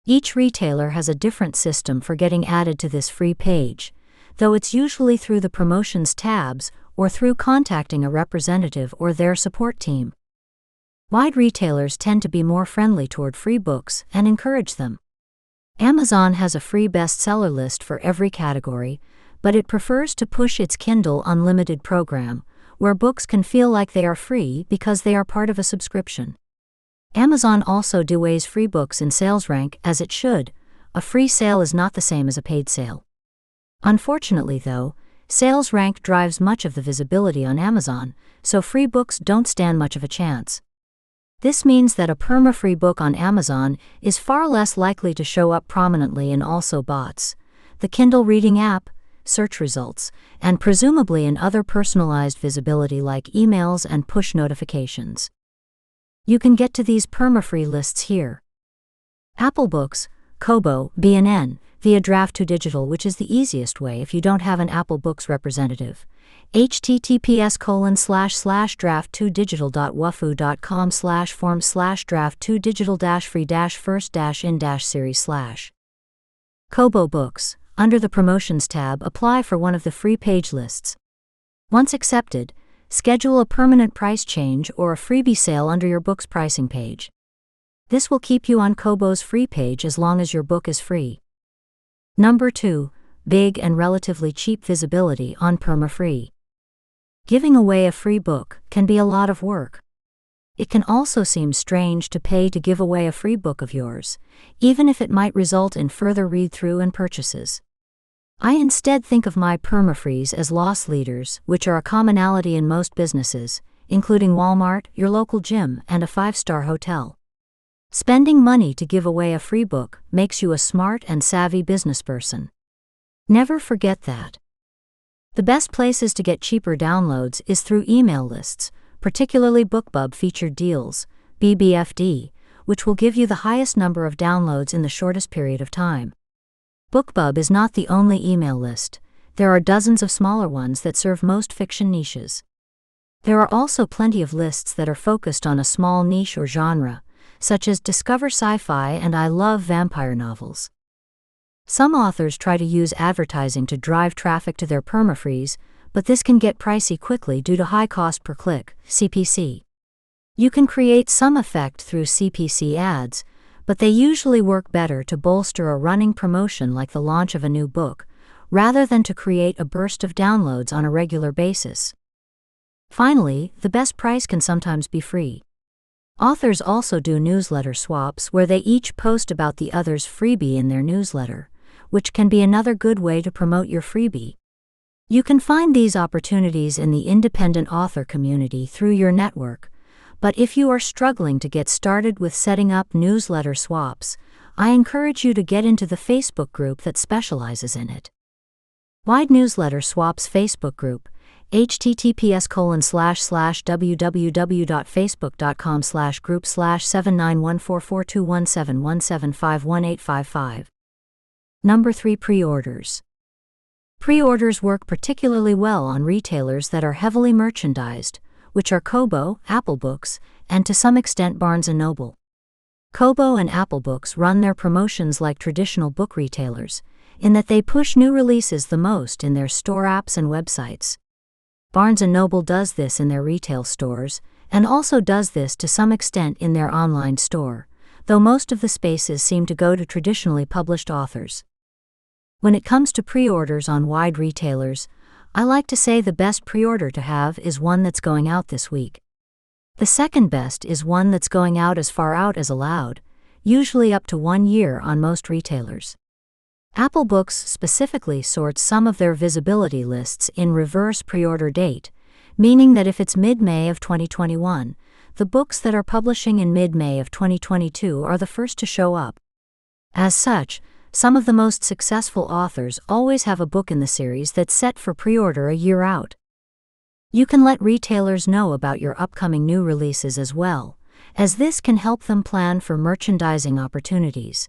S1: Each retailer has a different system for getting added to this free page, though it's usually through the promotions tabs or through contacting a representative or their support team. Wide retailers tend to be more friendly toward free books and encourage them. Amazon has a free bestseller list for every category, but it prefers to push its Kindle Unlimited program, where books can feel like they are free because they are part of a subscription. Amazon also does free books in sales rank as it should. A free sale is not the same as a paid sale. Unfortunately though, sales rank drives much of the visibility on Amazon, so free books don't stand much of a chance. This means that a perma-free book on Amazon is far less likely to show up prominently in also bots, the Kindle Reading app, search results, and presumably in other personalized visibility like emails and push notifications. You can get to these perma-free lists here. Apple Books, Kobo, BNN, via Draft2Digital, which is the easiest way if you don't have an Apple Books representative. https://draft2digital.wafoo.com/form/draft2digital-free-first-in-series/. Kobo Books, under the Promotions tab, apply for one of the free page lists. Once accepted, schedule a permanent price change or a freebie sale under your book's pricing page. This will keep you on Kobo's free page as long as your book is free. Number 2, big and relatively cheap visibility on perma-free. Giving away a free book can be a lot of work. It can also seem strange to pay to give away a free book of yours, even if it might result in further read-through and purchases. I instead think of my perma-frees as loss leaders, which are a commonality in most businesses, including Walmart, your local gym, and a 5-star hotel. Spending money to give away a free book makes you a smart and savvy businessperson. Never forget that. The best places to get cheaper downloads is through email lists, particularly BookBub featured deals, BBFD, which will give you the highest number of downloads in the shortest period of time. BookBub is not the only email list. There are dozens of smaller ones that serve most fiction niches. There are also plenty of lists that are focused on a small niche or genre, such as Discover Sci-Fi and I Love Vampire Novels. Some authors try to use advertising to drive traffic to their permafrees, but this can get pricey quickly due to high cost per click, CPC. You can create some effect through CPC ads, but they usually work better to bolster a running promotion like the launch of a new book, rather than to create a burst of downloads on a regular basis. Finally, the best price can sometimes be free. Authors also do newsletter swaps where they each post about the other's freebie in their newsletter, which can be another good way to promote your freebie. You can find these opportunities in the independent author community through your network, but if you are struggling to get started with setting up newsletter swaps, I encourage you to get into the Facebook group that specializes in it. Wide Newsletter Swaps Facebook group, https://www.facebook.com/group/7914421717518555. Number 3. Pre-orders. Pre-orders work particularly well on retailers that are heavily merchandised, which are Kobo, Apple Books, and to some extent Barnes & Noble. Kobo and Apple Books run their promotions like traditional book retailers, in that they push new releases the most in their store apps and websites. Barnes & Noble does this in their retail stores, and also does this to some extent in their online store, though most of the spaces seem to go to traditionally published authors. When it comes to pre-orders on wide retailers, I like to say the best pre-order to have is one that's going out this week. The second best is one that's going out as far out as allowed, usually up to 1 year on most retailers. Apple Books specifically sorts some of their visibility lists in reverse pre-order date, meaning that if it's mid-May of 2021, the books that are publishing in mid-May of 2022 are the first to show up. As such, some of the most successful authors always have a book in the series that's set for pre-order a year out. You can let retailers know about your upcoming new releases as well, as this can help them plan for merchandising opportunities.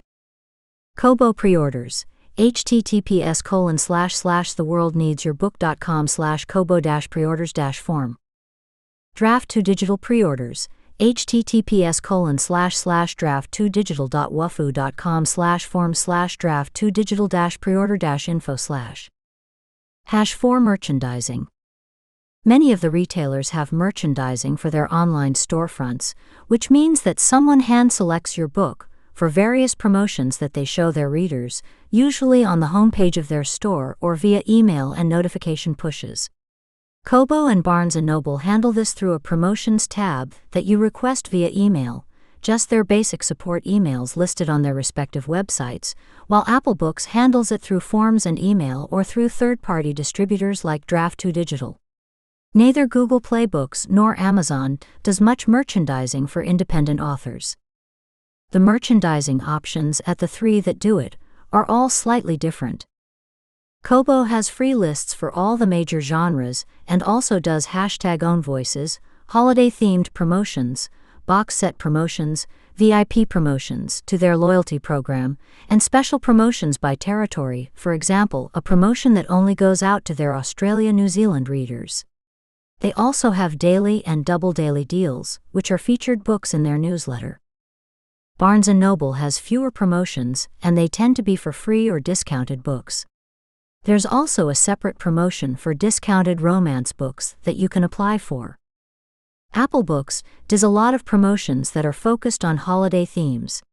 S1: Kobo pre-orders, https://theworldneedsyourbook.com/kobo-preorders-form. Draft 2 digital pre-orders, https://draft2digital.wufoo.com/form/draft2digital-preorder-info/. #4 Merchandising. Many of the retailers have merchandising for their online storefronts, which means that someone hand-selects your book for various promotions that they show their readers, usually on the homepage of their store or via email and notification pushes. Kobo and Barnes & Noble handle this through a promotions tab that you request via email, just their basic support emails listed on their respective websites, while Apple Books handles it through forms and email or through third-party distributors like Draft2 Digital. Neither Google Play Books nor Amazon does much merchandising for independent authors. The merchandising options at the three that do it are all slightly different. Kobo has free lists for all the major genres and also does #own voices, holiday-themed promotions, box set promotions, VIP promotions to their loyalty program, and special promotions by territory, for example, a promotion that only goes out to their Australia-New Zealand readers. They also have daily and double daily deals, which are featured books in their newsletter. Barnes & Noble has fewer promotions, and they tend to be for free or discounted books. There's also a separate promotion for discounted romance books that you can apply for. Apple Books does a lot of promotions that are focused on holiday themes.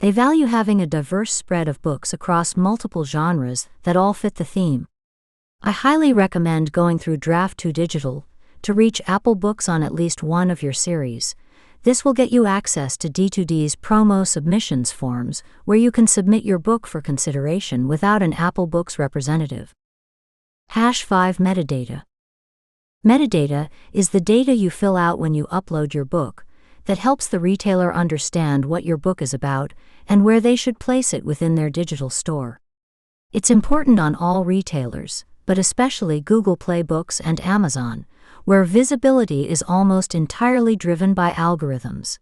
S1: They value having a diverse spread of books across multiple genres that all fit the theme. I highly recommend going through Draft2 Digital to reach Apple Books on at least one of your series. This will get you access to D2D's promo submissions forms, where you can submit your book for consideration without an Apple Books representative. #5 Metadata. Metadata is the data you fill out when you upload your book that helps the retailer understand what your book is about and where they should place it within their digital store. It's important on all retailers, but especially Google Play Books and Amazon, where visibility is almost entirely driven by algorithms.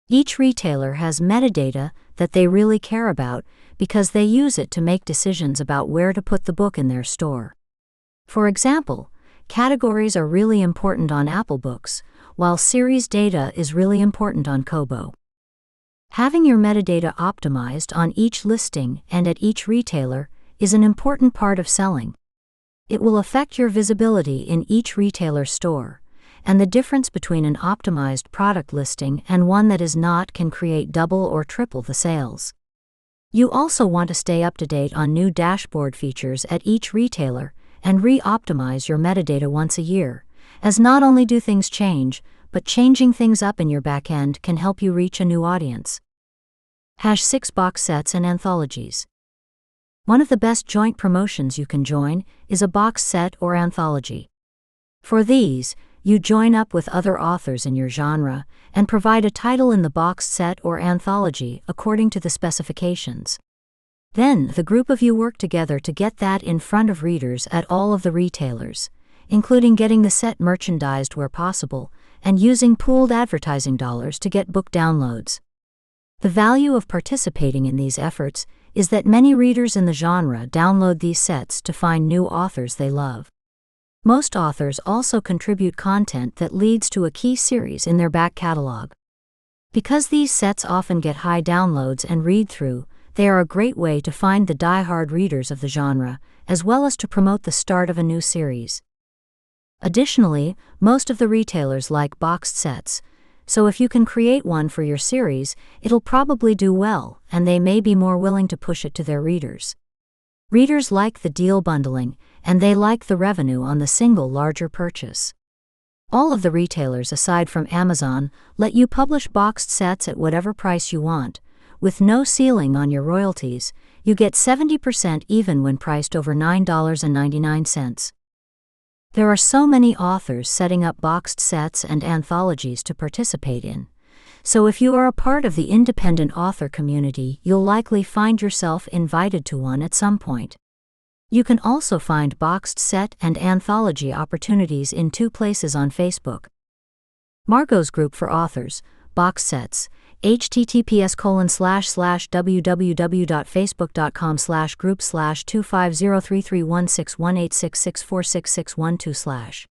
S1: Each retailer has metadata that they really care about because they use it to make decisions about where to put the book in their store. For example, categories are really important on Apple Books, while series data is really important on Kobo. Having your metadata optimized on each listing and at each retailer is an important part of selling. It will affect your visibility in each retailer store, and the difference between an optimized product listing and one that is not can create double or triple the sales. You also want to stay up to date on new dashboard features at each retailer and re-optimize your metadata once a year, as not only do things change, but changing things up in your backend can help you reach a new audience. #6 Box sets and anthologies. One of the best joint promotions you can join is a box set or anthology. For these, you join up with other authors in your genre and provide a title in the box set or anthology according to the specifications. Then, the group of you work together to get that in front of readers at all of the retailers, including getting the set merchandised where possible and using pooled advertising dollars to get book downloads. The value of participating in these efforts is that many readers in the genre download these sets to find new authors they love. Most authors also contribute content that leads to a key series in their back catalog. Because these sets often get high downloads and read-through, they are a great way to find the die-hard readers of the genre, as well as to promote the start of a new series. Additionally, most of the retailers like boxed sets, so if you can create one for your series, it'll probably do well, and they may be more willing to push it to their readers. Readers like the deal bundling, and they like the revenue on the single larger purchase. All of the retailers aside from Amazon let you publish boxed sets at whatever price you want. With no ceiling on your royalties, you get 70% even when priced over $9.99. There are so many authors setting up boxed sets and anthologies to participate in, so if you are a part of the independent author community, you'll likely find yourself invited to one at some point. You can also find boxed set and anthology opportunities in two places on Facebook. Margot's group for authors, box sets, https://www.facebook.com/group/25033161866466112/.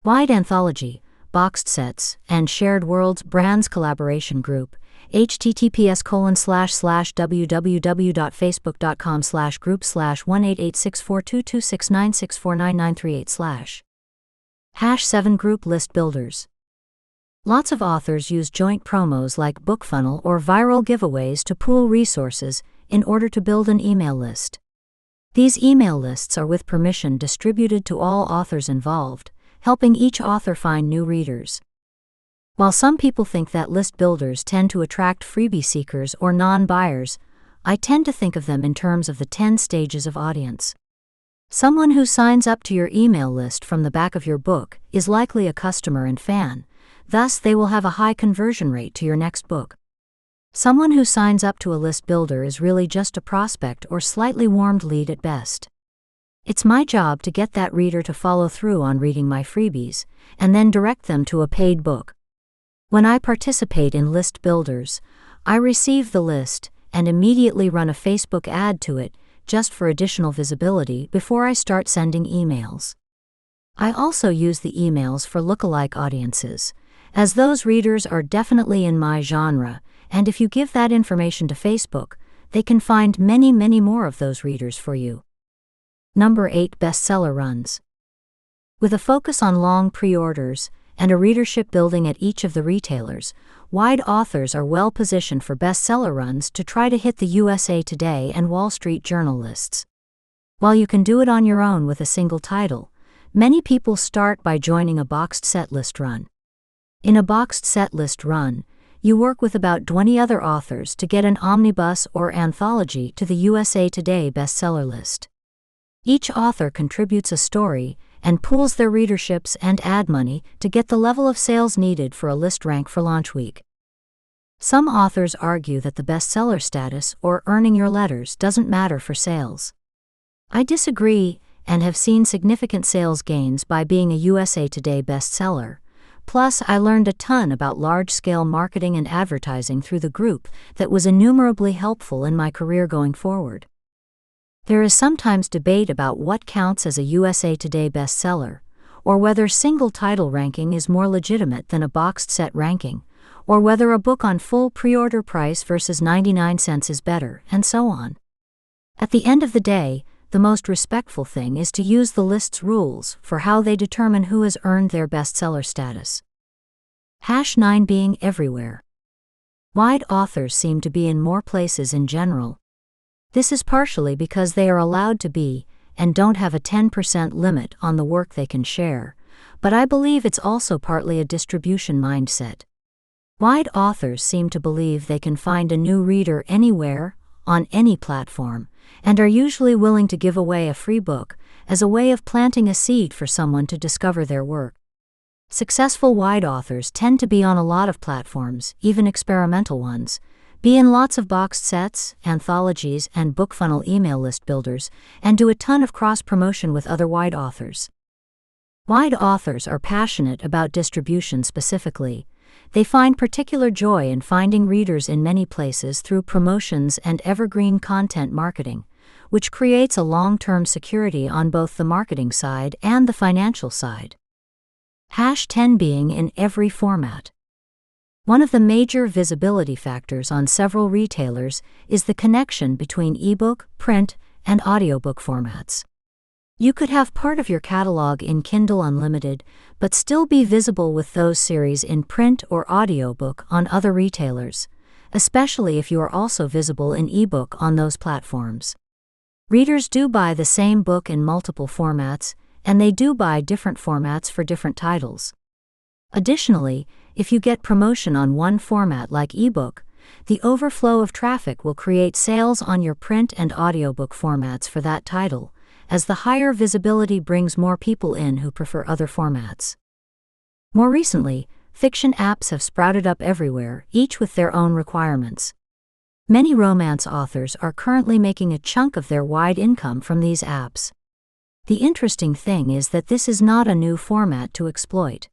S1: Wide Anthology, Boxed Sets, and Shared Worlds Brands Collaboration Group, https://www.facebook.com/group/188642269649938/. #7 Group List Builders. Lots of authors use joint promos like BookFunnel or viral giveaways to pool resources in order to build an email list. These email lists are with permission distributed to all authors involved, helping each author find new readers. While some people think that list builders tend to attract freebie seekers or non-buyers, I tend to think of them in terms of the 10 stages of audience. Someone who signs up to your email list from the back of your book is likely a customer and fan. Thus, they will have a high conversion rate to your next book. Someone who signs up to a list builder is really just a prospect or slightly warmed lead at best. It's my job to get that reader to follow through on reading my freebies, and then direct them to a paid book. When I participate in list builders, I receive the list and immediately run a Facebook ad to it just for additional visibility before I start sending emails. I also use the emails for lookalike audiences, as those readers are definitely in my genre, and if you give that information to Facebook, they can find many, many more of those readers for you. #8 Bestseller Runs. With a focus on long pre-orders and a readership building at each of the retailers, wide authors are well positioned for bestseller runs to try to hit the USA Today and Wall Street Journal lists. While you can do it on your own with a single title, many people start by joining a boxed set list run. In a boxed set list run, you work with about 20 other authors to get an omnibus or anthology to the USA Today bestseller list. Each author contributes a story and pools their readerships and ad money to get the level of sales needed for a list rank for launch week. Some authors argue that the bestseller status or earning your letters doesn't matter for sales. I disagree and have seen significant sales gains by being a USA Today bestseller. Plus, I learned a ton about large-scale marketing and advertising through the group that was innumerably helpful in my career going forward. There is sometimes debate about what counts as a USA Today bestseller, or whether single title ranking is more legitimate than a boxed set ranking, or whether a book on full pre-order price versus 99 cents is better, and so on. At the end of the day, the most respectful thing is to use the list's rules for how they determine who has earned their bestseller status. #9 being everywhere. Wide authors seem to be in more places in general. This is partially because they are allowed to be, and don't have a 10% limit on the work they can share, but I believe it's also partly a distribution mindset. Wide authors seem to believe they can find a new reader anywhere, on any platform, and are usually willing to give away a free book as a way of planting a seed for someone to discover their work. Successful wide authors tend to be on a lot of platforms, even experimental ones, be in lots of boxed sets, anthologies, and book funnel email list builders, and do a ton of cross-promotion with other wide authors. Wide authors are passionate about distribution specifically. They find particular joy in finding readers in many places through promotions and evergreen content marketing, which creates a long-term security on both the marketing side and the financial side. #10 being in every format. One of the major visibility factors on several retailers is the connection between ebook, print, and audiobook formats. You could have part of your catalog in Kindle Unlimited, but still be visible with those series in print or audiobook on other retailers, especially if you are also visible in ebook on those platforms. Readers do buy the same book in multiple formats, and they do buy different formats for different titles. Additionally, if you get promotion on one format like ebook, the overflow of traffic will create sales on your print and audiobook formats for that title, as the higher visibility brings more people in who prefer other formats. More recently, fiction apps have sprouted up everywhere, each with their own requirements. Many romance authors are currently making a chunk of their wide income from these apps. The interesting thing is that this is not a new format to exploit.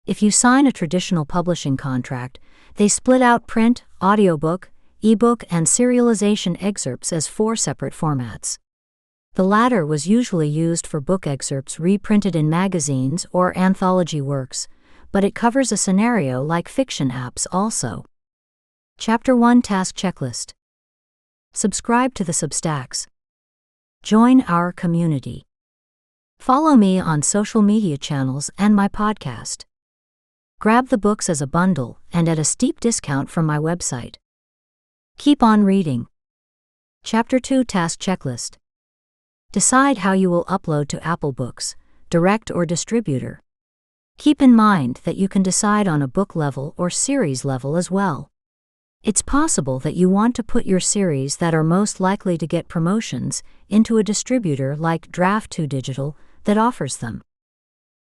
S1: If you sign a traditional publishing contract, they split out print, audiobook, ebook, and serialization excerpts as 4 separate formats. The latter was usually used for book excerpts reprinted in magazines or anthology works, but it covers a scenario like fiction apps also. Chapter 1 Task Checklist. Subscribe to the Substacks. Join our community. Follow me on social media channels and my podcast. Grab the books as a bundle and at a steep discount from my website. Keep on reading. Chapter 2 Task Checklist. Decide how you will upload to Apple Books, direct or distributor. Keep in mind that you can decide on a book level or series level as well. It's possible that you want to put your series that are most likely to get promotions into a distributor like Draft2 Digital that offers them.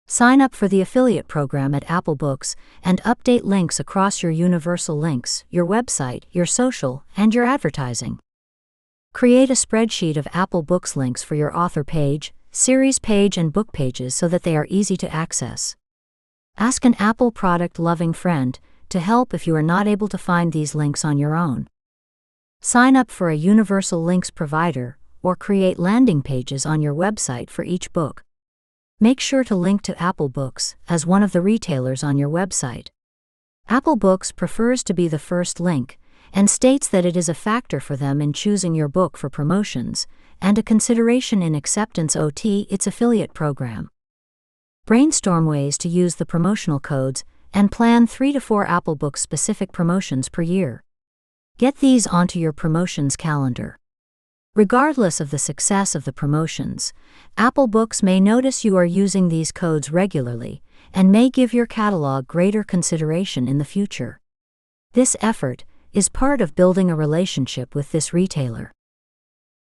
S1: Sign up for the affiliate program at Apple Books and update links across your universal links, your website, your social, and your advertising. Create a spreadsheet of Apple Books links for your author page, series page, and book pages so that they are easy to access. Ask an Apple product-loving friend to help if you are not able to find these links on your own. Sign up for a universal links provider or create landing pages on your website for each book. Make sure to link to Apple Books as one of the retailers on your website. Apple Books prefers to be the first link and states that it is a factor for them in choosing your book for promotions and a consideration in acceptance OT its affiliate program. Brainstorm ways to use the promotional codes and plan 3 to 4 Apple Books specific promotions per year. Get these onto your promotions calendar. Regardless of the success of the promotions, Apple Books may notice you are using these codes regularly and may give your catalog greater consideration in the future. This effort is part of building a relationship with this retailer.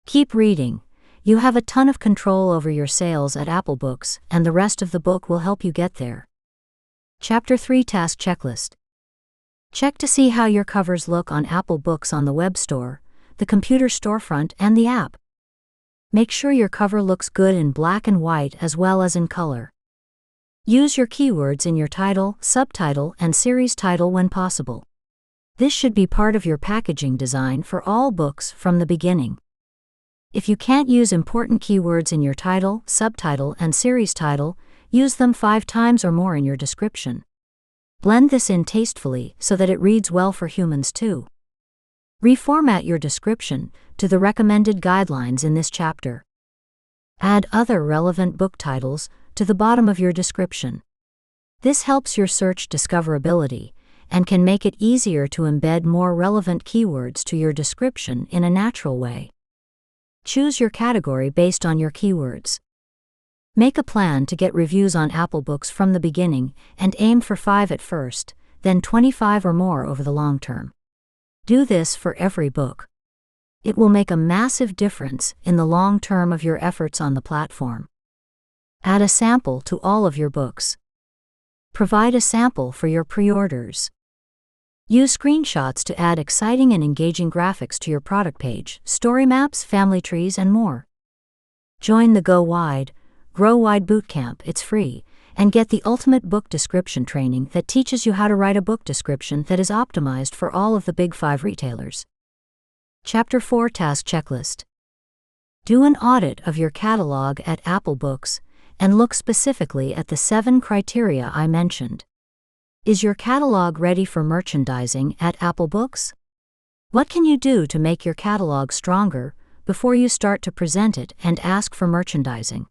S1: Keep reading. You have a ton of control over your sales at Apple Books, and the rest of the book will help you get there. Chapter 3 Task Checklist. Check to see how your covers look on Apple Books on the web store, the computer storefront, and the app. Make sure your cover looks good in black and white as well as in color. Use your keywords in your title, subtitle, and series title when possible. This should be part of your packaging design for all books from the beginning. If you can't use important keywords in your title, subtitle, and series title, use them 5 times or more in your description. Blend this in tastefully so that it reads well for humans too. Reformat your description to the recommended guidelines in this chapter. Add other relevant book titles to the bottom of your description. This helps your search discoverability and can make it easier to embed more relevant keywords to your description in a natural way. Choose your category based on your keywords. Make a plan to get reviews on Apple Books from the beginning and aim for 5 at first, then 25 or more over the long term. Do this for every book. It will make a massive difference in the long term of your efforts on the platform. Add a sample to all of your books. Provide a sample for your pre-orders. Use screenshots to add exciting and engaging graphics to your product page, story maps, family trees, and more. Join the Go Wide, Grow Wide Bootcamp. It's free, and get the ultimate book description training that teaches you how to write a book description that is optimized for all of the big 5 retailers. Chapter 4 Task Checklist. Do an audit of your catalog at Apple Books and look specifically at the 7 criteria I mentioned. Is your catalog ready for merchandising at Apple Books? What can you do to make your catalog stronger before you start to present it and ask for merchandising?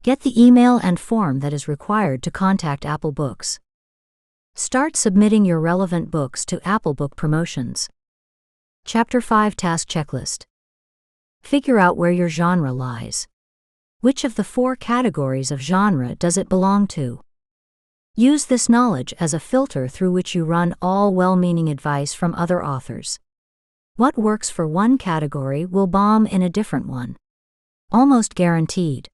S1: Get the email and form that is required to contact Apple Books. Start submitting your relevant books to Apple Book promotions. Chapter 5 Task Checklist. Figure out where your genre lies. Which of the 4 categories of genre does it belong to? Use this knowledge as a filter through which you run all well-meaning advice from other authors. What works for one category will bomb in a different one. Almost guaranteed.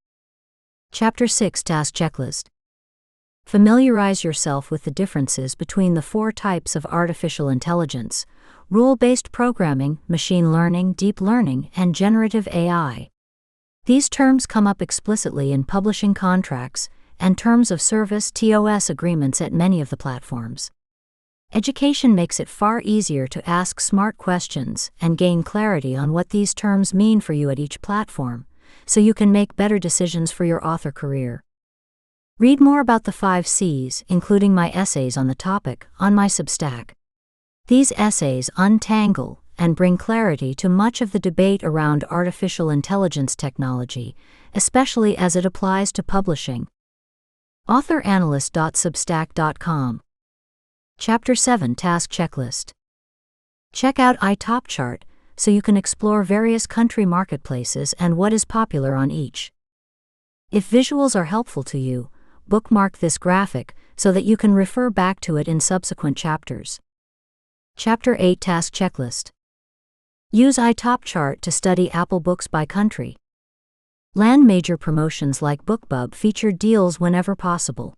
S1: Chapter 6 Task Checklist. Familiarize yourself with the differences between the 4 types of artificial intelligence: rule-based programming, machine learning, deep learning, and generative AI. These terms come up explicitly in publishing contracts and terms of service agreements at many of the platforms. Education makes it far easier to ask smart questions and gain clarity on what these terms mean for you at each platform, so you can make better decisions for your author career. Read more about the 5 C's, including my essays on the topic, on my Substack. These essays untangle and bring clarity to much of the debate around artificial intelligence technology, especially as it applies to publishing. authoranalyst.substack.com. Chapter 7 Task Checklist. Check out iTopChart so you can explore various country marketplaces and what is popular on each. If visuals are helpful to you, bookmark this graphic so that you can refer back to it in subsequent chapters. Chapter 8 Task Checklist. Use iTopChart to study Apple Books by country. Land major promotions like BookBub feature deals whenever possible.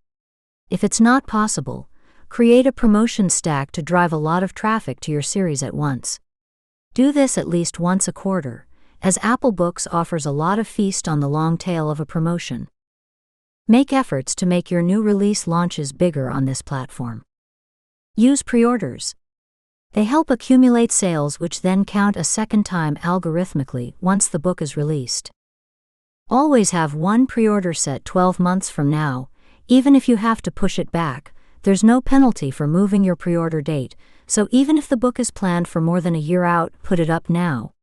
S1: If it's not possible, create a promotion stack to drive a lot of traffic to your series at once. Do this at least once a quarter, as Apple Books offers a lot of feast on the long tail of a promotion. Make efforts to make your new release launches bigger on this platform. Use pre-orders. They help accumulate sales, which then count a second time algorithmically once the book is released. Always have one pre-order set 12 months from now. Even if you have to push it back, there's no penalty for moving your pre-order date, so even if the book is planned for more than a year out, put it up now.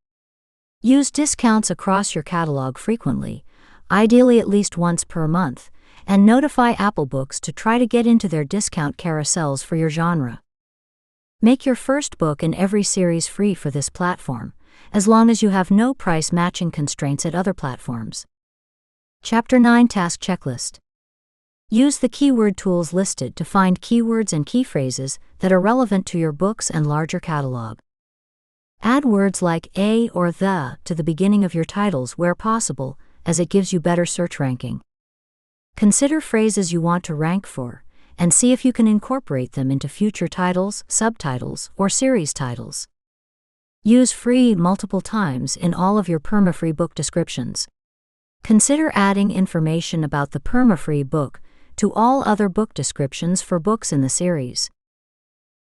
S1: Use discounts across your catalog frequently, ideally at least once per month, and notify Apple Books to try to get into their discount carousels for your genre. Make your first book in every series free for this platform, as long as you have no price matching constraints at other platforms. Chapter 9 Task Checklist. Use the keyword tools listed to find keywords and key phrases that are relevant to your books and larger catalog. Add words like a or the to the beginning of your titles where possible, as it gives you better search ranking. Consider phrases you want to rank for, and see if you can incorporate them into future titles, subtitles, or series titles. Use free multiple times in all of your perma-free book descriptions. Consider adding information about the perma-free book to all other book descriptions for books in the series.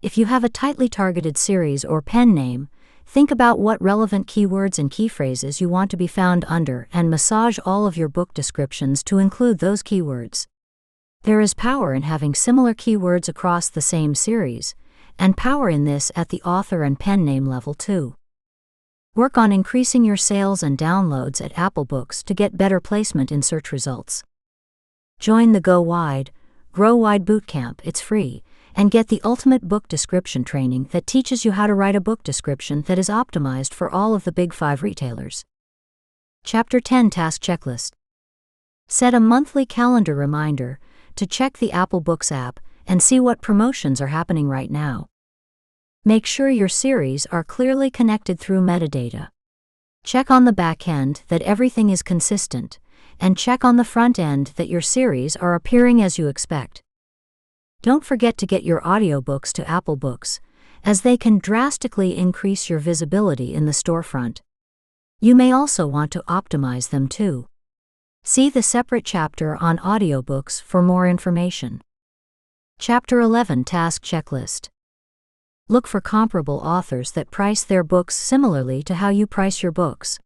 S1: If you have a tightly targeted series or pen name, think about what relevant keywords and key phrases you want to be found under and massage all of your book descriptions to include those keywords. There is power in having similar keywords across the same series, and power in this at the author and pen name level too. Work on increasing your sales and downloads at Apple Books to get better placement in search results. Join the Go Wide, Grow Wide Bootcamp. It's free, and get the ultimate book description training that teaches you how to write a book description that is optimized for all of the big 5 retailers. Chapter 10 Task Checklist. Set a monthly calendar reminder to check the Apple Books app and see what promotions are happening right now. Make sure your series are clearly connected through metadata. Check on the back end that everything is consistent, and check on the front end that your series are appearing as you expect. Don't forget to get your audiobooks to Apple Books, as they can drastically increase your visibility in the storefront. You may also want to optimize them too. See the separate chapter on audiobooks for more information. Chapter 11 Task Checklist. Look for comparable authors that price their books similarly to how you price your books.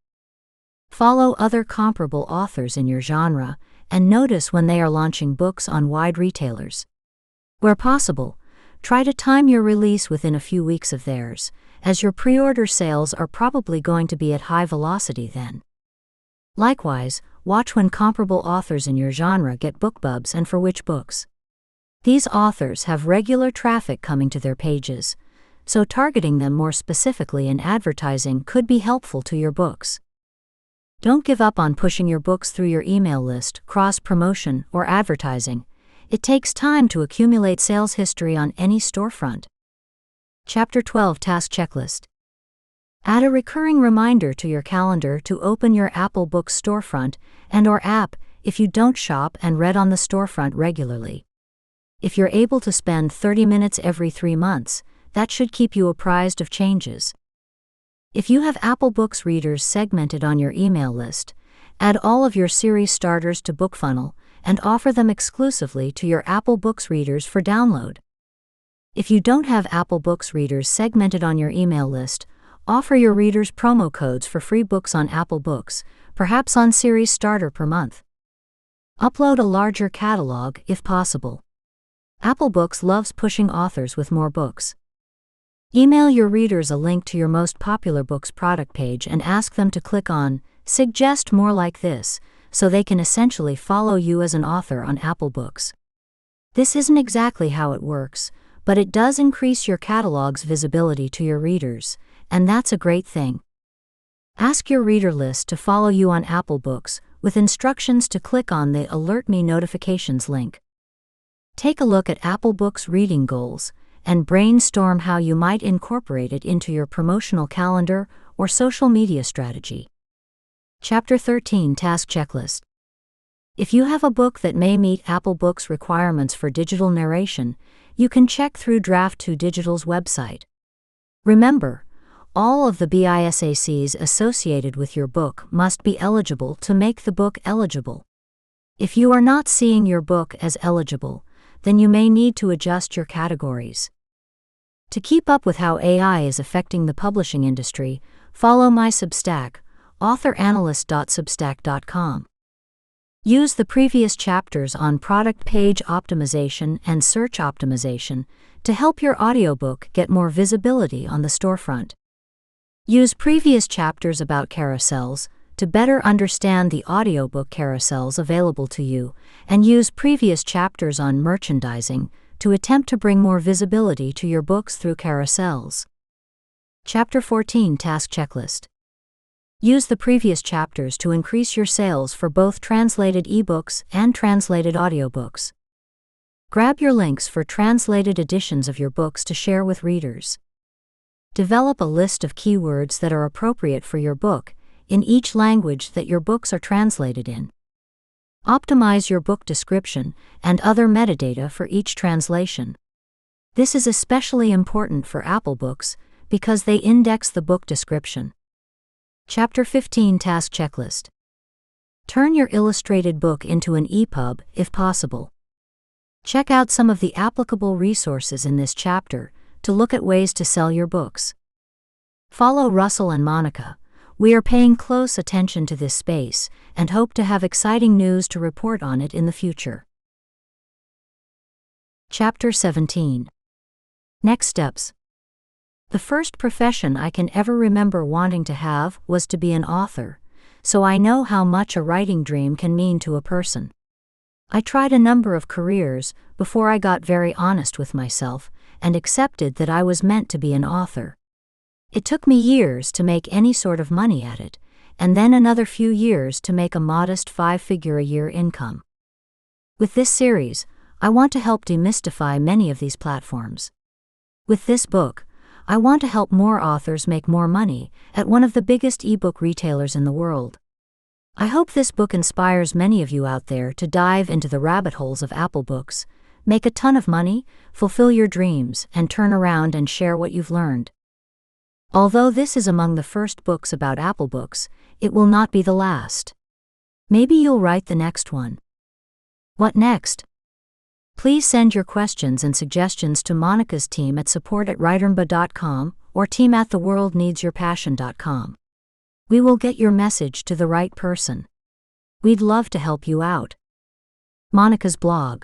S1: Follow other comparable authors in your genre and notice when they are launching books on wide retailers. Where possible, try to time your release within a few weeks of theirs, as your pre-order sales are probably going to be at high velocity then. Likewise, watch when comparable authors in your genre get BookBubs and for which books. These authors have regular traffic coming to their pages, so targeting them more specifically in advertising could be helpful to your books. Don't give up on pushing your books through your email list, cross-promotion, or advertising. It takes time to accumulate sales history on any storefront. Chapter 12 Task Checklist. Add a recurring reminder to your calendar to open your Apple Books storefront and/or app if you don't shop and read on the storefront regularly. If you're able to spend 30 minutes every 3 months, that should keep you apprised of changes. If you have Apple Books readers segmented on your email list, add all of your series starters to BookFunnel and offer them exclusively to your Apple Books readers for download. If you don't have Apple Books readers segmented on your email list, offer your readers promo codes for free books on Apple Books, perhaps on Series Starter per month. Upload a larger catalog if possible. Apple Books loves pushing authors with more books. Email your readers a link to your most popular book's product page and ask them to click on Suggest More Like This, so they can essentially follow you as an author on Apple Books. This isn't exactly how it works, but it does increase your catalog's visibility to your readers, and that's a great thing. Ask your reader list to follow you on Apple Books, with instructions to click on the Alert Me Notifications link. Take a look at Apple Books reading goals, and brainstorm how you might incorporate it into your promotional calendar or social media strategy. Chapter 13 Task Checklist. If you have a book that may meet Apple Books requirements for digital narration, you can check through Draft2 Digital's website. Remember, all of the BISACs associated with your book must be eligible to make the book eligible. If you are not seeing your book as eligible, then you may need to adjust your categories. To keep up with how AI is affecting the publishing industry, follow my Substack, authoranalyst.substack.com. Use the previous chapters on product page optimization and search optimization to help your audiobook get more visibility on the storefront. Use previous chapters about carousels to better understand the audiobook carousels available to you, and use previous chapters on merchandising to attempt to bring more visibility to your books through carousels. Chapter 14 Task Checklist. Use the previous chapters to increase your sales for both translated ebooks and translated audiobooks. Grab your links for translated editions of your books to share with readers. Develop a list of keywords that are appropriate for your book in each language that your books are translated in. Optimize your book description and other metadata for each translation. This is especially important for Apple Books because they index the book description. Chapter 15 Task Checklist. Turn your illustrated book into an EPUB if possible. Check out some of the applicable resources in this chapter to look at ways to sell your books. Follow Russell and Monica. We are paying close attention to this space and hope to have exciting news to report on it in the future. Chapter 17. Next steps. The first profession I can ever remember wanting to have was to be an author, so I know how much a writing dream can mean to a person. I tried a number of careers before I got very honest with myself and accepted that I was meant to be an author. It took me years to make any sort of money at it, and then another few years to make a modest 5-figure-a-year income. With this series, I want to help demystify many of these platforms. With this book, I want to help more authors make more money at one of the biggest ebook retailers in the world. I hope this book inspires many of you out there to dive into the rabbit holes of Apple Books, make a ton of money, fulfill your dreams, and turn around and share what you've learned. Although this is among the first books about Apple Books, it will not be the last. Maybe you'll write the next one. What next? Please send your questions and suggestions to Monica's team at support@writermba.com or team@theworldneedsyourpassion.com. We will get your message to the right person. We'd love to help you out. Monica's blog.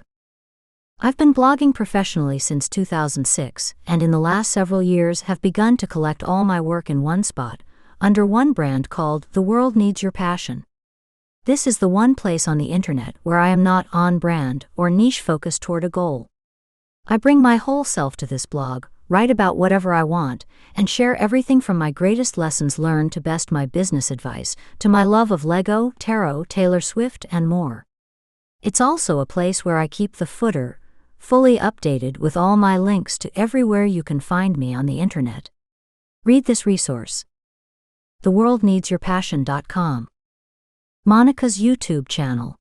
S1: I've been blogging professionally since 2006, and in the last several years have begun to collect all my work in one spot, under one brand called The World Needs Your Passion. This is the one place on the internet where I am not on brand or niche focused toward a goal. I bring my whole self to this blog, write about whatever I want, and share everything from my greatest lessons learned to best my business advice, to my love of Lego, tarot, Taylor Swift, and more. It's also a place where I keep the footer fully updated with all my links to everywhere you can find me on the internet. Read this resource. theworldneedsyourpassion.com. Monica's YouTube channel.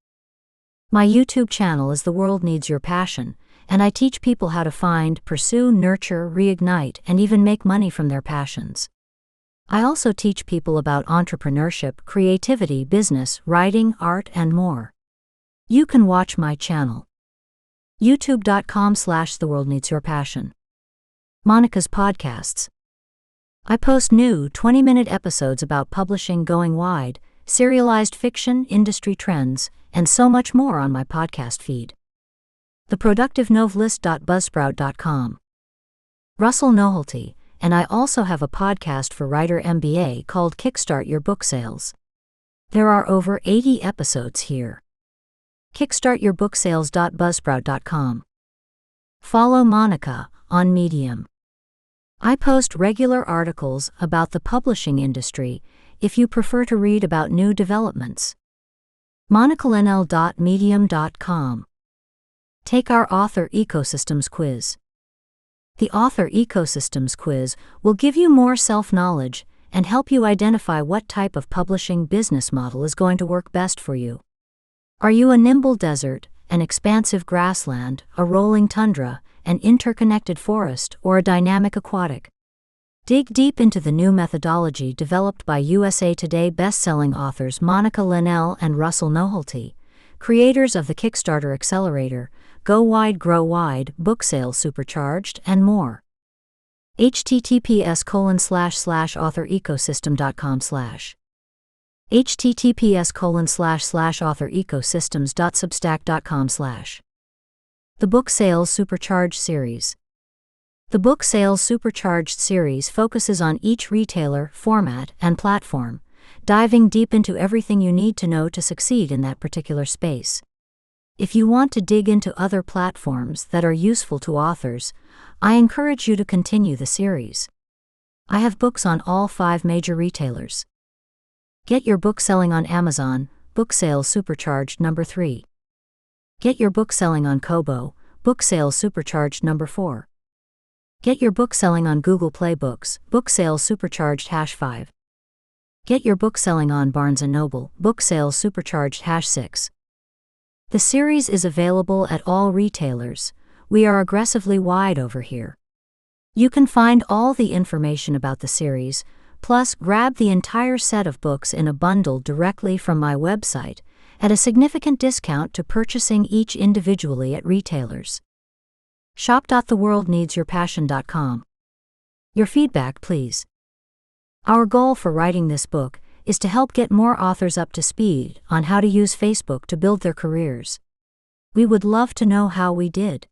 S1: My YouTube channel is The World Needs Your Passion, and I teach people how to find, pursue, nurture, reignite, and even make money from their passions. I also teach people about entrepreneurship, creativity, business, writing, art, and more. You can watch my channel. youtube.com/theworldneedsyourpassion. Monica's podcasts. I post new 20-minute episodes about publishing going wide, serialized fiction, industry trends, and so much more on my podcast feed. theproductivenovelist.buzzsprout.com. Russell Nohelty, and I also have a podcast for Writer MBA called Kickstart Your Book Sales. There are over 80 episodes here. kickstartyourbooksales.buzzsprout.com. Follow Monica on Medium. I post regular articles about the publishing industry if you prefer to read about new developments. monicaleonelle.medium.com. Take our Author Ecosystems quiz. The Author Ecosystems quiz will give you more self-knowledge and help you identify what type of publishing business model is going to work best for you. Are you a nimble desert, an expansive grassland, a rolling tundra, an interconnected forest, or a dynamic aquatic? Dig deep into the new methodology developed by USA Today bestselling authors Monica Leonelle and Russell Nohelty, creators of the Kickstarter Accelerator, Go Wide, Grow Wide, Book Sales Supercharged, and more. https://authorecosystem.com/ https://authorecosystems.substack.com/ The Book Sales Supercharged Series. The Book Sales Supercharged series focuses on each retailer, format, and platform, diving deep into everything you need to know to succeed in that particular space. If you want to dig into other platforms that are useful to authors, I encourage you to continue the series. I have books on all 5 major retailers. Get your book selling on Amazon, Book Sales Supercharged number 3. Get your book selling on Kobo, Book Sales Supercharged number 4. Get your book selling on Google Play Books, Book Sales Supercharged #5. Get your book selling on Barnes & Noble, Book Sales Supercharged #6. The series is available at all retailers. We are aggressively wide over here. You can find all the information about the series, plus grab the entire set of books in a bundle directly from my website, at a significant discount to purchasing each individually at retailers. Shop.theworldneedsyourpassion.com. Your feedback, please. Our goal for writing this book is to help get more authors up to speed on how to use Facebook to build their careers. We would love to know how we did.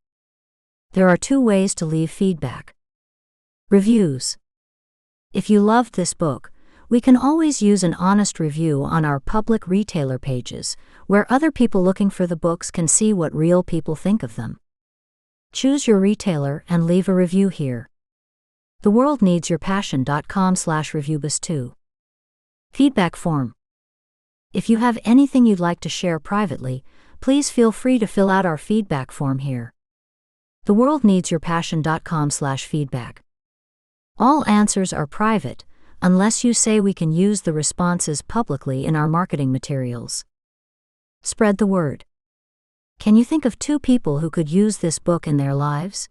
S1: There are 2 ways to leave feedback. Reviews. If you loved this book, we can always use an honest review on our public retailer pages, where other people looking for the books can see what real people think of them. Choose your retailer and leave a review here. theworldneedsyourpassion.com/reviewbus2. Feedback form. If you have anything you'd like to share privately, please feel free to fill out our feedback form here. theworldneedsyourpassion.com/feedback. All answers are private, unless you say we can use the responses publicly in our marketing materials. Spread the word. Can you think of 2 people who could use this book in their lives?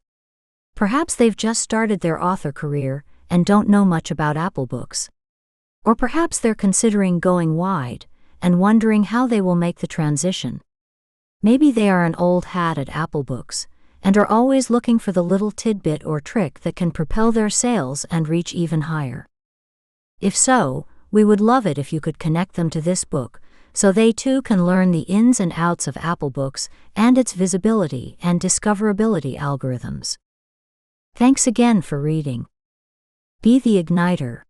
S1: Perhaps they've just started their author career and don't know much about Apple Books. Or perhaps they're considering going wide and wondering how they will make the transition. Maybe they are an old hat at Apple Books and are always looking for the little tidbit or trick that can propel their sales and reach even higher. If so, we would love it if you could connect them to this book, so they too can learn the ins and outs of Apple Books and its visibility and discoverability algorithms. Thanks again for reading. Be the igniter.